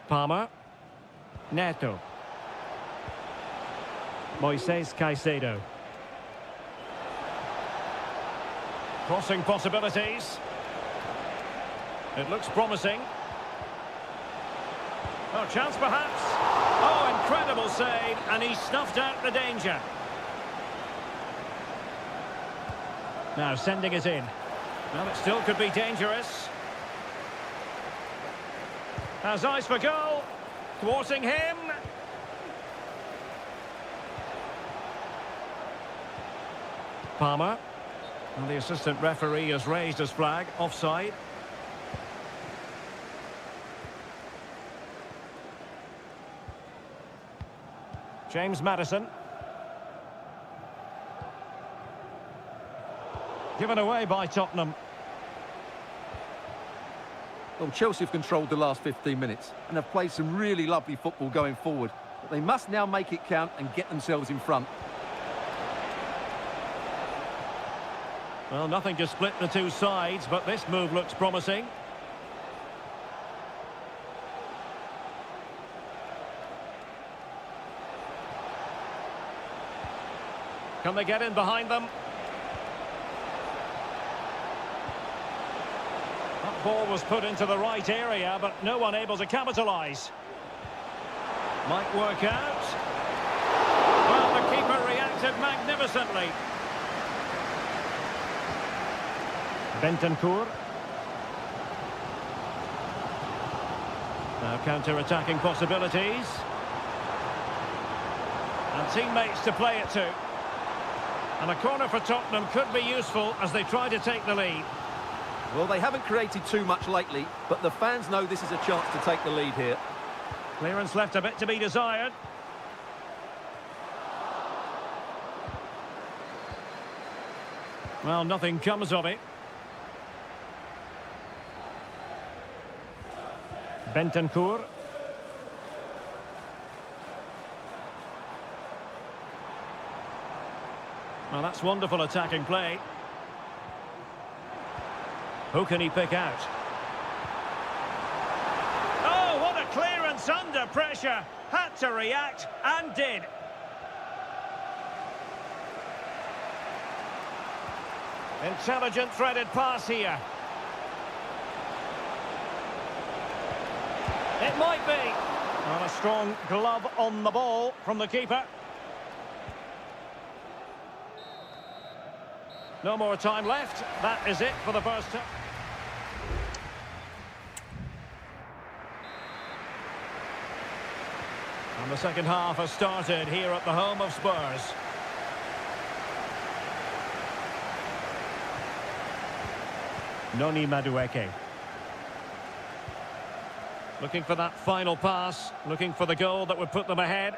Palmer. Neto. Moises Caicedo. Crossing possibilities. It looks promising. Oh, chance perhaps. Oh, incredible save, and he snuffed out the danger. Now sending it in. Well, it still could be dangerous. Has eyes for goal. Thwarting him. Palmer. And the assistant referee has raised his flag. Offside. James Maddison. Given away by Tottenham. Well, Chelsea have controlled the last 15 minutes and have played some really lovely football going forward. But they must now make it count and get themselves in front. Well, nothing to split the two sides, but this move looks promising. Can they get in behind them? That ball was put into the right area, but no one able to capitalise. Might work out. Well, the keeper reacted magnificently. Bentancur. Now counter-attacking possibilities. And teammates to play it to. And a corner for Tottenham could be useful as they try to take the lead. Well, they haven't created too much lately, but the fans know this is a chance to take the lead here. Clearance left a bit to be desired. Well, nothing comes of it. Bentancur. Well, that's wonderful attacking play. Who can he pick out? Oh, what a clearance under pressure. Had to react and did. Intelligent threaded pass here. It might be. Well, a strong glove on the ball from the keeper. No more time left. That is it for the first time. And the second half has started here at the home of Spurs. Noni Madueke. Looking for that final pass, looking for the goal that would put them ahead.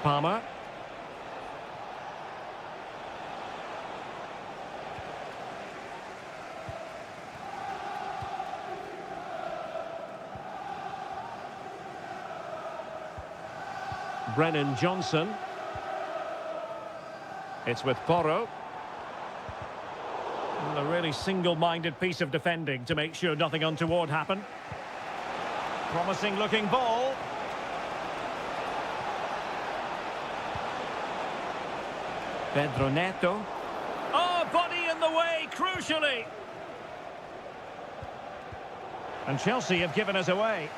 Palmer. Brennan Johnson. It's with Porro. And a really single-minded piece of defending to make sure nothing untoward happened. Promising looking ball. Pedro Neto. Oh, body in the way, crucially. And Chelsea have given us away.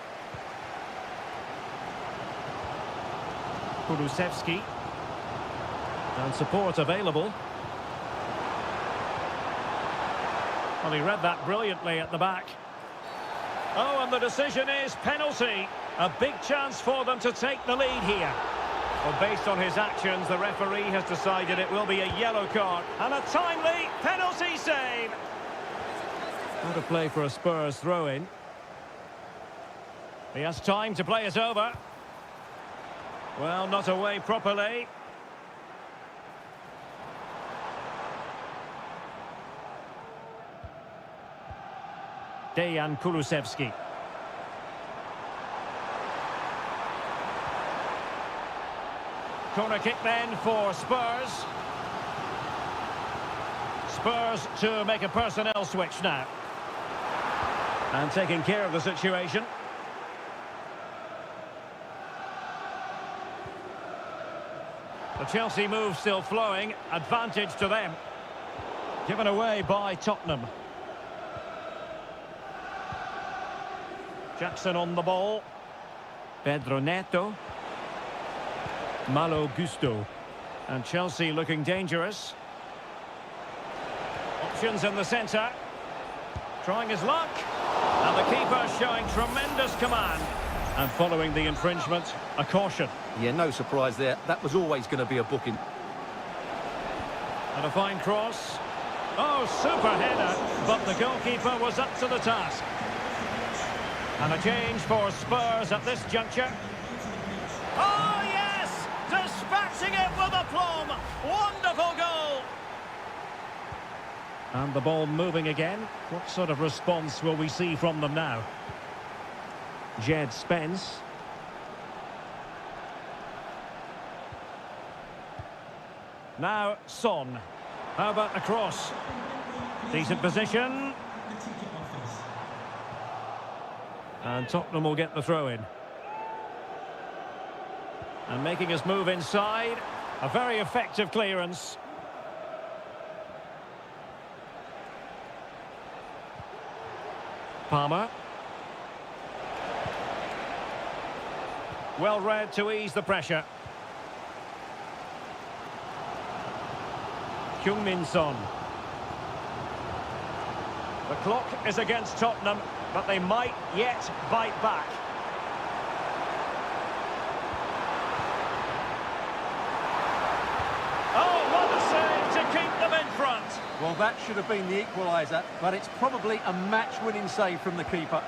Kulusevski. And support available. Well, he read that brilliantly at the back. Oh, and the decision is penalty. A big chance for them to take the lead here. Well, based on his actions, the referee has decided it will be a yellow card. And a timely penalty save. What a play for a Spurs throw-in. He has time to play it over. Well, not away properly. Dejan Kulusevski. Corner kick then for Spurs. Spurs to make a personnel switch now. And taking care of the situation. The Chelsea move still flowing. Advantage to them. Given away by Tottenham. Jackson on the ball. Pedro Neto. Malo Gusto. And Chelsea looking dangerous. Options in the centre. Trying his luck. And the keeper showing tremendous command. And following the infringement, a caution. Yeah, no surprise there. That was always going to be a booking. And a fine cross. Oh, super header. But the goalkeeper was up to the task. And a change for Spurs at this juncture. Oh, yes! Dispatching it with aplomb. Wonderful goal. And the ball moving again. What sort of response will we see from them now? Jed Spence. Now Son. How about a cross? Decent position. And Tottenham will get the throw in. And making his move inside. A very effective clearance. Palmer. Well read to ease the pressure. Heung-min Son. The clock is against Tottenham, but they might yet bite back. Oh, what a save to keep them in front. Well, that should have been the equaliser, but it's probably a match-winning save from the keeper.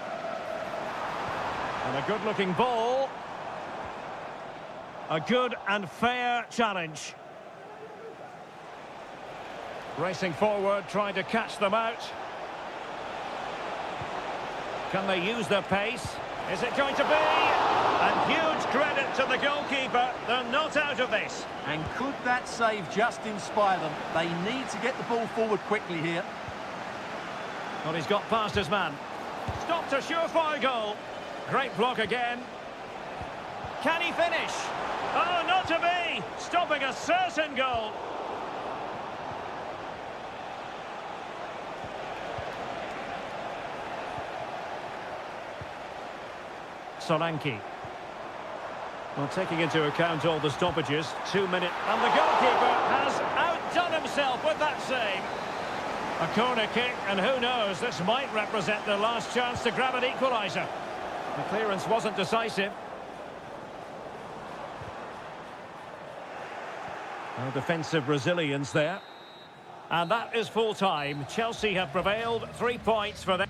And a good-looking ball. A good and fair challenge. Racing forward, trying to catch them out. Can they use their pace? Is it going to be? And huge credit to the goalkeeper. They're not out of this. And could that save just inspire them? They need to get the ball forward quickly here. Well, he's got past his man. Stopped a surefire goal. Great block again. Can he finish? Oh, not to be! Stopping a certain goal. Solanke. Well, taking into account all the stoppages, 2 minutes, and the goalkeeper has outdone himself with that save. A corner kick, and who knows, this might represent their last chance to grab an equaliser. The clearance wasn't decisive. Well, defensive resilience there. And that is full time. Chelsea have prevailed. 3 points for them.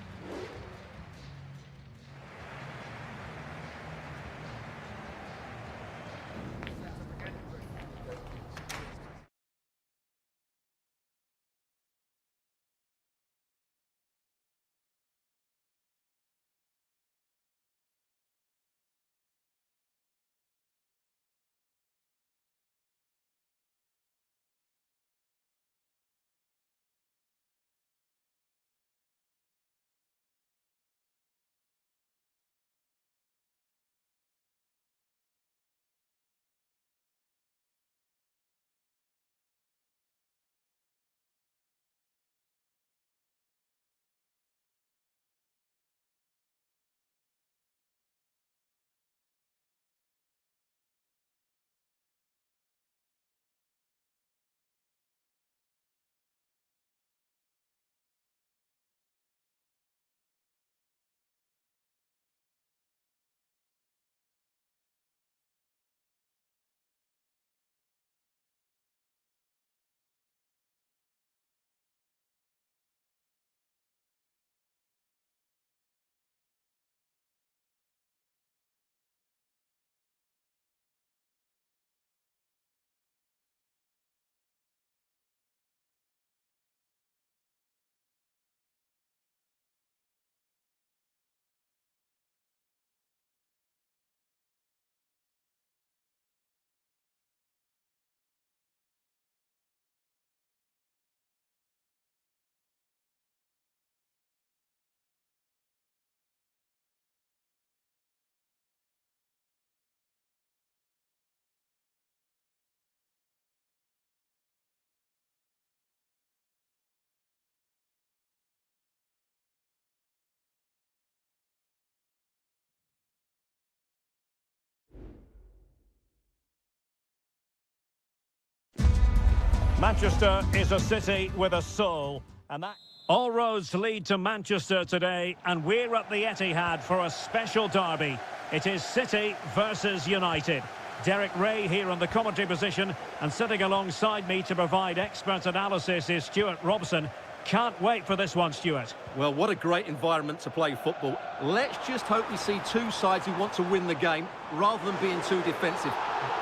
Manchester is a city with a soul, and that all roads lead to Manchester today, and we're at the Etihad for a special derby. It is City versus United. Derek Ray here on the commentary position, and sitting alongside me to provide expert analysis is Stuart Robson. Can't wait for this one, Stuart. Well, what a great environment to play football. Let's just hope we see two sides who want to win the game rather than being too defensive.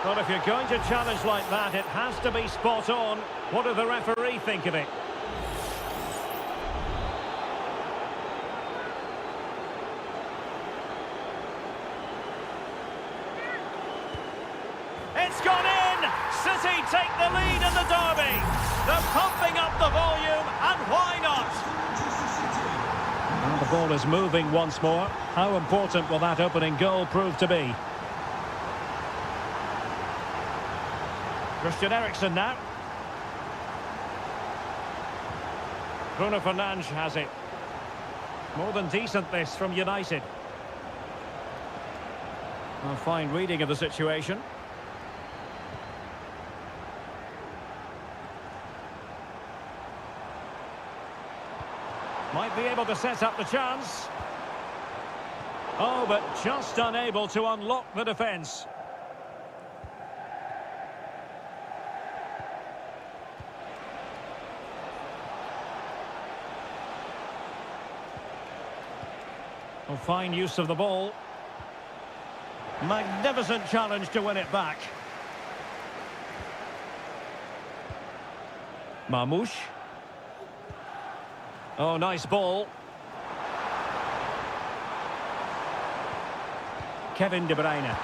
Well, if you're going to challenge like that, it has to be spot on. What do the referee think of it? It's gone in! City take the lead in the derby. They're pumping up the volume, and why not? And the ball is moving once more. How important will that opening goal prove to be? Christian Eriksen now. Bruno Fernandes has it. More than decent this from United. A fine reading of the situation. Might be able to set up the chance. Oh, but just unable to unlock the defence. Oh, fine use of the ball. Magnificent challenge to win it back. Marmoush. Oh, nice ball. Kevin De Bruyne.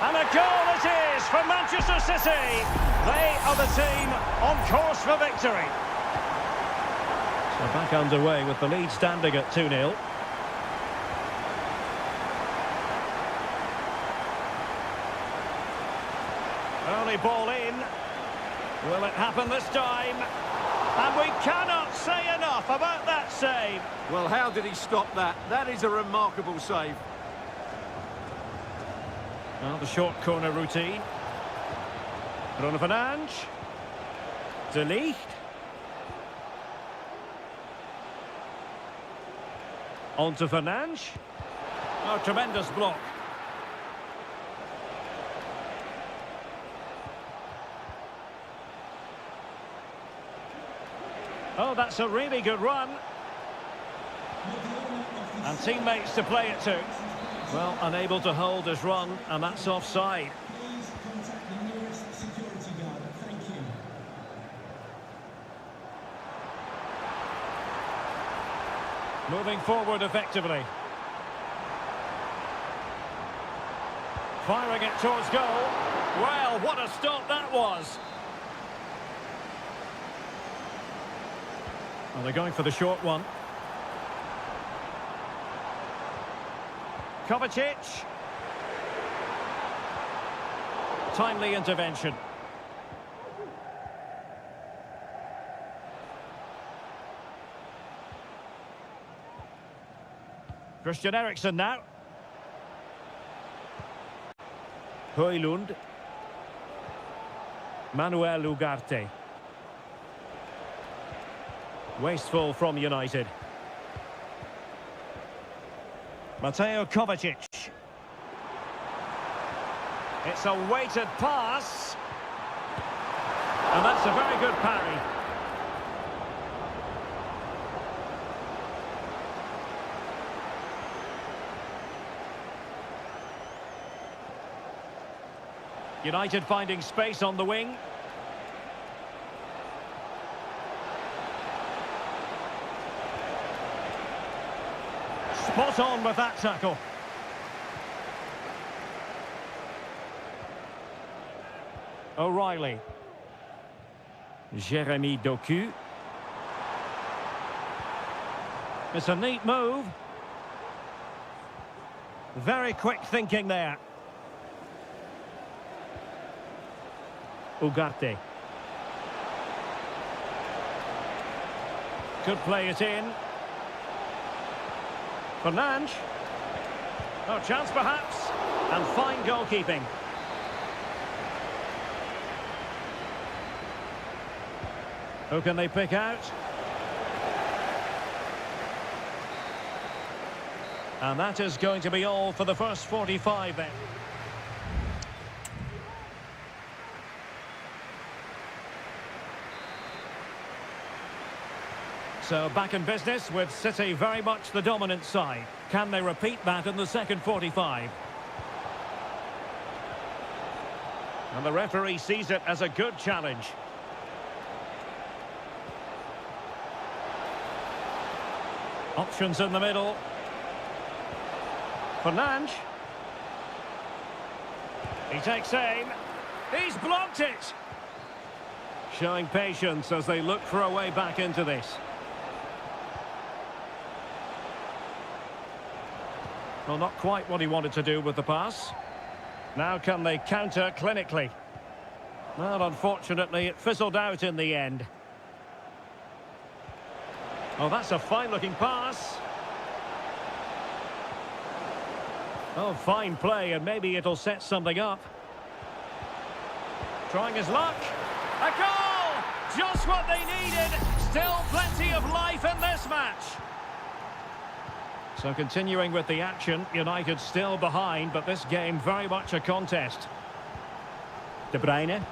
And a goal it is for Manchester City. They are the team on course for victory. So back underway with the lead standing at 2-0. Early ball in. Will it happen this time? And we cannot say enough about that save. Well, how did he stop that? That is a remarkable save. Well, the short corner routine. Bruno Fernandes. De Ligt. On to Fernandes. Oh, tremendous block. Oh, that's a really good run. And teammates to play it to. Well, unable to hold his run, and that's offside. Please contact the nearest security guard. Thank you. Moving forward effectively. Firing it towards goal. Well, what a stop that was. Well, they're going for the short one. Kovacic. Timely intervention. Christian Eriksen now. Højlund. Manuel Ugarte. Wasteful from United. Mateo Kovacic. It's a weighted pass. And that's a very good parry. United finding space on the wing. Spot on with that tackle. O'Reilly. Jeremy Doku. It's a neat move. Very quick thinking there. Ugarte. Could play it in. Fernandes. Oh, chance perhaps. And fine goalkeeping. Who can they pick out? And that is going to be all for the first 45 then. So back in business with City very much the dominant side. Can they repeat that in the second 45? And the referee sees it as a good challenge. Options in the middle. Fernandes. He takes aim. He's blocked it. Showing patience as they look for a way back into this. Well, not quite what he wanted to do with the pass. Now can they counter clinically? Well, unfortunately, it fizzled out in the end. Oh, that's a fine-looking pass. Oh, fine play, and maybe it'll set something up. Trying his luck. A goal! Just what they needed. Still plenty of life in this match. So continuing with the action, United still behind, but this game very much a contest. De Bruyne.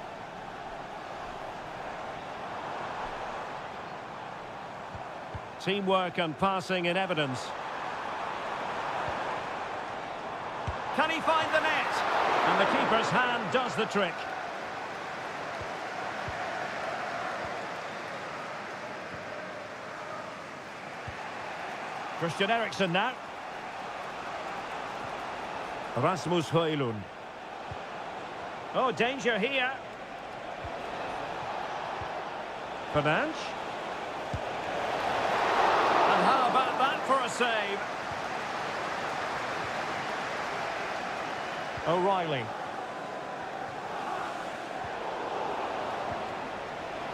Teamwork and passing in evidence. Can he find the net? And the keeper's hand does the trick. Christian Eriksen now. Rasmus Højlund. Oh, danger here. Fernandes. And how about that for a save? O'Reilly.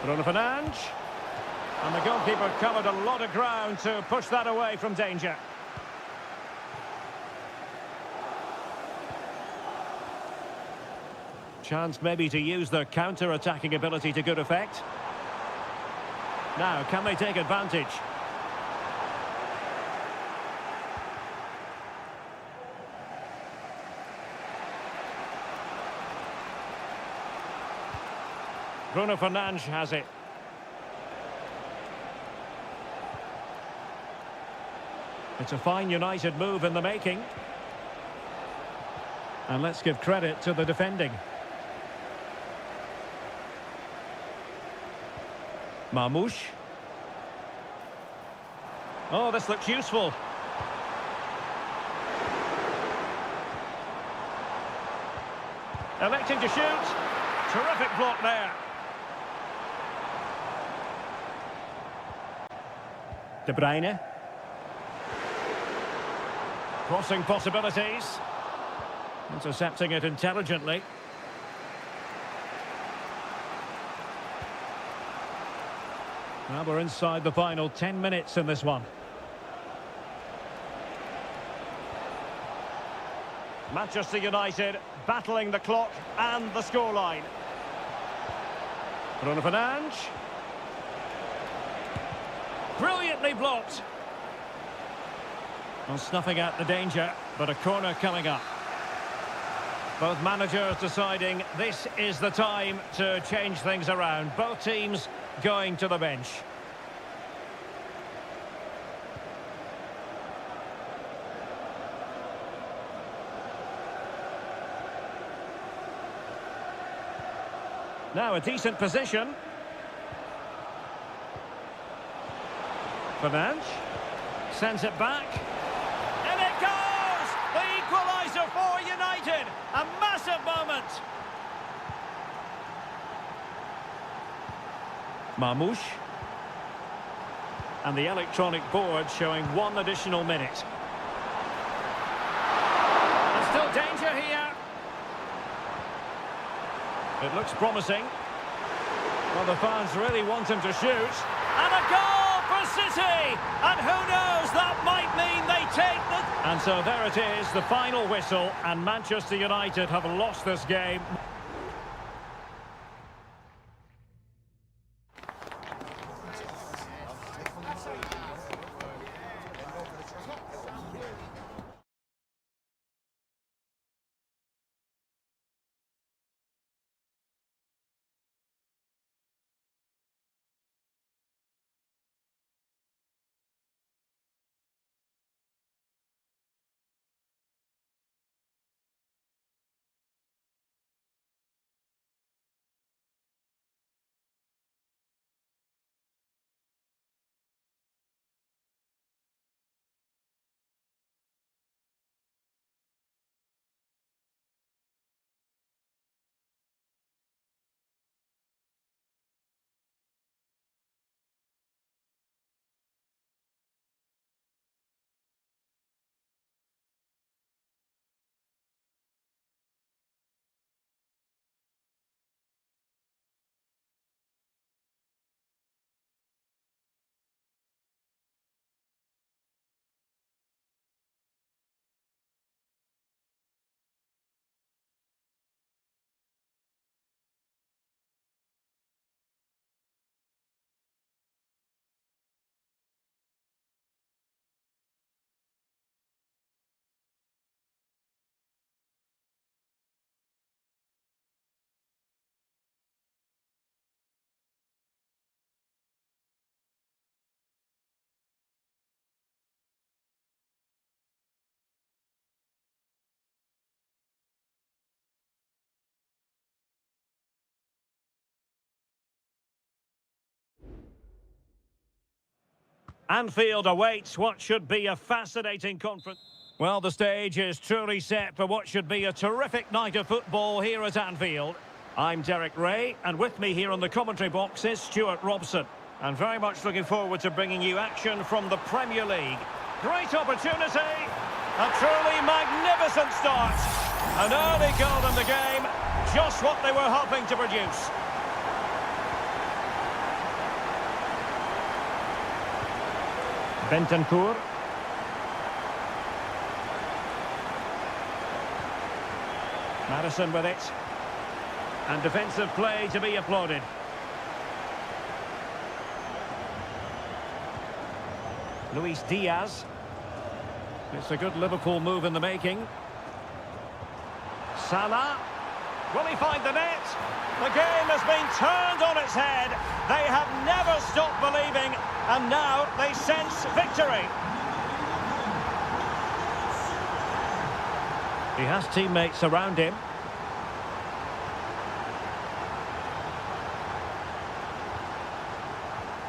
Bruno Fernandes. And the goalkeeper covered a lot of ground to push that away from danger. Chance maybe to use their counter-attacking ability to good effect. Now, can they take advantage? Bruno Fernandes has it. It's a fine United move in the making. And let's give credit to the defending. Marmoush. Oh, this looks useful. Electing to shoot. Terrific block there. De Bruyne. Crossing possibilities. Intercepting it intelligently. Now we're inside the final 10 minutes in this one. Manchester United battling the clock and the scoreline. Bruno Fernandes. Brilliantly blocked. Well, snuffing out the danger, but a corner coming up. Both managers deciding this is the time to change things around. Both teams going to the bench. Now a decent position. Fernandes sends it back. And it goes! The equaliser for United. A massive moment. Marmoush. And the electronic board showing 1 additional minute. There's still danger here. It looks promising. Well, the fans really want him to shoot. And a goal for City! And who knows, that might mean they take the... And so there it is, the final whistle, and Manchester United have lost this game. Anfield awaits what should be a fascinating conference. Well, the stage is truly set for what should be a terrific night of football here at Anfield. I'm Derek Ray, and with me here on the commentary box is Stuart Robson. And very much looking forward to bringing you action from the Premier League. Great opportunity, a truly magnificent start. An early goal in the game, just what they were hoping to produce. Bentancur. Madison with it. And defensive play to be applauded. Luis Diaz. It's a good Liverpool move in the making. Salah. Will he find the net? The game has been turned on its head. They have never stopped believing, and now they sense victory. He has teammates around him.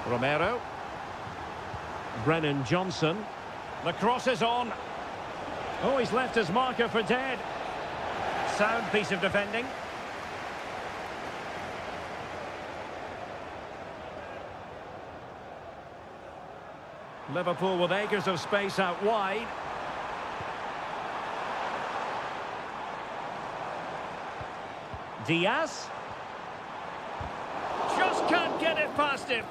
Romero. Brennan Johnson. The cross is on. Oh, he's left his marker for dead. Sound piece of defending. Liverpool with acres of space out wide. Diaz. Just can't get it past him.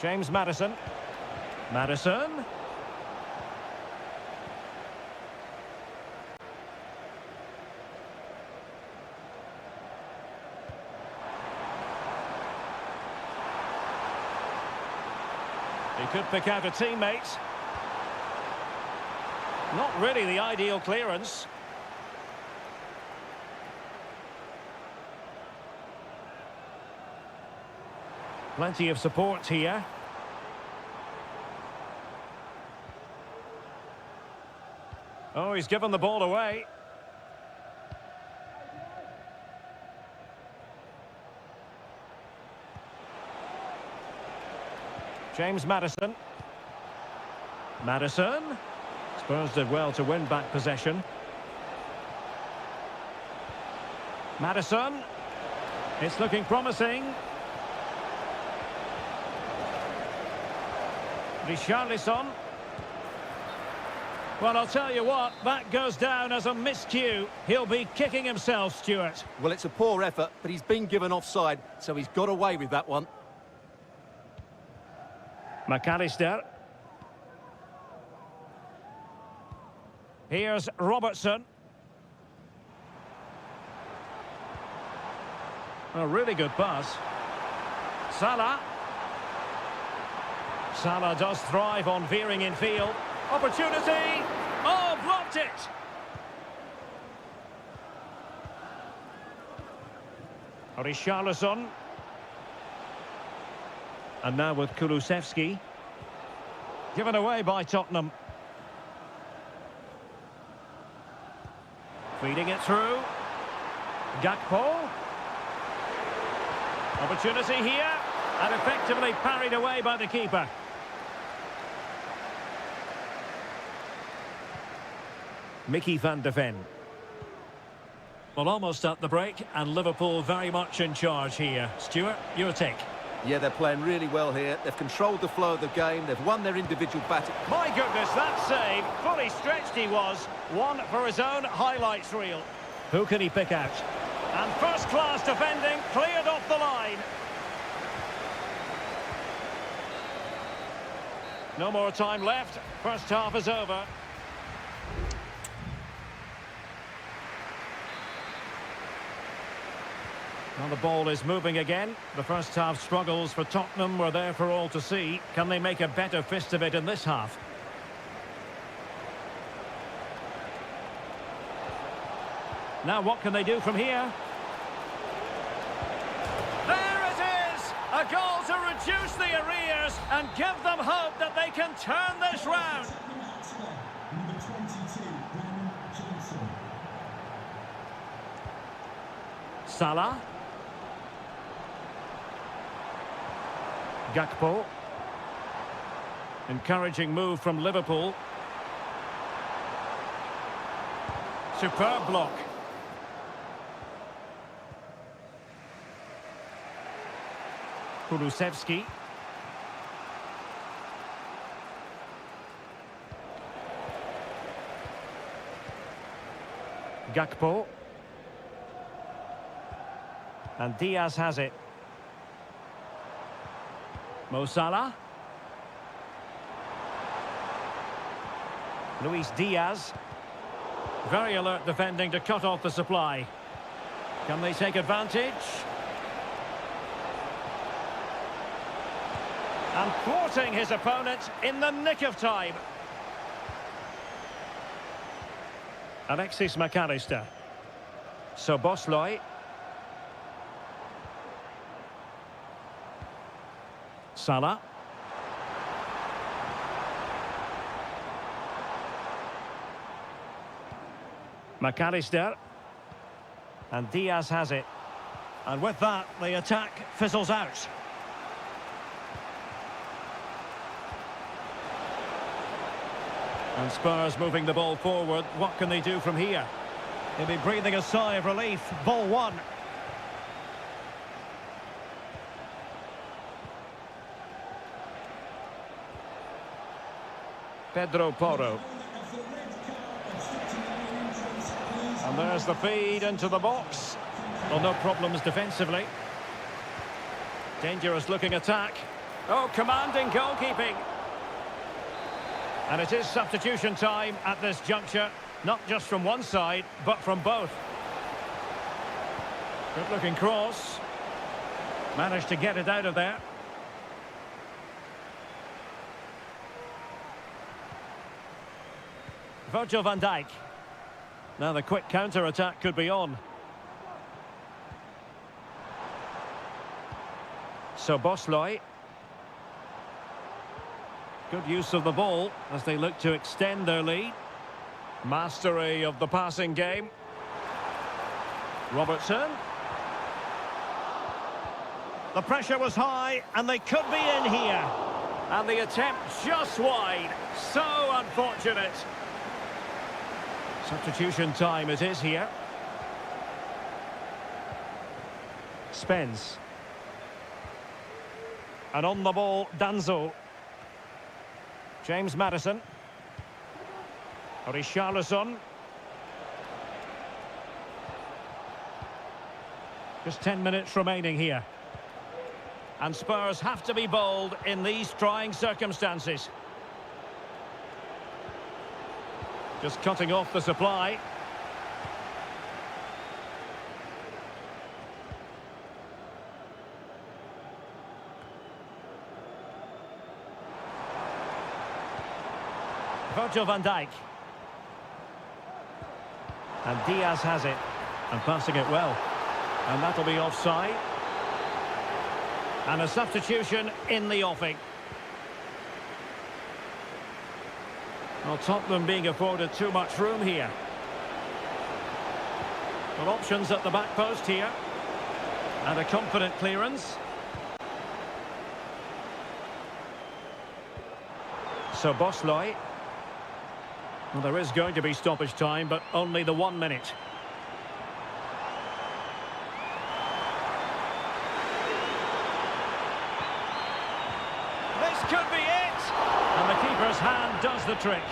James Maddison. Maddison. He could pick out a teammate. Not really the ideal clearance. Plenty of support here. Oh, he's given the ball away. James Maddison. Maddison. Spurs did well to win back possession. Maddison. It's looking promising. Richarlison. Well, I'll tell you what, that goes down as a miscue. He'll be kicking himself, Stuart. Well, it's a poor effort, but he's been given offside, so he's got away with that one. McAllister. Here's Robertson. A really good pass. Salah. Salah does thrive on veering in field. Opportunity! Oh, blocked it! Richarlison. And now with Kulusevski. Given away by Tottenham. Feeding it through. Gakpo. Opportunity here. And effectively parried away by the keeper. Mickey van de Ven. Well, almost at the break, and Liverpool very much in charge here. Stuart, your take. Yeah, they're playing really well here. They've controlled the flow of the game. They've won their individual battle. My goodness, that save. Fully stretched he was. One for his own highlights reel. Who can he pick out? And first-class defending, cleared off the line. No more time left. First half is over. Well, the ball is moving again. The first half struggles for Tottenham were there for all to see. Can they make a better fist of it in this half? Now what can they do from here? There it is! A goal to reduce the arrears and give them hope that they can turn this round. Number 22, Brennan Johnson. Salah. Gakpo. Encouraging move from Liverpool. Superb block. Kulusevski. Gakpo. And Diaz has it. Mo Salah. Luis Diaz. Very alert defending to cut off the supply. Can they take advantage? And thwarting his opponent in the nick of time. Alexis McAllister. So Bosley. Salah. McAllister. And Diaz has it. And with that, the attack fizzles out. And Spurs moving the ball forward. What can they do from here? They'll be breathing a sigh of relief. Ball one. Pedro Porro. And there's the feed into the box. Well, no problems defensively. Dangerous looking attack. Oh, commanding goalkeeping. And it is substitution time at this juncture. Not just from one side, but from both. Good looking cross. Managed to get it out of there. Virgil van Dijk. Now the quick counter-attack could be on. So Bosley. Good use of the ball as they look to extend their lead. Mastery of the passing game. Robertson. The pressure was high and they could be in here. And the attempt just wide. So unfortunate. Substitution time it is here. Spence. And on the ball, Danzo. James Maddison. Richarlison. Just 10 minutes remaining here. And Spurs have to be bold in these trying circumstances. Just cutting off the supply. Virgil van Dijk. And Diaz has it. And passing it well. And that'll be offside. And a substitution in the offing. Well, Tottenham being afforded too much room here. Well, options at the back post here. And a confident clearance. So Bosley. Well, there is going to be stoppage time, but only the 1 minute. This could be it! And the keeper's hand does the trick.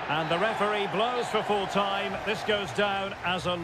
And the referee blows for full time. This goes down as a...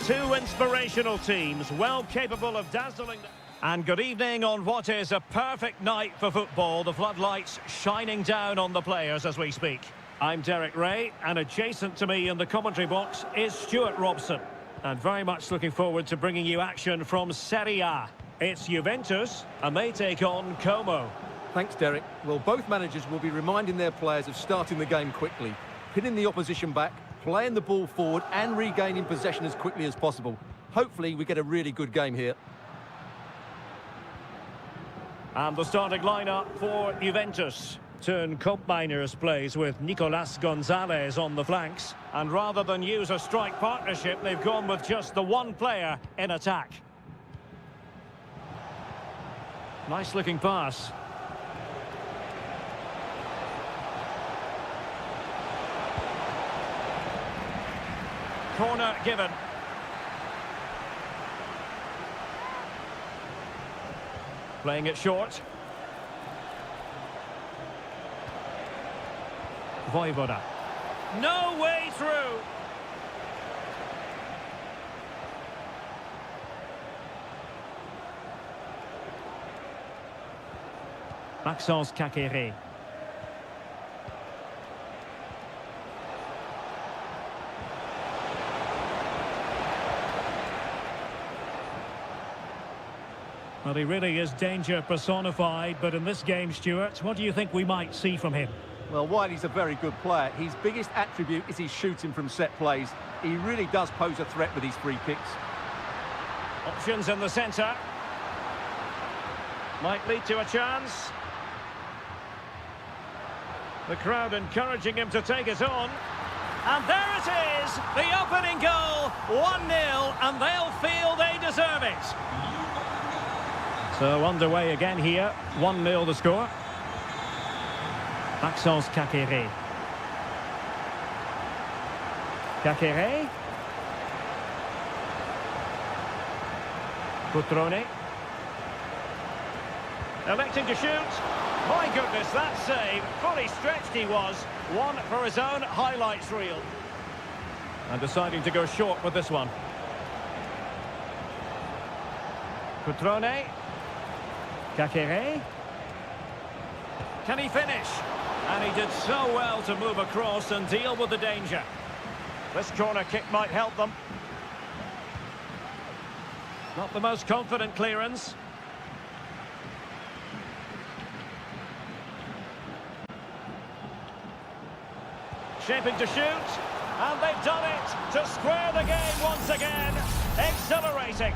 Two inspirational teams, well capable of dazzling. And good evening on what is a perfect night for football. The floodlights shining down on the players as we speak. I'm Derek Ray, and adjacent to me in the commentary box is Stuart Robson. And very much looking forward to bringing you action from Seria. It's Juventus, and they take on Como. Thanks, Derek. Well, both managers will be reminding their players of starting the game quickly, pinning the opposition back, playing the ball forward and regaining possession as quickly as possible. Hopefully we get a really good game here. And the starting lineup for Juventus. Turn Koopmeiners plays with Nicolas Gonzalez on the flanks. And rather than use a strike partnership, they've gone with just the one player in attack. Nice looking pass. Corner given. Playing it short. Vojvoda. No way through. Maxence Kakere. Well, he really is danger personified, but in this game, Stuart, what do you think we might see from him? Well, Wiley's a very good player. His biggest attribute is his shooting from set plays. He really does pose a threat with his free kicks. Options in the centre. Might lead to a chance. The crowd encouraging him to take it on. And there it is, the opening goal, 1-0, and they'll feel they deserve it. So underway again here, 1-0 the score. Maxence Kakere. Kakere. Cutrone. Electing to shoot. My goodness, that save. Fully stretched he was. One for his own highlights reel. And deciding to go short with this one. Cutrone. Kakere. Can he finish? And he did so well to move across and deal with the danger. This corner kick might help them. Not the most confident clearance. Shaping to shoot. And they've done it to square the game once again. Exhilarating.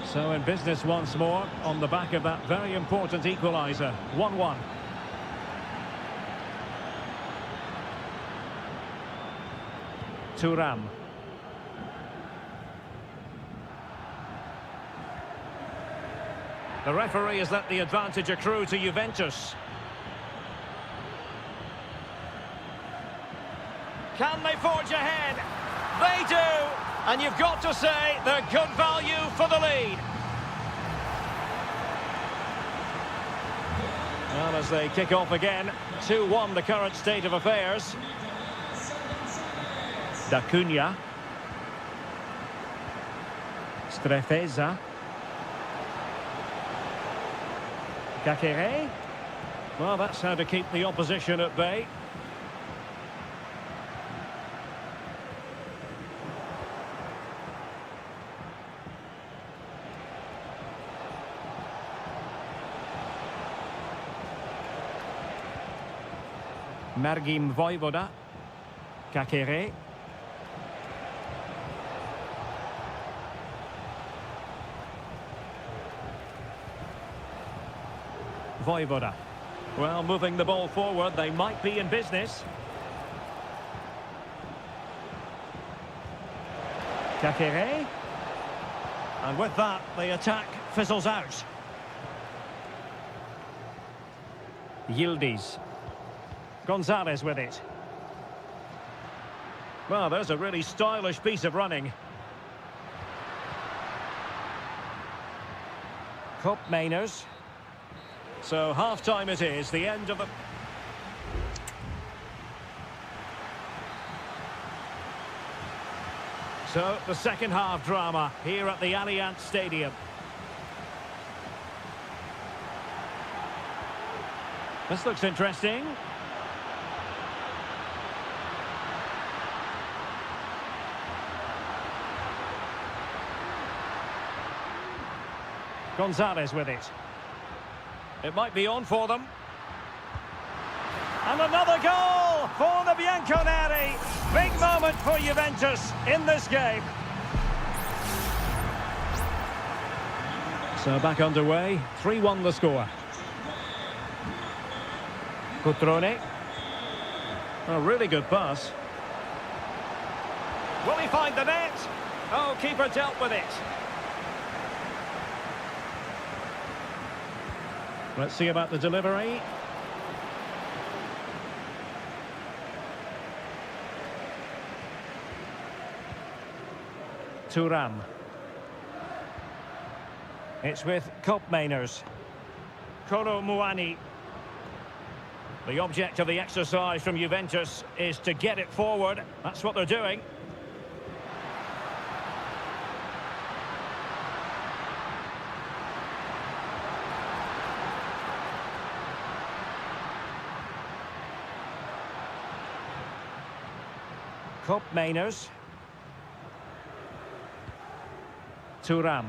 So in business once more on the back of that very important equaliser. 1-1. Thuram. The referee has let the advantage accrue to Juventus. Can they forge ahead? They do! And you've got to say they're good value for the lead. Well, as they kick off again, 2-1 the current state of affairs. Da Cunha. Strefeza. Kakere. Well, that's how to keep the opposition at bay. Mergim Vojvoda. Kakere. Vojvoda. Well, moving the ball forward, they might be in business. Kakere. And with that, the attack fizzles out. Yildiz. Gonzalez with it. Well, there's a really stylish piece of running. Koopmeiners. So half-time it is, the end of the... So, the second half drama here at the Allianz Stadium. This looks interesting. Gonzalez with it. It might be on for them. And another goal for the Bianconeri. Big moment for Juventus in this game. So back underway. 3-1 the score. Cutrone. A really good pass. Will he find the net? Oh, keeper dealt with it. Let's see about the delivery. Thuram. It's with Koopmeiners. Kolo Muani. The object of the exercise from Juventus is to get it forward. That's what they're doing. Koopmeiners. Thuram.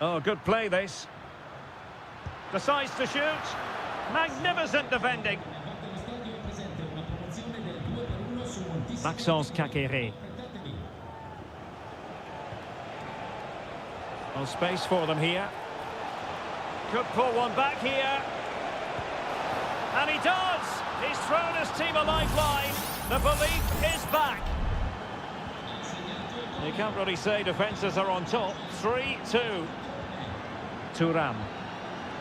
Oh, good play this. Decides to shoot. Magnificent defending. Maxence Kakere. Well, space for them here. Could pull one back here. And he does! He's thrown his team a lifeline. The belief is back. You can't really say defences are on top. 3-2. Thuram.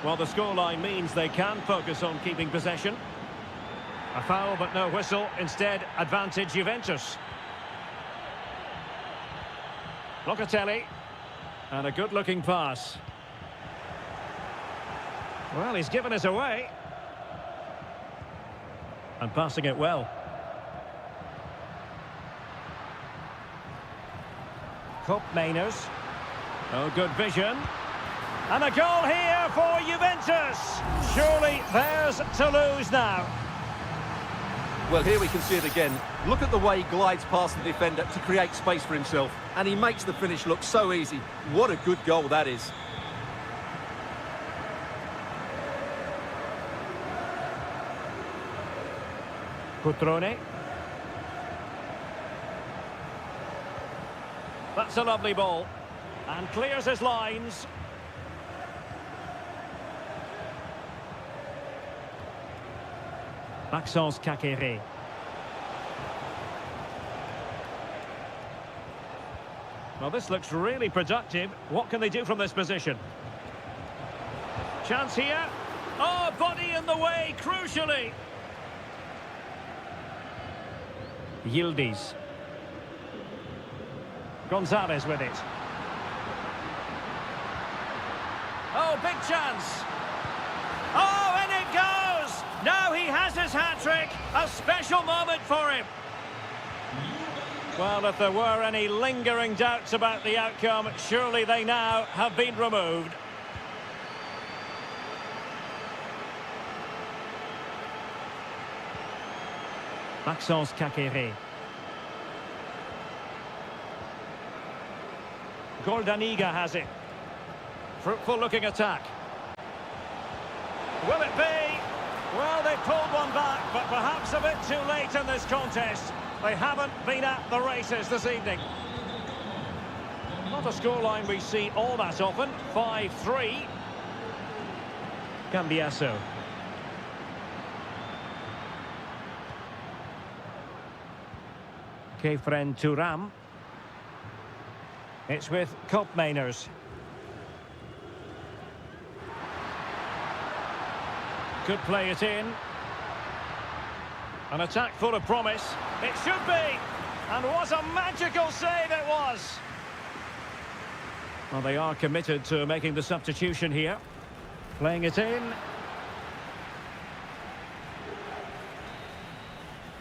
Well, the scoreline means they can focus on keeping possession. A foul, but no whistle. Instead, advantage Juventus. Locatelli. And a good-looking pass. Well, he's given us away. And passing it well. Koopmeiners. Oh, good vision. And a goal here for Juventus. Surely theirs to lose now. Well, here we can see it again. Look at the way he glides past the defender to create space for himself. And he makes the finish look so easy. What a good goal that is. Cutrone. That's a lovely ball. And clears his lines. Maxence Kakere. Well, this looks really productive. What can they do from this position? Chance here. Oh, body in the way, crucially. Yildiz. Gonzalez with it. Oh, big chance. Oh, and it goes! Now he has his hat-trick. A special moment for him. Well, if there were any lingering doubts about the outcome, surely they now have been removed. Maxence Kakere. Goldaniga has it. Fruitful looking attack. Will it be? Well, they pulled one back, but perhaps a bit too late in this contest. They haven't been at the races this evening. Not a scoreline we see all that often. 5-3. Cambiasso. Kefren Thuram. It's with Koopmeiners. Could play it in. An attack full of promise. It should be. And what a magical save it was. Well, they are committed to making the substitution here. Playing it in.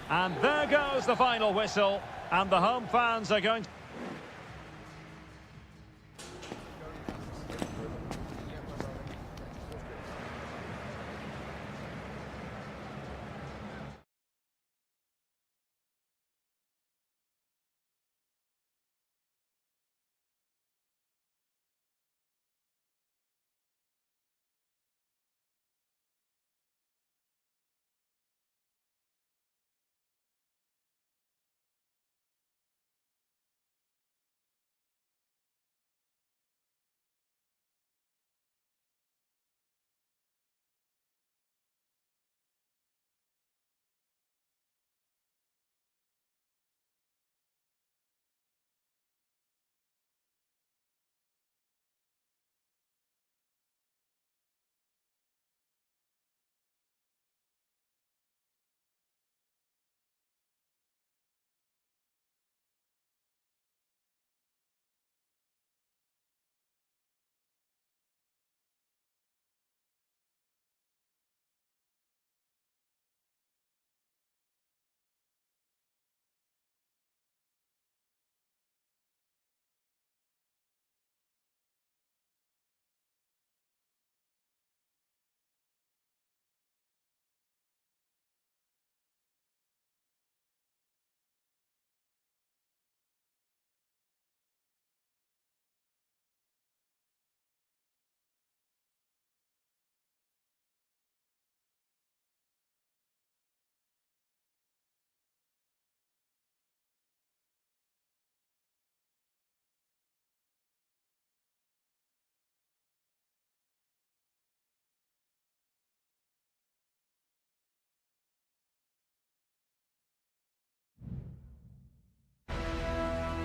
And there goes the final whistle. And the home fans are going to...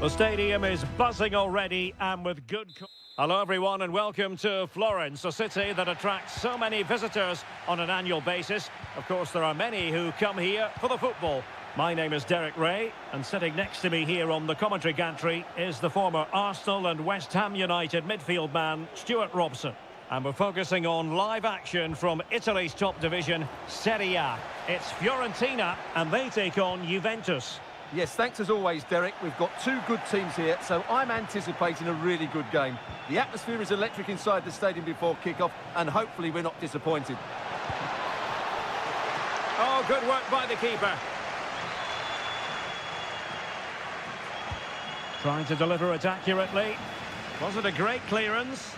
The stadium is buzzing already and with good... Hello everyone and welcome to Florence, a city that attracts so many visitors on an annual basis. Of course, there are many who come here for the football. My name is Derek Ray, and sitting next to me here on the commentary gantry is the former Arsenal and West Ham United midfield man, Stuart Robson. And we're focusing on live action from Italy's top division, Seria. It's Fiorentina, and they take on Juventus. Yes, thanks as always, Derek. We've got two good teams here, so I'm anticipating a really good game. The atmosphere is electric inside the stadium before kick-off, and hopefully we're not disappointed. Oh, good work by the keeper. Trying to deliver it accurately. Was it a great clearance?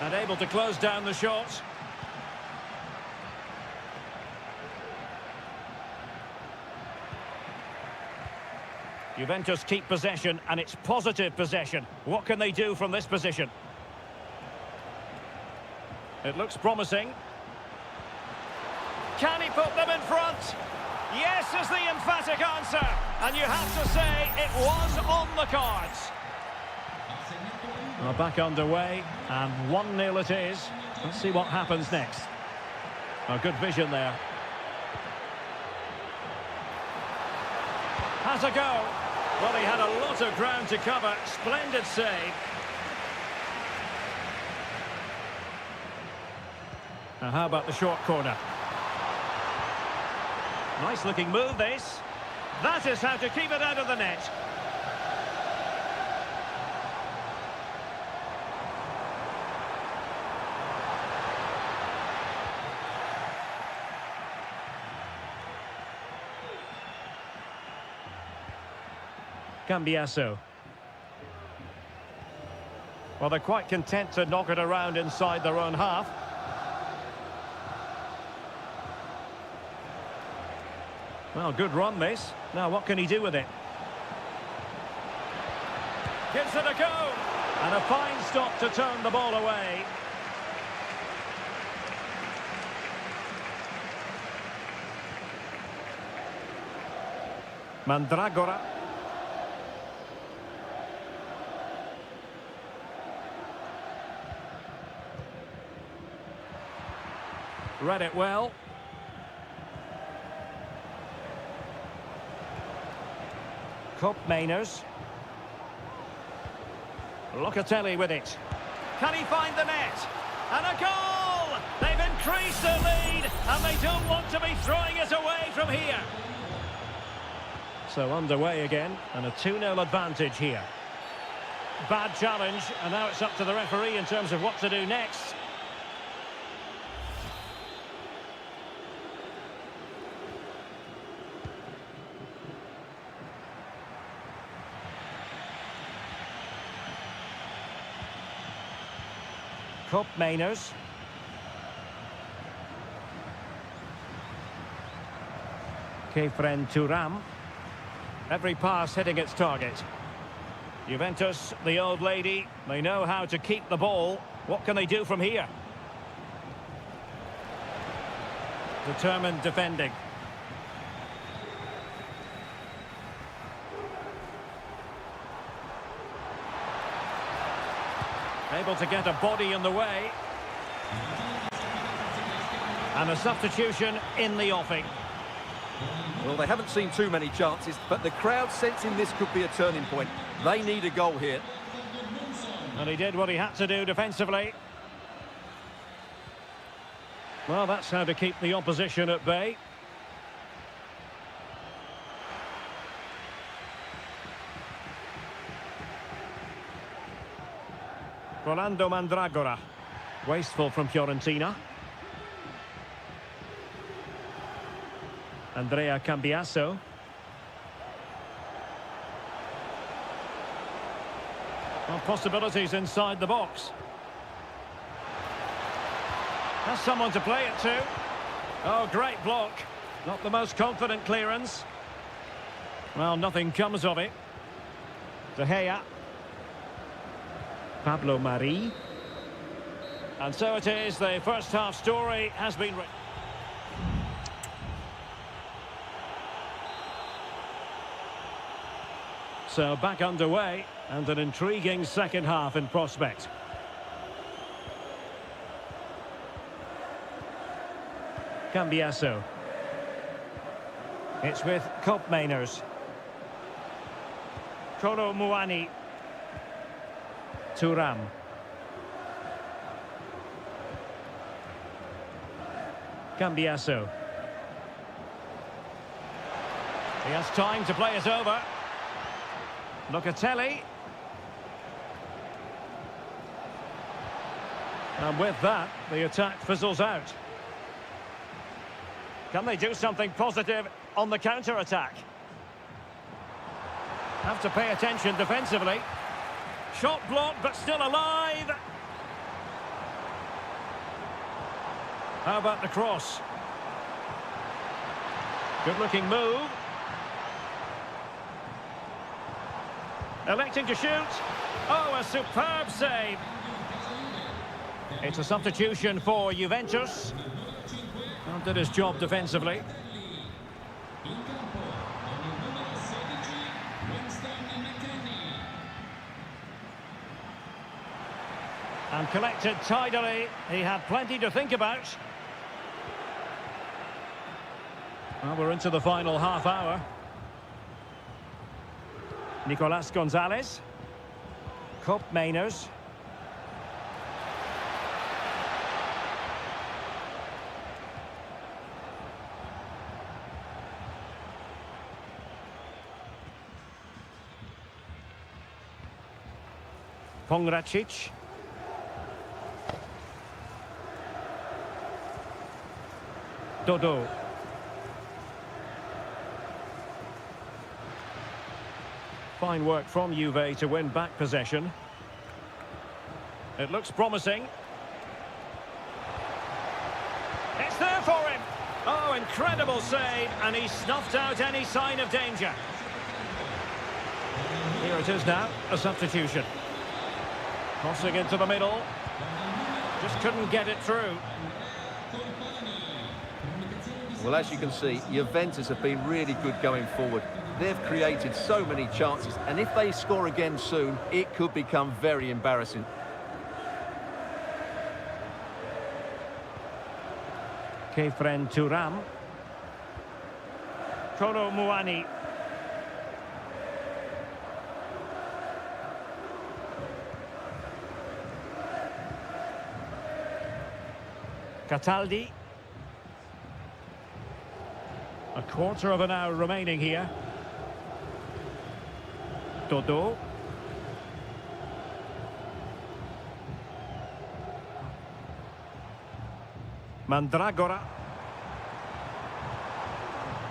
And able to close down the shot. Juventus keep possession, and it's positive possession. What can they do from this position? It looks promising. Can he put them in front? Yes is the emphatic answer. And you have to say it was on the cards. Well, back underway, and 1-0 it is. Let's see what happens next. Oh, good vision there. Has a go. Well, he had a lot of ground to cover. Splendid save. Now, how about the short corner? Nice looking move, this. That is how to keep it out of the net. Cambiasso. Well, they're quite content to knock it around inside their own half. Well, good run this. Now, what can he do with it? Gives it a go. And a fine stop to turn the ball away. Mandragora. Read it well. Mainers. Locatelli with it. Can he find the net? And a goal! They've increased their lead, and they don't want to be throwing it away from here. So underway again, and a 2-0 advantage here. Bad challenge, and now it's up to the referee in terms of what to do next. Mainers. Kefren Turam. Every pass hitting its target. Juventus, the old lady, they know how to keep the ball. What can they do from here? Determined defending. Able to get a body in the way. And a substitution in the offing. Well, they haven't seen too many chances, but the crowd sensing this could be a turning point. They need a goal here. And he did what he had to do defensively. Well, that's how to keep the opposition at bay. Rolando Mandragora. Wasteful from Fiorentina. Andrea Cambiasso. Well, possibilities inside the box. Has someone to play it to. Oh, great block. Not the most confident clearance. Well, nothing comes of it. De Gea. Pablo Mari. And so it is, the first half story has been written. So back underway and an intriguing second half in prospect. Cambiasso. It's with Kopmeiners. Kolo Muani. Thuram. Cambiasso. He has time to play it over. Locatelli. And with that, the attack fizzles out. Can they do something positive on the counter-attack? Have to pay attention defensively. Shot blocked, but still alive. How about the cross? Good-looking move. Electing to shoot. Oh, a superb save. It's a substitution for Juventus. And did his job defensively. And collected tidily. He had plenty to think about. Well, we're into the final half hour. Nicolas Gonzalez. Kopmeiners. Pongracic. Dodo. Fine work from Juve to win back possession. It looks promising. It's there for him. Oh, incredible save, and he snuffed out any sign of danger. Here it is now, a substitution. Crossing into the middle. Just couldn't get it through. Well, as you can see, Juventus have been really good going forward. They've created so many chances, and if they score again soon, it could become very embarrassing. Kefren Thuram. Kolo Muani. Cataldi. A quarter of an hour remaining here. Dodo. Mandragora.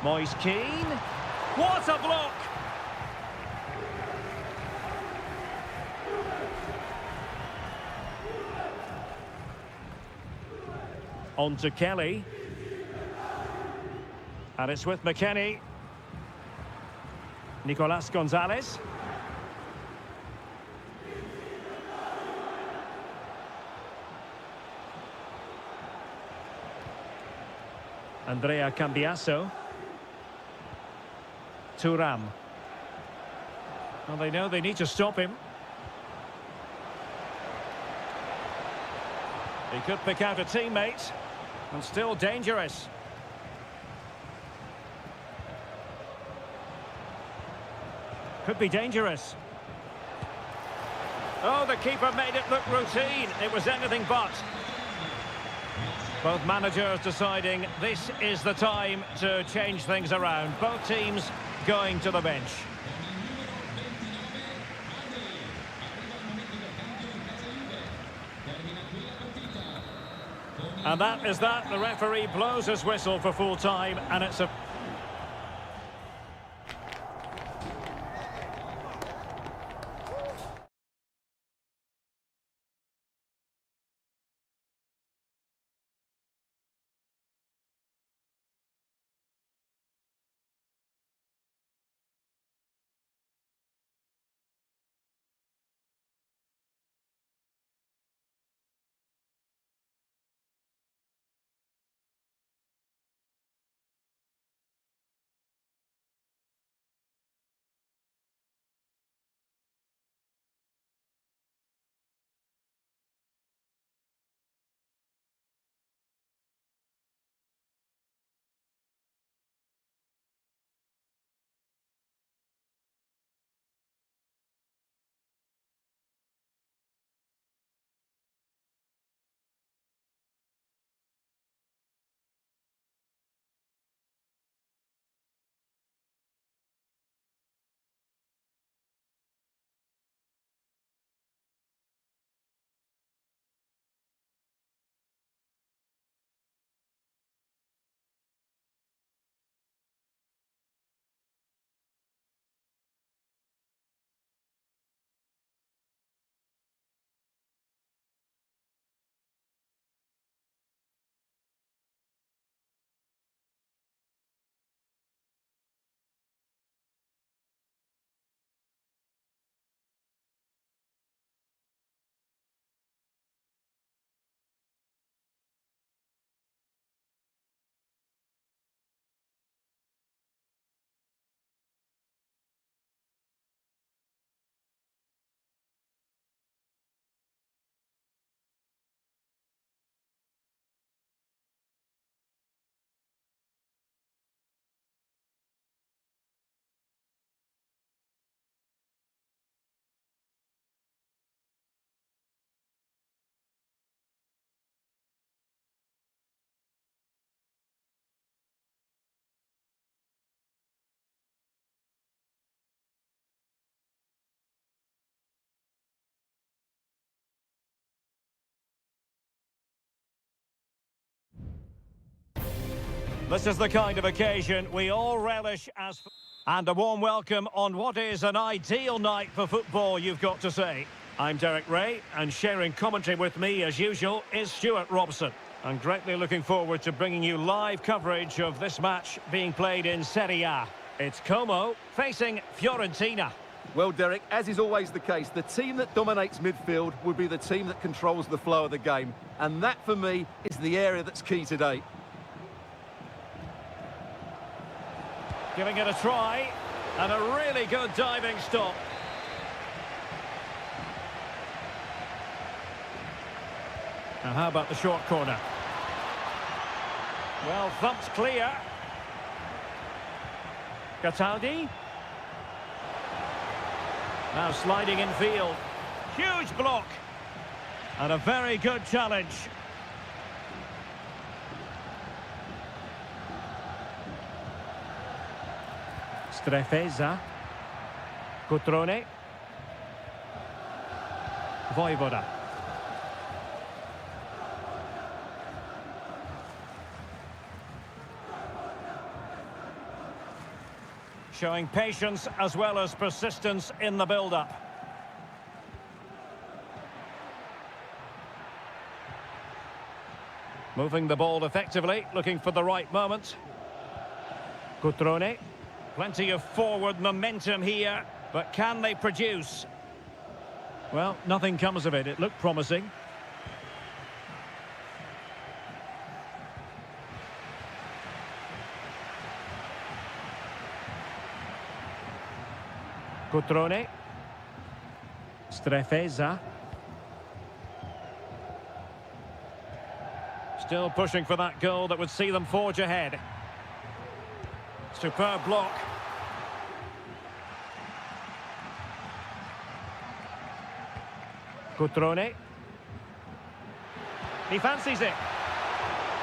Moise Keane. What a block! On to Kelly. And it's with McKennie. Nicolas Gonzalez. Andrea Cambiasso. Thuram. Well, they know they need to stop him. He could pick out a teammate. And still dangerous. Could be dangerous. Oh, the keeper made it look routine. It was anything but. Both managers deciding this is the time to change things around. Both teams going to the bench. And that is that. The referee blows his whistle for full time, and it's a This is the kind of occasion we all relish as... And a warm welcome on what is an ideal night for football, you've got to say. I'm Derek Ray, and sharing commentary with me, as usual, is Stuart Robson. I'm greatly looking forward to bringing you live coverage of this match being played in Seria. It's Como facing Fiorentina. Well, Derek, as is always the case, the team that dominates midfield will be the team that controls the flow of the game. And that, for me, is the area that's key today. Giving it a try, and a really good diving stop. Now how about the short corner? Well, thumped clear. Cataldi. Now sliding in field. Huge block. And a very good challenge. Strefeza. Cutrone. Vojvoda. Showing patience as well as persistence in the build-up. Moving the ball effectively, looking for the right moment. Cutrone. Plenty of forward momentum here, but can they produce? Well, nothing comes of it. It looked promising. Cutrone. Strefeza. Still pushing for that goal that would see them forge ahead. Superb block. Cutrone. He fancies it.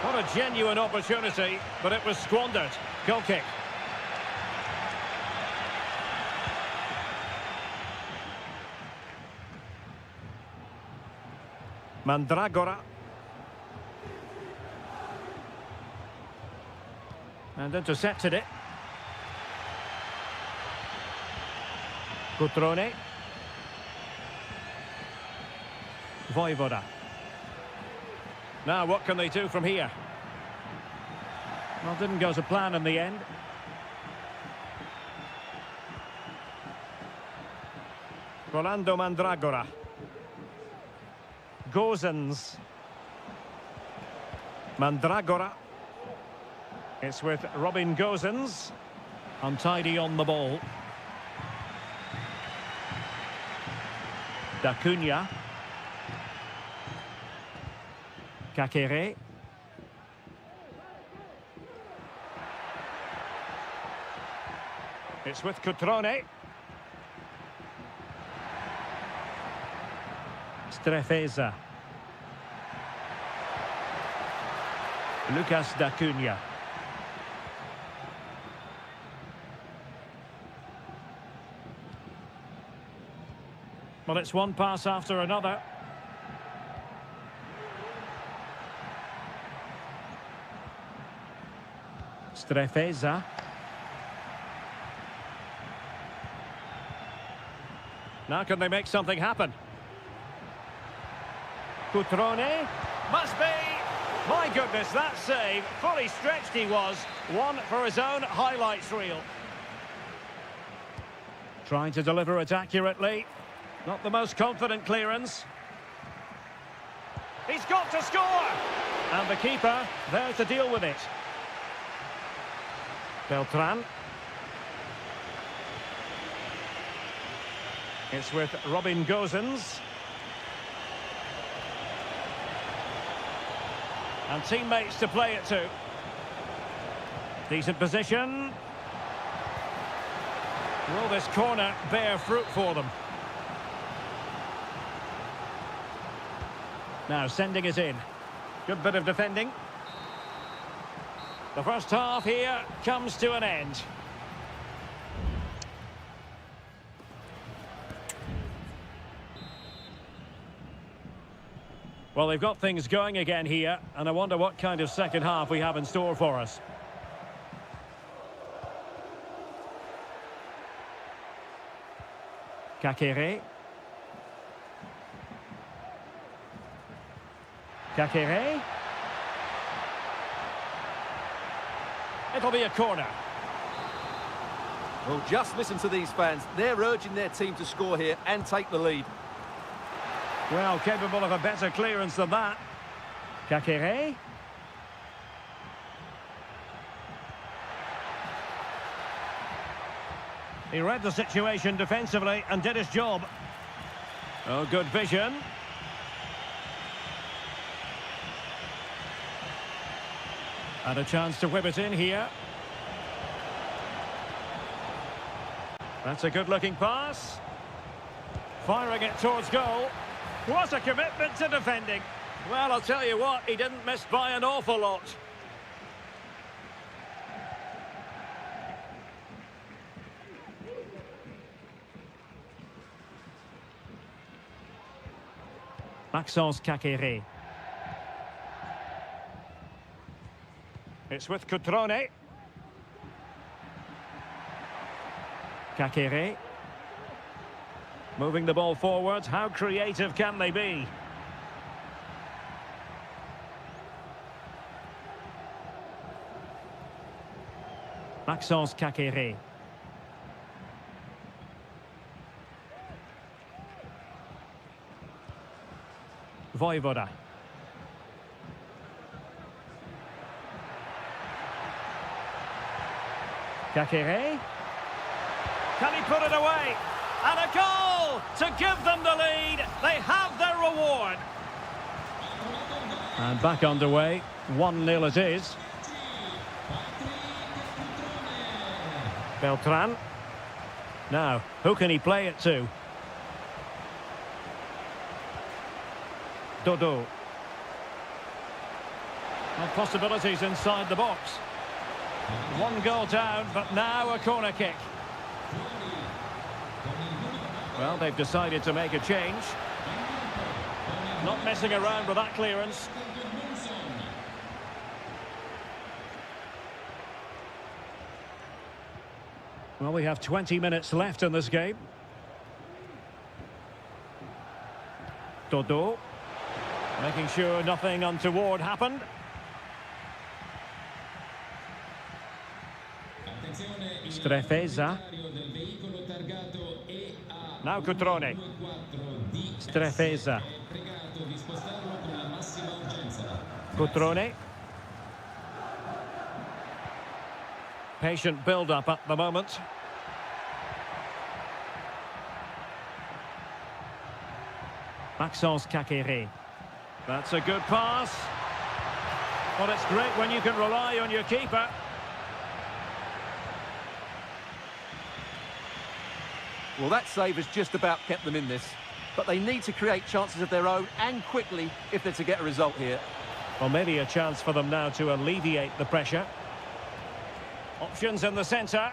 What a genuine opportunity, but it was squandered. Goal kick. Mandragora. And intercepted it. Cutrone. Vojvoda. Now what can they do from here? Well, didn't go to plan in the end. Rolando Mandragora. Gozens. Mandragora. It's with Robin Gozens. Untidy on the ball. Da Cunha. Kakere. It's with Cutrone. Strefeza. Lucas da Cunha. Well, it's one pass after another. Strefeza. Now can they make something happen? Cutrone. Must be. My goodness, that save. Fully stretched he was. One for his own highlights reel. Trying to deliver it accurately. Not the most confident clearance. He's got to score! And the keeper there to deal with it. Beltran. It's with Robin Gozens. And teammates to play it to. Decent position. Will this corner bear fruit for them? Now sending it in. Good bit of defending. The first half here comes to an end. Well, they've got things going again here, and I wonder what kind of second half we have in store for us. Kakere. Kakere. It'll be a corner. Well, just listen to these fans. They're urging their team to score here and take the lead. Well, capable of a better clearance than that. Kakere. He read the situation defensively and did his job. Oh, good vision. And a chance to whip it in here. That's a good-looking pass. Firing it towards goal. What a commitment to defending. Well, I'll tell you what, he didn't miss by an awful lot. Maxence Kakere. It's with Cutrone. Kakere. Moving the ball forward. How creative can they be? Maxence Kakere. Voivoda. Kakere. Can he put it away? And a goal to give them the lead. They have their reward. And back underway. 1-0 it is. Beltran. Now, who can he play it to? Dodo. Well, possibilities inside the box. One goal down, but now a corner kick. Well, they've decided to make a change. Not messing around with that clearance. Well, we have 20 minutes left in this game. Dodo. Making sure nothing untoward happened. Strefeza. Now Cutrone. Strefeza. Cutrone. Patient build-up at the moment. Maxence Kakere. That's a good pass. Well, it's great when you can rely on your keeper. Well, that save has just about kept them in this. But they need to create chances of their own and quickly if they're to get a result here. Well, maybe a chance for them now to alleviate the pressure. Options in the centre.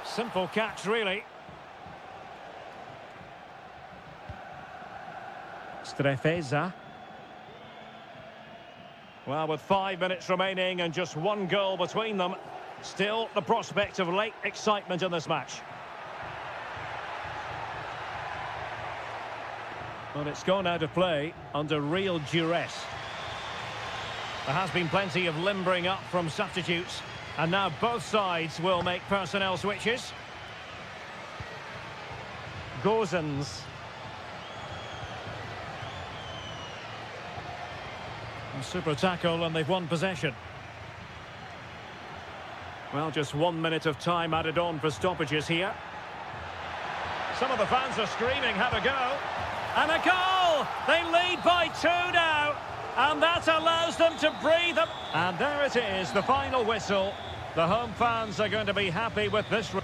Simple catch, really. Strefeza. Well, with 5 minutes remaining and just one goal between them, still the prospect of late excitement in this match. Well, it's gone out of play under real duress. There has been plenty of limbering up from substitutes, and now both sides will make personnel switches. Gozens. Super tackle, and they've won possession. Well, just 1 minute of time added on for stoppages here. Some of the fans are screaming, have a go. And a goal! They lead by 2 now. And that allows them to breathe. And there it is, the final whistle. The home fans are going to be happy with this.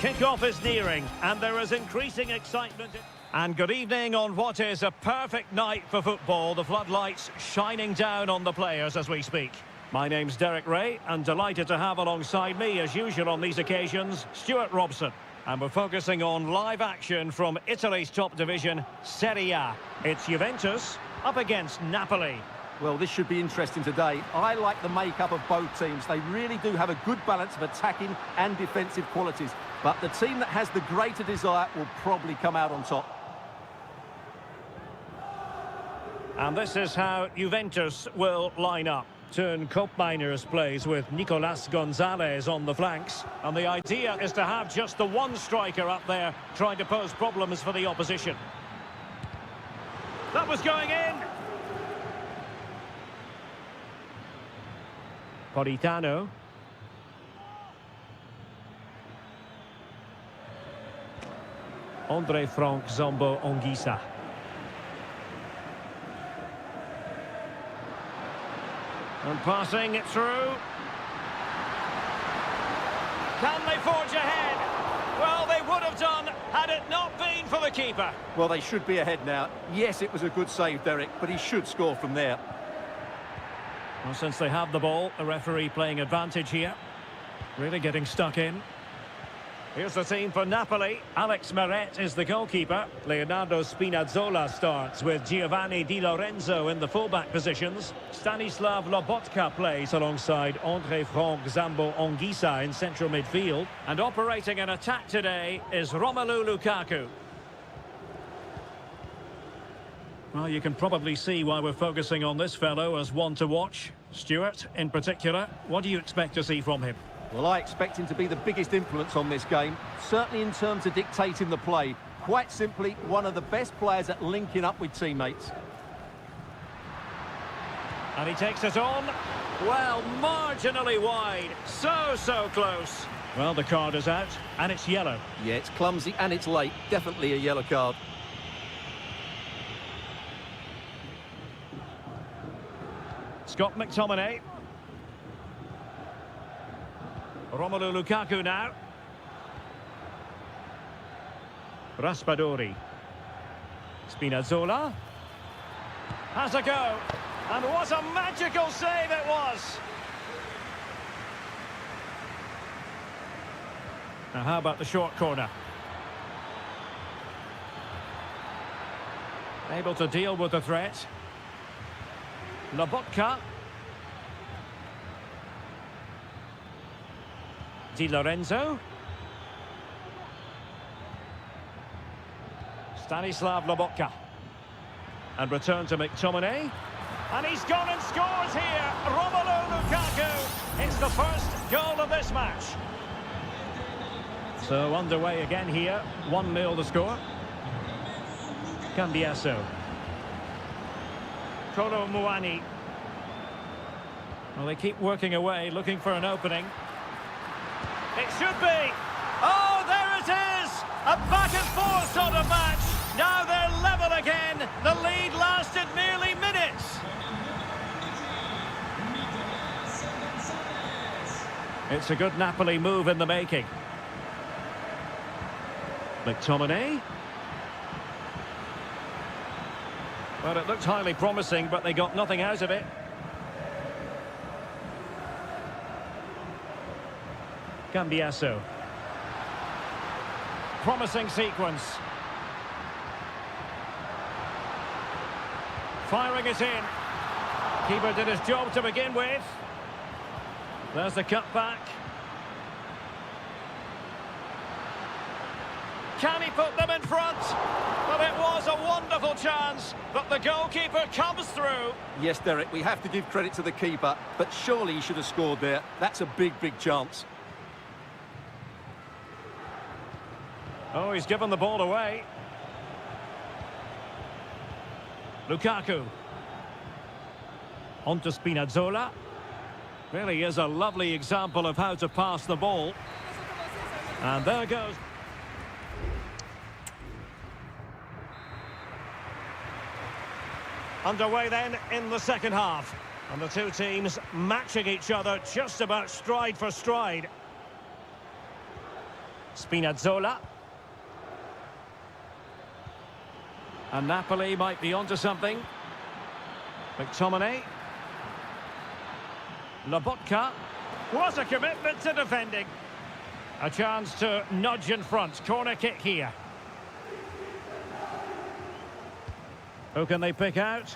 Kick-off is nearing, and there is increasing excitement. And good evening on what is a perfect night for football. The floodlights shining down on the players as we speak. My name's Derek Ray, and delighted to have alongside me, as usual on these occasions, Stuart Robson. And we're focusing on live action from Italy's top division, Seria. It's Juventus up against Napoli. Well, this should be interesting today. I like the makeup of both teams. They really do have a good balance of attacking and defensive qualities. But the team that has the greater desire will probably come out on top. And this is how Juventus will line up. Turn Koopmeiners plays with Nicolas Gonzalez on the flanks. And the idea is to have just the one striker up there trying to pose problems for the opposition. That was going in. Politano. Andre Frank Zombo Ongisa. And passing it through. Can they forge ahead? Well, they would have done had it not been for the keeper. Well, they should be ahead now. Yes, it was a good save, Derek, but he should score from there. Well, since they have the ball, the referee playing advantage here. Really getting stuck in. Here's the team for Napoli. Alex Meret is the goalkeeper. Leonardo Spinazzola starts with Giovanni Di Lorenzo in the fullback positions. Stanislav Lobotka plays alongside Andre Frank Zambo Ongisa in central midfield. And operating an attack today is Romelu Lukaku. Well, you can probably see why we're focusing on this fellow as one to watch. Stuart, in particular, what do you expect to see from him? Well, I expect him to be the biggest influence on this game, certainly in terms of dictating the play. Quite simply, one of the best players at linking up with teammates. And he takes it on. Well, marginally wide. So close. Well, the card is out, and it's yellow. Yeah, it's clumsy and it's late. Definitely a yellow card. Scott McTominay. Romelu Lukaku now. Raspadori. Spinazzola. Has a go. And what a magical save it was. Now how about the short corner? Able to deal with the threat. Lobotka. Di Lorenzo. Stanislav Lobotka. And return to McTominay. And he's gone and scores here. Romelu Lukaku. It's the first goal of this match. So underway again here. 1-0 the score. Cambiasso. Kolo Muani. Well, they keep working away, looking for an opening. It should be. Oh, there it is! A back-and-forth sort of match. Now they're level again. The lead lasted merely minutes. It's a good Napoli move in the making. McTominay. Well, it looked highly promising, but they got nothing out of it. Cambiasso. Promising sequence. Firing it in. Keeper did his job to begin with. There's the cutback. Can he put them in front? Well, it was a wonderful chance, but the goalkeeper comes through. Yes, Derek, we have to give credit to the keeper, but surely he should have scored there. That's a big chance. Oh, he's given the ball away. Lukaku. On to Spinazzola. Really is a lovely example of how to pass the ball. And there goes. Underway then in the second half. And the two teams matching each other just about stride for stride. Spinazzola. And Napoli might be onto something. McTominay. Lobotka. What a commitment to defending. A chance to nudge in front. Corner kick here. Who can they pick out?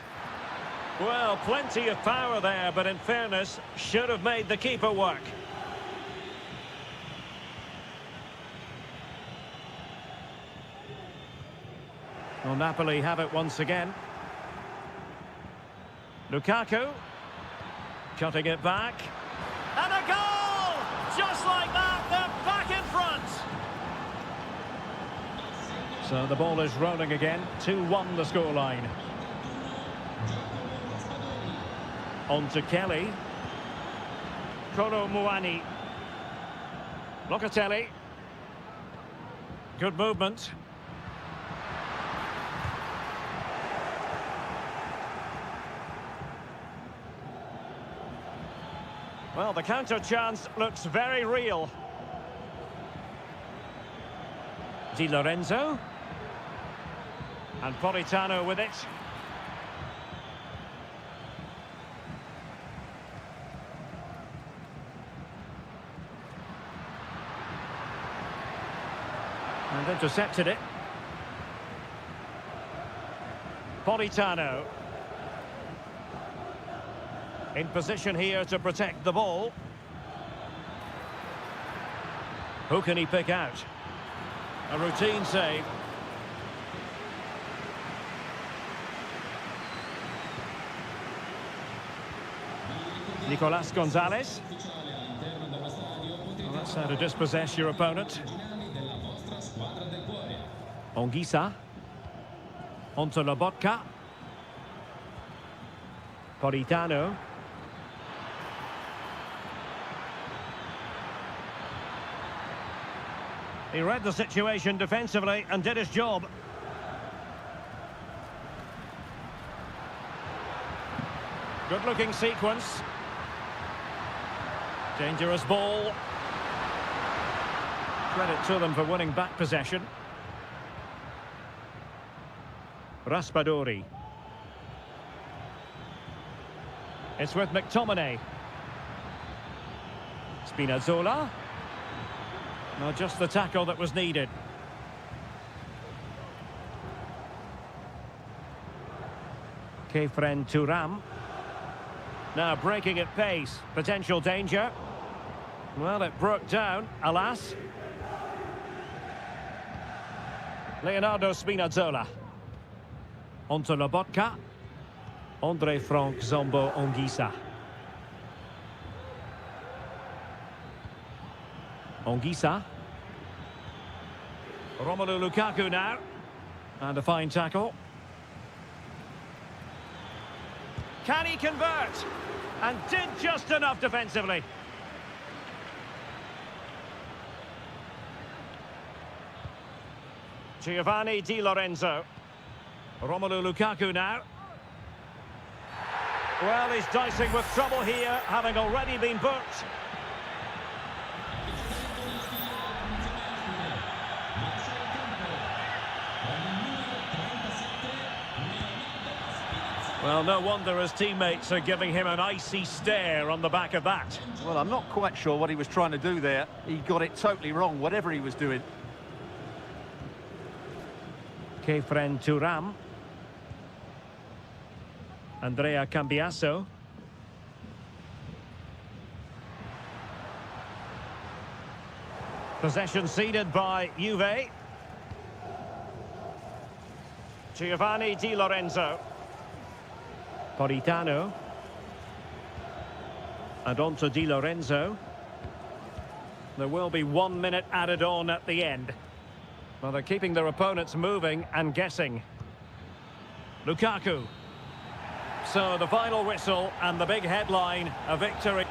Well, plenty of power there, but in fairness, should have made the keeper work. Well, Napoli have it once again. Lukaku. Cutting it back. And a goal! Just like that, they're back in front. So the ball is rolling again. 2-1 the scoreline. On to Kelly. Kolo Muani. Locatelli. Good movement. Well, the counter chance looks very real. Di Lorenzo. And Politano with it. And intercepted it. Politano. In position here to protect the ball. Who can he pick out? A routine save. Nicolas Gonzalez. Well, that's how to dispossess your opponent. Onguisa. Onto Lobotka. Politano. He read the situation defensively and did his job. Good-looking sequence. Dangerous ball. Credit to them for winning back possession. Raspadori. It's with McTominay. Spinazzola. Not just the tackle that was needed. Kefren Turam. Now breaking at pace. Potential danger. Well, it broke down, alas. Leonardo Spinazzola. Onto Lobotka. Andre Frank Zombo Onguisa. Onguisa. Romelu Lukaku now. And a fine tackle. Can he convert? And did just enough defensively. Giovanni Di Lorenzo. Romelu Lukaku now. Well, he's dicing with trouble here, having already been booked. Well, no wonder his teammates are giving him an icy stare on the back of that. Well, I'm not quite sure what he was trying to do there. He got it totally wrong, whatever he was doing. Kefren Turam. Andrea Cambiasso. Possession ceded by Juve. Giovanni Di Lorenzo. Politano. And on to Di Lorenzo. There will be 1 minute added on at the end. Well, they're keeping their opponents moving and guessing. Lukaku. So the final whistle and the big headline, a victory.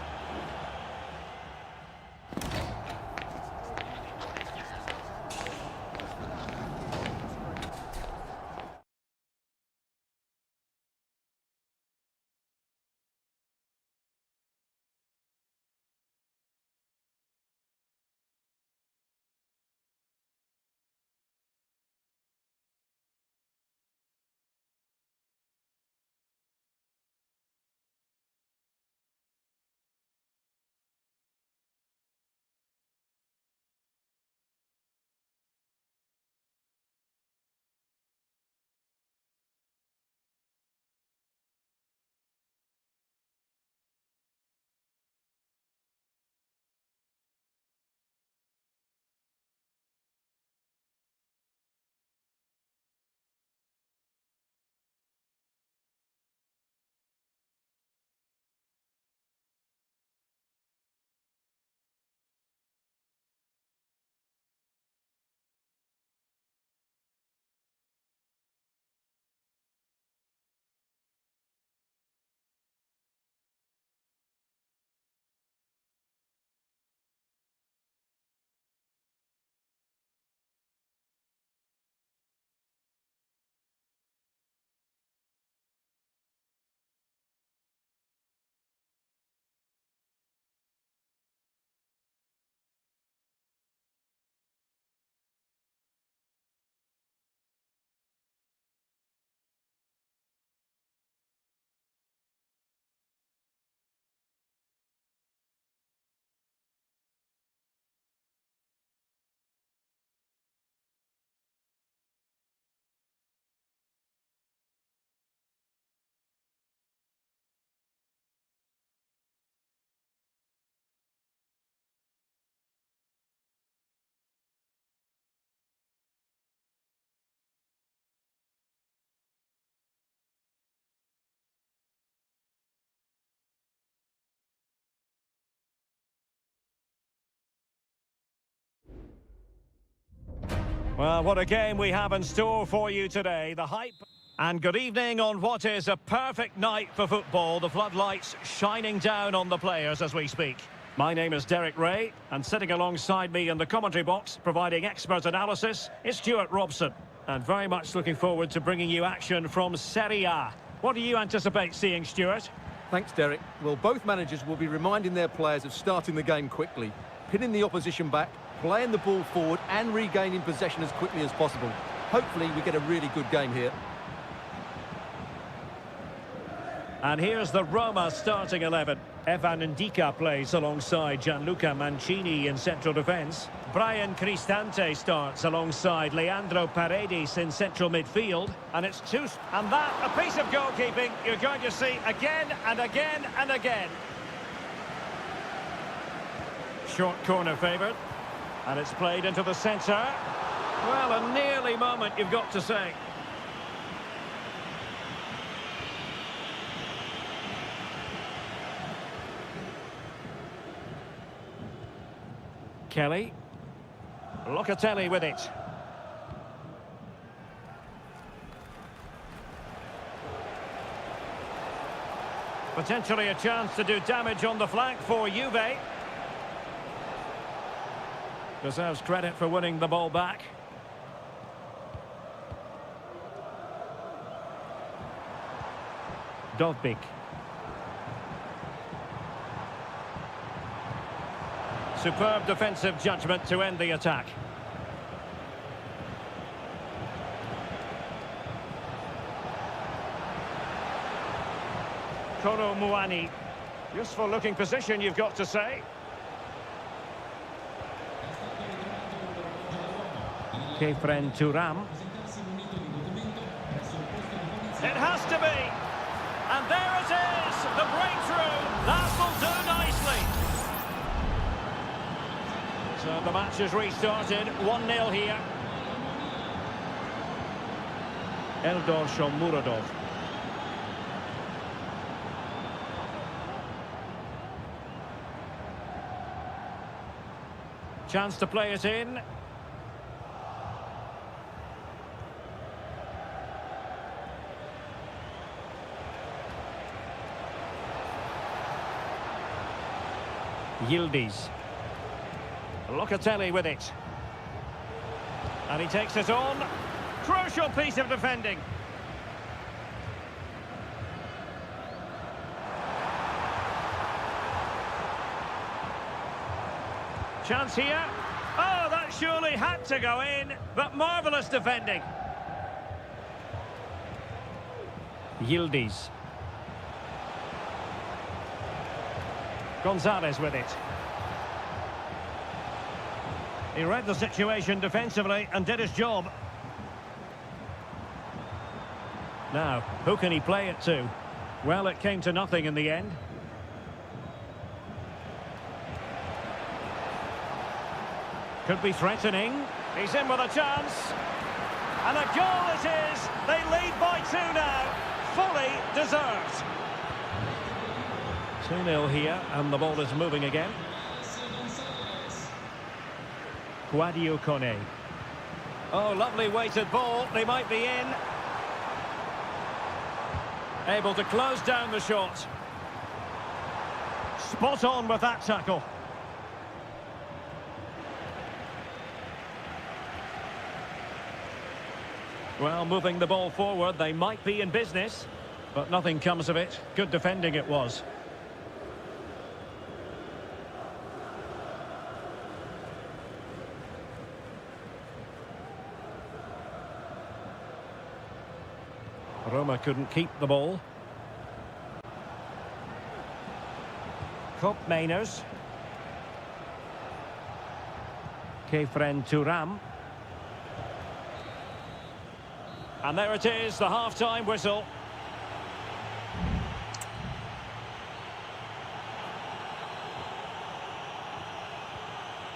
Well, what a game we have in store for you today. The hype. And good evening on what is a perfect night for football. The floodlights shining down on the players as we speak. My name is Derek Ray, and sitting alongside me in the commentary box, providing expert analysis, is Stuart Robson. And very much looking forward to bringing you action from Seria. What do you anticipate seeing, Stuart? Thanks, Derek. Well, both managers will be reminding their players of starting the game quickly, pinning the opposition back, playing the ball forward and regaining possession as quickly as possible. Hopefully we get a really good game here. And here's the Roma starting 11. Evan Ndika plays alongside Gianluca Mancini in central defence. Brian Cristante starts alongside Leandro Paredes in central midfield. And it's two... And that, a piece of goalkeeping you're going to see again and again and again. Short corner favoured. And it's played into the centre. Well, a nearly moment, you've got to say. Kelly. Locatelli with it. Potentially a chance to do damage on the flank for Juve. Deserves credit for winning the ball back. Dovbik. Superb defensive judgment to end the attack. Kolo Muani. Useful looking position, you've got to say. Kefren Turam. It has to be. And there it is, the breakthrough. That will do nicely. So the match has restarted, 1-0 here. Eldor Shomurodov. Chance to play it in. Yildiz. Locatelli with it. And he takes it on. Crucial piece of defending. Chance here. Oh, that surely had to go in, but marvellous defending. Yildiz. Gonzalez with it. He read the situation defensively and did his job. Now, who can he play it to? Well, it came to nothing in the end. Could be threatening. He's in with a chance. And a goal it is. They lead by 2 now. Fully deserved. 2-0 here, and the ball is moving again. Guadio Kone. Oh, lovely weighted ball. They might be in. Able to close down the shot. Spot on with that tackle. Well, moving the ball forward, they might be in business, but nothing comes of it. Good defending it was. Roma couldn't keep the ball. Kopp Mainers. Kefren Turam. And there it is, the half-time whistle.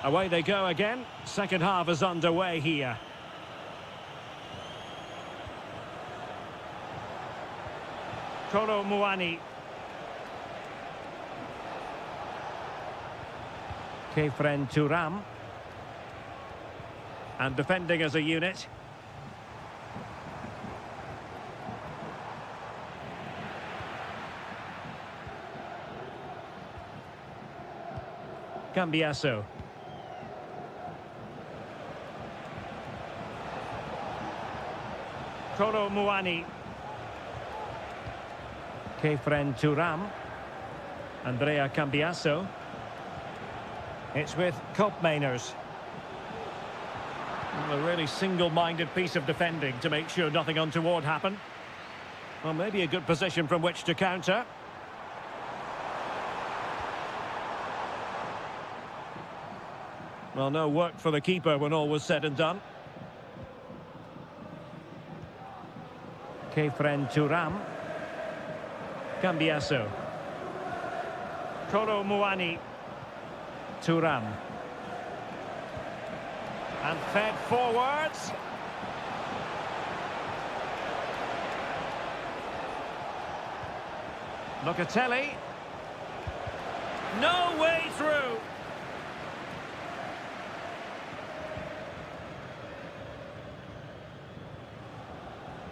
Away they go again. Second half is underway here. Kolo Muani. Kefren Turam. And defending as a unit. Cambiasso. Kolo Muani. Kefren Turam. Andrea Cambiasso. It's with Koopmeiners. A really single-minded piece of defending to make sure nothing untoward happened. Well, maybe a good position from which to counter. Well, no work for the keeper when all was said and done. Kefren Turam. Cambiasso. Kolo Muani. Turam. And fed forwards. Locatelli. No way through.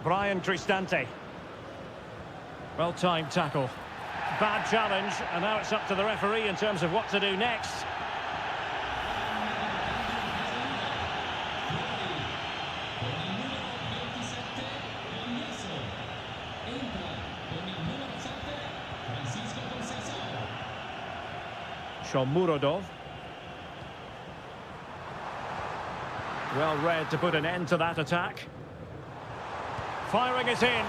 Brian Cristante. Well-timed tackle. Bad challenge, and now it's up to the referee in terms of what to do next. Shomurodov. Well read to put an end to that attack. Firing it in.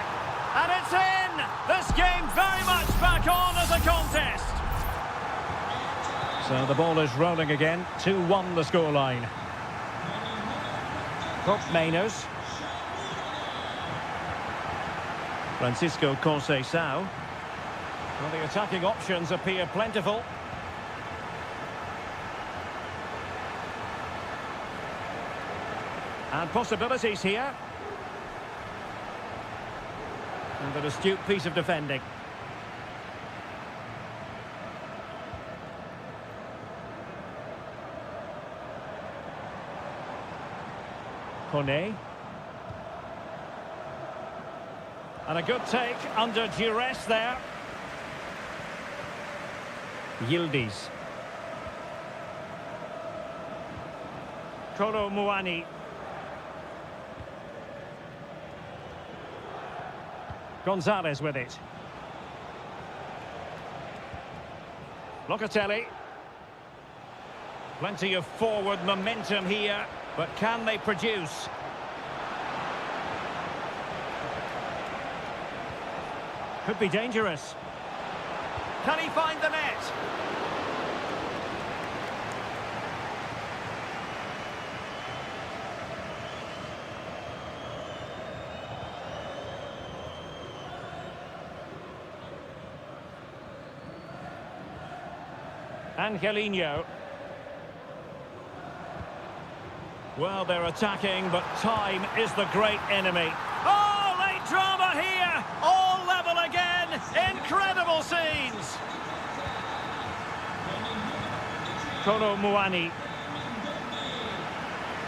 And it's in! This game very much back on as a contest. So the ball is rolling again. 2-1 the scoreline. Koopmeiners. Francisco Conceição. Well, the attacking options appear plentiful. And possibilities here. And an astute piece of defending. Kone. And a good take under duress there. Yildiz. Kolo Muani. Gonzalez with it. Locatelli. Plenty of forward momentum here, but can they produce? Could be dangerous. Can he find the net? Angelino. Well, they're attacking, but time is the great enemy. Oh, late drama here! All level again! Incredible scenes! Kolo Muani.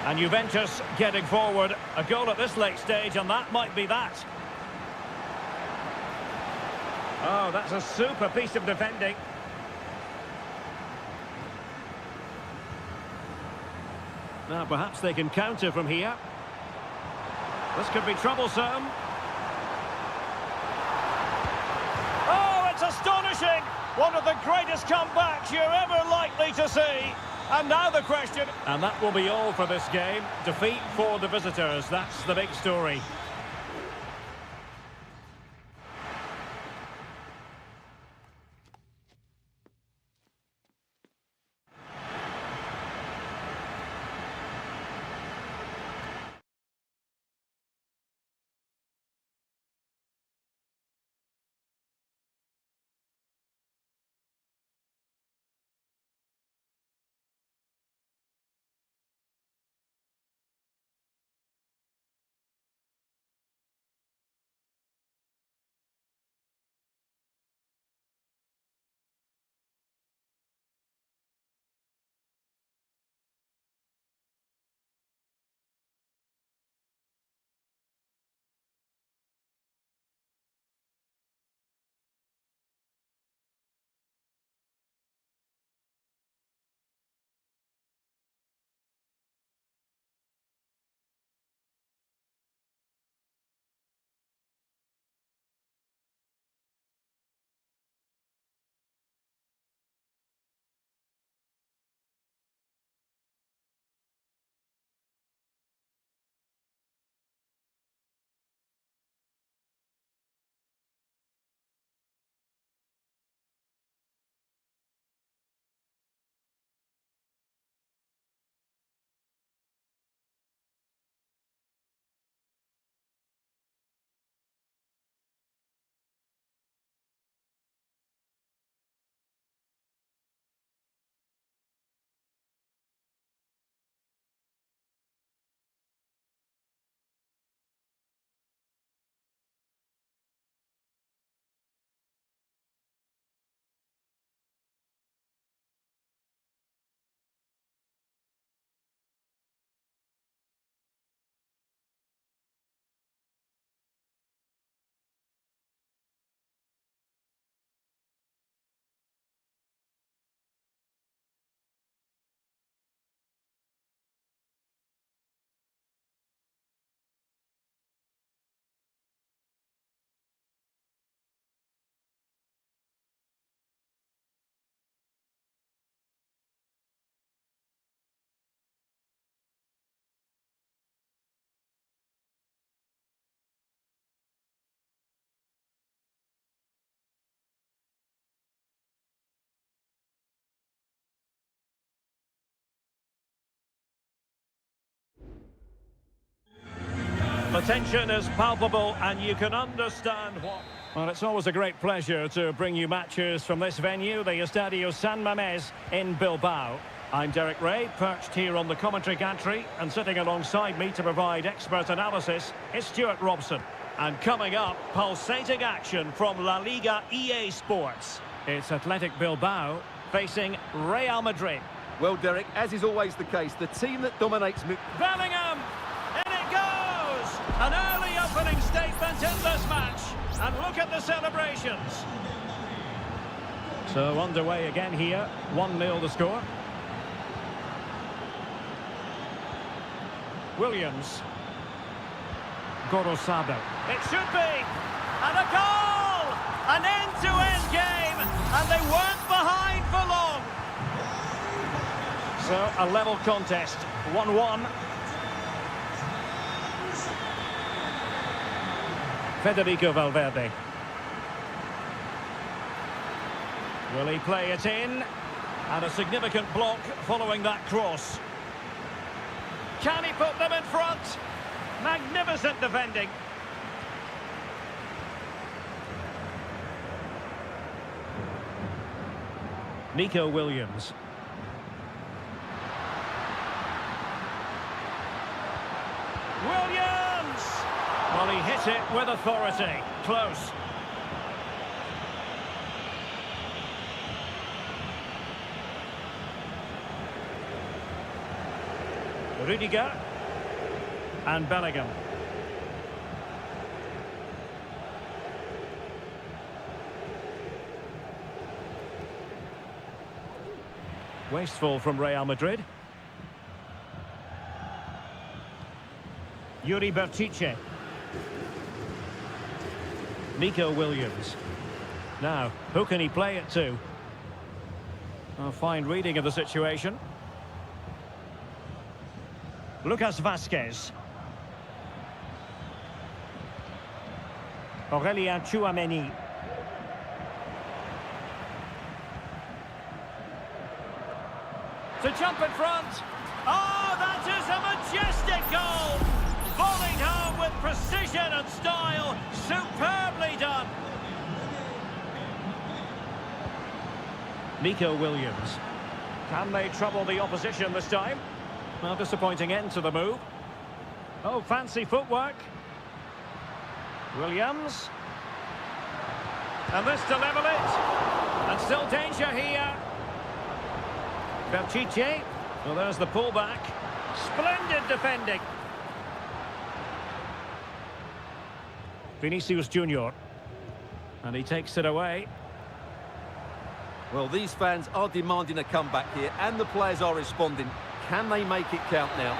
And Juventus getting forward. A goal at this late stage, and that might be that. Oh, that's a super piece of defending. Now, perhaps they can counter from here. This could be troublesome. Oh, it's astonishing! One of the greatest comebacks you're ever likely to see. And now the question... And that will be all for this game. Defeat for the visitors. That's the big story. The tension is palpable and you can understand what... Well, it's always a great pleasure to bring you matches from this venue, the Estadio San Mamés in Bilbao. I'm Derek Ray, perched here on the commentary gantry, and sitting alongside me to provide expert analysis is Stuart Robson. And coming up, pulsating action from La Liga EA Sports. It's Athletic Bilbao facing Real Madrid. Well, Derek, as is always the case, the team that dominates... Bellingham! In it goes! An early opening statement in this match. And look at the celebrations. So underway again here. 1-0 the score. Williams. Gorosado. It should be. And a goal! An end-to-end game. And they weren't behind for long. So a level contest. 1-1. Federico Valverde. Will he play it in? And a significant block following that cross. Can he put them in front? Magnificent defending. Nico Williams. Williams! Well, he hit it with authority. Close. Rudiger. And Bellingham. Wasteful from Real Madrid. Yuri Bertice. Nico Williams. Now, who can he play it to? A fine reading of the situation. Lucas Vazquez. Aurélien Tchouameni. To jump in front. Oh, that is a majestic goal! Volleyed home with precision and style. Superbly done. Nico Williams. Can they trouble the opposition this time? Well, disappointing end to the move. Oh, fancy footwork. Williams. And this to level it. And still danger here. Bertice. Well, there's the pullback. Splendid defending. Vinicius Junior. And he takes it away. Well, these fans are demanding a comeback here, and the players are responding. Can they make it count now?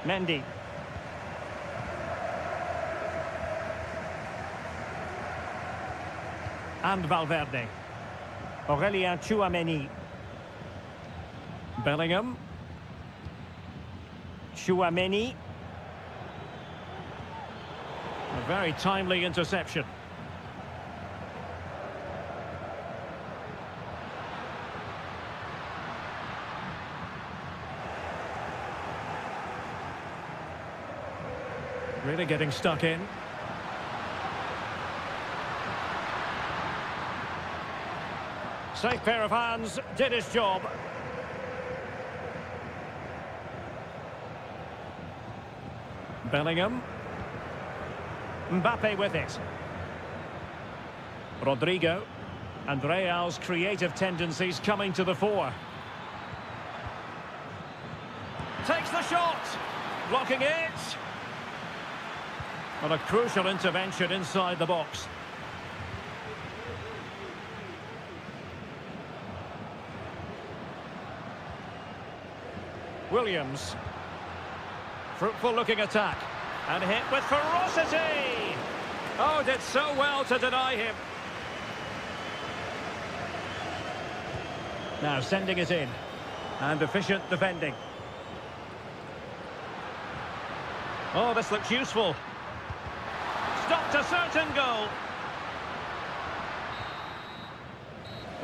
Mendy. And Valverde. Aurélien Tchouameni. Bellingham. Tchouameni. A very timely interception. Really getting stuck in. Safe pair of hands, did his job. Bellingham. Mbappe with it. Rodrigo. And Real's creative tendencies coming to the fore. Takes the shot. Blocking it. What a crucial intervention inside the box. Williams. Fruitful looking attack. And hit with ferocity. Oh, did so well to deny him. Now sending it in. And efficient defending. Oh, this looks useful. Stopped a certain goal.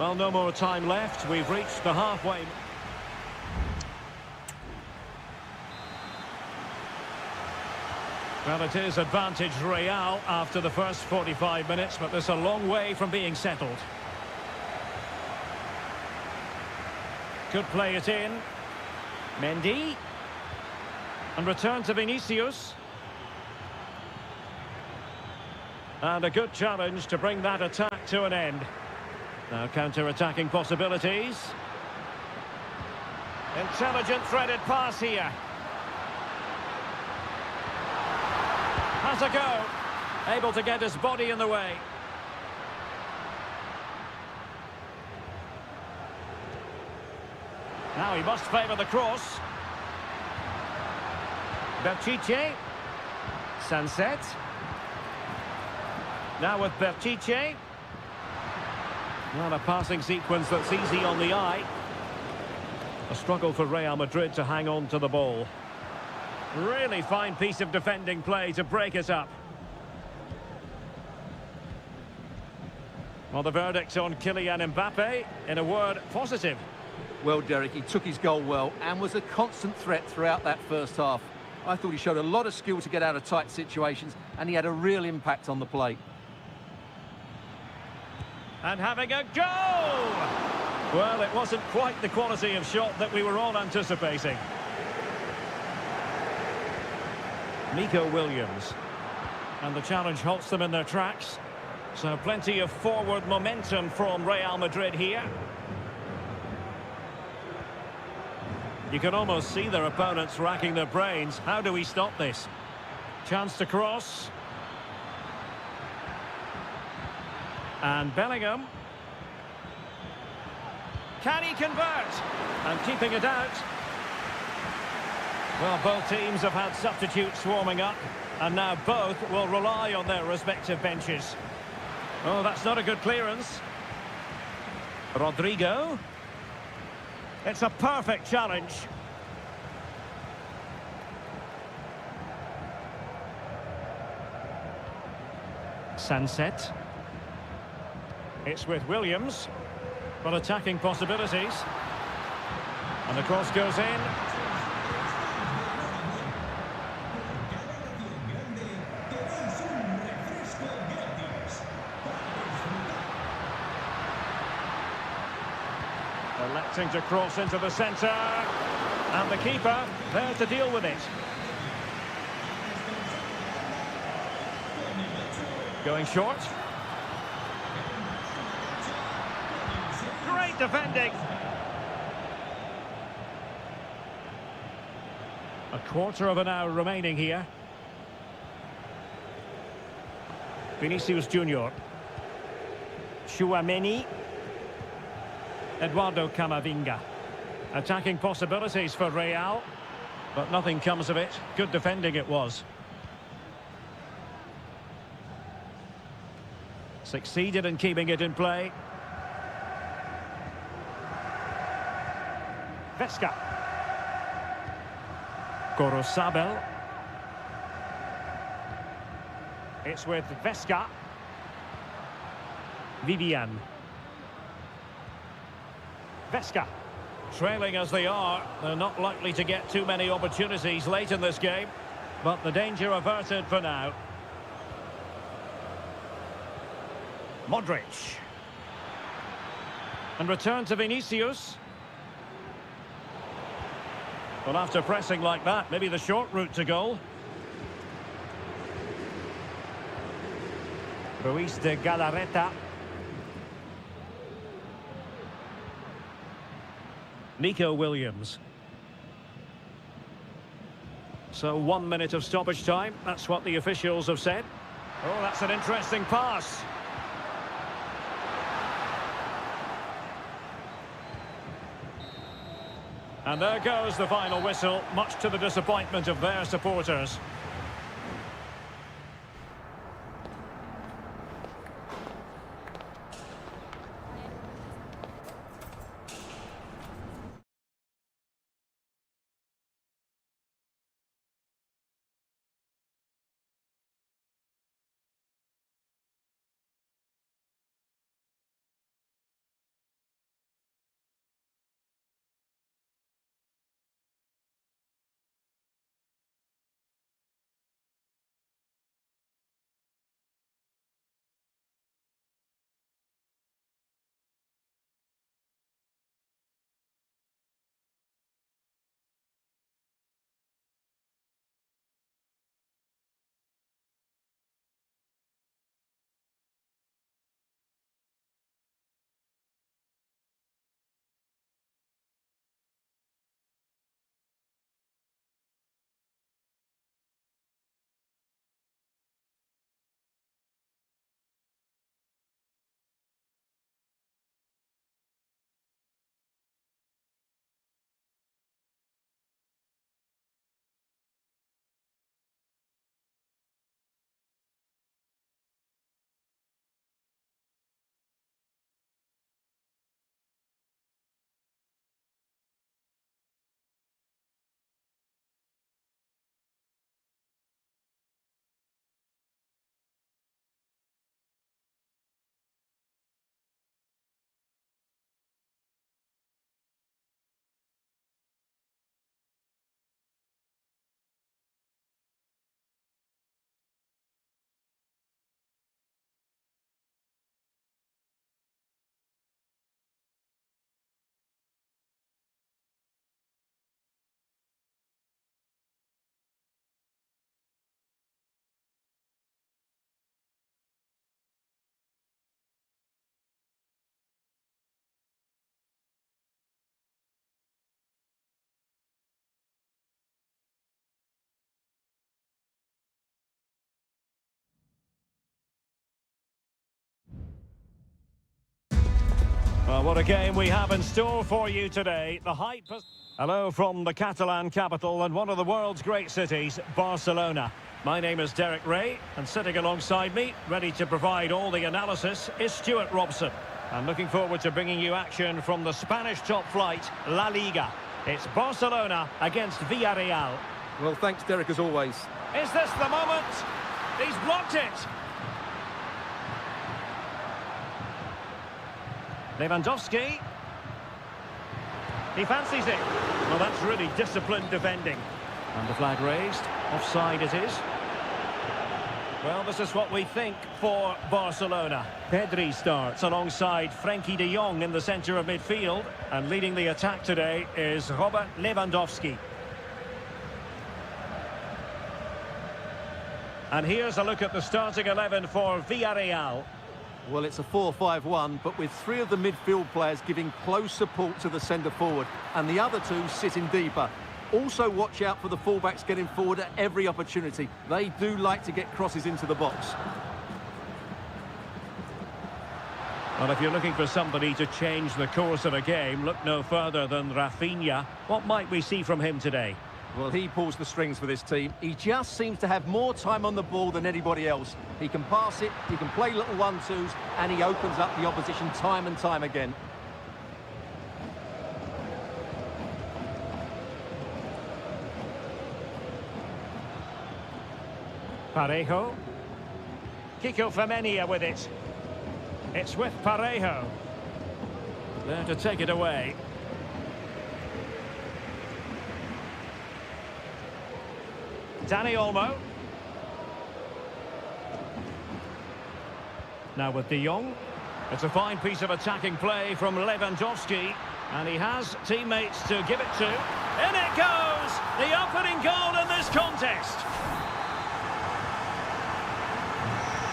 Well, no more time left. We've reached the halfway. Well, it is advantage Real after the first 45 minutes, but there's a long way from being settled. Could play it in. Mendy. And return to Vinicius. And a good challenge to bring that attack to an end. Now counter-attacking possibilities. Intelligent threaded pass here. Has a go. Able to get his body in the way. Now he must favour the cross. Berchiche. Sunset. Now with Berchiche. Not a passing sequence that's easy on the eye. A struggle for Real Madrid to hang on to the ball. Really fine piece of defending play to break it up. Well, the verdict on Kylian Mbappe, in a word, positive. Well, Derek, he took his goal well and was a constant threat throughout that first half. I thought he showed a lot of skill to get out of tight situations, and he had a real impact on the play. And having a go! Well, it wasn't quite the quality of shot that we were all anticipating. Nico Williams. And the challenge halts them in their tracks. So plenty of forward momentum from Real Madrid here. You can almost see their opponents racking their brains. How do we stop this? Chance to cross. And Bellingham. Can he convert? And keeping it out. Well, both teams have had substitutes warming up, and now both will rely on their respective benches. Oh, that's not a good clearance. Rodrigo. It's a perfect challenge. Sunset. It's with Williams. But attacking possibilities. And the cross goes in. Electing to cross into the centre. And the keeper there to deal with it. Going short. Great defending. A quarter of an hour remaining here. Vinicius Junior. Tchouaméni. Eduardo Camavinga. Attacking possibilities for Real, but nothing comes of it. Good defending it was. Succeeded in keeping it in play. Vesca. Gorosabel. It's with Vesca. Vivian. Vesca. Trailing as they are, they're not likely to get too many opportunities late in this game, but the danger averted for now. Modric. And return to Vinicius. Well, after pressing like that, maybe the short route to goal. Ruiz de Galarreta. Nico Williams. So 1 minute of stoppage time. That's what the officials have said. Oh, that's an interesting pass. And there goes the final whistle, much to the disappointment of their supporters. Well, what a game we have in store for you today. The hype has... Hello from the Catalan capital and one of the world's great cities, Barcelona. My name is Derek Ray, and sitting alongside me, ready to provide all the analysis, is Stuart Robson. I'm looking forward to bringing you action from the Spanish top flight, La Liga. It's Barcelona against Villarreal. Well, thanks, Derek, as always. Is this the moment? He's blocked it. Lewandowski. He fancies it. Well, that's really disciplined defending. And the flag raised. Offside it is. Well, this is what we think for Barcelona. Pedri starts alongside Frenkie de Jong in the centre of midfield. And leading the attack today is Robert Lewandowski. And here's a look at the starting 11 for Villarreal. Well, it's a 4-5-1, but with three of the midfield players giving close support to the centre-forward, and the other two sitting deeper. Also watch out for the fullbacks getting forward at every opportunity. They do like to get crosses into the box. Well, if you're looking for somebody to change the course of a game, look no further than Rafinha. What might we see from him today? Well, he pulls the strings for this team. He just seems to have more time on the ball than anybody else. He can pass it, he can play little one-twos, and he opens up the opposition time and time again. Parejo. Kiko Femenia with it. It's with Parejo. There to take it away. Dani Olmo. Now with de Jong. It's a fine piece of attacking play from Lewandowski. And he has teammates to give it to. In it goes! The opening goal in this contest.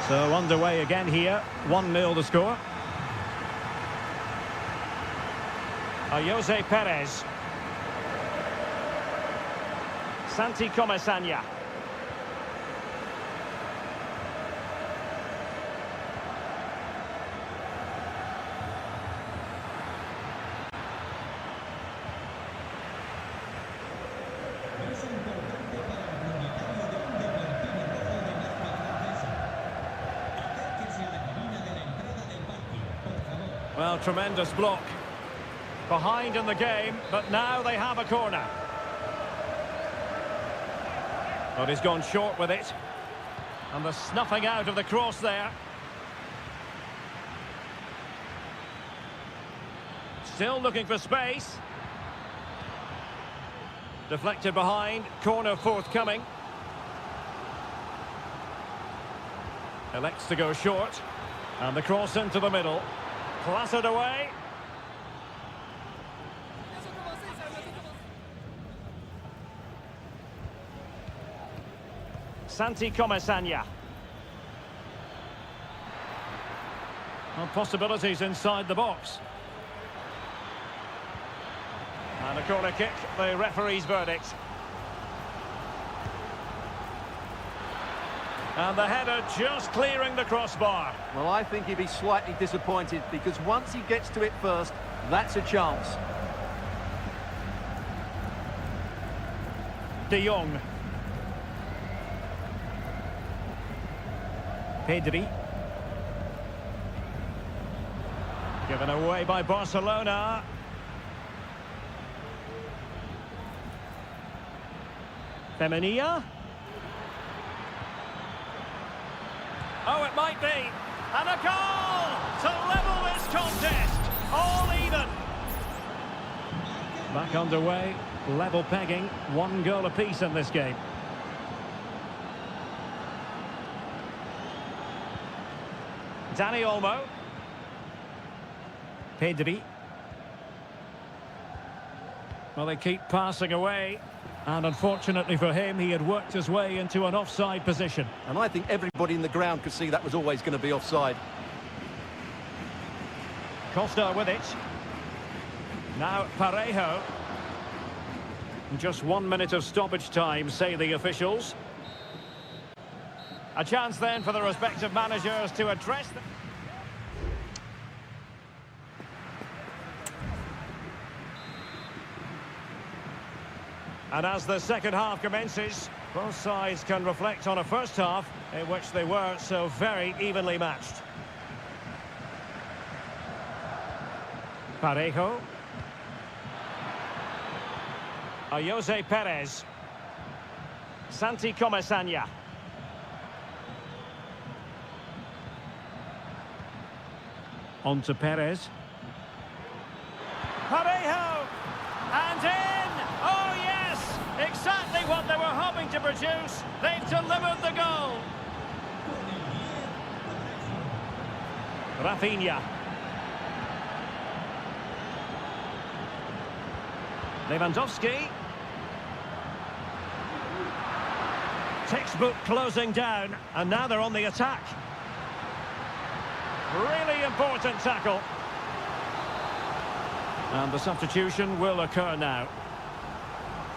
So underway again here. 1-0 the score. Jose Perez. Santi Comesaña. Well, tremendous block. Behind in the game, but now they have a corner. But he's gone short with it. And the snuffing out of the cross there. Still looking for space. Deflected behind, corner forthcoming. Elects to go short. And the cross into the middle. Clattered away. Santi Comesaña. Well, possibilities inside the box. And a corner kick, the referee's verdict. And the header just clearing the crossbar. Well, I think he'd be slightly disappointed because once he gets to it first, that's a chance. De Jong. Pedri. Given away by Barcelona. Femenia. Oh, it might be. And a goal to level this contest. All even. Back underway. Level pegging. 1 goal apiece in this game. Dani Olmo. Pedri. Well, they keep passing away. And unfortunately for him, he had worked his way into an offside position. And I think everybody in the ground could see that was always going to be offside. Costa with it. Now Parejo. Just 1 minute of stoppage time, say the officials. A chance then for the respective managers to address them. And as the second half commences, both sides can reflect on a first half in which they were so very evenly matched. Parejo. Jose Perez. Santi Comesaña. On to Perez. Parejo! And in! Oh yes! Exactly what they were hoping to produce. They've delivered the goal. Rafinha. Lewandowski. Textbook closing down, and now they're on the attack. Really important tackle. And the substitution will occur now.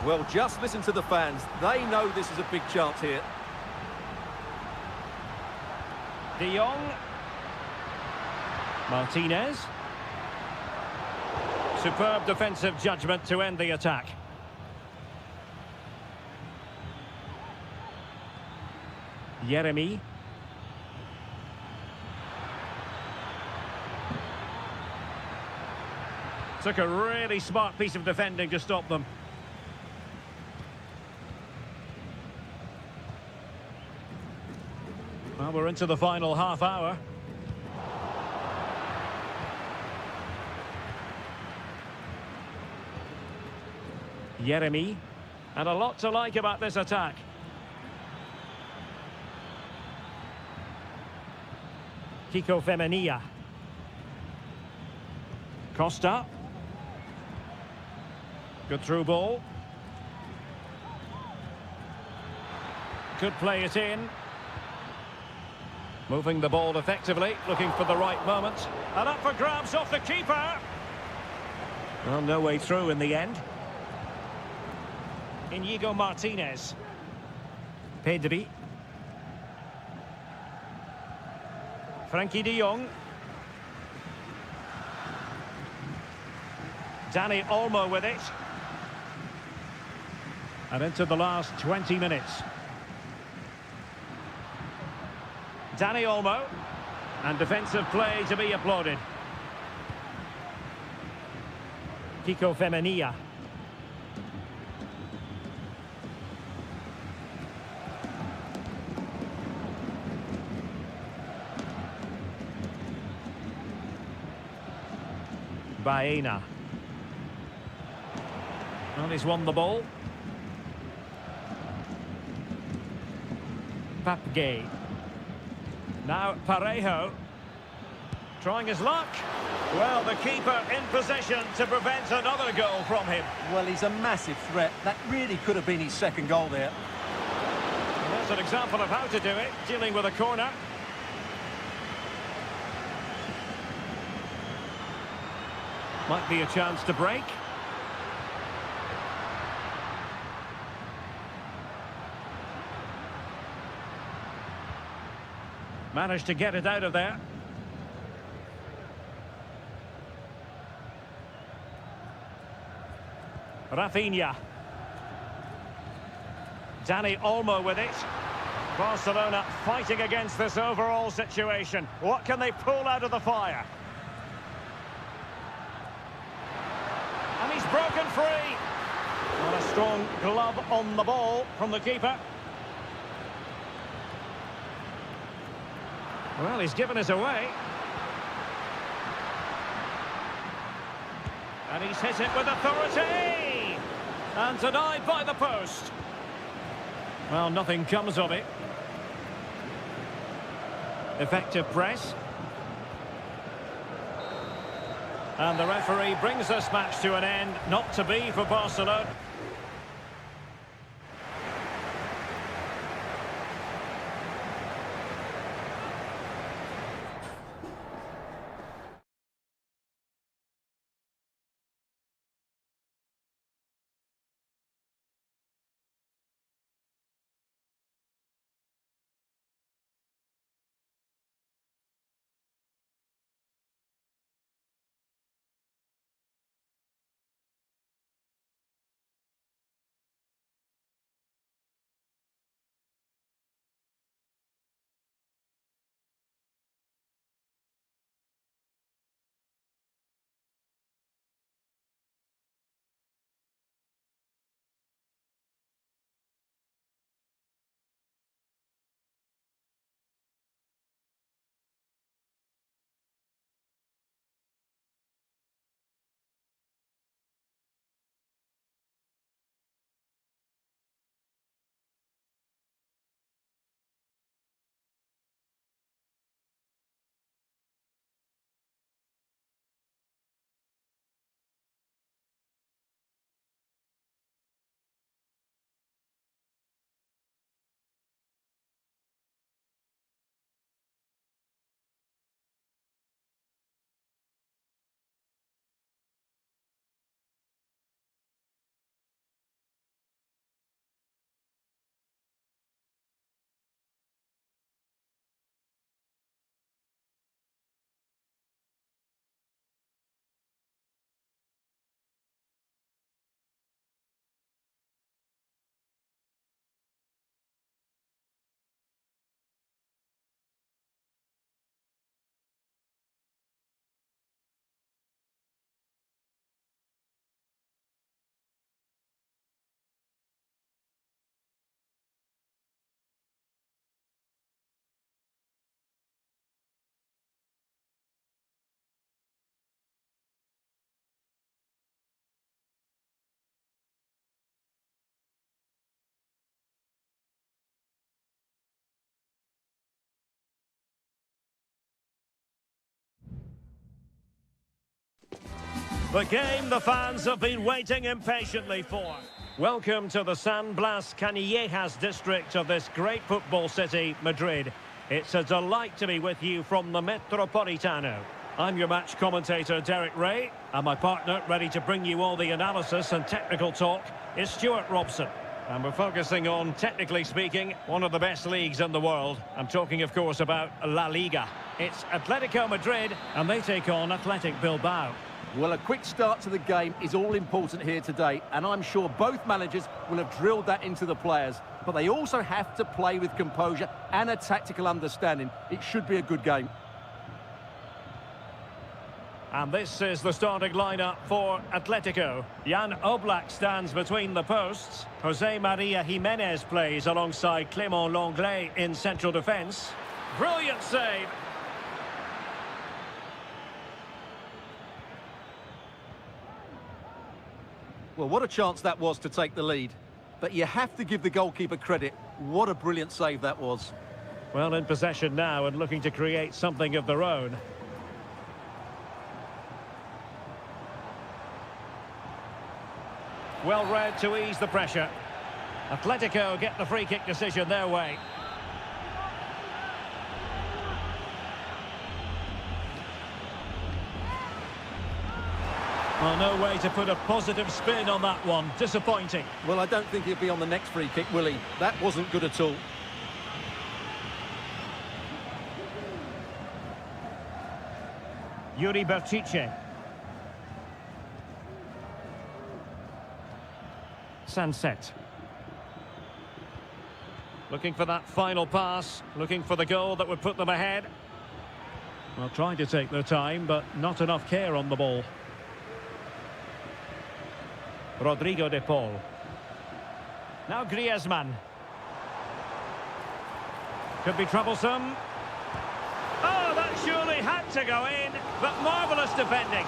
Well, just listen to the fans. They know this is a big chance here. De Jong. Martinez. Superb defensive judgment to end the attack. Yeremy. Took a really smart piece of defending to stop them. Well, we're into the final half hour. Yeremy. And a lot to like about this attack. Kiko Femenia. Costa. Good through ball. Could play it in. Moving the ball effectively, looking for the right moment. And up for grabs off the keeper. Well, no way through in the end. Inigo Martinez. Pedri. Frankie de Jong. Dani Olmo with it. And into the last 20 minutes. Dani Olmo. And defensive play to be applauded. Kiko Femenia. Baena. Well, he's won the ball. Papgay. Now Parejo. Trying his luck. Well, the keeper in possession to prevent another goal from him. Well, he's a massive threat. That really could have been his second goal there. And that's an example of how to do it, dealing with a corner. Might be a chance to break. Managed to get it out of there. Rafinha. Dani Olmo with it. Barcelona fighting against this overall situation. What can they pull out of the fire? And he's broken free. And a strong glove on the ball from the keeper. Well, he's given us away. And he's hit it with authority. And denied by the post. Well, nothing comes of it. Effective press. And the referee brings this match to an end. Not to be for Barcelona. The game the fans have been waiting impatiently for. Welcome to the San Blas Canillejas district of this great football city, Madrid. It's a delight to be with you from the Metropolitano. I'm your match commentator, Derek Ray, and my partner, ready to bring you all the analysis and technical talk, is Stuart Robson. And we're focusing on, technically speaking, one of the best leagues in the world. I'm talking, of course, about La Liga. It's Atletico Madrid, and they take on Athletic Bilbao. Well, a quick start to the game is all important here today, and I'm sure both managers will have drilled that into the players. But they also have to play with composure and a tactical understanding. It should be a good game. And this is the starting lineup for Atletico. Jan Oblak stands between the posts. Jose Maria Jimenez plays alongside Clément Lenglet in central defence. Brilliant save. Well, what a chance that was to take the lead. But you have to give the goalkeeper credit. What a brilliant save that was. Well, in possession now and looking to create something of their own. Well read to ease the pressure. Atletico get the free kick decision their way. Well, no way to put a positive spin on that one. Disappointing. Well, I don't think he'll be on the next free kick, will he? That wasn't good at all. Yuri Berchiche. Sunset. Looking for that final pass, looking for the goal that would put them ahead. Well, trying to take their time, but not enough care on the ball. Rodrigo de Paul. Now Griezmann. Could be troublesome. Oh, that surely had to go in, but marvellous defending.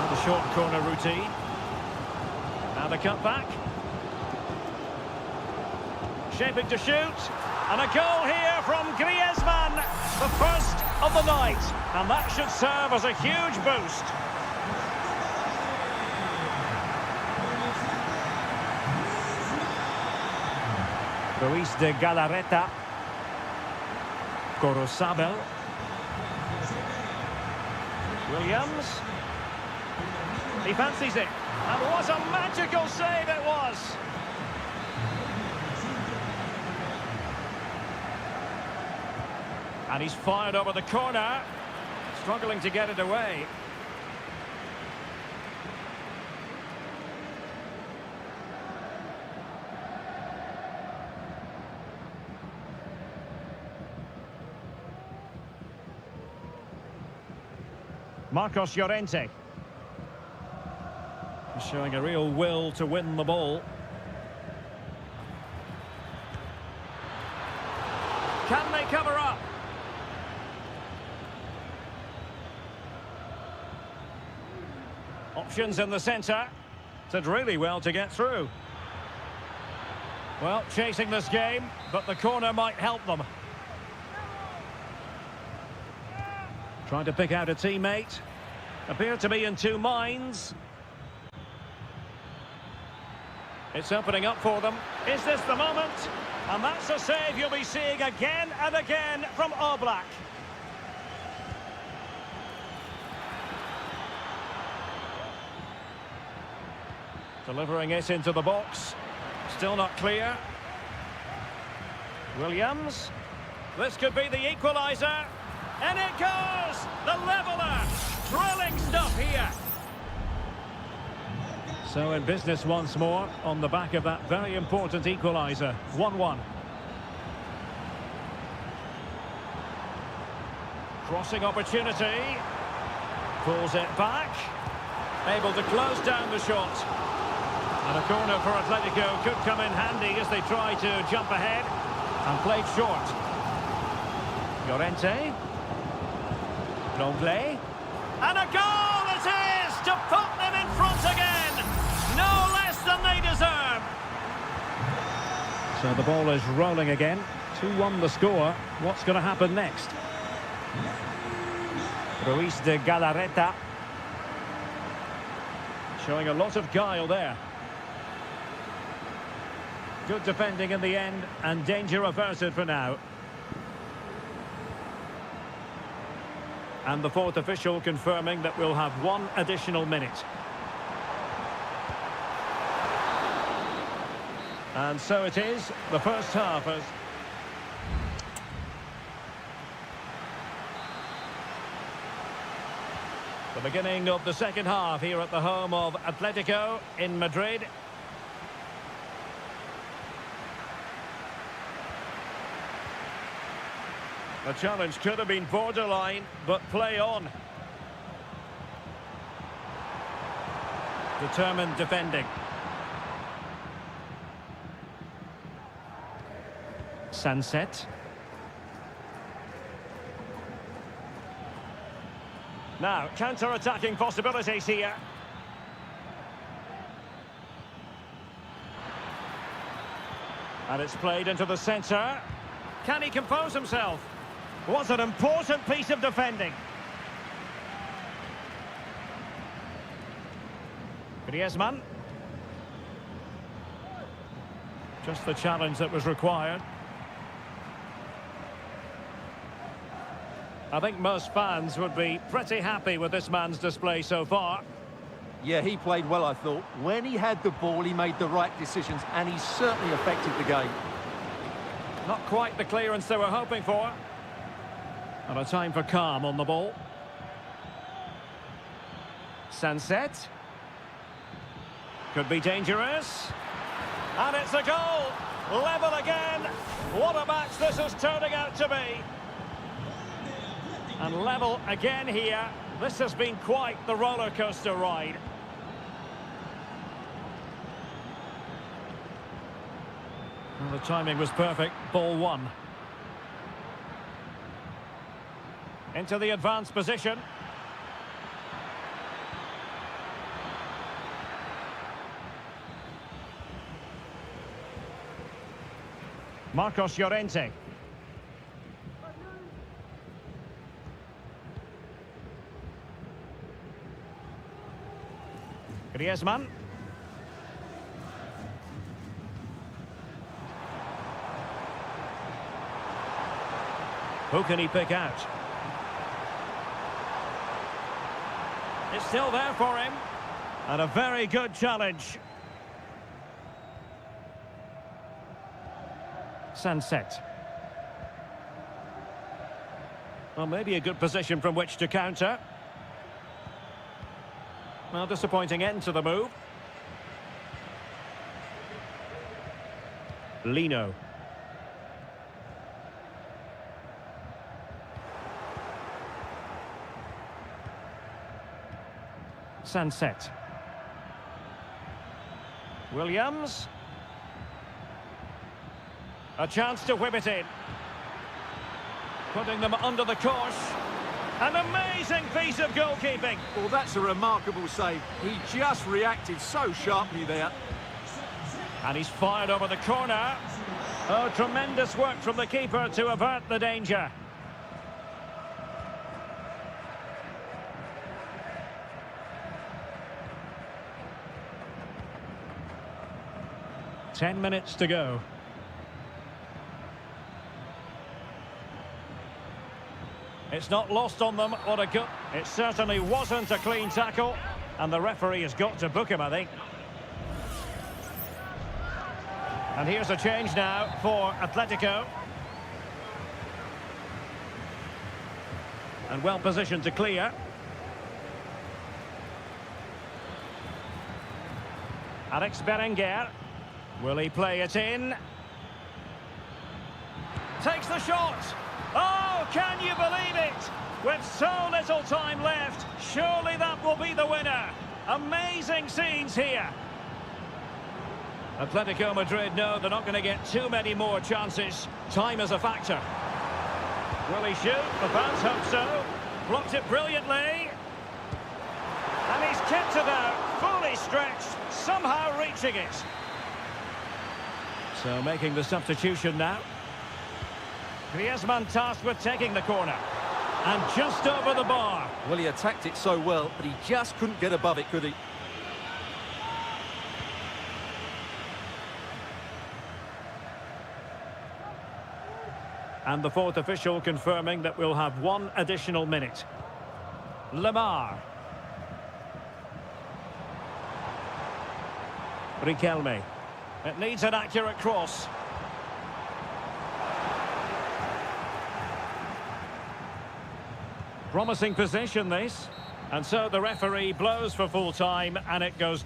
The short corner routine. Now the cutback. Shaping to shoot. And a goal here from Griezmann. The first of the night. And that should serve as a huge boost. Ruiz de Galarreta. Corozabel. Williams. He fancies it. And what a magical save it was! And he's fired over the corner. Struggling to get it away. Marcos Llorente. Showing a real will to win the ball. Can they cover up? Options in the centre. Did really well to get through. Well, chasing this game, but the corner might help them. Trying to pick out a teammate. Appear to be in two minds. It's opening up for them. Is this the moment? And that's a save you'll be seeing again and again from Oblak. Delivering it into the box. Still not clear. Williams. This could be the equaliser. And it goes! The leveller! Thrilling stuff here. So in business once more, on the back of that very important equaliser. 1-1. Crossing opportunity. Pulls it back. Able to close down the shot. And a corner for Atletico could come in handy as they try to jump ahead. And played short. Llorente. Lenglet. And a goal it is to put them in front again. No less than they deserve. So the ball is rolling again. 2-1 the score. What's going to happen next? Ruiz de Galarreta. Showing a lot of guile there. Good defending in the end, and danger averted for now. And the fourth official confirming that we'll have one additional minute. And so it is, the first half has... The beginning of the second half here at the home of Atletico in Madrid. The challenge could have been borderline, but play on. Determined defending. Sunset. Now, counter-attacking possibilities here. And it's played into the centre. Can he compose himself? What an important piece of defending. Griezmann. Just the challenge that was required. I think most fans would be pretty happy with this man's display so far. Yeah, he played well, I thought. When he had the ball, he made the right decisions, and he certainly affected the game. Not quite the clearance they were hoping for. And a time for calm on the ball. Sunset. Could be dangerous. And it's a goal! Level again! What a match this is turning out to be! And level again here. This has been quite the roller coaster ride. Well, the timing was perfect. Ball one. Into the advanced position. Marcos Llorente. Griezmann. Who can he pick out? It's still there for him. And a very good challenge. Sunset. Well, maybe a good position from which to counter. Well, disappointing end to the move. Lino. Sunset. Williams. A chance to whip it in. Putting them under the cosh. An amazing piece of goalkeeping. Well, that's a remarkable save. He just reacted so sharply there. And he's fired over the corner. Oh, tremendous work from the keeper to avert the danger. Ten minutes to go. It's not lost on them. What a good... It certainly wasn't a clean tackle. And the referee has got to book him, I think. And here's a change now for Atletico. And well positioned to clear. Alex Berenguer. Will he play it in? Takes the shot! Oh, can you believe it? With so little time left, surely that will be the winner. Amazing scenes here. Atletico Madrid know they're not going to get too many more chances. Time is a factor. Will he shoot? The fans hope so. Blocked it brilliantly. And he's kept it out, fully stretched, somehow reaching it. So making the substitution now. Griezmann tasked with taking the corner. And just over the bar. Well, he attacked it so well, but he just couldn't get above it, could he? And the fourth official confirming that we'll have one additional minute. Lamar. Riquelme. It needs an accurate cross. Promising position, this. And so the referee blows for full time, and it goes...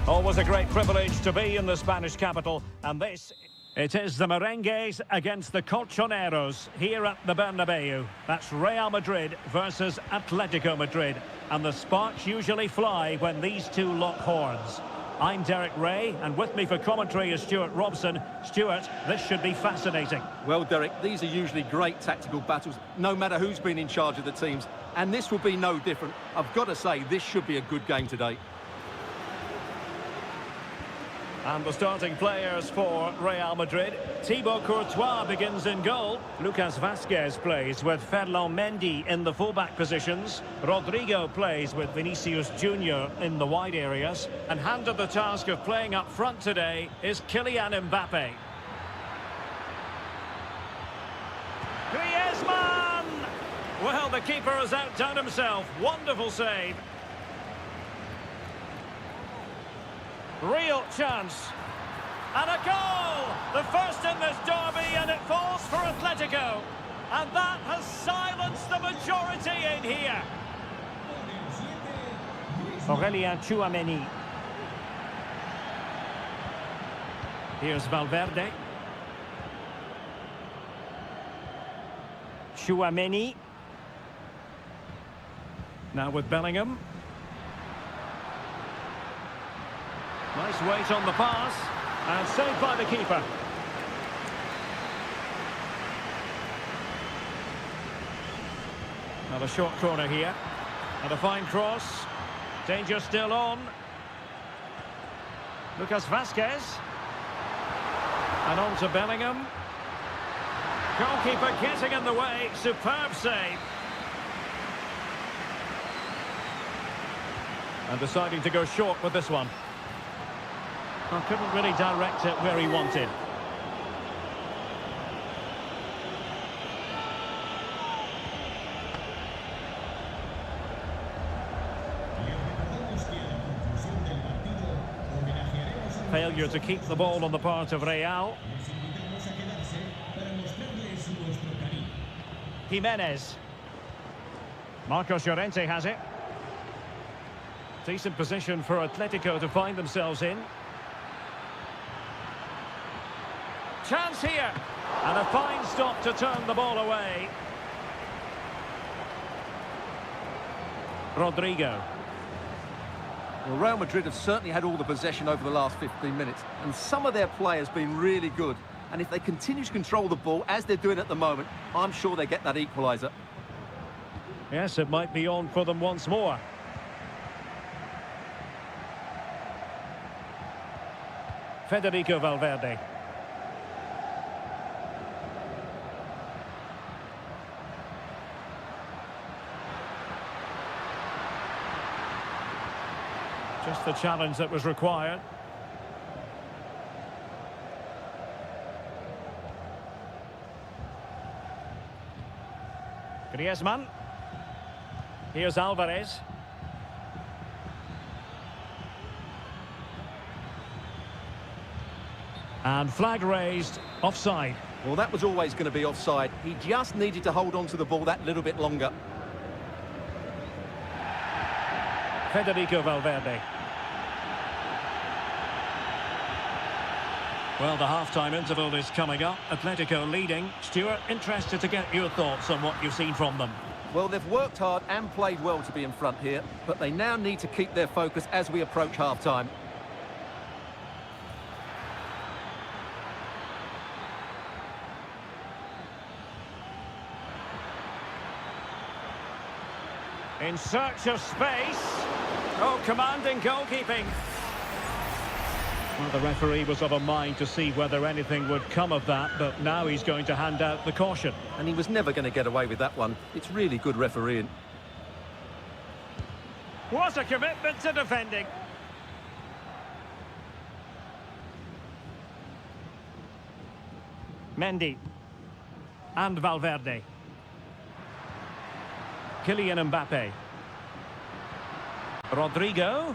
Always a great privilege to be in the Spanish capital, and this, it is the Merengues against the Colchoneros here at the Bernabeu. That's Real Madrid versus Atletico Madrid, and the sparks usually fly when these two lock horns. I'm Derek Ray, and with me for commentary is Stuart Robson. Stuart, this should be fascinating. Well, Derek, these are usually great tactical battles, no matter who's been in charge of the teams, and this will be no different. I've got to say, this should be a good game today. And the starting players for Real Madrid. Thibaut Courtois begins in goal. Lucas Vazquez plays with Ferland Mendy in the fullback positions. Rodrigo plays with Vinicius Junior in the wide areas. And handed the task of playing up front today is Kylian Mbappe. Griezmann! Well, the keeper has outdone himself. Wonderful save. Real chance. And a goal! The first in this derby, and it falls for Atletico. And that has silenced the majority in here. Aurélien Tchouaméni. Here's Valverde. Tchouaméni. Now with Bellingham. Nice weight on the pass, and saved by the keeper. Now a short corner here, and a fine cross. Danger still on. Lucas Vazquez. And on to Bellingham. Goalkeeper getting in the way, superb save. And deciding to go short with this one. Well, couldn't really direct it where he wanted. Failure to keep the ball on the part of Real. Jimenez. Marcos Llorente has it. Decent position for Atletico to find themselves in. Chance here, and a fine stop to turn the ball away. Rodrigo. Well, Real Madrid have certainly had all the possession over the last 15 minutes, and some of their players have been really good. And if they continue to control the ball, as they're doing at the moment, I'm sure they get that equaliser. Yes, it might be on for them once more. Federico Valverde. Just the challenge that was required. Griezmann. Here's Alvarez. And flag raised, offside. Well, that was always going to be offside. He just needed to hold on to the ball that little bit longer. Federico Valverde. Well, the half-time interval is coming up. Atletico leading. Stuart, interested to get your thoughts on what you've seen from them. Well, they've worked hard and played well to be in front here, but they now need to keep their focus as we approach half-time. In search of space. Oh, commanding goalkeeping. Well, the referee was of a mind to see whether anything would come of that, but now he's going to hand out the caution. And he was never going to get away with that one. It's really good refereeing. What a commitment to defending. Mendy. And Valverde. Kylian Mbappe. Rodrigo.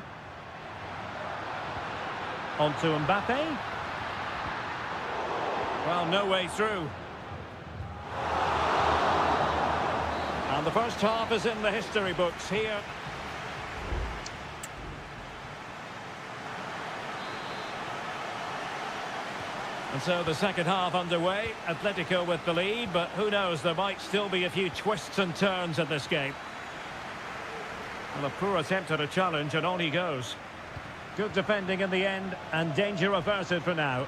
On to Mbappe. Well, no way through. And the first half is in the history books here. And so the second half underway. Atletico with the lead, but who knows, there might still be a few twists and turns in this game. Well, a poor attempt at a challenge, and on he goes. Good defending in the end, and danger averted for now.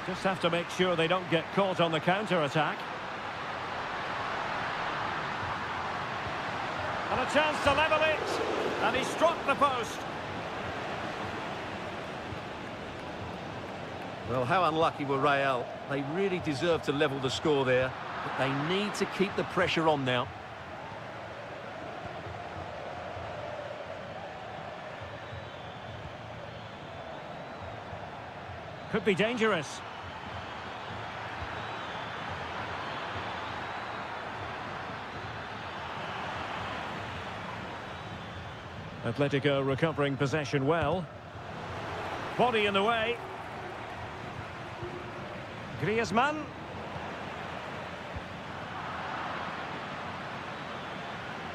Just have to make sure they don't get caught on the counter-attack. And a chance to level it, and he struck the post. Well, how unlucky were Real. They really deserve to level the score there, but they need to keep the pressure on now. Could be dangerous. Atletico recovering possession well. Body in the way. Griezmann.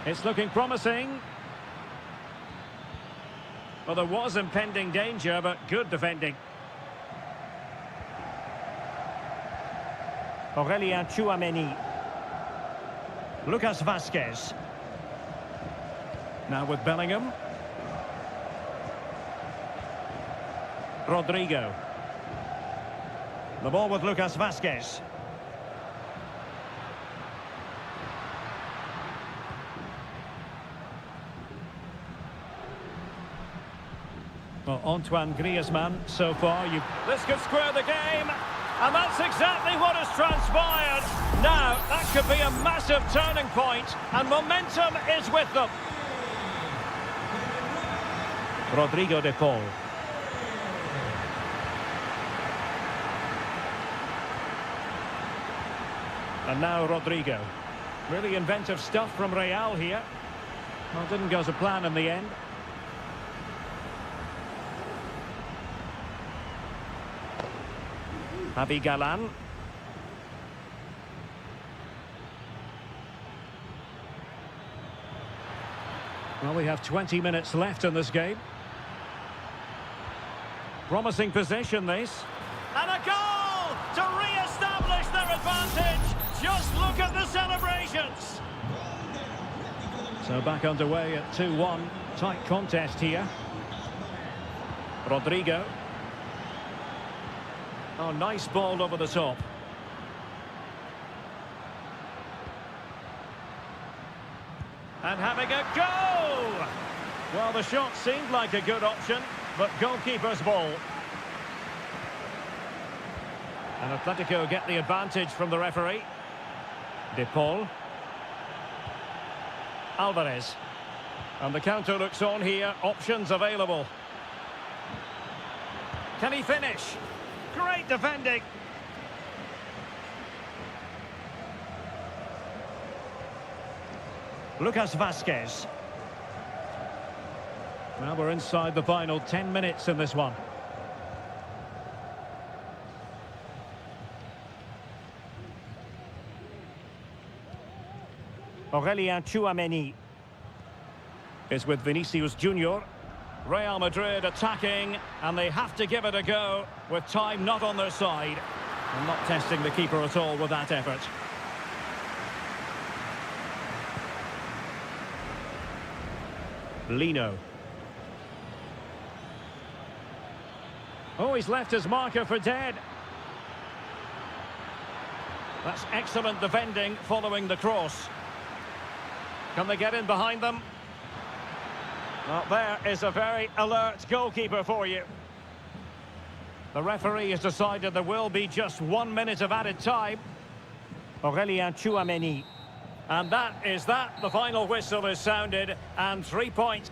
It's looking promising. Well, there was impending danger, but good defending. Aurelien Tchouameni. Lucas Vazquez. Now with Bellingham. Rodrigo. The ball with Lucas Vazquez. Well, Antoine Griezmann, so far, this could square the game. And that's exactly what has transpired. Now, that could be a massive turning point, and momentum is with them. Rodrigo de Paul. And now Rodrigo. Really inventive stuff from Real here. Well, didn't go to plan in the end. Javi Galan. Well, we have 20 minutes left in this game. Promising possession, this. And a goal to re-establish their advantage. Just look at the celebrations. So back underway at 2-1. Tight contest here. Rodrigo. Oh, nice ball over the top. And having a go! Well, the shot seemed like a good option, but goalkeeper's ball. And Atletico get the advantage from the referee. De Paul. Alvarez. And the counter looks on here. Options available. Can he finish? Great defending. Lucas Vazquez. Well, we're inside the final 10 minutes in this one. Aurelien Tchouameni is with Vinicius Junior. Real Madrid attacking, and they have to give it a go with time not on their side. And not testing the keeper at all with that effort. Lino. Oh, he's left his marker for dead. That's excellent defending following the cross. Can they get in behind them? Well, there is a very alert goalkeeper for you. The referee has decided there will be just 1 minute of added time. Aurelien Tchouameni. And that is that. The final whistle is sounded, and 3 points.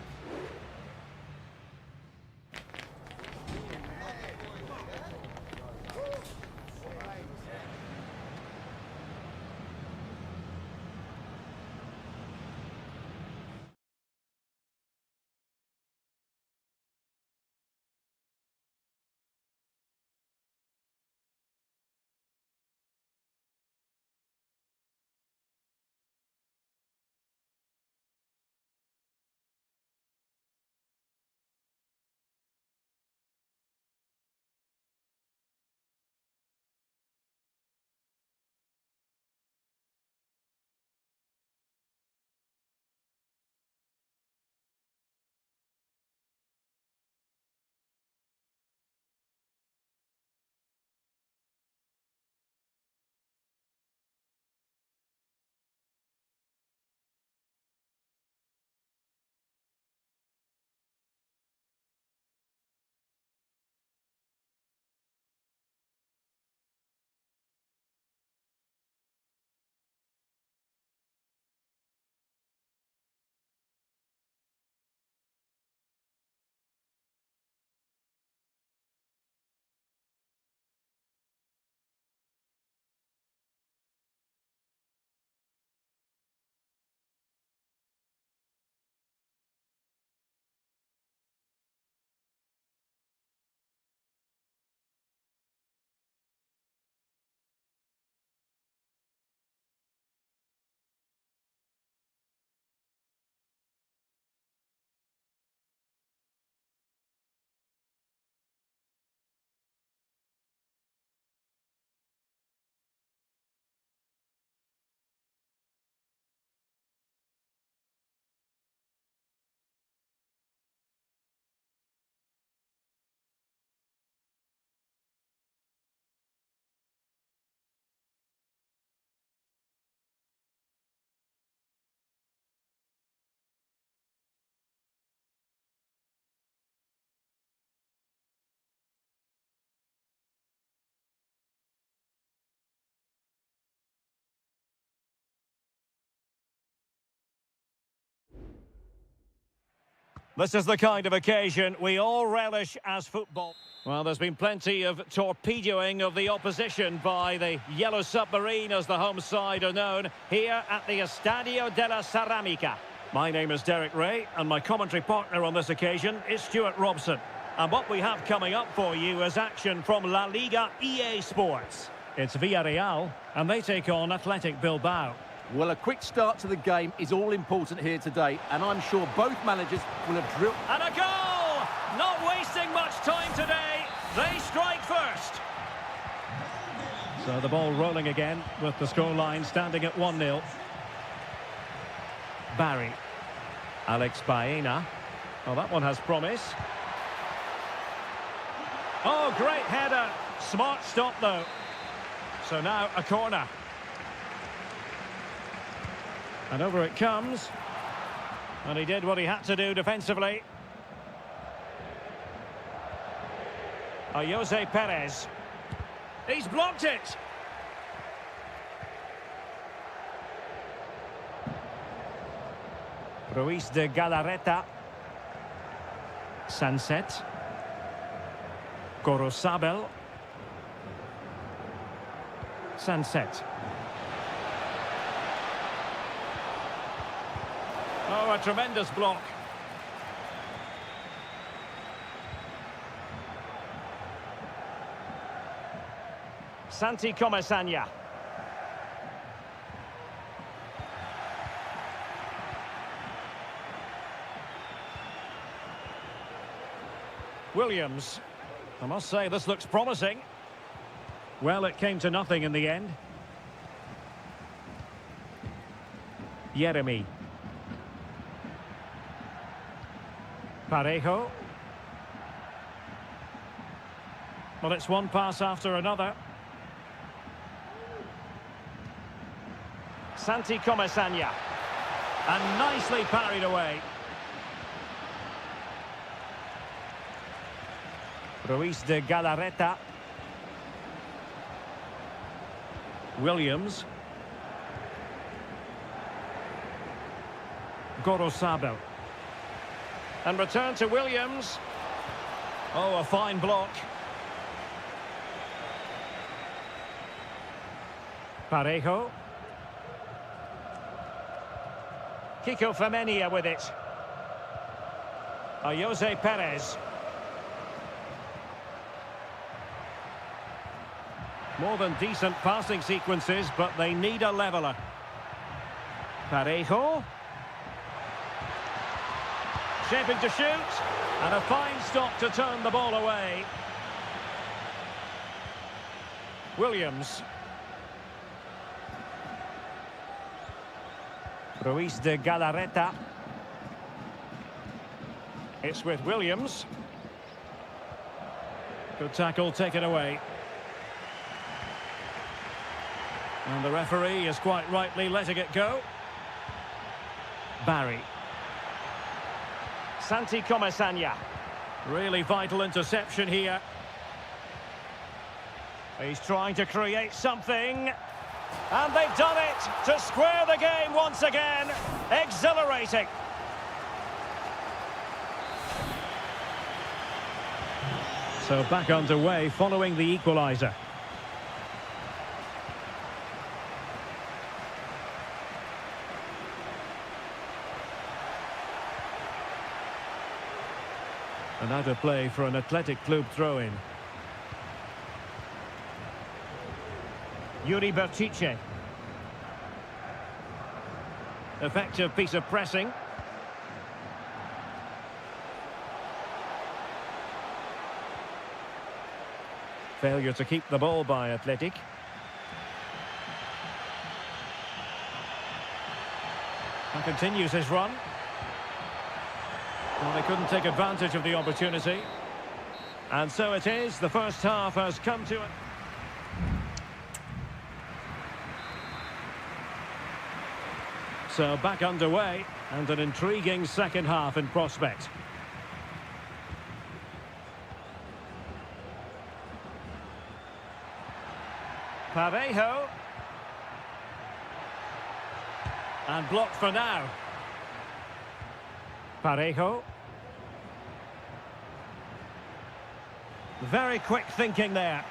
This is the kind of occasion we all relish as football. Well, there's been plenty of torpedoing of the opposition by the Yellow Submarine, as the home side are known, here at the Estadio de la Ceramica. My name is Derek Ray, and my commentary partner on this occasion is Stuart Robson. And what we have coming up for you is action from La Liga EA Sports. It's Villarreal, and they take on Athletic Bilbao. Well, a quick start to the game is all important here today, and I'm sure both managers will have drilled... And a goal! Not wasting much time today. They strike first. So the ball rolling again with the scoreline standing at 1-0. Barry. Alex Baena. Oh, that one has promise. Oh, great header. Smart stop, though. So now a corner. And over it comes. And he did what he had to do defensively. Jose Perez. He's blocked it. Ruiz de Galarreta. Sunset. Gorosabel. Sunset. Oh, a tremendous block. Santi Comesaña. Williams. I must say, this looks promising. Well, it came to nothing in the end. Yeremy. Parejo. Well, it's one pass after another. Santi Comesaña. And nicely parried away. Ruiz de Galarreta. Williams. Gorosabel. And return to Williams. Oh, a fine block. Parejo. Kiko Femenia with it. Jose Perez. More than decent passing sequences, but they need a leveller. Parejo. Shaping to shoot. And a fine stop to turn the ball away. Williams. Ruiz de Galarreta. It's with Williams. Good tackle taken away. And the referee is quite rightly letting it go. Barry. Santi Comesaña. Really vital interception here. He's trying to create something. And they've done it to square the game once again. Exhilarating. So back underway following the equaliser. And out of play for an Athletic Club throw-in. Yuri Berchiche. Effective piece of pressing. Failure to keep the ball by Athletic. And continues his run. Well, they couldn't take advantage of the opportunity. And so it is. The first half has come to it. So back underway, and an intriguing second half in prospect. Parejo. And blocked for now. Parejo. Very quick thinking there.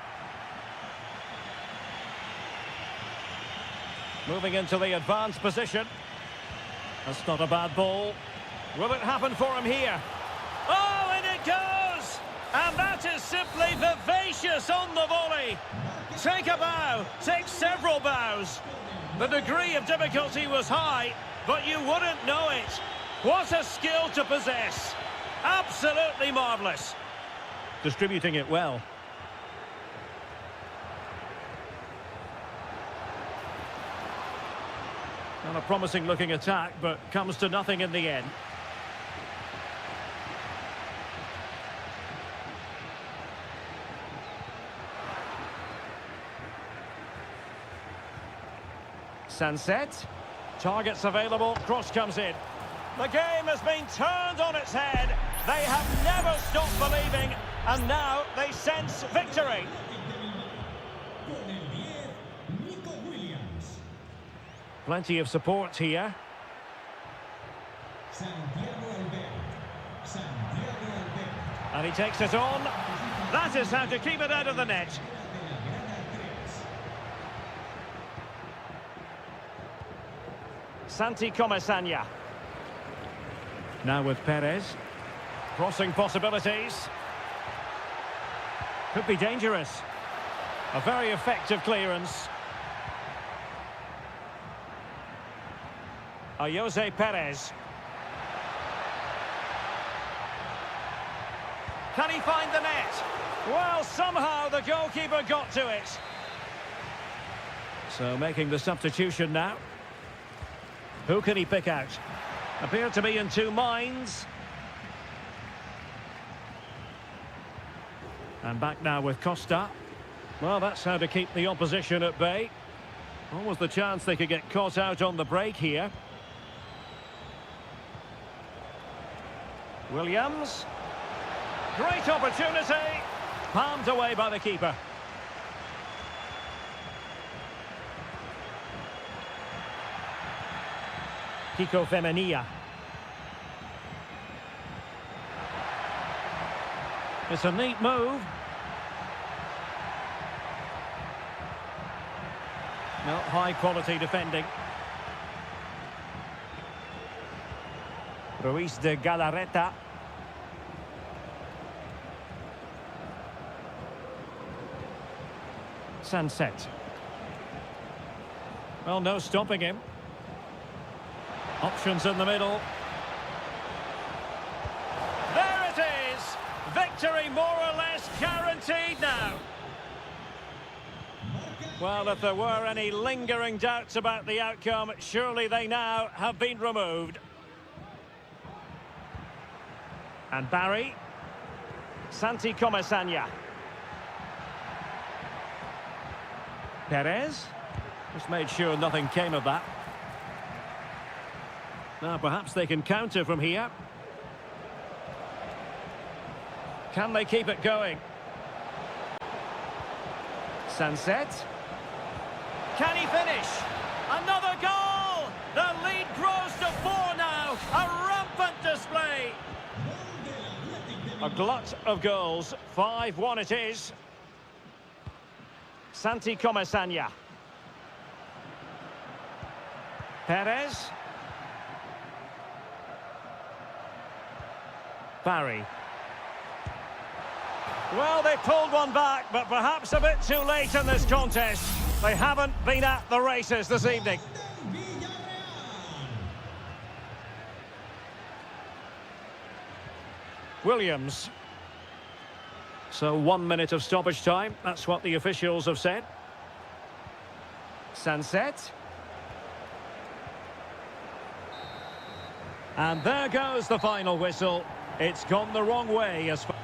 Moving into the advanced position. That's not a bad ball. Will it happen for him here? Oh, and it goes! And that is simply vivacious on the volley. Take a bow, take several bows. The degree of difficulty was high, but you wouldn't know it. What a skill to possess. Absolutely marvellous. Distributing it well. Not a promising looking attack, but comes to nothing in the end. Sunset. Targets available, cross comes in. The game has been turned on its head. They have never stopped believing, and now they sense victory. Plenty of support here. And he takes it on. That is how to keep it out of the net. Santi Comasagna. Now with Perez. Crossing possibilities. Could be dangerous. A very effective clearance. Jose Perez. Can he find the net? Well, somehow the goalkeeper got to it. So making the substitution now. Who can he pick out? Appear to be in two minds. And back now with Costa. Well, that's how to keep the opposition at bay. Almost the chance they could get caught out on the break here. Williams. Great opportunity. Palmed away by the keeper. Kiko Femenia. It's a neat move. No, high quality defending. Ruiz de Galarreta. Sunset. Well, no stopping him. Options in the middle. There it is! Victory more or less guaranteed now. Well, if there were any lingering doubts about the outcome, surely they now have been removed. And Barry. Santi Comasagna. Perez. Just made sure nothing came of that. Now, perhaps they can counter from here. Can they keep it going? Sunset. Can he finish? Another goal! The lead grows to 4 now. A rampant display. A glut of goals. 5-1 it is. Santi Comasagna. Perez. Barry. Well, they pulled one back, but perhaps a bit too late in this contest. They haven't been at the races this evening. Williams. So 1 minute of stoppage time. That's what the officials have said. Sunset. And there goes the final whistle. It's gone the wrong way as far